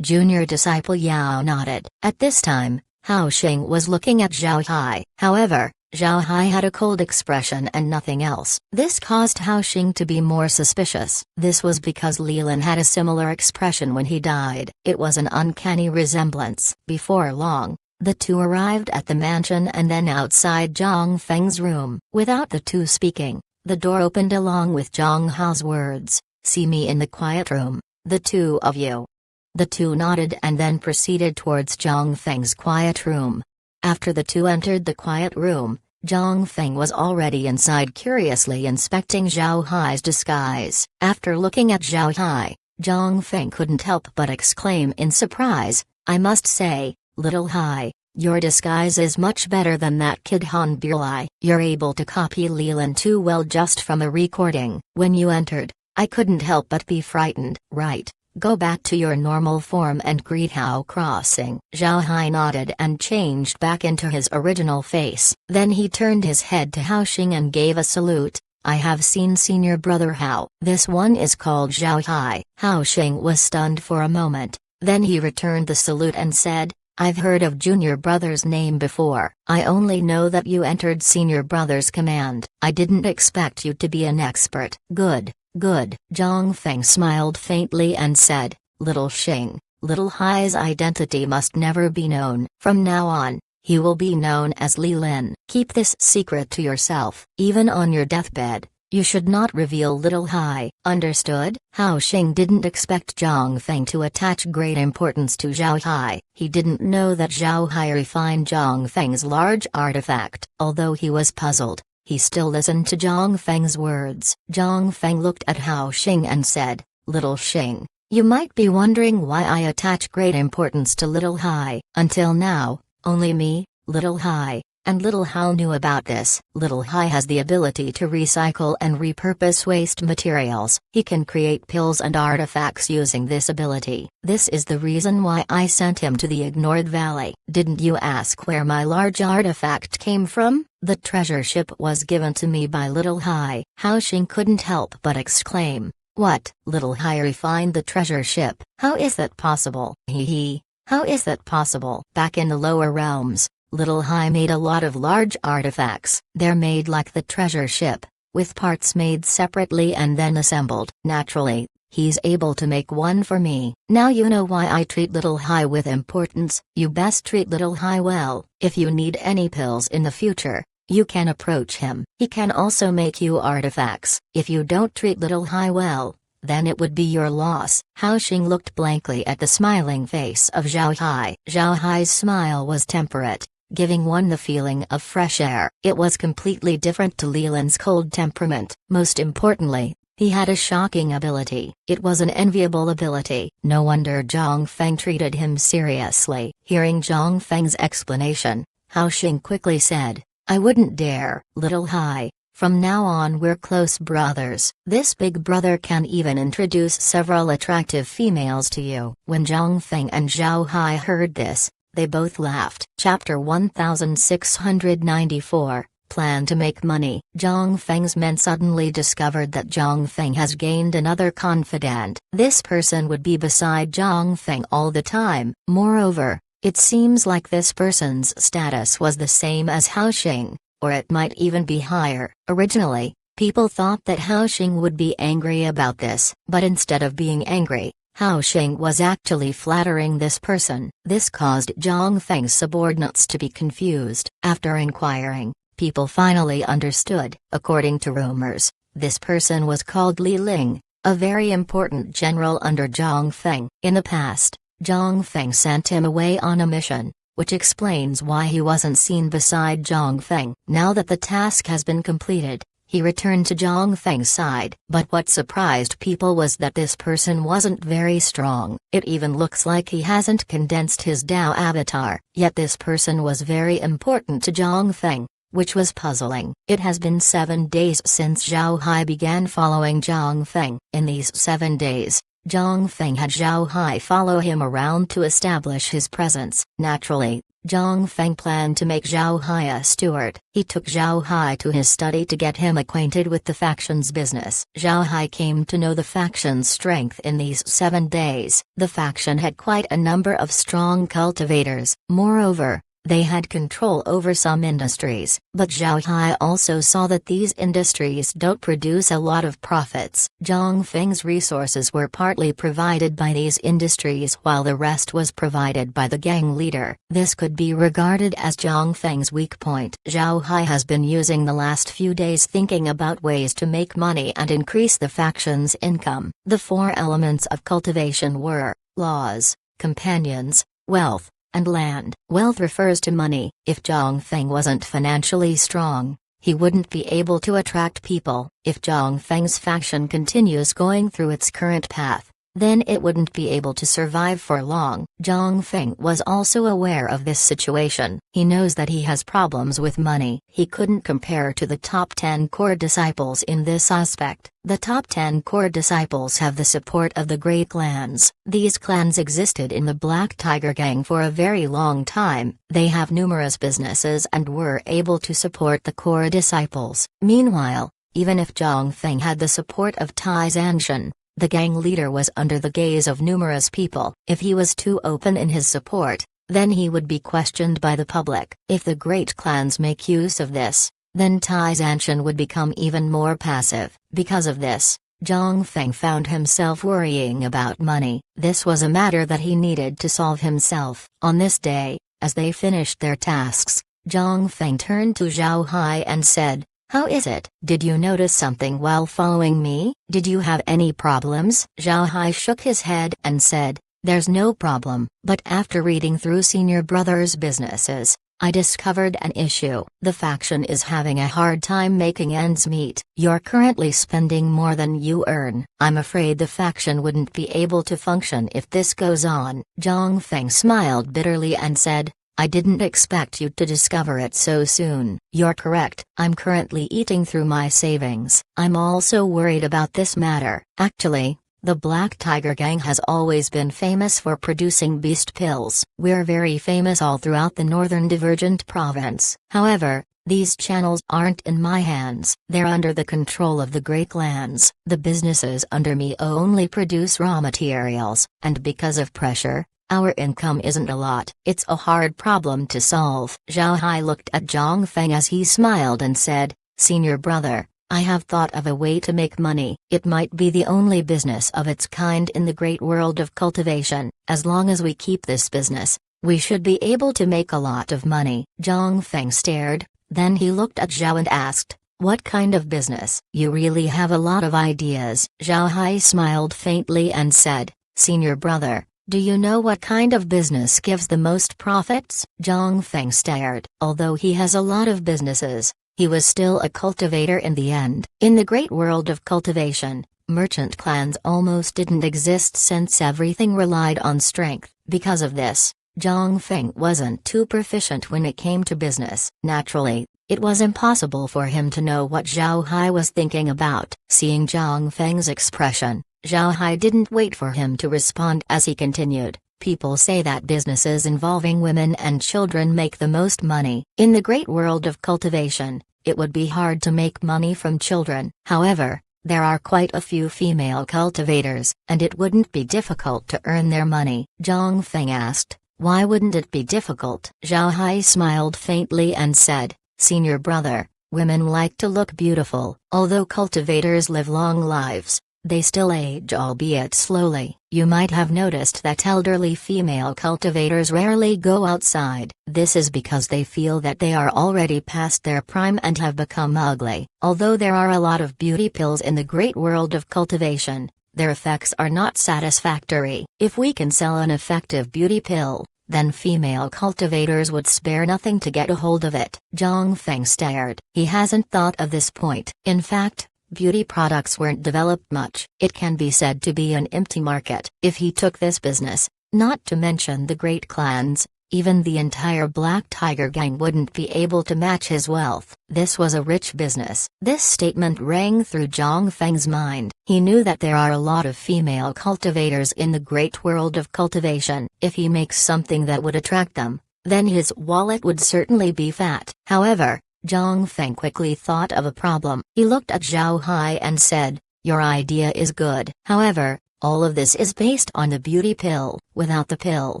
Junior disciple Yao nodded. At this time, Hao Xing was looking at Zhao Hai. However, Zhao Hai had a cold expression and nothing else. This caused Hao Xing to be more suspicious. This was because Li Lin had a similar expression when he died. It was an uncanny resemblance. Before long, the two arrived at the mansion and then outside Zhang Feng's room. Without the two speaking, the door opened along with Zhang Hao's words, "See me in the quiet room, the two of you." The two nodded and then proceeded towards Zhang Feng's quiet room. After the two entered the quiet room, Zhang Feng was already inside curiously inspecting Zhao Hai's disguise. After looking at Zhao Hai, Zhang Feng couldn't help but exclaim in surprise, "I must say, little Hai, your disguise is much better than that kid Han Bulai. You're able to copy Li Lin too well just from a recording. When you entered, I couldn't help but be frightened." "Right. Go back to your normal form and greet Hao Crossing." Zhao Hai nodded and changed back into his original face. Then he turned his head to Hao Xing and gave a salute. "I have seen senior brother Hao. This one is called Zhao Hai." Hao Xing was stunned for a moment, then he returned the salute and said, "I've heard of junior brother's name before. I only know that you entered senior brother's command. I didn't expect you to be an expert." "Good. Good." Zhang Feng smiled faintly and said, "Little Xing, little Hai's identity must never be known. From now on, he will be known as Li Lin. Keep this secret to yourself. Even on your deathbed, you should not reveal little Hai. Understood?" Hao Xing didn't expect Zhang Feng to attach great importance to Zhao Hai. He didn't know that Zhao Hai refined Zhang Feng's large artifact. Although he was puzzled, he still listened to Zhang Feng's words. Zhang Feng looked at Hao Xing and said, "Little Xing, you might be wondering why I attach great importance to little Hai. Until now, only me, little Hai, and little Hao knew about this. Little Hai has the ability to recycle and repurpose waste materials. He can create pills and artifacts using this ability. This is the reason why I sent him to the Ignored Valley." "Didn't you ask where my large artifact came from?" "The treasure ship was given to me by little Hai." Hao Xing couldn't help but exclaim, "What? Little Hai refined the treasure ship? How is that possible?" Hee. How is that possible?" "Back in the lower realms, little Hai made a lot of large artifacts. They're made like the treasure ship, with parts made separately and then assembled. Naturally, he's able to make one for me. Now you know why I treat little Hai with importance. You best treat little Hai well. If you need any pills in the future, you can approach him. He can also make you artifacts. If you don't treat little Hai well, then it would be your loss." Hao Xing looked blankly at the smiling face of Zhao Hai. Zhao Hai's smile was temperate, giving one the feeling of fresh air. It was completely different to Li Lin's cold temperament. Most importantly, he had a shocking ability. It was an enviable ability. No wonder Zhang Feng treated him seriously. Hearing Zhang Feng's explanation, Hao Xing quickly said, "I wouldn't dare. Little Hai, from now on we're close brothers. This big brother can even introduce several attractive females to you." When Zhang Feng and Zhao Hai heard this, they both laughed. Chapter 1694, Plan to Make Money. Zhang Feng's men suddenly discovered that Zhang Feng has gained another confidant. This person would be beside Zhang Feng all the time. Moreover, It seems like this person's status was the same as Hao Xing, or it might even be higher. Originally, people thought that Hao Xing would be angry about this, but instead of being angry, Hao Xing was actually flattering this person. This caused Zhang Feng's subordinates to be confused. After inquiring, people finally understood. According to rumors, this person was called Li Ling, a very important general under Zhang Feng. In the past, Zhang Feng sent him away on a mission, which explains why he wasn't seen beside Zhang Feng. Now that the task has been completed, he returned to Zhang Feng's side. But what surprised people was that this person wasn't very strong. It even looks like he hasn't condensed his Dao avatar. Yet this person was very important to Zhang Feng, which was puzzling. It has been 7 days since Zhao Hai began following Zhang Feng. In these 7 days, Zhang Feng had Zhao Hai follow him around to establish his presence. Naturally, Zhang Feng planned to make Zhao Hai a steward. He took Zhao Hai to his study to get him acquainted with the faction's business. Zhao Hai came to know the faction's strength in these 7 days. The faction had quite a number of strong cultivators. Moreover, they had control over some industries. But Zhao Hai also saw that these industries don't produce a lot of profits. Zhang Feng's resources were partly provided by these industries while the rest was provided by the gang leader. This could be regarded as Zhang Feng's weak point. Zhao Hai has been using the last few days thinking about ways to make money and increase the faction's income. The 4 elements of cultivation were laws, companions, wealth, and land. Wealth refers to money. If Zhang Feng wasn't financially strong, he wouldn't be able to attract people. If Zhang Feng's faction continues going through its current path, then it wouldn't be able to survive for long. Zhang Feng was also aware of this situation. He knows that he has problems with money. He couldn't compare to the top 10 core disciples in this aspect. The top 10 core disciples have the support of the great clans. These clans existed in the Black Tiger Gang for a very long time. They have numerous businesses and were able to support the core disciples. Meanwhile, even if Zhang Feng had the support of Tai Zanshan, the gang leader was under the gaze of numerous people. If he was too open in his support, then he would be questioned by the public. If the great clans make use of this, then Tai Zanshan would become even more passive. Because of this, Zhang Feng found himself worrying about money. This was a matter that he needed to solve himself. On this day, as they finished their tasks, Zhang Feng turned to Zhao Hai and said, "How is it? Did you notice something while following me? Did you have any problems?" Zhao Hai shook his head and said, "There's no problem, but after reading through senior brother's businesses, I discovered an issue. The faction is having a hard time making ends meet. You're currently spending more than you earn. I'm afraid the faction wouldn't be able to function if this goes on." Zhang Feng smiled bitterly and said, "I didn't expect you to discover it so soon." "You're correct. I'm currently eating through my savings. I'm also worried about this matter. Actually, the Black Tiger Gang has always been famous for producing beast pills. We're very famous all throughout the Northern Divergent Province. However, these channels aren't in my hands. They're under the control of the Great Clans. The businesses under me only produce raw materials, and because of pressure, our income isn't a lot. It's a hard problem to solve." Zhao Hai looked at Zhang Feng as he smiled and said, "Senior brother, I have thought of a way to make money. It might be the only business of its kind in the great world of cultivation. As long as we keep this business, we should be able to make a lot of money." Zhang Feng stared, then he looked at Zhao and asked, "What kind of business?" "You really have a lot of ideas." Zhao Hai smiled faintly and said, "Senior brother, do you know what kind of business gives the most profits?" Zhang Feng stared. Although he has a lot of businesses, he was still a cultivator in the end. In the great world of cultivation, merchant clans almost didn't exist since everything relied on strength. Because of this, Zhang Feng wasn't too proficient when it came to business. Naturally, it was impossible for him to know what Zhao Hai was thinking about. Seeing Zhang Feng's expression, Zhao Hai didn't wait for him to respond as he continued, "People say that businesses involving women and children make the most money. In the great world of cultivation, it would be hard to make money from children. However, there are quite a few female cultivators, and it wouldn't be difficult to earn their money." Zhang Feng asked, Why wouldn't it be difficult? Zhao Hai smiled faintly and said, Senior brother, women like to look beautiful. Although cultivators live long lives, they still age, albeit slowly. You might have noticed that elderly female cultivators rarely go outside. This is because they feel that they are already past their prime and have become ugly. Although there are a lot of beauty pills in the great world of cultivation, their effects are not satisfactory. If we can sell an effective beauty pill, then female cultivators would spare nothing to get a hold of it. Zhang Feng stared. He hasn't thought of this point. In fact, beauty products weren't developed much. It can be said to be an empty market. If he took this business, not to mention the great clans, even the entire Black Tiger gang wouldn't be able to match his wealth. This was a rich business. This statement rang through Zhang Feng's mind. He knew that there are a lot of female cultivators in the great world of cultivation. If he makes something that would attract them, then his wallet would certainly be fat. However, Zhang Feng quickly thought of a problem. He looked at Zhao Hai and said, Your idea is good. However, all of this is based on the beauty pill. Without the pill,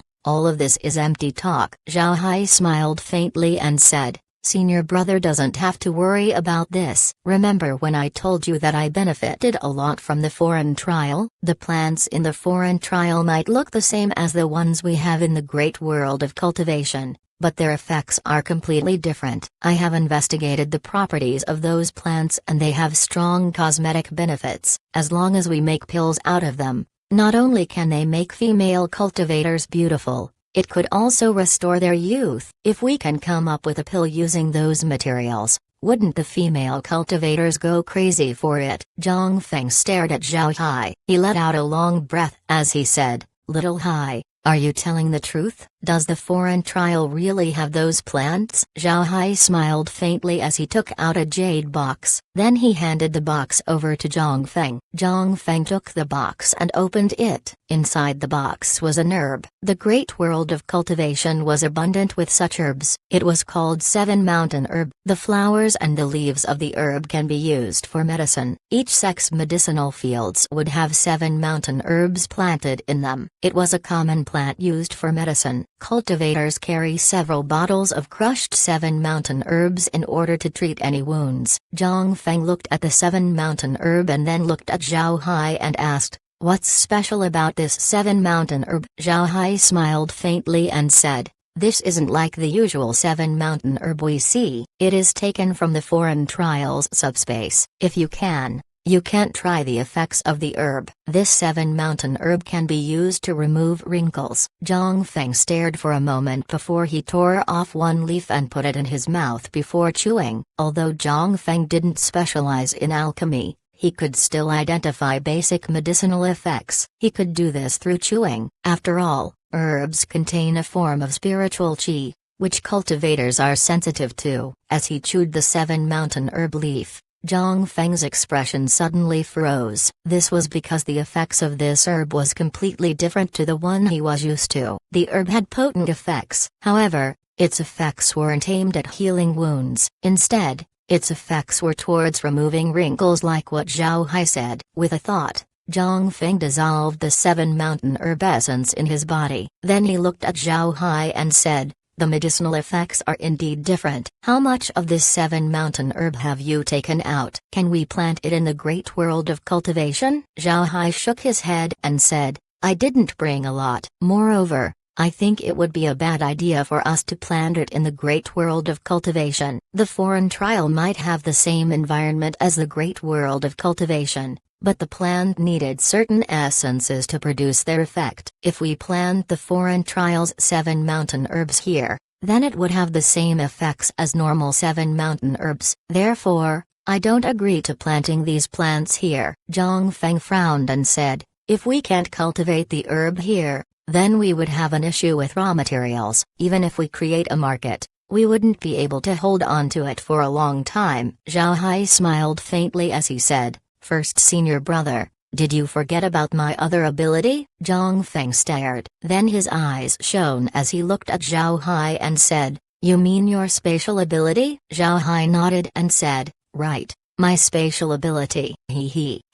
all of this is empty talk. Zhao Hai smiled faintly and said, Senior brother doesn't have to worry about this. Remember when I told you that I benefited a lot from the foreign trial? The plants in the foreign trial might look the same as the ones we have in the great world of cultivation, but their effects are completely different. I have investigated the properties of those plants and they have strong cosmetic benefits. As long as we make pills out of them, not only can they make female cultivators beautiful, it could also restore their youth. If we can come up with a pill using those materials, wouldn't the female cultivators go crazy for it? Zhang Feng stared at Zhao Hai. He let out a long breath as he said, Little Hai, are you telling the truth? Does the foreign trial really have those plants? Zhao Hai smiled faintly as he took out a jade box. Then he handed the box over to Zhang Feng. Zhang Feng took the box and opened it. Inside the box was an herb. The great world of cultivation was abundant with such herbs. It was called Seven Mountain Herb. The flowers and the leaves of the herb can be used for medicine. Each sex's medicinal fields would have 7 mountain herbs planted in them. It was a common plant used for medicine. Cultivators carry several bottles of crushed 7 mountain herbs in order to treat any wounds. Zhang Feng looked at the 7 mountain herb and then looked at Zhao Hai and asked, What's special about this 7 mountain herb? Zhao Hai smiled faintly and said, This isn't like the usual 7 mountain herb we see. It is taken from the foreign trials subspace. If you can't try the effects of the herb. This 7 mountain herb can be used to remove wrinkles. Zhang Feng stared for a moment before he tore off one leaf and put it in his mouth before chewing. Although Zhang Feng didn't specialize in alchemy, he could still identify basic medicinal effects. He could do this through chewing. After all, herbs contain a form of spiritual qi, which cultivators are sensitive to. As he chewed the 7 mountain herb leaf, Zhang Feng's expression suddenly froze. This was because the effects of this herb was completely different to the one he was used to. The herb had potent effects. However, its effects weren't aimed at healing wounds. Instead, its effects were towards removing wrinkles, like what Zhao Hai said. With a thought, Zhang Feng dissolved the 7 mountain herb essence in his body. Then he looked at Zhao Hai and said, The medicinal effects are indeed different. How much of this 7 mountain herb have you taken out? Can we plant it in the great world of cultivation? Zhao Hai shook his head and said, I didn't bring a lot. Moreover, I think it would be a bad idea for us to plant it in the great world of cultivation. The foreign trial might have the same environment as the great world of cultivation, but the plant needed certain essences to produce their effect. If we plant the foreign trial's 7 mountain herbs here, then it would have the same effects as normal 7 mountain herbs. Therefore, I don't agree to planting these plants here. Zhang Feng frowned and said, If we can't cultivate the herb here, then we would have an issue with raw materials. Even if we create a market, we wouldn't be able to hold on to it for a long time. Zhao Hai smiled faintly as he said, First senior brother, did you forget about my other ability? Zhang Feng stared. Then his eyes shone as he looked at Zhao Hai and said, You mean your spatial ability? Zhao Hai nodded and said, Right, my spatial ability.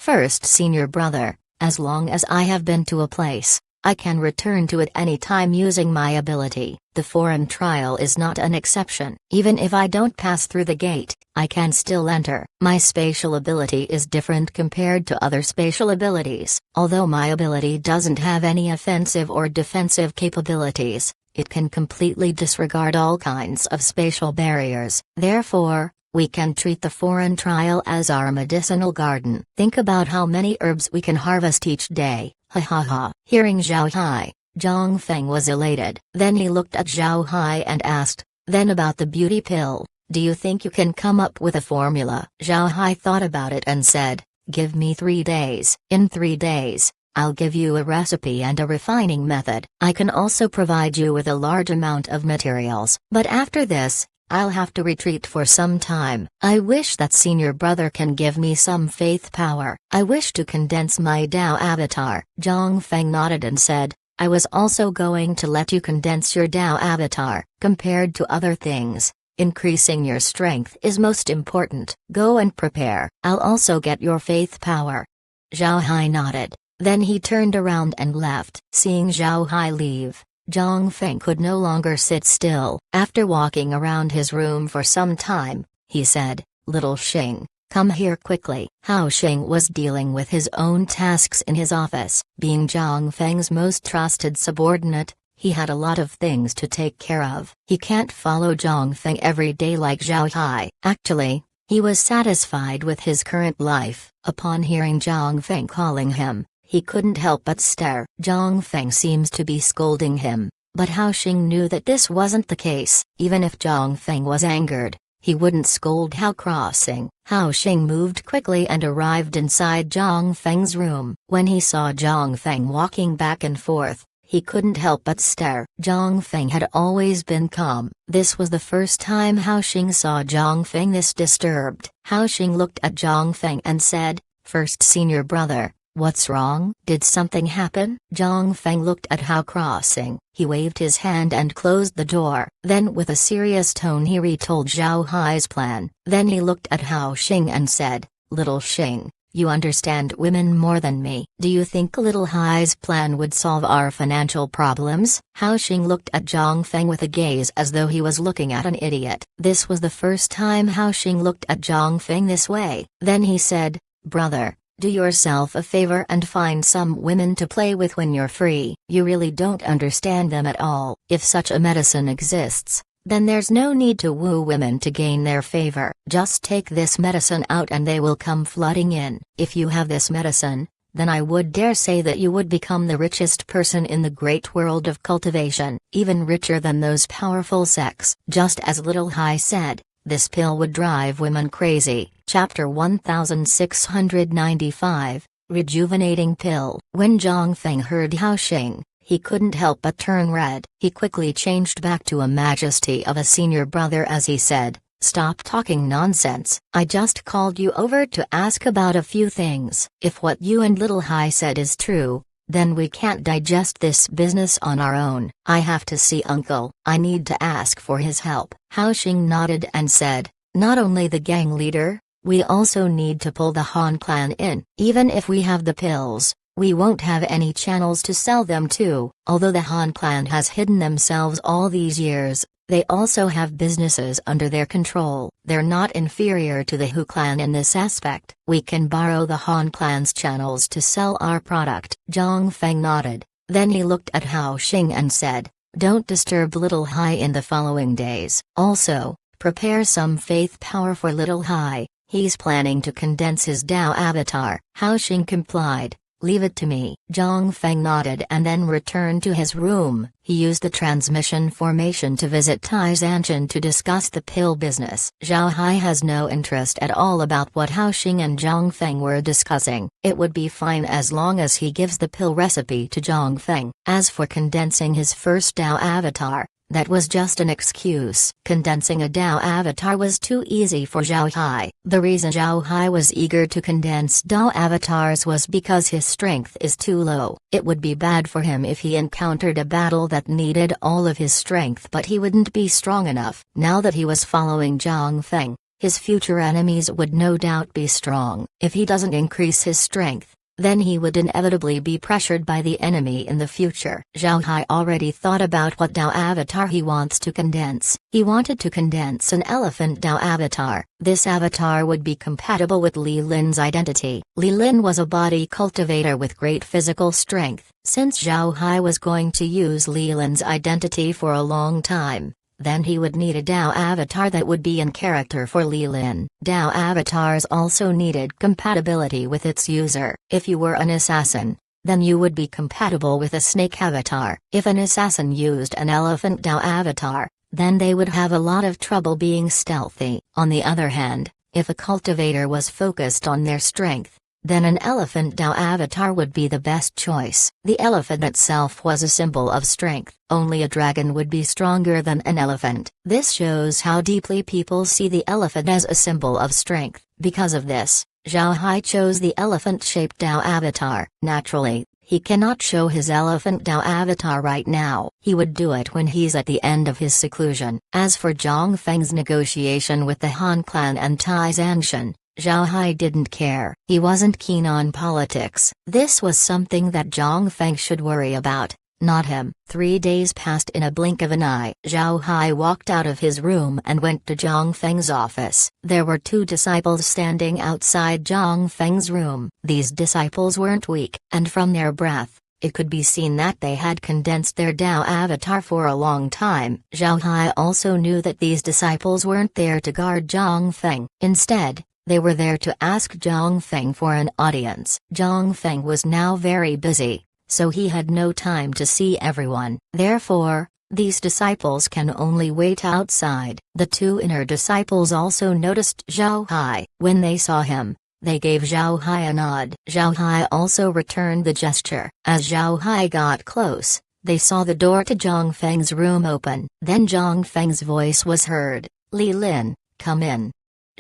First senior brother, as long as I have been to a place, I can return to it any time using my ability. The foreign trial is not an exception. Even if I don't pass through the gate, I can still enter. My spatial ability is different compared to other spatial abilities. Although my ability doesn't have any offensive or defensive capabilities, it can completely disregard all kinds of spatial barriers. Therefore, we can treat the foreign trial as our medicinal garden. Think about how many herbs we can harvest each day. Ha ha ha. Hearing Zhao Hai, Zhang Feng was elated. Then he looked at Zhao Hai and asked, "Then about the beauty pill, do you think you can come up with a formula?" Zhao Hai thought about it and said, "Give me 3 days. In 3 days, I'll give you a recipe and a refining method. I can also provide you with a large amount of materials. But after this, I'll have to retreat for some time. I wish that senior brother can give me some faith power. I wish to condense my Tao avatar." Zhang Feng nodded and said, "I was also going to let you condense your Tao avatar. Compared to other things, increasing your strength is most important. Go and prepare. I'll also get your faith power." Zhao Hai nodded. Then he turned around and left. Seeing Zhao Hai leave, Zhang Feng could no longer sit still. After walking around his room for some time, he said, "Little Xing, come here quickly." Hao Xing was dealing with his own tasks in his office. Being Zhang Feng's most trusted subordinate, he had a lot of things to take care of. He can't follow Zhang Feng every day like Zhao Hai. Actually, he was satisfied with his current life. Upon hearing Zhang Feng calling him, he couldn't help but stare. Zhang Feng seems to be scolding him, but Hao Xing knew that this wasn't the case. Even if Zhang Feng was angered, he wouldn't scold Hao Crossing. Hao Xing moved quickly and arrived inside Zhang Feng's room. When he saw Zhang Feng walking back and forth, he couldn't help but stare. Zhang Feng had always been calm. This was the first time Hao Xing saw Zhang Feng this disturbed. Hao Xing looked at Zhang Feng and said, "First senior brother, what's wrong? Did something happen?" Zhang Feng looked at Hao Crossing. He waved his hand and closed the door. Then with a serious tone he retold Zhao Hai's plan. Then he looked at Hao Xing and said, "Little Xing, you understand women more than me. Do you think Little Hai's plan would solve our financial problems?" Hao Xing looked at Zhang Feng with a gaze as though he was looking at an idiot. This was the first time Hao Xing looked at Zhang Feng this way. Then he said, "Brother, do yourself a favor and find some women to play with when you're free. You really don't understand them at all. If such a medicine exists, then there's no need to woo women to gain their favor. Just take this medicine out and they will come flooding in. If you have this medicine, then I would dare say that you would become the richest person in the great world of cultivation, even richer than those powerful sects." Just as Little Hai said, this pill would drive women crazy. Chapter 1695, Rejuvenating Pill. When Zhang Feng heard Hao Xing, he couldn't help but turn red. He quickly changed back to a majesty of a senior brother as he said, "Stop talking nonsense. I just called you over to ask about a few things. If what you and Little Hai said is true, then we can't digest this business on our own. I have to see uncle. I need to ask for his help." Hao Xing nodded and said, "Not only the gang leader, we also need to pull the Han clan in. Even if we have the pills, we won't have any channels to sell them to. Although the Han clan has hidden themselves all these years, they also have businesses under their control. They're not inferior to the Hu clan in this aspect. We can borrow the Han clan's channels to sell our product." Zhang Feng nodded. Then he looked at Hao Xing and said, "Don't disturb Little Hai in the following days. Also, prepare some faith power for Little Hai. He's planning to condense his Tao avatar." Hao Xing complied. "Leave it to me." Zhang Feng nodded and then returned to his room. He used the transmission formation to visit Tai Zanshan to discuss the pill business. Zhao Hai has no interest at all about what Hao Xing and Zhang Feng were discussing. It would be fine as long as he gives the pill recipe to Zhang Feng. As for condensing his first Tao avatar, that was just an excuse. Condensing a Tao avatar was too easy for Zhao Hai. The reason Zhao Hai was eager to condense Tao avatars was because his strength is too low. It would be bad for him if he encountered a battle that needed all of his strength, but he wouldn't be strong enough. Now that he was following Zhang Feng, his future enemies would no doubt be strong. If he doesn't increase his strength, then he would inevitably be pressured by the enemy in the future. Zhao Hai already thought about what Dao avatar he wants to condense. He wanted to condense an elephant Dao avatar. This avatar would be compatible with Li Lin's identity. Li Lin was a body cultivator with great physical strength. Since Zhao Hai was going to use Li Lin's identity for a long time, then he would need a Dao avatar that would be in character for Li Lin. Dao avatars also needed compatibility with its user. If you were an assassin, then you would be compatible with a snake avatar. If an assassin used an elephant Dao avatar, then they would have a lot of trouble being stealthy. On the other hand, if a cultivator was focused on their strength, then an elephant Dao avatar would be the best choice. The elephant itself was a symbol of strength. Only a dragon would be stronger than an elephant. This shows how deeply people see the elephant as a symbol of strength. Because of this, Zhao Hai chose the elephant-shaped Dao avatar. Naturally, he cannot show his elephant Dao avatar right now. He would do it when he's at the end of his seclusion. As for Zhang Feng's negotiation with the Han clan and Tai Zangshan, Zhao Hai didn't care. He wasn't keen on politics. This was something that Zhang Feng should worry about, not him. 3 days passed in a blink of an eye. Zhao Hai walked out of his room and went to Zhang Feng's office. There were 2 disciples standing outside Zhang Feng's room. These disciples weren't weak, and from their breath, it could be seen that they had condensed their Dao avatar for a long time. Zhao Hai also knew that these disciples weren't there to guard Zhang Feng. Instead, they were there to ask Zhang Feng for an audience. Zhang Feng was now very busy, so he had no time to see everyone. Therefore, these disciples can only wait outside. The 2 inner disciples also noticed Zhao Hai. When they saw him, they gave Zhao Hai a nod. Zhao Hai also returned the gesture. As Zhao Hai got close, they saw the door to Zhang Feng's room open. Then Zhang Feng's voice was heard. "Li Lin, come in."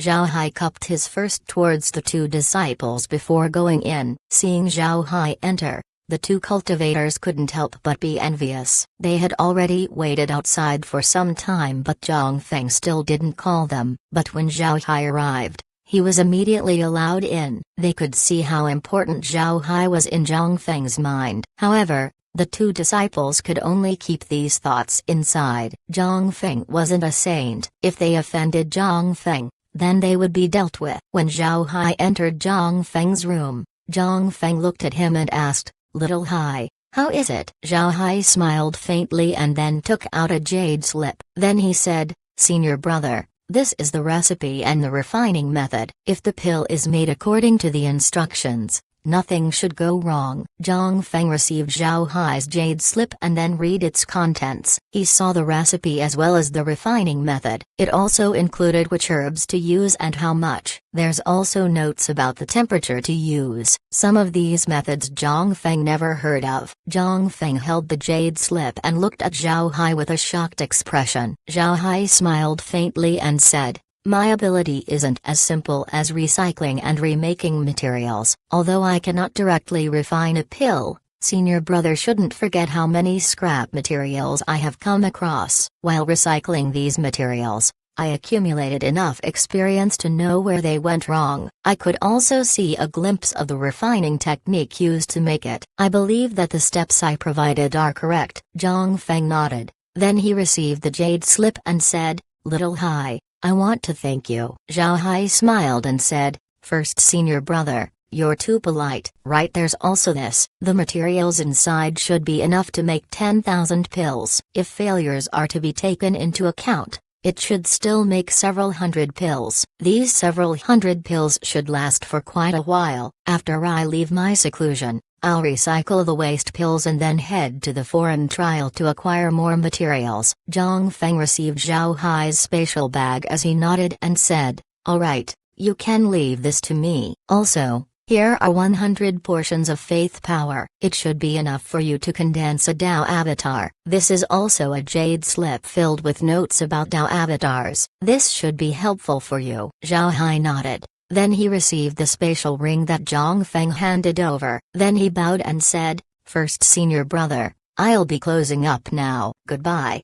Zhao Hai cupped his fist towards the 2 disciples before going in. Seeing Zhao Hai enter, the 2 cultivators couldn't help but be envious. They had already waited outside for some time, but Zhang Feng still didn't call them. But when Zhao Hai arrived, he was immediately allowed in. They could see how important Zhao Hai was in Zhang Feng's mind. However, the 2 disciples could only keep these thoughts inside. Zhang Feng wasn't a saint. If they offended Zhang Feng, then they would be dealt with. When Zhao Hai entered Zhang Feng's room, Zhang Feng looked at him and asked, "Little Hai, how is it?" Zhao Hai smiled faintly and then took out a jade slip. Then he said, "Senior brother, this is the recipe and the refining method. If the pill is made according to the instructions, nothing should go wrong." Zhang Feng received Zhao Hai's jade slip and then read its contents. He saw the recipe as well as the refining method. It also included which herbs to use and how much. There's also notes about the temperature to use. Some of these methods Zhang Feng never heard of. Zhang Feng held the jade slip and looked at Zhao Hai with a shocked expression. Zhao Hai smiled faintly and said, "My ability isn't as simple as recycling and remaking materials. Although I cannot directly refine a pill, senior brother shouldn't forget how many scrap materials I have come across. While recycling these materials, I accumulated enough experience to know where they went wrong. I could also see a glimpse of the refining technique used to make it. I believe that the steps I provided are correct." Zhang Feng nodded. Then he received the jade slip and said, "Little Hai, I want to thank you." Zhao Hai smiled and said, "First senior brother, you're too polite." "Right, there's also this. The materials inside should be enough to make 10,000 pills. If failures are to be taken into account, it should still make several hundred pills. These several hundred pills should last for quite a while. After I leave my seclusion, I'll recycle the waste pills and then head to the foreign trial to acquire more materials." Zhang Feng received Zhao Hai's spatial bag as he nodded and said, "All right, you can leave this to me. Also, here are 100 portions of faith power. It should be enough for you to condense a Dao avatar. This is also a jade slip filled with notes about Dao avatars. This should be helpful for you." Zhao Hai nodded. Then he received the spatial ring that Zhang Feng handed over. Then he bowed and said, "First senior brother, I'll be closing up now. Goodbye."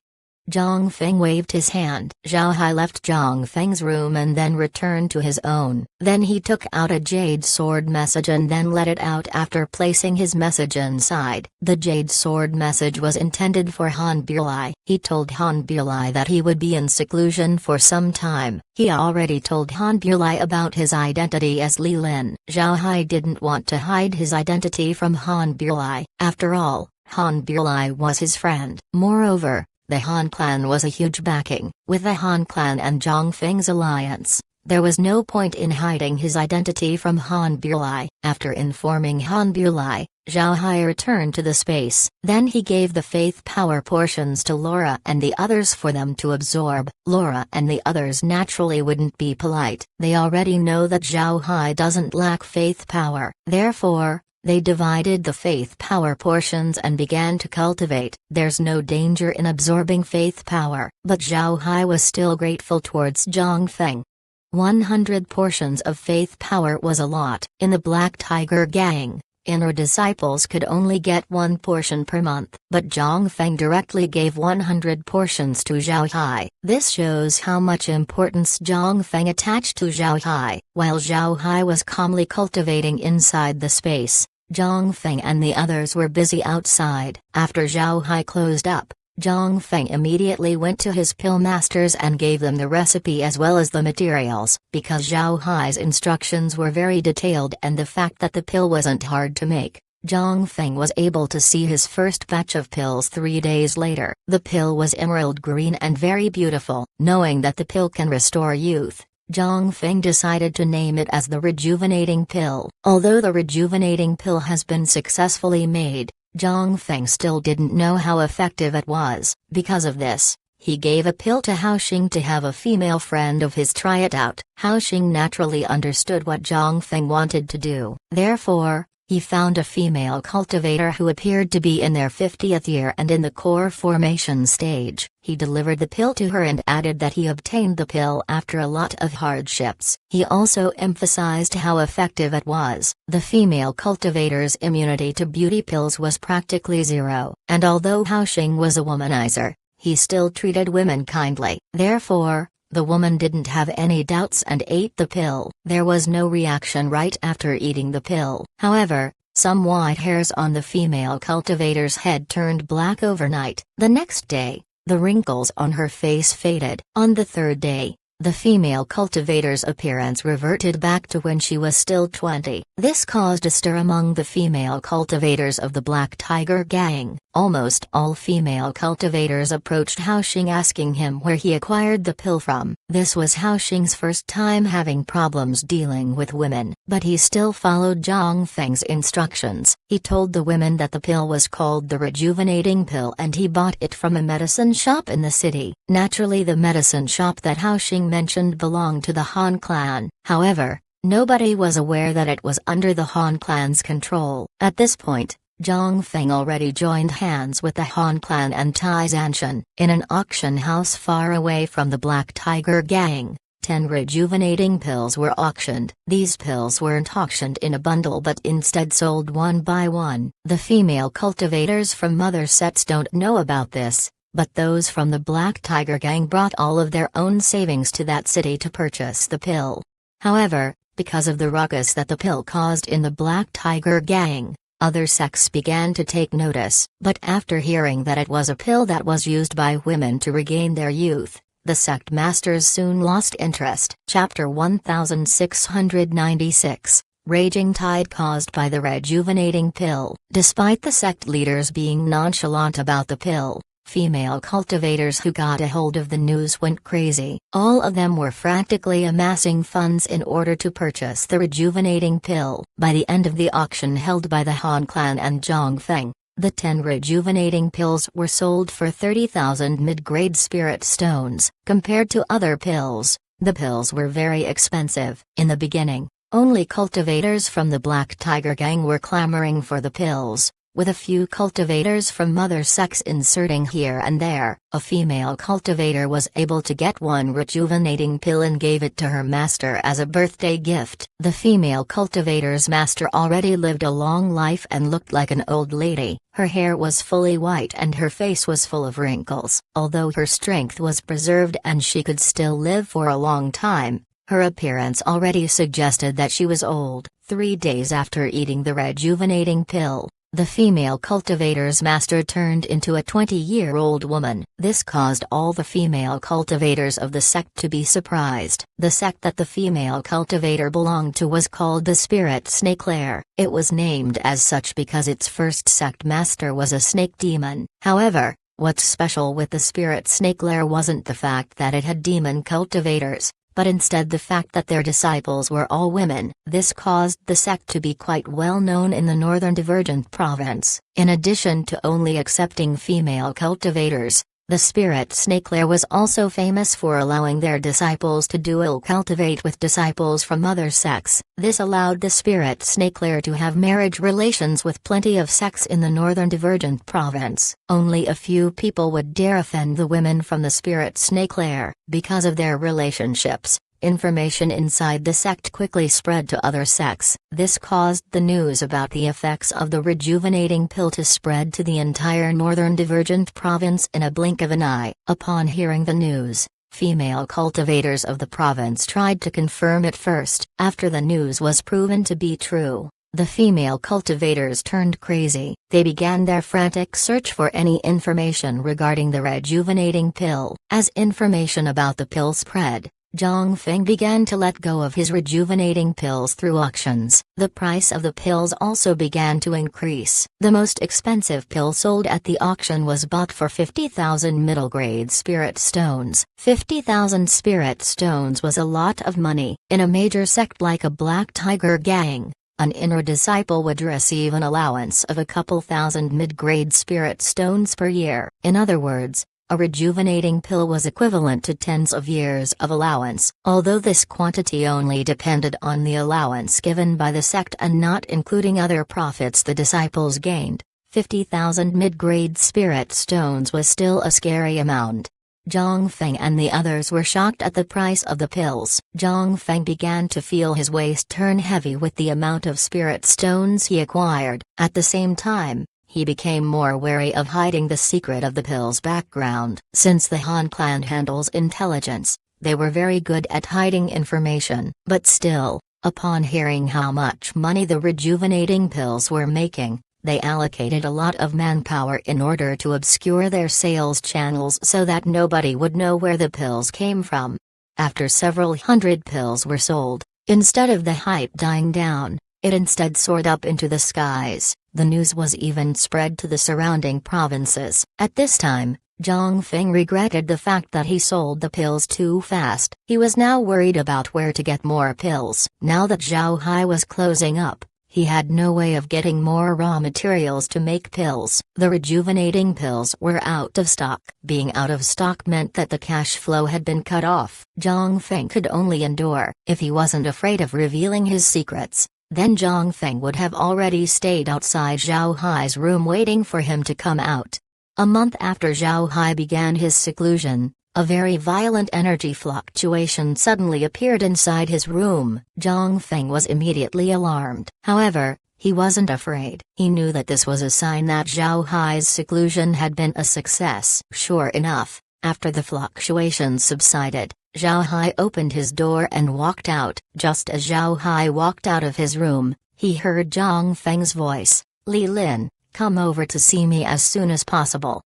Zhang Feng waved his hand. Zhao Hai left Zhang Feng's room and then returned to his own. Then he took out a jade sword message and then let it out after placing his message inside. The jade sword message was intended for Han Biulai. He told Han Biulai that he would be in seclusion for some time. He already told Han Biulai about his identity as Li Lin. Zhao Hai didn't want to hide his identity from Han Biulai. After all, Han Biulai was his friend. Moreover, the Han clan was a huge backing. With the Han clan and Zhang Feng's alliance, there was no point in hiding his identity from Han Biulai. After informing Han Biulai, Zhao Hai returned to the space. Then he gave the faith power portions to Laura and the others for them to absorb. Laura and the others naturally wouldn't be polite. They already know that Zhao Hai doesn't lack faith power. Therefore, they divided the faith power portions and began to cultivate. There's no danger in absorbing faith power. But Zhao Hai was still grateful towards Zhang Feng. 100 portions of faith power was a lot. In the Black Tiger Gang, inner disciples could only get 1 portion per month. But Zhang Feng directly gave 100 portions to Zhao Hai. This shows how much importance Zhang Feng attached to Zhao Hai. While Zhao Hai was calmly cultivating inside the space, Zhang Feng and the others were busy outside. After Zhao Hai closed up, Zhang Feng immediately went to his pill masters and gave them the recipe as well as the materials. Because Zhao Hai's instructions were very detailed and the fact that the pill wasn't hard to make, Zhang Feng was able to see his first batch of pills 3 days later. The pill was emerald green and very beautiful. Knowing that the pill can restore youth, Zhang Feng decided to name it as the Rejuvenating Pill. Although the Rejuvenating Pill has been successfully made, Zhang Feng still didn't know how effective it was. Because of this, he gave a pill to Hao Xing to have a female friend of his try it out. Hao Xing naturally understood what Zhang Feng wanted to do. Therefore, he found a female cultivator who appeared to be in their 50th year and in the core formation stage. He delivered the pill to her and added that he obtained the pill after a lot of hardships. He also emphasized how effective it was. The female cultivator's immunity to beauty pills was practically zero, and although Hao Xing was a womanizer, he still treated women kindly. Therefore, the woman didn't have any doubts and ate the pill. There was no reaction right after eating the pill. However, some white hairs on the female cultivator's head turned black overnight. The next day, the wrinkles on her face faded. On the 3rd day, the female cultivator's appearance reverted back to when she was still 20. This caused a stir among the female cultivators of the Black Tiger Gang. Almost all female cultivators approached Hao Xing asking him where he acquired the pill from. This was Hao Xing's first time having problems dealing with women, but he still followed Zhang Feng's instructions. He told the women that the pill was called the Rejuvenating Pill and he bought it from a medicine shop in the city. Naturally, the medicine shop that Hao Xing mentioned belonged to the Han clan. However, nobody was aware that it was under the Han clan's control. At this point, Zhang Feng already joined hands with the Han clan and Tai Zanshan. In an auction house far away from the Black Tiger Gang, 10 rejuvenating pills were auctioned. These pills weren't auctioned in a bundle but instead sold one by one. The female cultivators from other sets don't know about this, but those from the Black Tiger Gang brought all of their own savings to that city to purchase the pill. However, because of the ruckus that the pill caused in the Black Tiger Gang, other sects began to take notice. But after hearing that it was a pill that was used by women to regain their youth, the sect masters soon lost interest. Chapter 1696. Raging Tide caused by the rejuvenating pill. Despite the sect leaders being nonchalant about the pill, female cultivators who got a hold of the news went crazy. All of them were frantically amassing funds in order to purchase the rejuvenating pill. By the end of the auction held by the Han clan and Zhang Feng, the 10 rejuvenating pills were sold for 30,000 mid-grade spirit stones. Compared to other pills, the pills were very expensive. In the beginning, only cultivators from the Black Tiger Gang were clamoring for the pills, with a few cultivators from mother sex inserting here and there. A female cultivator was able to get one rejuvenating pill and gave it to her master as a birthday gift. The female cultivator's master already lived a long life and looked like an old lady. Her hair was fully white and her face was full of wrinkles. Although her strength was preserved and she could still live for a long time, her appearance already suggested that she was old. 3 days after eating the rejuvenating pill, the female cultivator's master turned into a 20-year-old woman. This caused all the female cultivators of the sect to be surprised. The sect that the female cultivator belonged to was called the Spirit Snake Lair. It was named as such because its first sect master was a snake demon. However, what's special with the Spirit Snake Lair wasn't the fact that it had demon cultivators, but instead the fact that their disciples were all women. This caused the sect to be quite well known in the Northern Divergent Province. In addition to only accepting female cultivators, the Spirit Snake Lair was also famous for allowing their disciples to dual cultivate with disciples from other sects. This allowed the Spirit Snake Lair to have marriage relations with plenty of sects in the Northern Divergent Province. Only a few people would dare offend the women from the Spirit Snake Lair. Because of their relationships, information inside the sect quickly spread to other sects. This caused the news about the effects of the rejuvenating pill to spread to the entire Northern Divergent Province in a blink of an eye. Upon hearing the news, female cultivators of the province tried to confirm it first. After the news was proven to be true, the female cultivators turned crazy. They began their frantic search for any information regarding the rejuvenating pill. As information about the pill spread, Zhang Feng began to let go of his rejuvenating pills through auctions. The price of the pills also began to increase. The most expensive pill sold at the auction was bought for 50,000 middle-grade spirit stones. 50,000 spirit stones was a lot of money. In a major sect like a Black Tiger gang, an inner disciple would receive an allowance of a couple thousand mid-grade spirit stones per year. In other words, a rejuvenating pill was equivalent to tens of years of allowance. Although this quantity only depended on the allowance given by the sect and not including other profits the disciples gained, 50,000 mid-grade spirit stones was still a scary amount. Zhang Feng and the others were shocked at the price of the pills. Zhang Feng began to feel his waist turn heavy with the amount of spirit stones he acquired. At the same time, he became more wary of hiding the secret of the pill's background. Since the Han clan handles intelligence, they were very good at hiding information. But still, upon hearing how much money the rejuvenating pills were making, they allocated a lot of manpower in order to obscure their sales channels so that nobody would know where the pills came from. After several hundred pills were sold, instead of the hype dying down, it instead soared up into the skies. The news was even spread to the surrounding provinces. At this time, Zhang Feng regretted the fact that he sold the pills too fast. He was now worried about where to get more pills. Now that Zhao Hai was closing up, he had no way of getting more raw materials to make pills. The rejuvenating pills were out of stock. Being out of stock meant that the cash flow had been cut off. Zhang Feng could only endure. If he wasn't afraid of revealing his secrets, then Zhang Feng would have already stayed outside Zhao Hai's room waiting for him to come out. A month after Zhao Hai began his seclusion, a very violent energy fluctuation suddenly appeared inside his room. Zhang Feng was immediately alarmed. However, he wasn't afraid. He knew that this was a sign that Zhao Hai's seclusion had been a success. Sure enough, after the fluctuations subsided, Zhao Hai opened his door and walked out. Just as Zhao Hai walked out of his room, he heard Zhang Feng's voice, "Li Lin, come over to see me as soon as possible."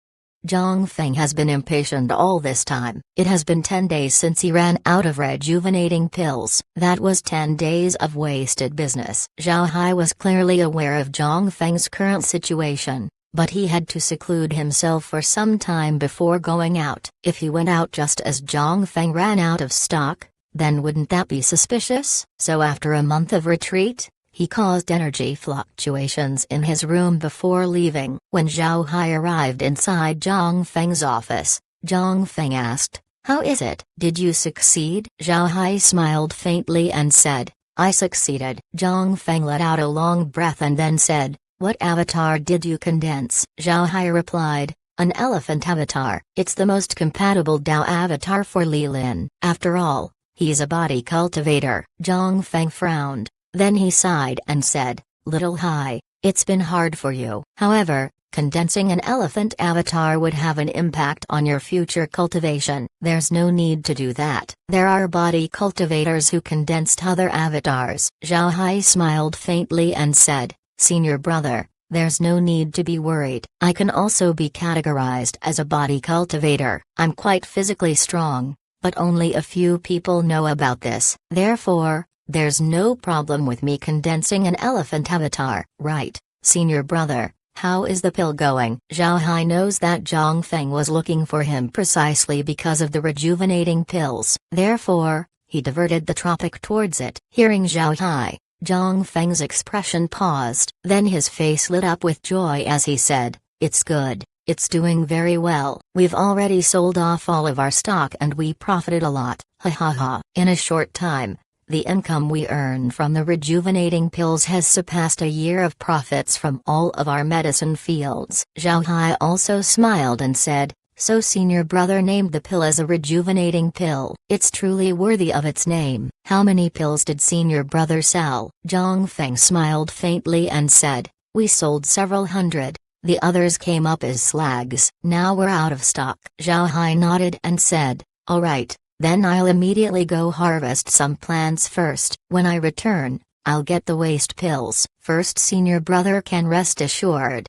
Zhang Feng has been impatient all this time. It has been 10 days since he ran out of rejuvenating pills. That was 10 days of wasted business. Zhao Hai was clearly aware of Zhang Feng's current situation, but he had to seclude himself for some time before going out. If he went out just as Zhang Feng ran out of stock, then wouldn't that be suspicious? So after a month of retreat, he caused energy fluctuations in his room before leaving. When Zhao Hai arrived inside Zhang Feng's office, Zhang Feng asked, "How is it? Did you succeed?" Zhao Hai smiled faintly and said, "I succeeded." Zhang Feng let out a long breath and then said, What avatar did you condense? Zhao Hai replied, an elephant avatar. It's the most compatible Dao avatar for Li Lin. After all, he's a body cultivator. Zhang Feng frowned, then he sighed and said, Little Hai, it's been hard for you. However, condensing an elephant avatar would have an impact on your future cultivation. There's no need to do that. There are body cultivators who condensed other avatars. Zhao Hai smiled faintly and said, Senior brother, there's no need to be worried. I can also be categorized as a body cultivator. I'm quite physically strong, but only a few people know about this. Therefore, there's no problem with me condensing an elephant avatar. Right, senior brother, how is the pill going? Zhao Hai knows that Zhang Feng was looking for him precisely because of the rejuvenating pills. Therefore, he diverted the topic towards it. Hearing Zhao Hai, Zhang Feng's expression paused. Then his face lit up with joy as he said, It's good, it's doing very well. We've already sold off all of our stock and we profited a lot. Ha ha ha. In a short time, the income we earn from the rejuvenating pills has surpassed a year of profits from all of our medicine fields. Zhao Hai also smiled and said, So senior brother named the pill as a rejuvenating pill. It's truly worthy of its name. How many pills did senior brother sell? Zhang Feng smiled faintly and said, We sold several hundred. The others came up as slags. Now we're out of stock. Zhao Hai nodded and said, All right. Then I'll immediately go harvest some plants first. When I return, I'll get the waste pills. First senior brother can rest assured.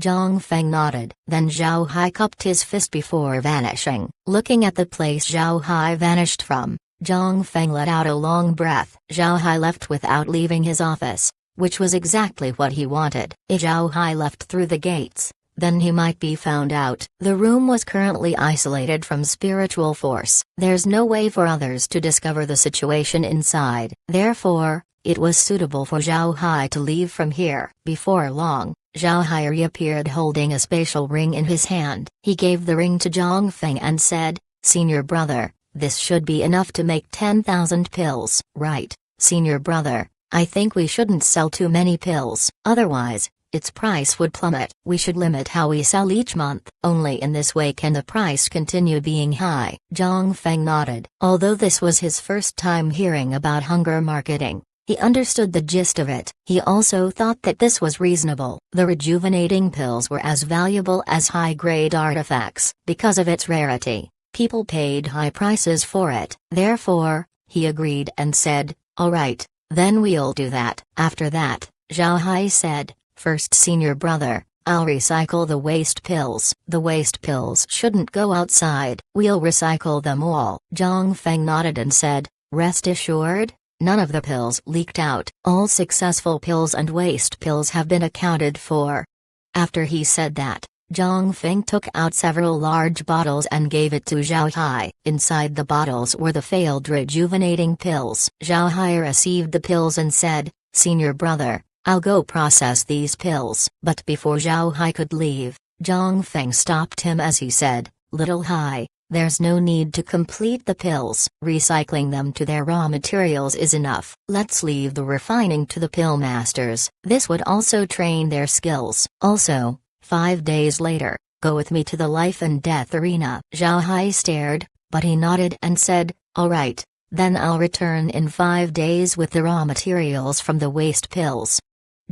Zhang Feng nodded. Then Zhao Hai cupped his fist before vanishing. Looking at the place Zhao Hai vanished from, Zhang Feng let out a long breath. Zhao Hai left without leaving his office, which was exactly what he wanted. If Zhao Hai left through the gates, then he might be found out. The room was currently isolated from spiritual force. There's no way for others to discover the situation inside. Therefore, it was suitable for Zhao Hai to leave from here. Before long, Zhao Hai reappeared holding a spatial ring in his hand. He gave the ring to Zhang Feng and said, Senior brother, this should be enough to make 10,000 pills. Right, senior brother, I think we shouldn't sell too many pills. Otherwise, its price would plummet. We should limit how we sell each month. Only in this way can the price continue being high. Zhang Feng nodded. Although this was his first time hearing about hunger marketing, he understood the gist of it. He also thought that this was reasonable. The rejuvenating pills were as valuable as high-grade artifacts. Because of its rarity, people paid high prices for it. Therefore, he agreed and said, All right, then we'll do that. After that, Zhao Hai said, First senior brother, I'll recycle the waste pills. The waste pills shouldn't go outside. We'll recycle them all. Zhang Feng nodded and said, Rest assured, none of the pills leaked out. All successful pills and waste pills have been accounted for. After he said that, Zhang Feng took out several large bottles and gave it to Zhao Hai. Inside the bottles were the failed rejuvenating pills. Zhao Hai received the pills and said, Senior brother, I'll go process these pills. But before Zhao Hai could leave, Zhang Feng stopped him as he said, Little Hai, there's no need to complete the pills. Recycling them to their raw materials is enough. Let's leave the refining to the pill masters. This would also train their skills. Also, 5 days later, go with me to the life and death arena. Zhao Hai stared, but he nodded and said, All right, then I'll return in 5 days with the raw materials from the waste pills.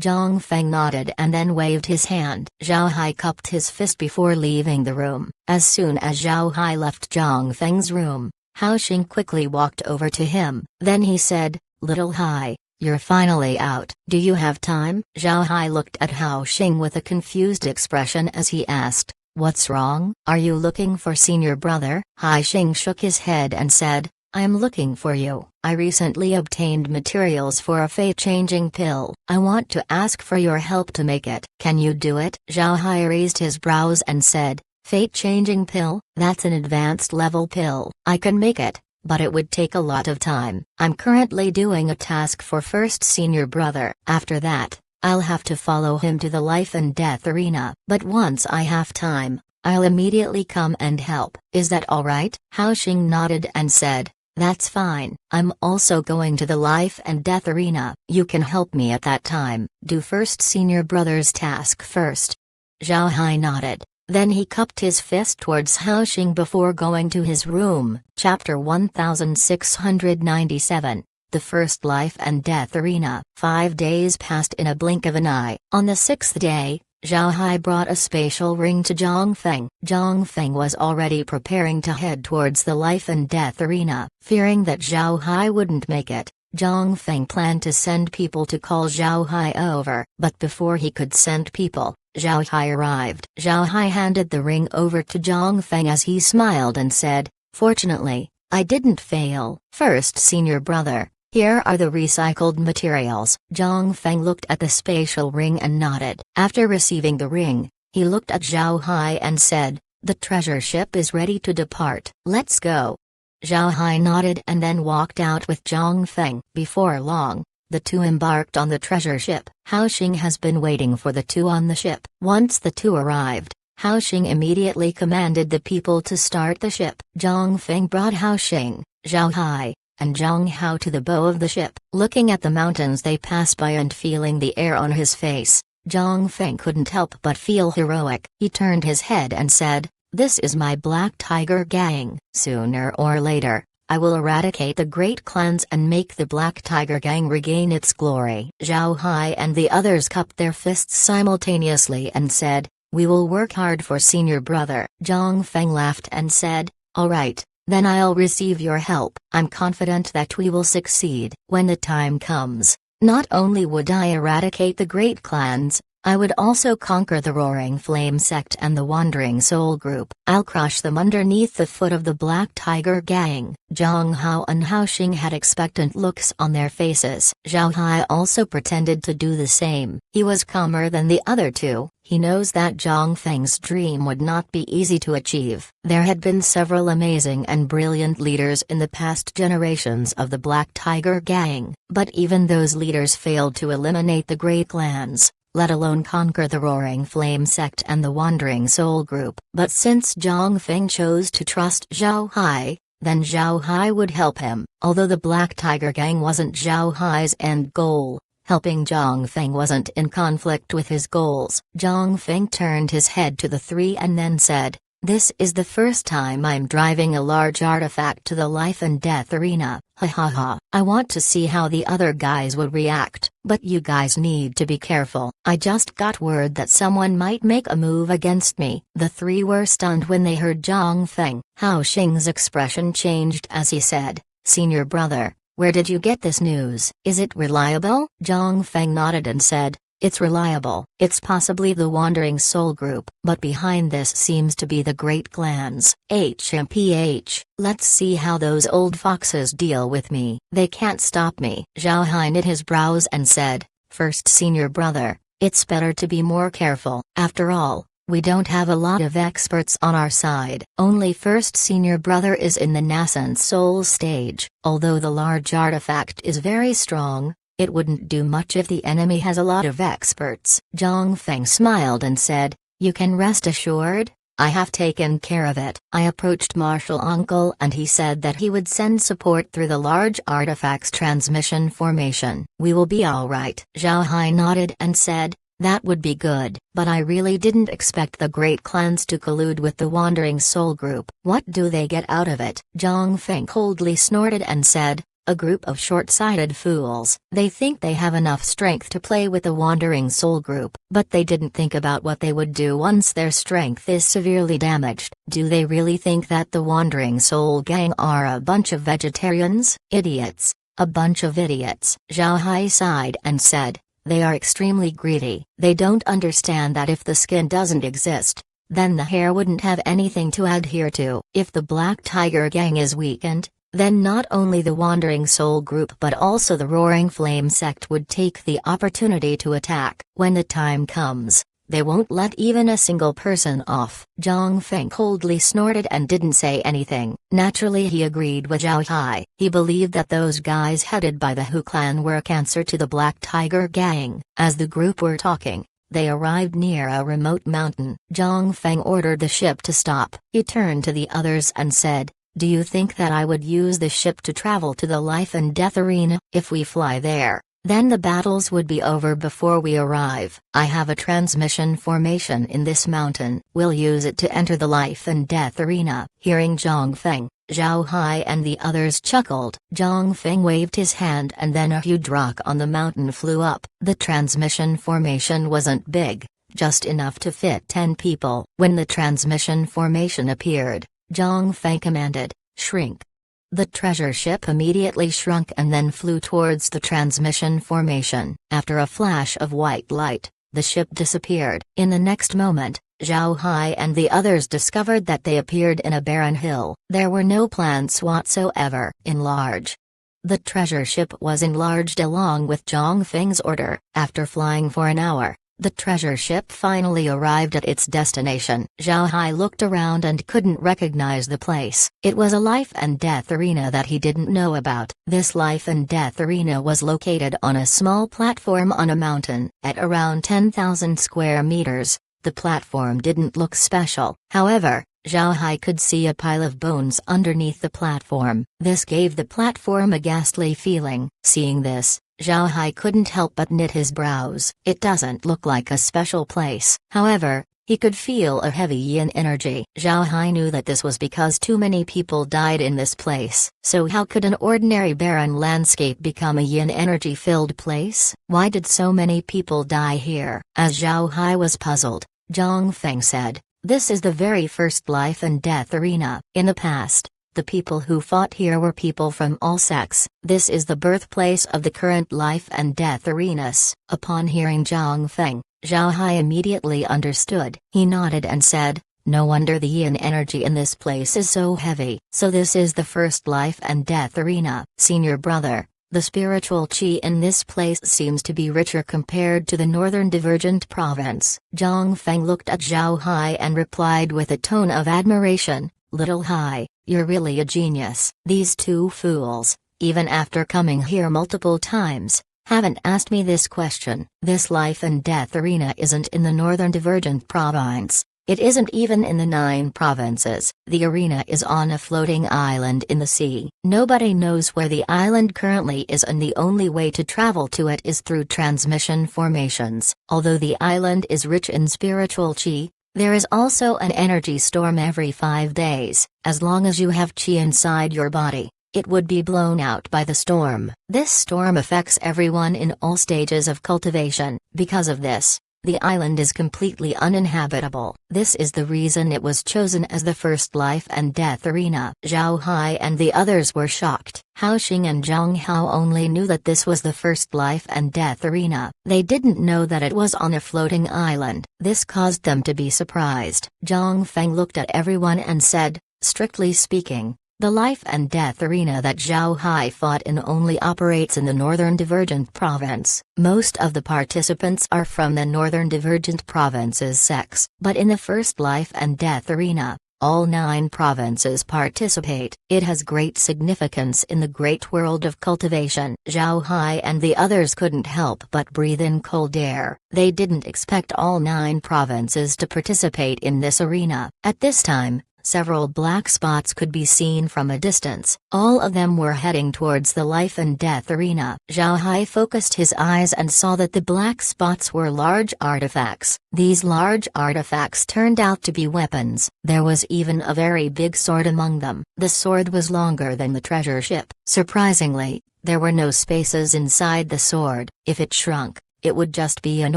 Zhang Feng nodded and then waved his hand. Zhao Hai cupped his fist before leaving the room. As soon as Zhao Hai left Zhang Feng's room, Hao Xing quickly walked over to him. Then he said, Little Hai, you're finally out. Do you have time? Zhao Hai looked at Hao Xing with a confused expression as he asked, What's wrong? Are you looking for senior brother? Hao Xing shook his head and said, I'm looking for you. I recently obtained materials for a fate-changing pill. I want to ask for your help to make it. Can you do it? Zhao Hai raised his brows and said, Fate-changing pill? That's an advanced level pill. I can make it, but it would take a lot of time. I'm currently doing a task for first senior brother. After that, I'll have to follow him to the life and death arena. But once I have time, I'll immediately come and help. Is that alright? Hao Xing nodded and said, That's fine, I'm also going to the life and death arena. You can help me at that time. Do first senior brother's task first. Zhao Hai nodded. Then he cupped his fist towards Hao Xing before going to his room. Chapter 1697. The First Life and Death Arena. 5 days passed in a blink of an eye. On the 6th day, Zhao Hai brought a spatial ring to Zhang Feng. Zhang Feng was already preparing to head towards the Life and Death Arena. Fearing that Zhao Hai wouldn't make it, Zhang Feng planned to send people to call Zhao Hai over. But before he could send people, Zhao Hai arrived. Zhao Hai handed the ring over to Zhang Feng as he smiled and said, "Fortunately, I didn't fail. First senior brother, here are the recycled materials." Zhang Feng looked at the spatial ring and nodded. After receiving the ring, he looked at Zhao Hai and said, "The treasure ship is ready to depart. Let's go." Zhao Hai nodded and then walked out with Zhang Feng. Before long, the two embarked on the treasure ship. Hao Xing has been waiting for the two on the ship. Once the two arrived, Hao Xing immediately commanded the people to start the ship. Zhang Feng brought Hao Xing, Zhao Hai, and Zhang Hao to the bow of the ship. Looking at the mountains they passed by and feeling the air on his face, Zhang Feng couldn't help but feel heroic. He turned his head and said, "This is my Black Tiger Gang. Sooner or later, I will eradicate the great clans and make the Black Tiger Gang regain its glory." Zhao Hai and the others cupped their fists simultaneously and said, "We will work hard for senior brother." Zhang Feng laughed and said, "All right, then I'll receive your help. I'm confident that we will succeed. When the time comes, not only would I eradicate the great clans, I would also conquer the Roaring Flame sect and the Wandering Soul group. I'll crush them underneath the foot of the Black Tiger Gang." Zhang Hao and Hao Xing had expectant looks on their faces. Zhao Hai also pretended to do the same. He was calmer than the other two. He knows that Zhang Feng's dream would not be easy to achieve. There had been several amazing and brilliant leaders in the past generations of the Black Tiger Gang, but even those leaders failed to eliminate the great clans, let alone conquer the Roaring Flame sect and the Wandering Soul group. But since Zhang Feng chose to trust Zhao Hai, then Zhao Hai would help him. Although the Black Tiger Gang wasn't Zhao Hai's end goal, helping Zhang Feng wasn't in conflict with his goals. Zhang Feng turned his head to the three and then said, "This is the first time I'm driving a large artifact to the Life and Death Arena. Ha ha ha. I want to see how the other guys would react, but you guys need to be careful. I just got word that someone might make a move against me." The three were stunned when they heard Zhang Feng. Hao Xing's expression changed as he said, "Senior brother, where did you get this news? Is it reliable?" Zhang Feng nodded and said, "It's reliable. It's possibly the Wandering Soul group, but behind this seems to be the great clans. HMPH, let's see how those old foxes deal with me. They can't stop me." Zhao Hai knit his brows and said, "First senior brother, it's better to be more careful. After all, we don't have a lot of experts on our side. Only first senior brother is in the nascent soul stage. Although the large artifact is very strong, it wouldn't do much if the enemy has a lot of experts." Zhang Feng smiled and said, "You can rest assured, I have taken care of it. I approached Marshal Uncle and he said that he would send support through the large artifact's transmission formation. We will be alright." Zhao Hai nodded and said, "That would be good, but I really didn't expect the great clans to collude with the Wandering Soul group. What do they get out of it?" Zhang Feng coldly snorted and said, "A group of short-sighted fools. They think they have enough strength to play with the Wandering Soul group, but they didn't think about what they would do once their strength is severely damaged. Do they really think that the Wandering Soul gang are a bunch of vegetarians? Idiots. A bunch of idiots." Zhao Hai sighed and said, "They are extremely greedy. They don't understand that if the skin doesn't exist, then the hair wouldn't have anything to adhere to. If the Black Tiger Gang is weakened, then not only the Wandering Soul group but also the Roaring Flame sect would take the opportunity to attack. When the time comes, they won't let even a single person off." Zhang Feng coldly snorted and didn't say anything. Naturally he agreed with Zhao Hai. He believed that those guys headed by the Hu clan were a cancer to the Black Tiger Gang. As the group were talking, they arrived near a remote mountain. Zhang Feng ordered the ship to stop. He turned to the others and said, Do you think that I would use the ship to travel to the life and death arena? If we fly there, then the battles would be over before we arrive. I have a transmission formation in this mountain. We'll use it to enter the life and death arena." Hearing Zhang Feng, Zhao Hai and the others chuckled. Zhang Feng waved his hand and then a huge rock on the mountain flew up. The transmission formation wasn't big, just enough to fit 10 people. When the transmission formation appeared, Zhang Feng commanded, "Shrink." The treasure ship immediately shrunk and then flew towards the transmission formation. After a flash of white light, the ship disappeared. In the next moment, Zhao Hai and the others discovered that they appeared in a barren hill. There were no plants whatsoever. Enlarge. The treasure ship was enlarged along with Zhang Feng's order. After flying for an hour, the treasure ship finally arrived at its destination. Zhao Hai looked around and couldn't recognize the place. It was a life and death arena that he didn't know about. This life and death arena was located on a small platform on a mountain. At around 10,000 square meters, the platform didn't look special. However, Zhao Hai could see a pile of bones underneath the platform. This gave the platform a ghastly feeling. Seeing this, Zhao Hai couldn't help but knit his brows. It doesn't look like a special place. However, he could feel a heavy yin energy. Zhao Hai knew that this was because too many people died in this place. So how could an ordinary barren landscape become a yin energy-filled place? Why did so many people die here? As Zhao Hai was puzzled, Zhang Feng said, "This is the very first life and death arena. In the past, the people who fought here were people from all sects. This is the birthplace of the current life and death arenas." Upon hearing Zhang Feng, Zhao Hai immediately understood. He nodded and said, "No wonder the yin energy in this place is so heavy. So this is the first life and death arena." "Senior brother, the spiritual qi in this place seems to be richer compared to the northern divergent province." Zhang Feng looked at Zhao Hai and replied with a tone of admiration, "Little Hai, you're really a genius. These two fools, even after coming here multiple times, haven't asked me this question." This life and death arena isn't in the northern divergent province. It isn't even in the 9 provinces. The arena is on a floating island in the sea. Nobody knows where the island currently is, and the only way to travel to it is through transmission formations. Although the island is rich in spiritual qi, there is also an energy storm every 5 days. As long as you have qi inside your body, it would be blown out by the storm. This storm affects everyone in all stages of cultivation. Because of this, the island is completely uninhabitable. This is the reason it was chosen as the first life and death arena. Zhao Hai and the others were shocked. Hao Xing and Zhang Hao only knew that this was the first life and death arena. They didn't know that it was on a floating island. This caused them to be surprised. Zhang Feng looked at everyone and said, "Strictly speaking, the life and death arena that Zhao Hai fought in only operates in the Northern Divergent Province. Most of the participants are from the Northern Divergent Province's sects. But in the first life and death arena, all 9 provinces participate. It has great significance in the great world of cultivation." Zhao Hai and the others couldn't help but breathe in cold air. They didn't expect all 9 provinces to participate in this arena. At this time, several black spots could be seen from a distance. All of them were heading towards the life and death arena. Zhao Hai focused his eyes and saw that the black spots were large artifacts. These large artifacts turned out to be weapons. There was even a very big sword among them. The sword was longer than the treasure ship. Surprisingly, there were no spaces inside the sword. If it shrunk, it would just be an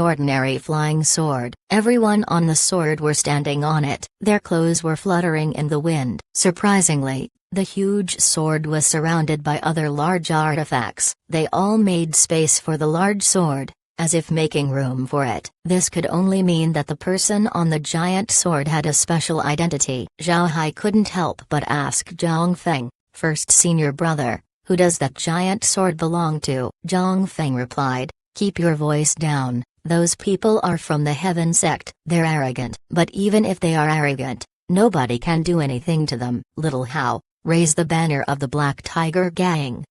ordinary flying sword. Everyone on the sword were standing on it. Their clothes were fluttering in the wind. Surprisingly, the huge sword was surrounded by other large artifacts. They all made space for the large sword, as if making room for it. This could only mean that the person on the giant sword had a special identity. Zhao Hai couldn't help but ask Zhang Feng, "First senior brother, who does that giant sword belong to?" Zhang Feng replied, "Keep your voice down. Those people are from the Heaven sect. They're arrogant. But even if they are arrogant, nobody can do anything to them." "Little Hao, raise the banner of the Black Tiger Gang."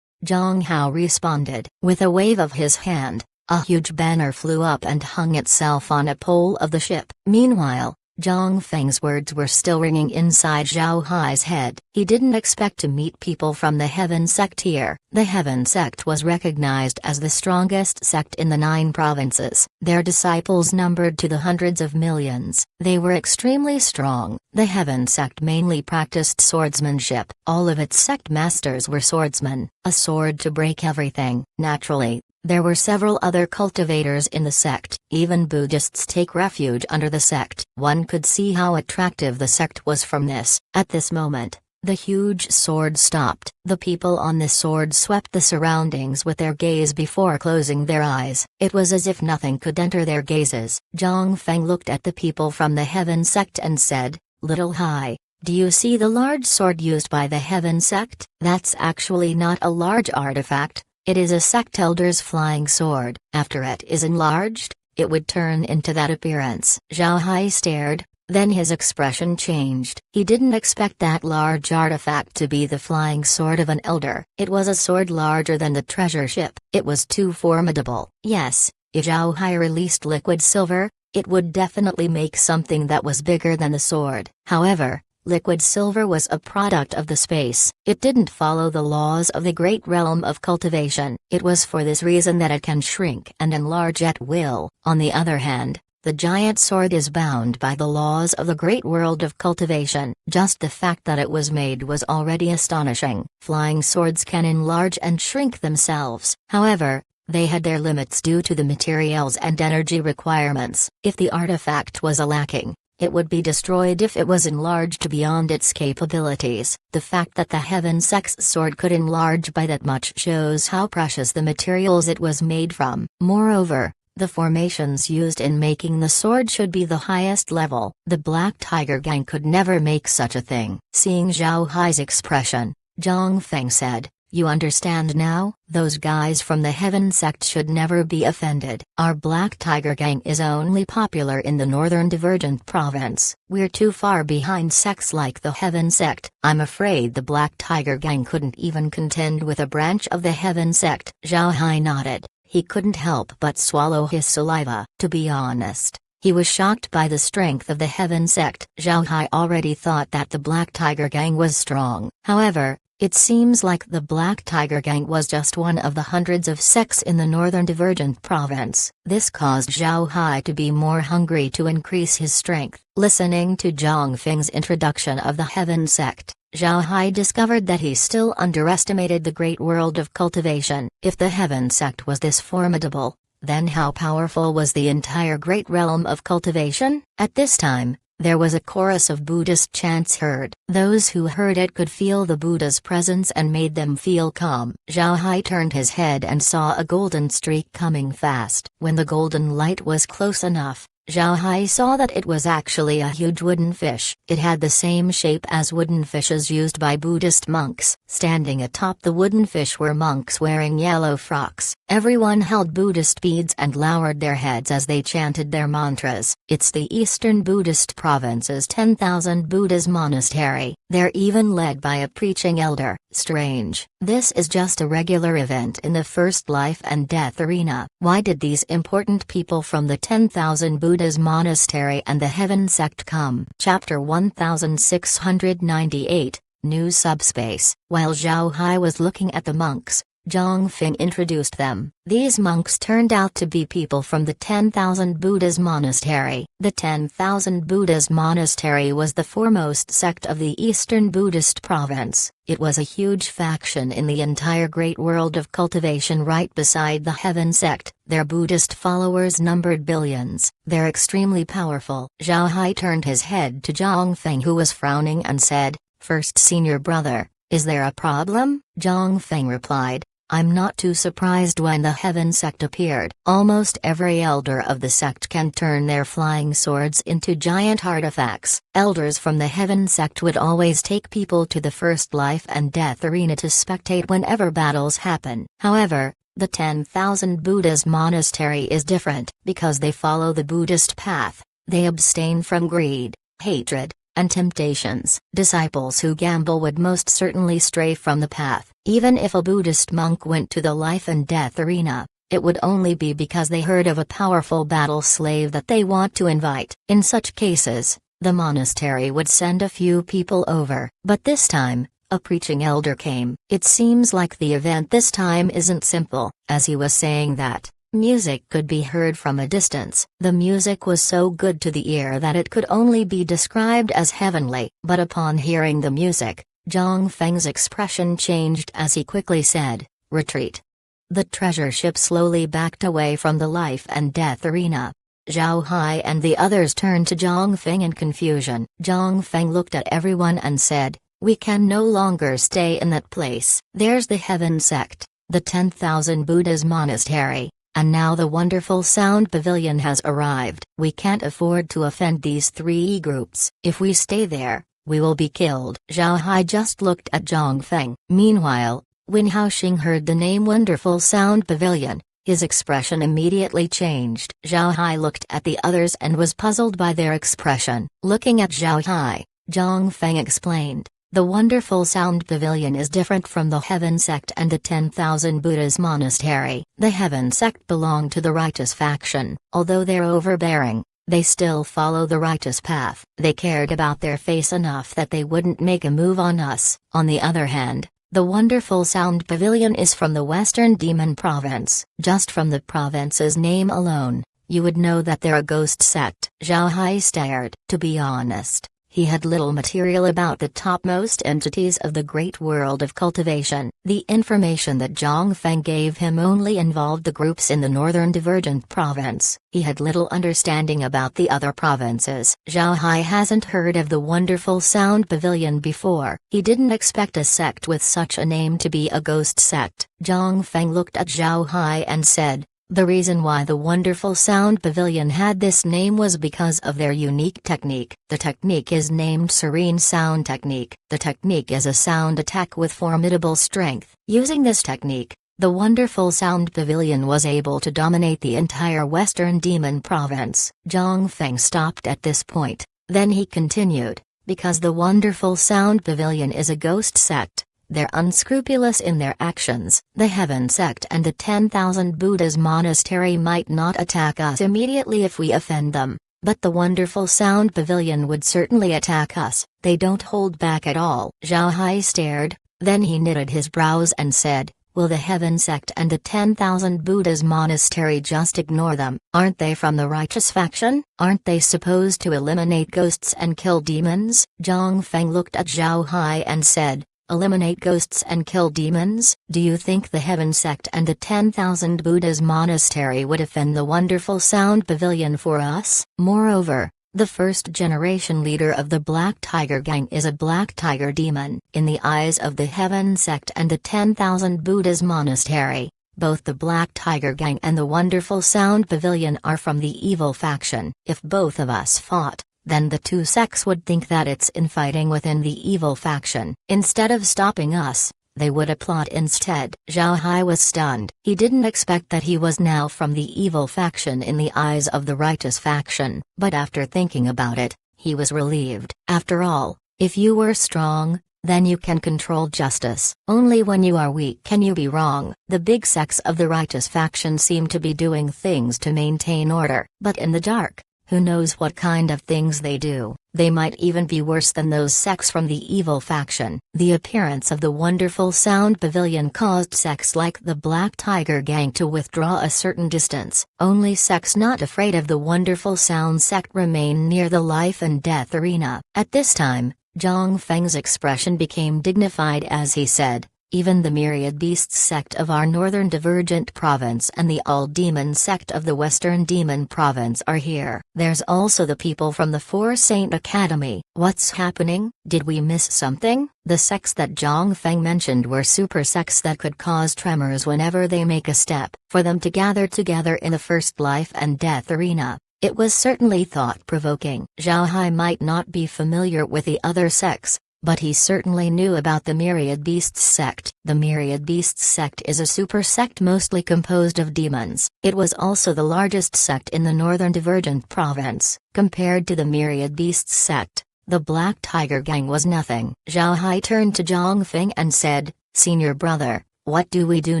Zhang Hao responded. With a wave of his hand, a huge banner flew up and hung itself on a pole of the ship. Meanwhile, Zhang Feng's words were still ringing inside Zhao Hai's head. He didn't expect to meet people from the Heaven Sect here. The Heaven Sect was recognized as the strongest sect in the 9 provinces. Their disciples numbered to the hundreds of millions. They were extremely strong. The Heaven Sect mainly practiced swordsmanship. All of its sect masters were swordsmen, a sword to break everything. Naturally, there were several other cultivators in the sect. Even Buddhists take refuge under the sect. One could see how attractive the sect was from this. At this moment, the huge sword stopped. The people on the sword swept the surroundings with their gaze before closing their eyes. It was as if nothing could enter their gazes. Zhang Feng looked at the people from the Heaven Sect and said, "Little Hai, do you see the large sword used by the Heaven Sect? That's actually not a large artifact. It is a sect elder's flying sword. After it is enlarged, it would turn into that appearance." Zhao Hai stared, then his expression changed. He didn't expect that large artifact to be the flying sword of an elder. It was a sword larger than the treasure ship. It was too formidable. Yes, if Zhao Hai released liquid silver, it would definitely make something that was bigger than the sword. However, liquid silver was a product of the space. It didn't follow the laws of the great realm of cultivation. It was for this reason that it can shrink and enlarge at will. On the other hand, the giant sword is bound by the laws of the great world of cultivation. Just the fact that it was made was already astonishing. Flying swords can enlarge and shrink themselves. However, they had their limits due to the materials and energy requirements. If the artifact was lacking, it would be destroyed if it was enlarged beyond its capabilities. The fact that the Heaven Sect's sword could enlarge by that much shows how precious the materials it was made from. Moreover, the formations used in making the sword should be the highest level. The Black Tiger Gang could never make such a thing. Seeing Zhao Hai's expression, Zhang Feng said, "You understand now? Those guys from the Heaven Sect should never be offended. Our Black Tiger Gang is only popular in the Northern Divergent Province. We're too far behind sects like the Heaven Sect. I'm afraid the Black Tiger Gang couldn't even contend with a branch of the Heaven Sect." Zhao Hai nodded. He couldn't help but swallow his saliva. To be honest, he was shocked by the strength of the Heaven Sect. Zhao Hai already thought that the Black Tiger Gang was strong. However, it seems like the Black Tiger Gang was just one of the hundreds of sects in the Northern Divergent Province. This caused Zhao Hai to be more hungry to increase his strength. Listening to Zhang Feng's introduction of the Heaven Sect, Zhao Hai discovered that he still underestimated the great world of cultivation. If the Heaven Sect was this formidable, then how powerful was the entire great realm of cultivation? At this time, there was a chorus of Buddhist chants heard. Those who heard it could feel the Buddha's presence and made them feel calm. Zhao Hai turned his head and saw a golden streak coming fast. When the golden light was close enough, Zhao Hai saw that it was actually a huge wooden fish. It had the same shape as wooden fishes used by Buddhist monks. Standing atop the wooden fish were monks wearing yellow frocks. Everyone held Buddhist beads and lowered their heads as they chanted their mantras. It's the Eastern Buddhist Province's 10,000 Buddhas monastery. They're even led by a preaching elder. Strange. This is just a regular event in the first life and death arena. Why did these important people from the 10,000 Buddhas monastery and the Heaven Sect come? Chapter 1698, New Subspace. While Zhao Hai was looking at the monks, Zhang Feng introduced them. These monks turned out to be people from the 10,000 Buddhas monastery. The 10,000 Buddhas monastery was the foremost sect of the Eastern Buddhist province. It was a huge faction in the entire great world of cultivation right beside the Heaven Sect. Their Buddhist followers numbered billions. They're extremely powerful. Zhao Hai turned his head to Zhang Feng, who was frowning, and said, "First senior brother, is there a problem?" Zhang Feng replied, "I'm not too surprised when the Heaven Sect appeared. Almost every elder of the sect can turn their flying swords into giant artifacts. Elders from the Heaven Sect would always take people to the first life and death arena to spectate whenever battles happen. However, the 10,000 Buddhas monastery is different. Because they follow the Buddhist path, they abstain from greed, hatred, and temptations. Disciples who gamble would most certainly stray from the path. Even if a Buddhist monk went to the life and death arena, it would only be because they heard of a powerful battle slave that they want to invite. In such cases, the monastery would send a few people over. But this time, a preaching elder came. It seems like the event this time isn't simple. As he was saying that, music could be heard from a distance. The music was so good to the ear that it could only be described as heavenly. But upon hearing the music, Zhang Feng's expression changed as he quickly said, "Retreat." The treasure ship slowly backed away from the life and death arena. Zhao Hai and the others turned to Zhang Feng in confusion. Zhang Feng looked at everyone and said, "We can no longer stay in that place. There's the Heaven Sect, the 10,000 Buddhas Monastery, and now the wonderful Sound Pavilion has arrived. We can't afford to offend these three groups. If we stay there, we will be killed." Zhao Hai just looked at Zhang Feng. Meanwhile, when Haoxing heard the name Wonderful Sound Pavilion, his expression immediately changed. Zhao Hai looked at the others and was puzzled by their expression. Looking at Zhao Hai, Zhang Feng explained, "The Wonderful Sound Pavilion is different from the Heaven Sect and the 10,000 Buddhas Monastery. The Heaven Sect belong to the righteous faction. Although they're overbearing, they still follow the righteous path. They cared about their face enough that they wouldn't make a move on us. On the other hand, the Wonderful Sound Pavilion is from the Western Demon Province. Just from the province's name alone, you would know that they're a ghost sect." Zhao Hai stared. To be honest, he had little material about the topmost entities of the great world of cultivation. The information that Zhang Feng gave him only involved the groups in the Northern Divergent Province. He had little understanding about the other provinces. Zhao Hai hasn't heard of the Wonderful Sound Pavilion before. He didn't expect a sect with such a name to be a ghost sect. Zhang Feng looked at Zhao Hai and said, "The reason why the Wonderful Sound Pavilion had this name was because of their unique technique. The technique is named Serene Sound Technique. The technique is a sound attack with formidable strength. Using this technique, the Wonderful Sound Pavilion was able to dominate the entire Western Demon Province." Zhang Feng stopped at this point, then he continued, "Because the Wonderful Sound Pavilion is a ghost sect, they're unscrupulous in their actions. The Heaven Sect and the 10,000 Buddhas Monastery might not attack us immediately if we offend them, but the Wonderful Sound Pavilion would certainly attack us. They don't hold back at all." Zhao Hai stared, then he knitted his brows and said, "Will the Heaven Sect and the 10,000 Buddhas Monastery just ignore them? Aren't they from the righteous faction? Aren't they supposed to eliminate ghosts and kill demons?" Zhang Feng looked at Zhao Hai and said, "Eliminate ghosts and kill demons? Do you think the Heaven Sect and the 10,000 Buddhas Monastery would offend the Wonderful Sound Pavilion for us? Moreover, the first-generation leader of the Black Tiger Gang is a Black Tiger demon. In the eyes of the Heaven Sect and the 10,000 Buddhas Monastery, both the Black Tiger Gang and the Wonderful Sound Pavilion are from the evil faction. If both of us fought, then the two sects would think that it's infighting within the evil faction. Instead of stopping us, they would applaud instead." Zhao Hai was stunned. He didn't expect that he was now from the evil faction in the eyes of the righteous faction, but after thinking about it, he was relieved. After all, if you were strong, then you can control justice. Only when you are weak can you be wrong. The big sects of the righteous faction seem to be doing things to maintain order, but in the dark, who knows what kind of things they do? They might even be worse than those sects from the evil faction. The appearance of the Wonderful Sound Pavilion caused sects like the Black Tiger Gang to withdraw a certain distance. Only sects not afraid of the Wonderful Sound sect remain near the life and death arena. At this time, Zhang Feng's expression became dignified as he said, "Even the Myriad Beasts sect of our Northern Divergent Province and the All-Demon sect of the Western Demon Province are here. There's also the people from the Four Saint Academy." What's happening? Did we miss something? The sects that Zhang Feng mentioned were super sects that could cause tremors whenever they make a step. For them to gather together in the first life and death arena, it was certainly thought-provoking. Zhao Hai might not be familiar with the other sects, but he certainly knew about the Myriad Beasts sect. The Myriad Beasts sect is a super sect mostly composed of demons. It was also the largest sect in the Northern Divergent Province. Compared to the Myriad Beasts sect, the Black Tiger Gang was nothing. Zhao Hai turned to Zhang Feng and said, "Senior brother, what do we do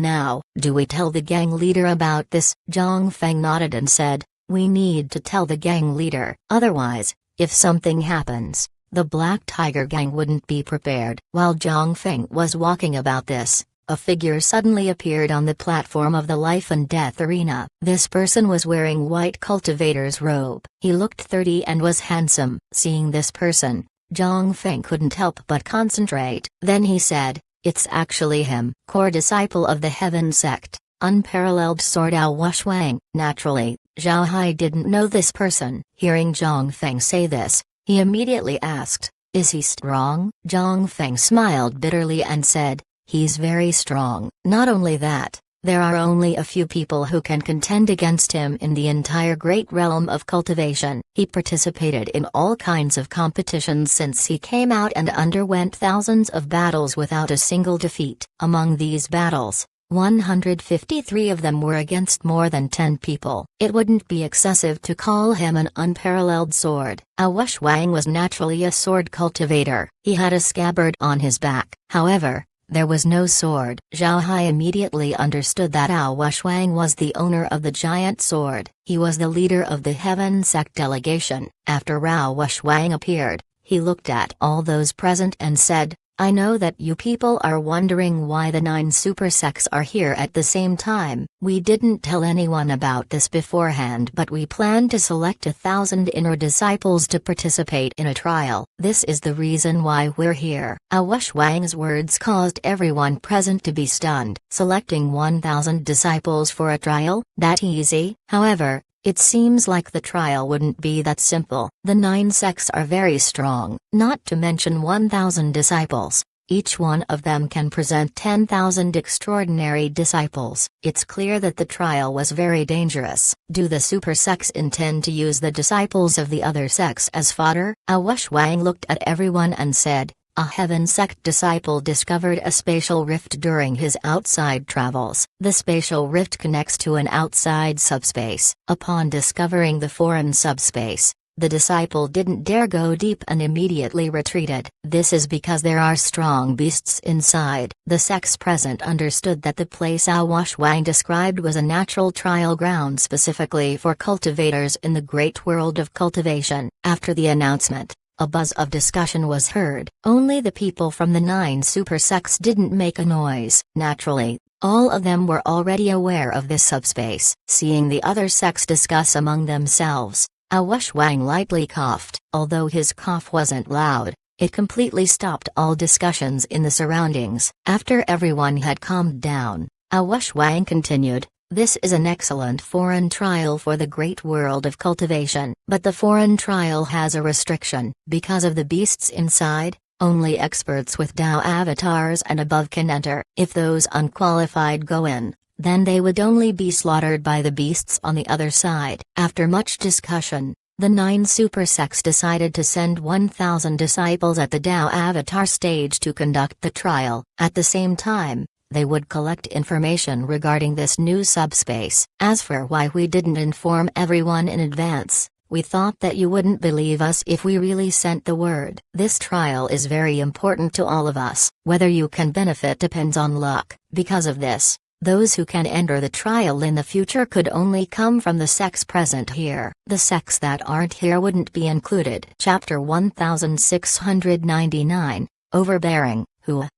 now? Do we tell the gang leader about this?" Zhang Feng nodded and said, "We need to tell the gang leader. Otherwise, If something happens, the Black Tiger Gang wouldn't be prepared. While Zhang Feng was walking about this, a figure suddenly appeared on the platform of the life and death arena. This person was wearing white cultivator's robe. He looked 30 and was handsome. Seeing this person, Zhang Feng couldn't help but concentrate. Then he said, "It's actually him, core disciple of the Heaven Sect, unparalleled sword Ao Wushwang." Naturally, Zhao Hai didn't know this person. Hearing Zhang Feng say this, he immediately asked, "Is he strong?" Zhang Feng smiled bitterly and said, "He's very strong." Not only that, there are only a few people who can contend against him in the entire great realm of cultivation. He participated in all kinds of competitions since he came out and underwent thousands of battles without a single defeat. Among these battles, 153 of them were against more than 10 people. It wouldn't be excessive to call him an unparalleled sword. Ao Wushwang was naturally a sword cultivator. He had a scabbard on his back. However, there was no sword. Zhao Hai immediately understood that Ao Wushwang was the owner of the giant sword. He was the leader of the Heaven Sect delegation. After Ao Wushwang appeared, he looked at all those present and said, "I know that you people are wondering why the 9 super sects are here at the same time. We didn't tell anyone about this beforehand, but we plan to select 1,000 inner disciples to participate in a trial. This is the reason why we're here." Ao Wushwang's words caused everyone present to be stunned. Selecting 1,000 disciples for a trial? That easy? However, it seems like the trial wouldn't be that simple. The 9 sects are very strong, not to mention 1,000 disciples. Each one of them can present 10,000 extraordinary disciples. It's clear that the trial was very dangerous. Do the super sects intend to use the disciples of the other sects as fodder? Ao Wushwang looked at everyone and said, "A Heaven Sect disciple discovered a spatial rift during his outside travels. The spatial rift connects to an outside subspace. Upon discovering the foreign subspace, the disciple didn't dare go deep and immediately retreated. This is because there are strong beasts inside." The sects present understood that the place Ao Wushwang described was a natural trial ground specifically for cultivators in the great world of cultivation. After the announcement, a buzz of discussion was heard. Only the people from the 9 super sects didn't make a noise. Naturally, all of them were already aware of this subspace. Seeing the other sects discuss among themselves, Ao Wushwang lightly coughed. Although his cough wasn't loud, it completely stopped all discussions in the surroundings. After everyone had calmed down, Ao Wushwang continued, "This is an excellent foreign trial for the great world of cultivation. But the foreign trial has a restriction. Because of the beasts inside, only experts with Dao avatars and above can enter. If those unqualified go in, then they would only be slaughtered by the beasts on the other side." After much discussion, the 9 super sects decided to send 1,000 disciples at the Dao avatar stage to conduct the trial. At the same time, they would collect information regarding this new subspace. As for why we didn't inform everyone in advance, we thought that you wouldn't believe us if we really sent the word. This trial is very important to all of us. Whether you can benefit depends on luck. Because of this, those who can enter the trial in the future could only come from the sects present here. The sects that aren't here wouldn't be included. Chapter 1699, Overbearing.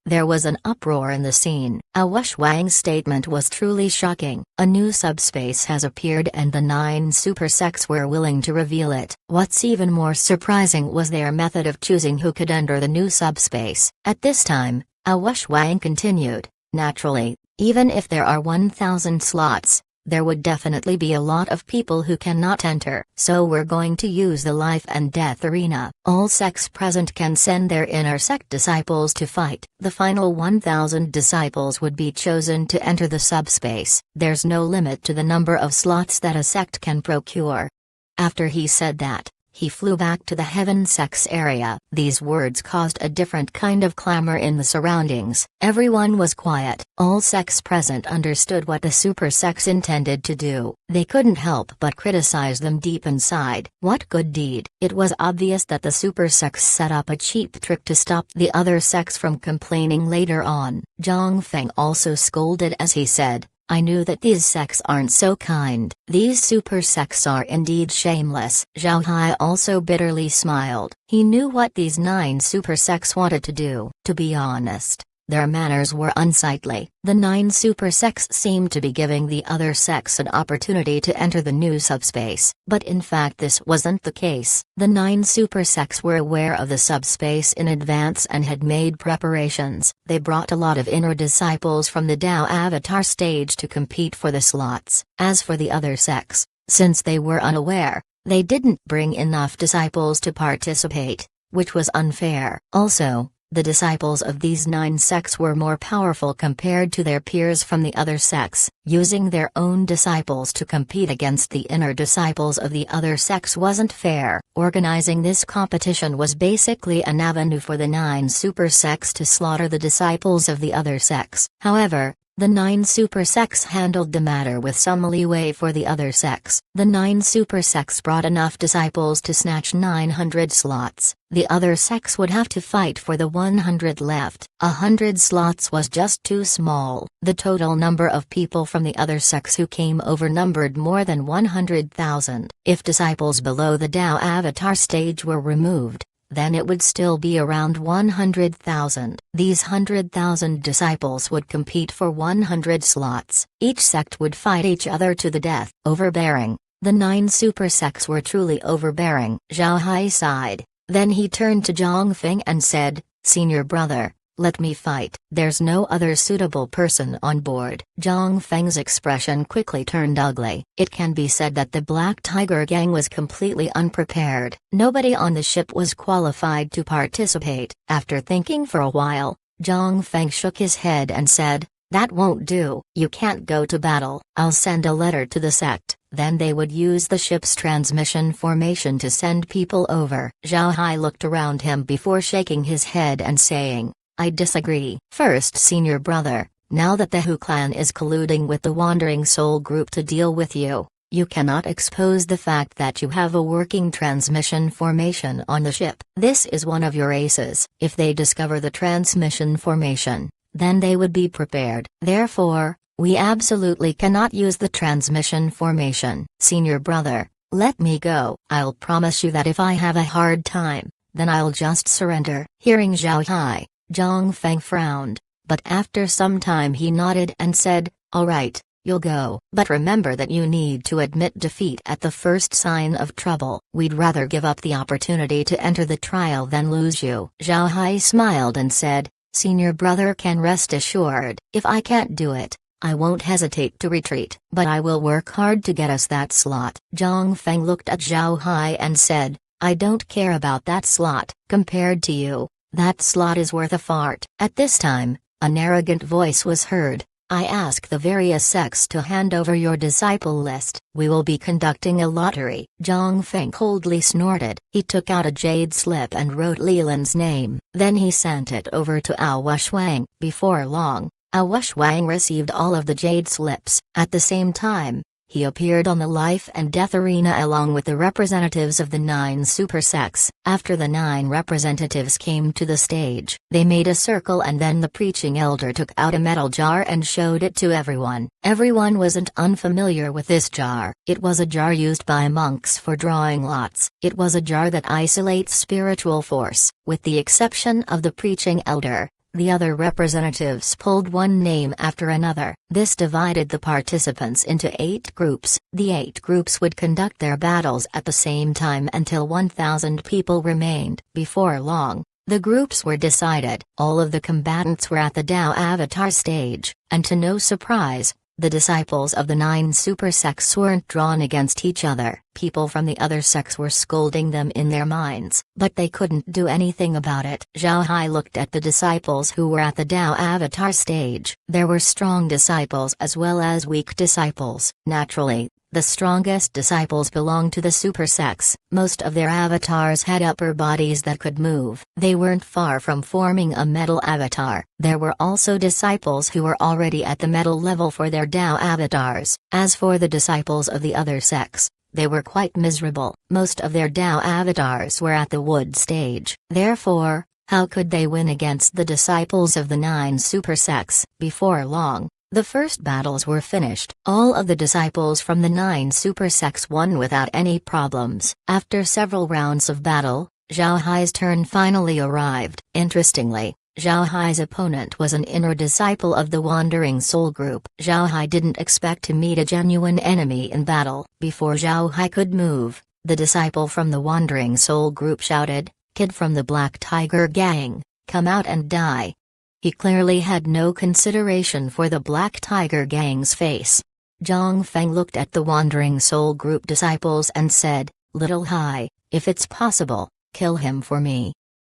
There was an uproar in the scene. Ao Wushwang's statement was truly shocking. A new subspace has appeared and the 9 super sects were willing to reveal it. What's even more surprising was their method of choosing who could enter the new subspace. At this time, Ao Wushwang continued, "Naturally, even if there are 1,000 slots, there would definitely be a lot of people who cannot enter. So we're going to use the life and death arena. All sects present can send their inner sect disciples to fight. The final 1,000 disciples would be chosen to enter the subspace. There's no limit to the number of slots that a sect can procure." After he said that, he flew back to the Heaven Sects area. These words caused a different kind of clamor in the surroundings. Everyone was quiet. All sects present understood what the super sects intended to do. They couldn't help but criticize them deep inside. What good deed? It was obvious that the super sects set up a cheap trick to stop the other sects from complaining later on. Zhang Feng also scolded as he said, I knew that these sects aren't so kind. These super sects are indeed shameless. Zhao Hai also bitterly smiled. He knew what these 9 super sects wanted to do. To be honest, their manners were unsightly. The 9 super sects seemed to be giving the other sects an opportunity to enter the new subspace, but in fact this wasn't the case. The 9 super sects were aware of the subspace in advance and had made preparations. They brought a lot of inner disciples from the Tao Avatar stage to compete for the slots. As for the other sects, since they were unaware, they didn't bring enough disciples to participate, which was unfair. Also, the disciples of these 9 sects were more powerful compared to their peers from the other sects. Using their own disciples to compete against the inner disciples of the other sects wasn't fair. Organizing this competition was basically an avenue for the 9 super sects to slaughter the disciples of the other sects. However, the 9 super sects handled the matter with some leeway for the other sects. The 9 super sects brought enough disciples to snatch 900 slots. The other sects would have to fight for the 100 left. 100 slots was just too small. The total number of people from the other sects who came over numbered more than 100,000. If disciples below the Tao Avatar stage were removed, then it would still be around 100,000. These 100,000 disciples would compete for 100 slots. Each sect would fight each other to the death. Overbearing. The 9 super sects were truly overbearing. Zhao Hai sighed. Then he turned to Zhang Feng and said, "Senior brother, let me fight." There's no other suitable person on board. Zhang Feng's expression quickly turned ugly. It can be said that the Black Tiger gang was completely unprepared. Nobody on the ship was qualified to participate. After thinking for a while, Zhang Feng shook his head and said, "That won't do. You can't go to battle. I'll send a letter to the sect. Then they would use the ship's transmission formation to send people over." Zhao Hai looked around him before shaking his head and saying, "I disagree." First, senior brother, now that the Hu clan is colluding with the Wandering Soul group to deal with you, you cannot expose the fact that you have a working transmission formation on the ship. This is one of your aces. If they discover the transmission formation, then they would be prepared. Therefore, we absolutely cannot use the transmission formation. Senior brother, let me go. I'll promise you that if I have a hard time, then I'll just surrender. Hearing Zhao Hai, Zhang Feng frowned, but after some time he nodded and said, "All right, you'll go. But remember that you need to admit defeat at the first sign of trouble. We'd rather give up the opportunity to enter the trial than lose you." Zhao Hai smiled and said, "Senior brother can rest assured. If I can't do it, I won't hesitate to retreat. But I will work hard to get us that slot." Zhang Feng looked at Zhao Hai and said, "I don't care about that slot. Compared to you, that slot is worth a fart." At this time, an arrogant voice was heard. "I ask the various sects to hand over your disciple list. We will be conducting a lottery." Zhang Feng coldly snorted. He took out a jade slip and wrote Leland's name. Then he sent it over to Ao Shuang. Before long, Ao Shuang received all of the jade slips. At the same time, he appeared on the life and death arena along with the representatives of the 9 super sects. After the 9 representatives came to the stage, they made a circle and then the preaching elder took out a metal jar and showed it to everyone. Everyone wasn't unfamiliar with this jar. It was a jar used by monks for drawing lots. It was a jar that isolates spiritual force. With the exception of the preaching elder, the other representatives pulled one name after another. This divided the participants into 8 groups. The 8 groups would conduct their battles at the same time until 1,000 people remained. Before long, the groups were decided. All of the combatants were at the Tao Avatar stage, and to no surprise, the disciples of the 9 super sects weren't drawn against each other. People from the other sects were scolding them in their minds, but they couldn't do anything about it. Zhao Hai looked at the disciples who were at the Tao Avatar stage. There were strong disciples as well as weak disciples. Naturally, the strongest disciples belonged to the super sects. Most of their avatars had upper bodies that could move. They weren't far from forming a metal avatar. There were also disciples who were already at the metal level for their Tao avatars. As for the disciples of the other sects, they were quite miserable. Most of their Tao avatars were at the wood stage. Therefore, how could they win against the disciples of the 9 super sects? Before long, The first battles were finished. All of the disciples from the 9 super sects won without any problems. After several rounds of battle, Zhao Hai's turn finally arrived. Interestingly, Zhao Hai's opponent was an inner disciple of the Wandering Soul Group. Zhao Hai didn't expect to meet a genuine enemy in battle. Before Zhao Hai could move, the disciple from the Wandering Soul Group shouted, "Kid from the Black Tiger Gang, come out and die." He clearly had no consideration for the Black Tiger Gang's face. Zhang Feng looked at the Wandering Soul Group disciples and said, "Little Hai, if it's possible, kill him for me."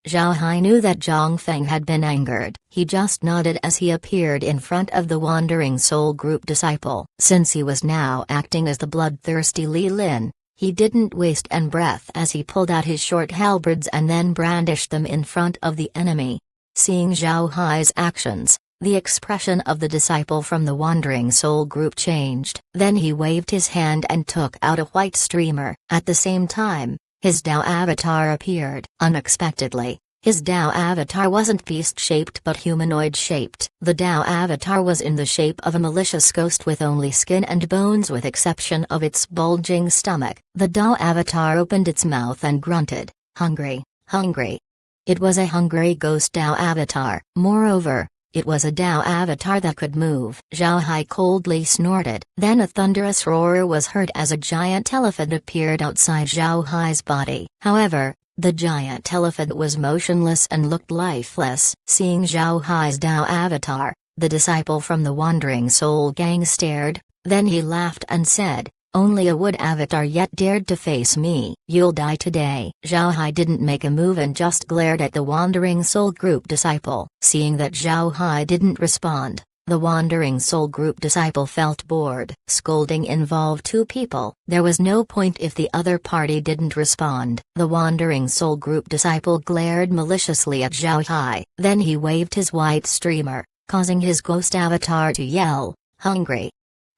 Zhao Hai knew that Zhang Feng had been angered. He just nodded as he appeared in front of the Wandering Soul Group disciple. Since he was now acting as the bloodthirsty Li Lin, he didn't waste an breath as he pulled out his short halberds and then brandished them in front of the enemy. Seeing Zhao Hai's actions, the expression of the disciple from the Wandering Soul Group changed. Then he waved his hand and took out a white streamer. At the same time, his Dao avatar appeared. Unexpectedly, his Dao avatar wasn't beast-shaped but humanoid-shaped. The Dao avatar was in the shape of a malicious ghost with only skin and bones with exception of its bulging stomach. The Dao avatar opened its mouth and grunted, "Hungry, hungry." It was a hungry ghost Dao avatar. Moreover, it was a Dao avatar that could move. Zhao Hai coldly snorted. Then a thunderous roar was heard as a giant elephant appeared outside Zhao Hai's body. However, the giant elephant was motionless and looked lifeless. Seeing Zhao Hai's Dao avatar, the disciple from the Wandering Soul Gang stared, then he laughed and said, "Only a wood avatar yet dared to face me. You'll die today." Zhao Hai didn't make a move and just glared at the Wandering Soul Group disciple. Seeing that Zhao Hai didn't respond, the Wandering Soul Group disciple felt bored. Scolding involved 2 people. There was no point if the other party didn't respond. The Wandering Soul Group disciple glared maliciously at Zhao Hai. Then he waved his white streamer, causing his ghost avatar to yell, "Hungry."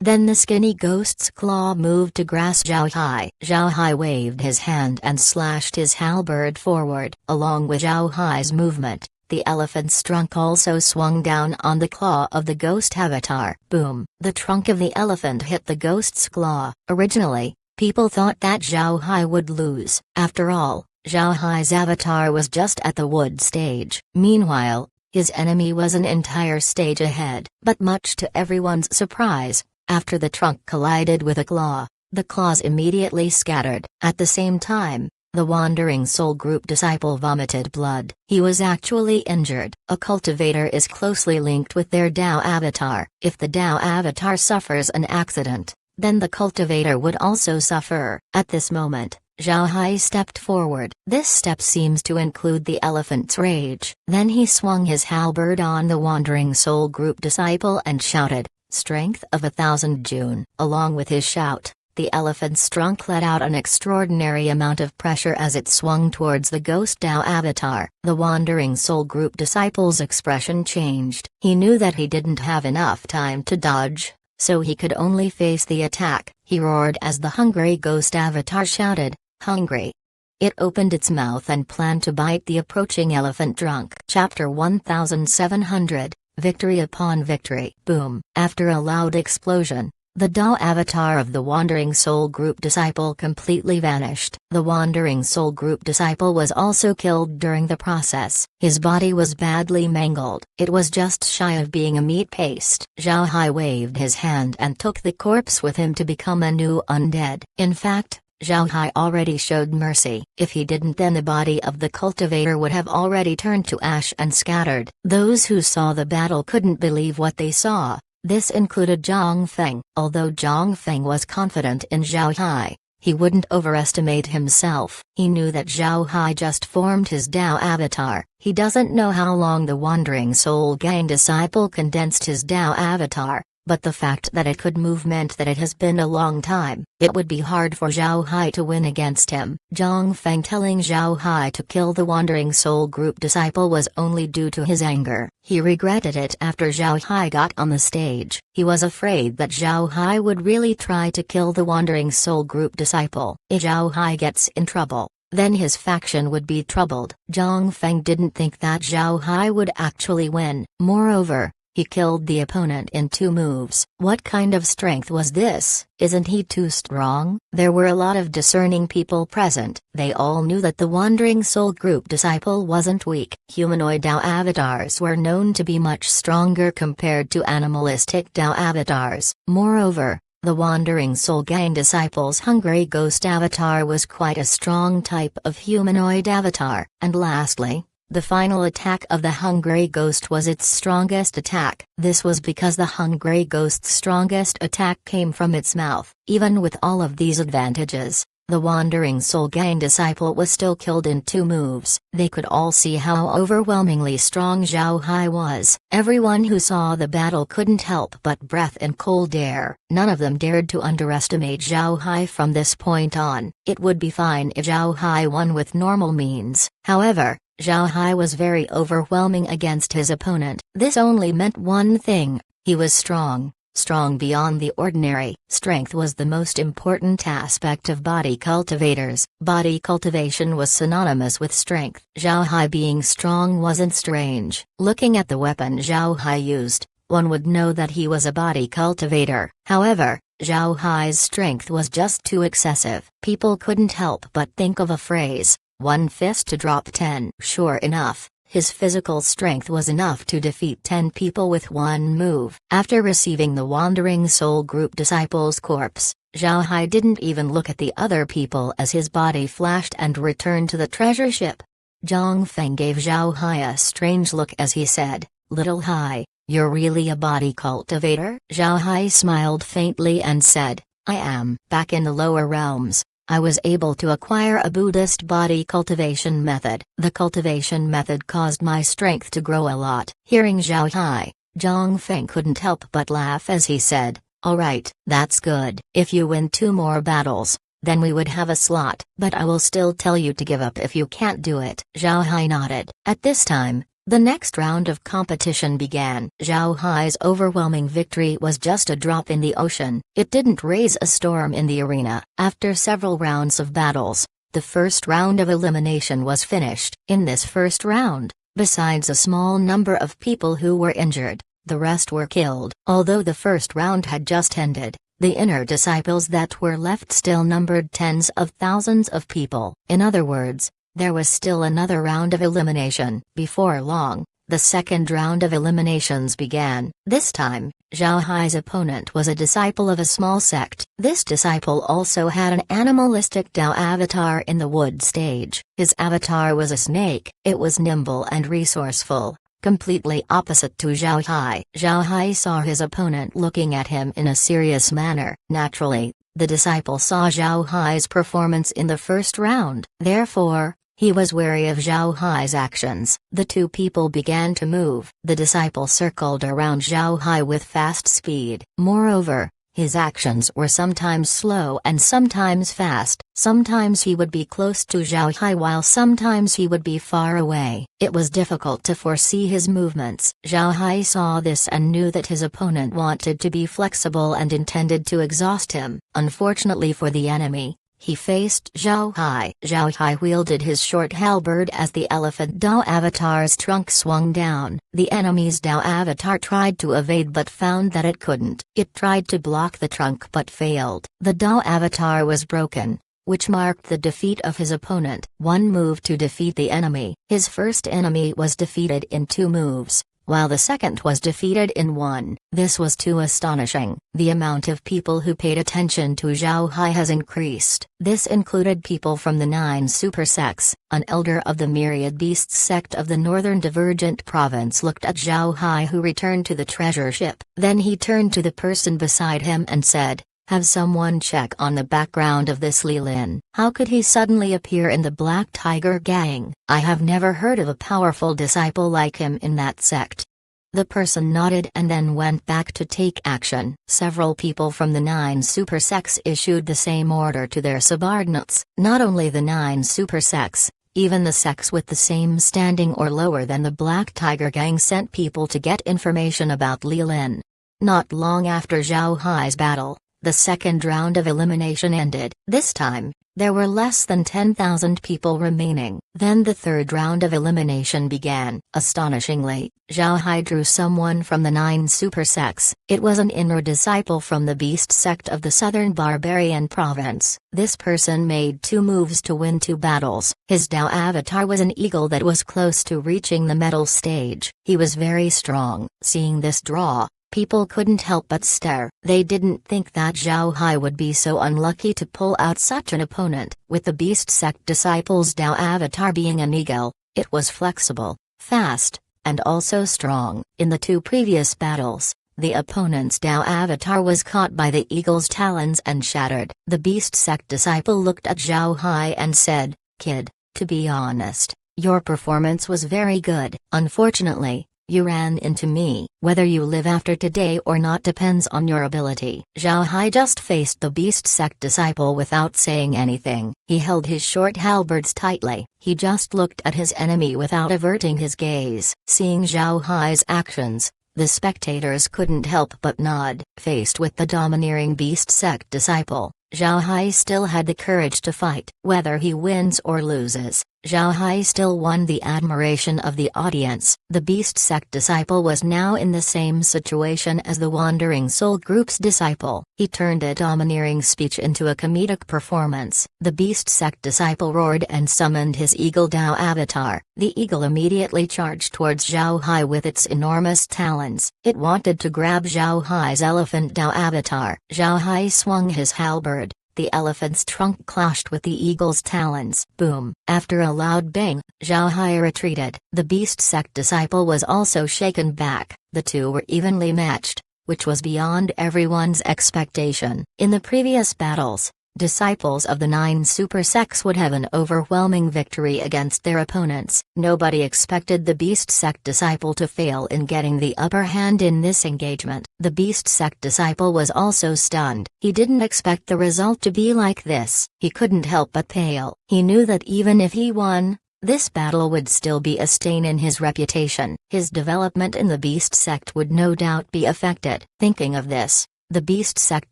Then the skinny ghost's claw moved to grasp Zhao Hai. Zhao Hai waved his hand and slashed his halberd forward. Along with Zhao Hai's movement, the elephant's trunk also swung down on the claw of the ghost avatar. Boom! The trunk of the elephant hit the ghost's claw. Originally, people thought that Zhao Hai would lose. After all, Zhao Hai's avatar was just at the wood stage. Meanwhile, his enemy was an entire stage ahead. But much to everyone's surprise, after the trunk collided with a claw, the claws immediately scattered. At the same time, the Wandering Soul Group disciple vomited blood. He was actually injured. A cultivator is closely linked with their Dao avatar. If the Dao avatar suffers an accident, then the cultivator would also suffer. At this moment, Zhao Hai stepped forward. This step seems to include the elephant's rage. Then he swung his halberd on the Wandering Soul Group disciple and shouted, "Strength of 1,000 June." Along with his shout, the elephant's trunk let out an extraordinary amount of pressure as it swung towards the ghost Dao avatar. The Wandering Soul Group disciple's expression changed. He knew that he didn't have enough time to dodge, so he could only face the attack. He roared as the hungry ghost avatar shouted, "Hungry." It opened its mouth and planned to bite the approaching elephant trunk. Chapter 1700. Victory upon victory. Boom! After a loud explosion, the Dao avatar of the Wandering Soul Group disciple completely vanished. The Wandering Soul Group disciple was also killed during the process. His body was badly mangled. It was just shy of being a meat paste. Zhao Hai waved his hand and took the corpse with him to become a new undead. In fact, Zhao Hai already showed mercy. If he didn't, then the body of the cultivator would have already turned to ash and scattered. Those who saw the battle couldn't believe what they saw. This included Zhang Feng. Although Zhang Feng was confident in Zhao Hai, he wouldn't overestimate himself. He knew that Zhao Hai just formed his Dao avatar. He doesn't know how long the Wandering Soul Gang disciple condensed his Dao avatar, but the fact that it could move meant that it has been a long time. It would be hard for Zhao Hai to win against him. Zhang Feng telling Zhao Hai to kill the Wandering Soul Group disciple was only due to his anger. He regretted it after Zhao Hai got on the stage. He was afraid that Zhao Hai would really try to kill the Wandering Soul Group disciple. If Zhao Hai gets in trouble, then his faction would be troubled. Zhang Feng didn't think that Zhao Hai would actually win. Moreover, He killed the opponent in 2 moves. What kind of strength was this? Isn't he too strong? There were a lot of discerning people present. They all knew that the Wandering Soul Group disciple wasn't weak. Humanoid Dao avatars were known to be much stronger compared to animalistic Dao avatars. Moreover, the Wandering Soul Gang disciple's Hungry Ghost avatar was quite a strong type of humanoid avatar. And lastly, the final attack of the Hungry Ghost was its strongest attack. This was because the Hungry Ghost's strongest attack came from its mouth. Even with all of these advantages, the Wandering Soul Gang disciple was still killed in 2 moves. They could all see how overwhelmingly strong Zhao Hai was. Everyone who saw the battle couldn't help but breathe in cold air. None of them dared to underestimate Zhao Hai from this point on. It would be fine if Zhao Hai won with normal means. However, Zhao Hai was very overwhelming against his opponent. This only meant one thing: he was strong. Strong beyond the ordinary. Strength was the most important aspect of body cultivators. Body cultivation was synonymous with strength. Zhao Hai being strong wasn't strange. Looking at the weapon Zhao Hai used, one would know that he was a body cultivator. However, Zhao Hai's strength was just too excessive. People couldn't help but think of a phrase: 1 fist to drop 10. Sure enough, his physical strength was enough to defeat 10 people with 1 move. After receiving the Wandering Soul Group disciple's corpse, Zhao Hai didn't even look at the other people as his body flashed and returned to the treasure ship. Zhang Feng gave Zhao Hai a strange look as he said, "Little Hai, you're really a body cultivator?" Zhao Hai smiled faintly and said, "I am." Back in the lower realms, I was able to acquire a Buddhist body cultivation method. The cultivation method caused my strength to grow a lot. Hearing Zhao Hai, Zhang Feng couldn't help but laugh as he said, "Alright, that's good. If you win 2 more battles, then we would have a slot. But I will still tell you to give up if you can't do it." Zhao Hai nodded. At this time, the next round of competition began. Zhao Hai's overwhelming victory was just a drop in the ocean. It didn't raise a storm in the arena. After several rounds of battles, the first round of elimination was finished. In this first round, besides a small number of people who were injured, the rest were killed. Although the first round had just ended, the inner disciples that were left still numbered tens of thousands of people. In other words, there was still another round of elimination. Before long, the second round of eliminations began. This time, Zhao Hai's opponent was a disciple of a small sect. This disciple also had an animalistic Dao avatar in the wood stage. His avatar was a snake. It was nimble and resourceful, completely opposite to Zhao Hai. Zhao Hai saw his opponent looking at him in a serious manner. Naturally, the disciple saw Zhao Hai's performance in the first round. Therefore, he was wary of Zhao Hai's actions. The 2 people began to move. The disciple circled around Zhao Hai with fast speed. Moreover, his actions were sometimes slow and sometimes fast. Sometimes he would be close to Zhao Hai while sometimes he would be far away. It was difficult to foresee his movements. Zhao Hai saw this and knew that his opponent wanted to be flexible and intended to exhaust him. Unfortunately for the enemy, he faced Zhao Hai. Zhao Hai wielded his short halberd as the elephant Dao avatar's trunk swung down. The enemy's Dao avatar tried to evade but found that it couldn't. It tried to block the trunk but failed. The Dao avatar was broken, which marked the defeat of his opponent. 1 move to defeat the enemy. His first enemy was defeated in 2 moves, while the second was defeated in 1. This was too astonishing. The amount of people who paid attention to Zhao Hai has increased. This included people from the 9 super sects. An elder of the Myriad Beasts sect of the Northern Divergent Province looked at Zhao Hai, who returned to the treasure ship. Then he turned to the person beside him and said, "Have someone check on the background of this Li Lin. How could he suddenly appear in the Black Tiger Gang? I have never heard of a powerful disciple like him in that sect." The person nodded and then went back to take action. Several people from the 9 super sects issued the same order to their subordinates. Not only the 9 super sects, even the sects with the same standing or lower than the Black Tiger Gang sent people to get information about Li Lin. Not long after Zhao Hai's battle, the second round of elimination ended. This time, There were less than 10,000 people remaining. Then the third round of elimination began. Astonishingly, Zhao Hai drew someone from the 9 super sects. It was an inner disciple from the beast sect of the southern barbarian province. This person made 2 moves to win 2 battles. His Dao avatar was an eagle that was close to reaching the metal stage. He was very strong. Seeing this draw, people couldn't help but stare. They didn't think that Zhao Hai would be so unlucky to pull out such an opponent. With the beast sect disciples' Dao avatar being an eagle, it was flexible, fast, and also strong. In the 2 previous battles, the opponent's Dao avatar was caught by the eagle's talons and shattered. The beast sect disciple looked at Zhao Hai and said, "Kid, to be honest, your performance was very good. Unfortunately, you ran into me. Whether you live after today or not depends on your ability." Zhao Hai just faced the beast sect disciple without saying anything. He held his short halberds tightly. He just looked at his enemy without averting his gaze. Seeing Zhao Hai's actions, the spectators couldn't help but nod. Faced with the domineering beast sect disciple, Zhao Hai still had the courage to fight. Whether he wins or loses, Zhao Hai still won the admiration of the audience. The beast sect disciple was now in the same situation as the Wandering Soul group's disciple. He turned a domineering speech into a comedic performance. The beast sect disciple roared and summoned his eagle Dao avatar. The eagle immediately charged towards Zhao Hai with its enormous talons. It wanted to grab Zhao Hai's elephant Dao avatar. Zhao Hai swung his halberd. The elephant's trunk clashed with the eagle's talons. Boom! After a loud bang, Zhao Hai retreated. The beast sect disciple was also shaken back. The 2 were evenly matched, which was beyond everyone's expectation. In the previous battles, disciples of the 9 super sects would have an overwhelming victory against their opponents. Nobody expected the beast sect disciple to fail in getting the upper hand in this engagement. The beast sect disciple was also stunned. He didn't expect the result to be like this. He couldn't help but pale. He knew that even if he won, this battle would still be a stain in his reputation. His development in the beast sect would no doubt be affected. Thinking of this, the beast sect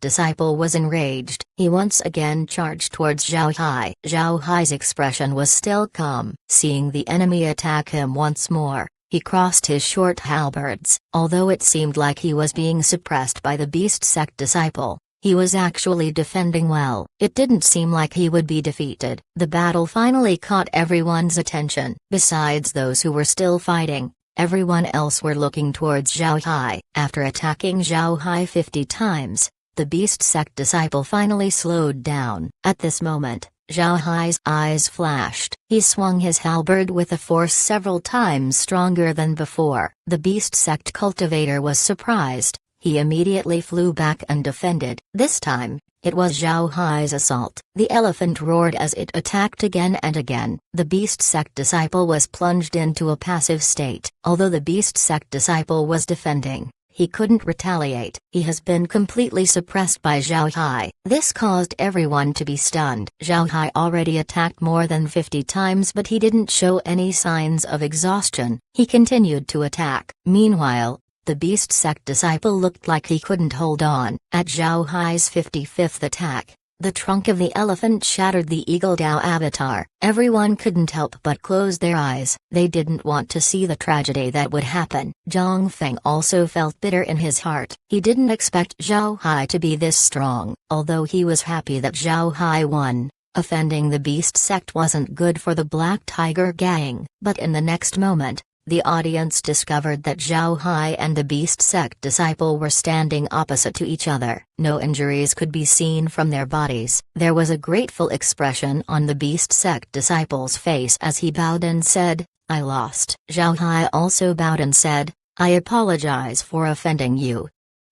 disciple was enraged. He once again charged towards Zhao Hai. Zhao Hai's expression was still calm. Seeing the enemy attack him once more, he crossed his short halberds. Although it seemed like he was being suppressed by the beast sect disciple, he was actually defending well. It didn't seem like he would be defeated. The battle finally caught everyone's attention. Besides those who were still fighting, everyone else were looking towards Zhao Hai. After attacking Zhao Hai 50 times, the beast sect disciple finally slowed down. At this moment, Zhao Hai's eyes flashed. He swung his halberd with a force several times stronger than before. The beast sect cultivator was surprised. He immediately flew back and defended. This time, it was Zhao Hai's assault. The elephant roared as it attacked again and again. The beast sect disciple was plunged into a passive state. Although the beast sect disciple was defending, he couldn't retaliate. He has been completely suppressed by Zhao Hai. This caused everyone to be stunned. Zhao Hai already attacked more than 50 times, but he didn't show any signs of exhaustion. He continued to attack. Meanwhile, the beast sect disciple looked like he couldn't hold on. At Zhao Hai's 55th attack, the trunk of the elephant shattered the eagle Dao avatar. Everyone couldn't help but close their eyes. They didn't want to see the tragedy that would happen. Zhang Feng also felt bitter in his heart. He didn't expect Zhao Hai to be this strong. Although he was happy that Zhao Hai won, offending the beast sect wasn't good for the Black Tiger gang. But in the next moment, the audience discovered that Zhao Hai and the beast sect disciple were standing opposite to each other. No injuries could be seen from their bodies. There was a grateful expression on the beast sect disciple's face as he bowed and said, "I lost." Zhao Hai also bowed and said, "I apologize for offending you."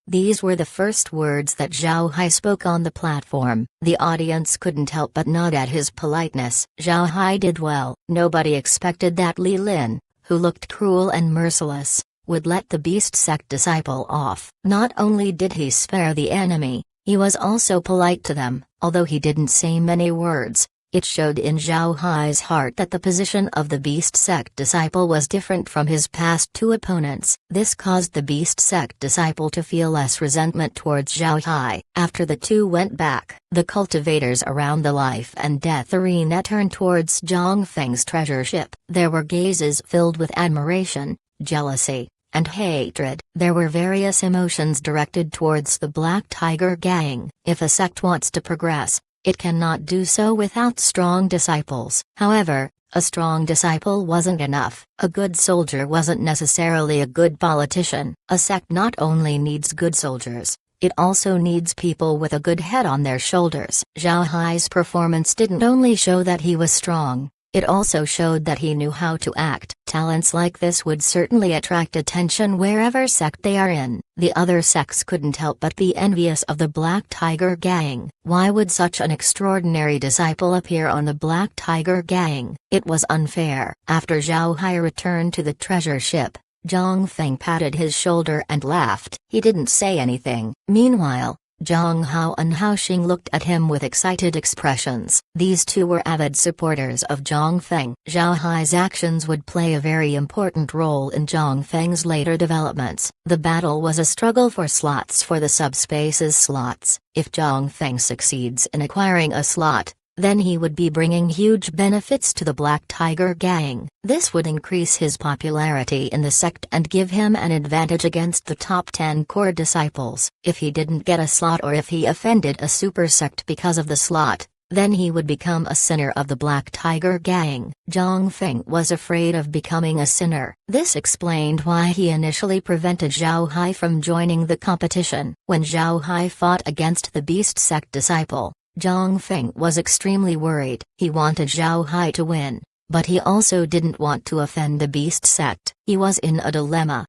These were the first words that Zhao Hai spoke on the platform. The audience couldn't help but nod at his politeness. Zhao Hai did well. Nobody expected that Li Lin, who looked cruel and merciless, would let the beast sect disciple off. Not only did he spare the enemy, he was also polite to them. Although he didn't say many words, It showed in Zhao Hai's heart that the position of the Beast Sect disciple was different from his past two opponents. This caused the Beast Sect disciple to feel less resentment towards Zhao Hai. After the two went back, the cultivators around the life and death arena turned towards Zhang Feng's treasure ship. There were gazes filled with admiration, jealousy, and hatred. There were various emotions directed towards the Black Tiger Gang. If a sect wants to progress, it cannot do so without strong disciples. However, a strong disciple wasn't enough. A good soldier wasn't necessarily a good politician. A sect not only needs good soldiers, it also needs people with a good head on their shoulders. Zhao Hai's performance didn't only show that he was strong, it also showed that he knew how to act. Talents like this would certainly attract attention wherever sect they are in. The other sects couldn't help but be envious of the Black Tiger Gang. Why would such an extraordinary disciple appear on the Black Tiger Gang? It was unfair. After Zhao Hai returned to the treasure ship, Zhang Feng patted his shoulder and laughed. He didn't say anything. Meanwhile, Zhang Hao and Hao Xing looked at him with excited expressions. These two were avid supporters of Zhang Feng. Zhao Hai's actions would play a very important role in Zhang Feng's later developments. The battle was a struggle for slots for the subspace's slots. If Zhang Feng succeeds in acquiring a slot, then he would be bringing huge benefits to the Black Tiger Gang. This would increase his popularity in the sect and give him an advantage against the top 10 core disciples. If he didn't get a slot or if he offended a super sect because of the slot, then he would become a sinner of the Black Tiger Gang. Zhang Feng was afraid of becoming a sinner. This explained why he initially prevented Zhao Hai from joining the competition. When Zhao Hai fought against the Beast Sect disciple, Zhang Feng was extremely worried. He wanted Zhao Hai to win, but he also didn't want to offend the Beast Sect. He was in a dilemma.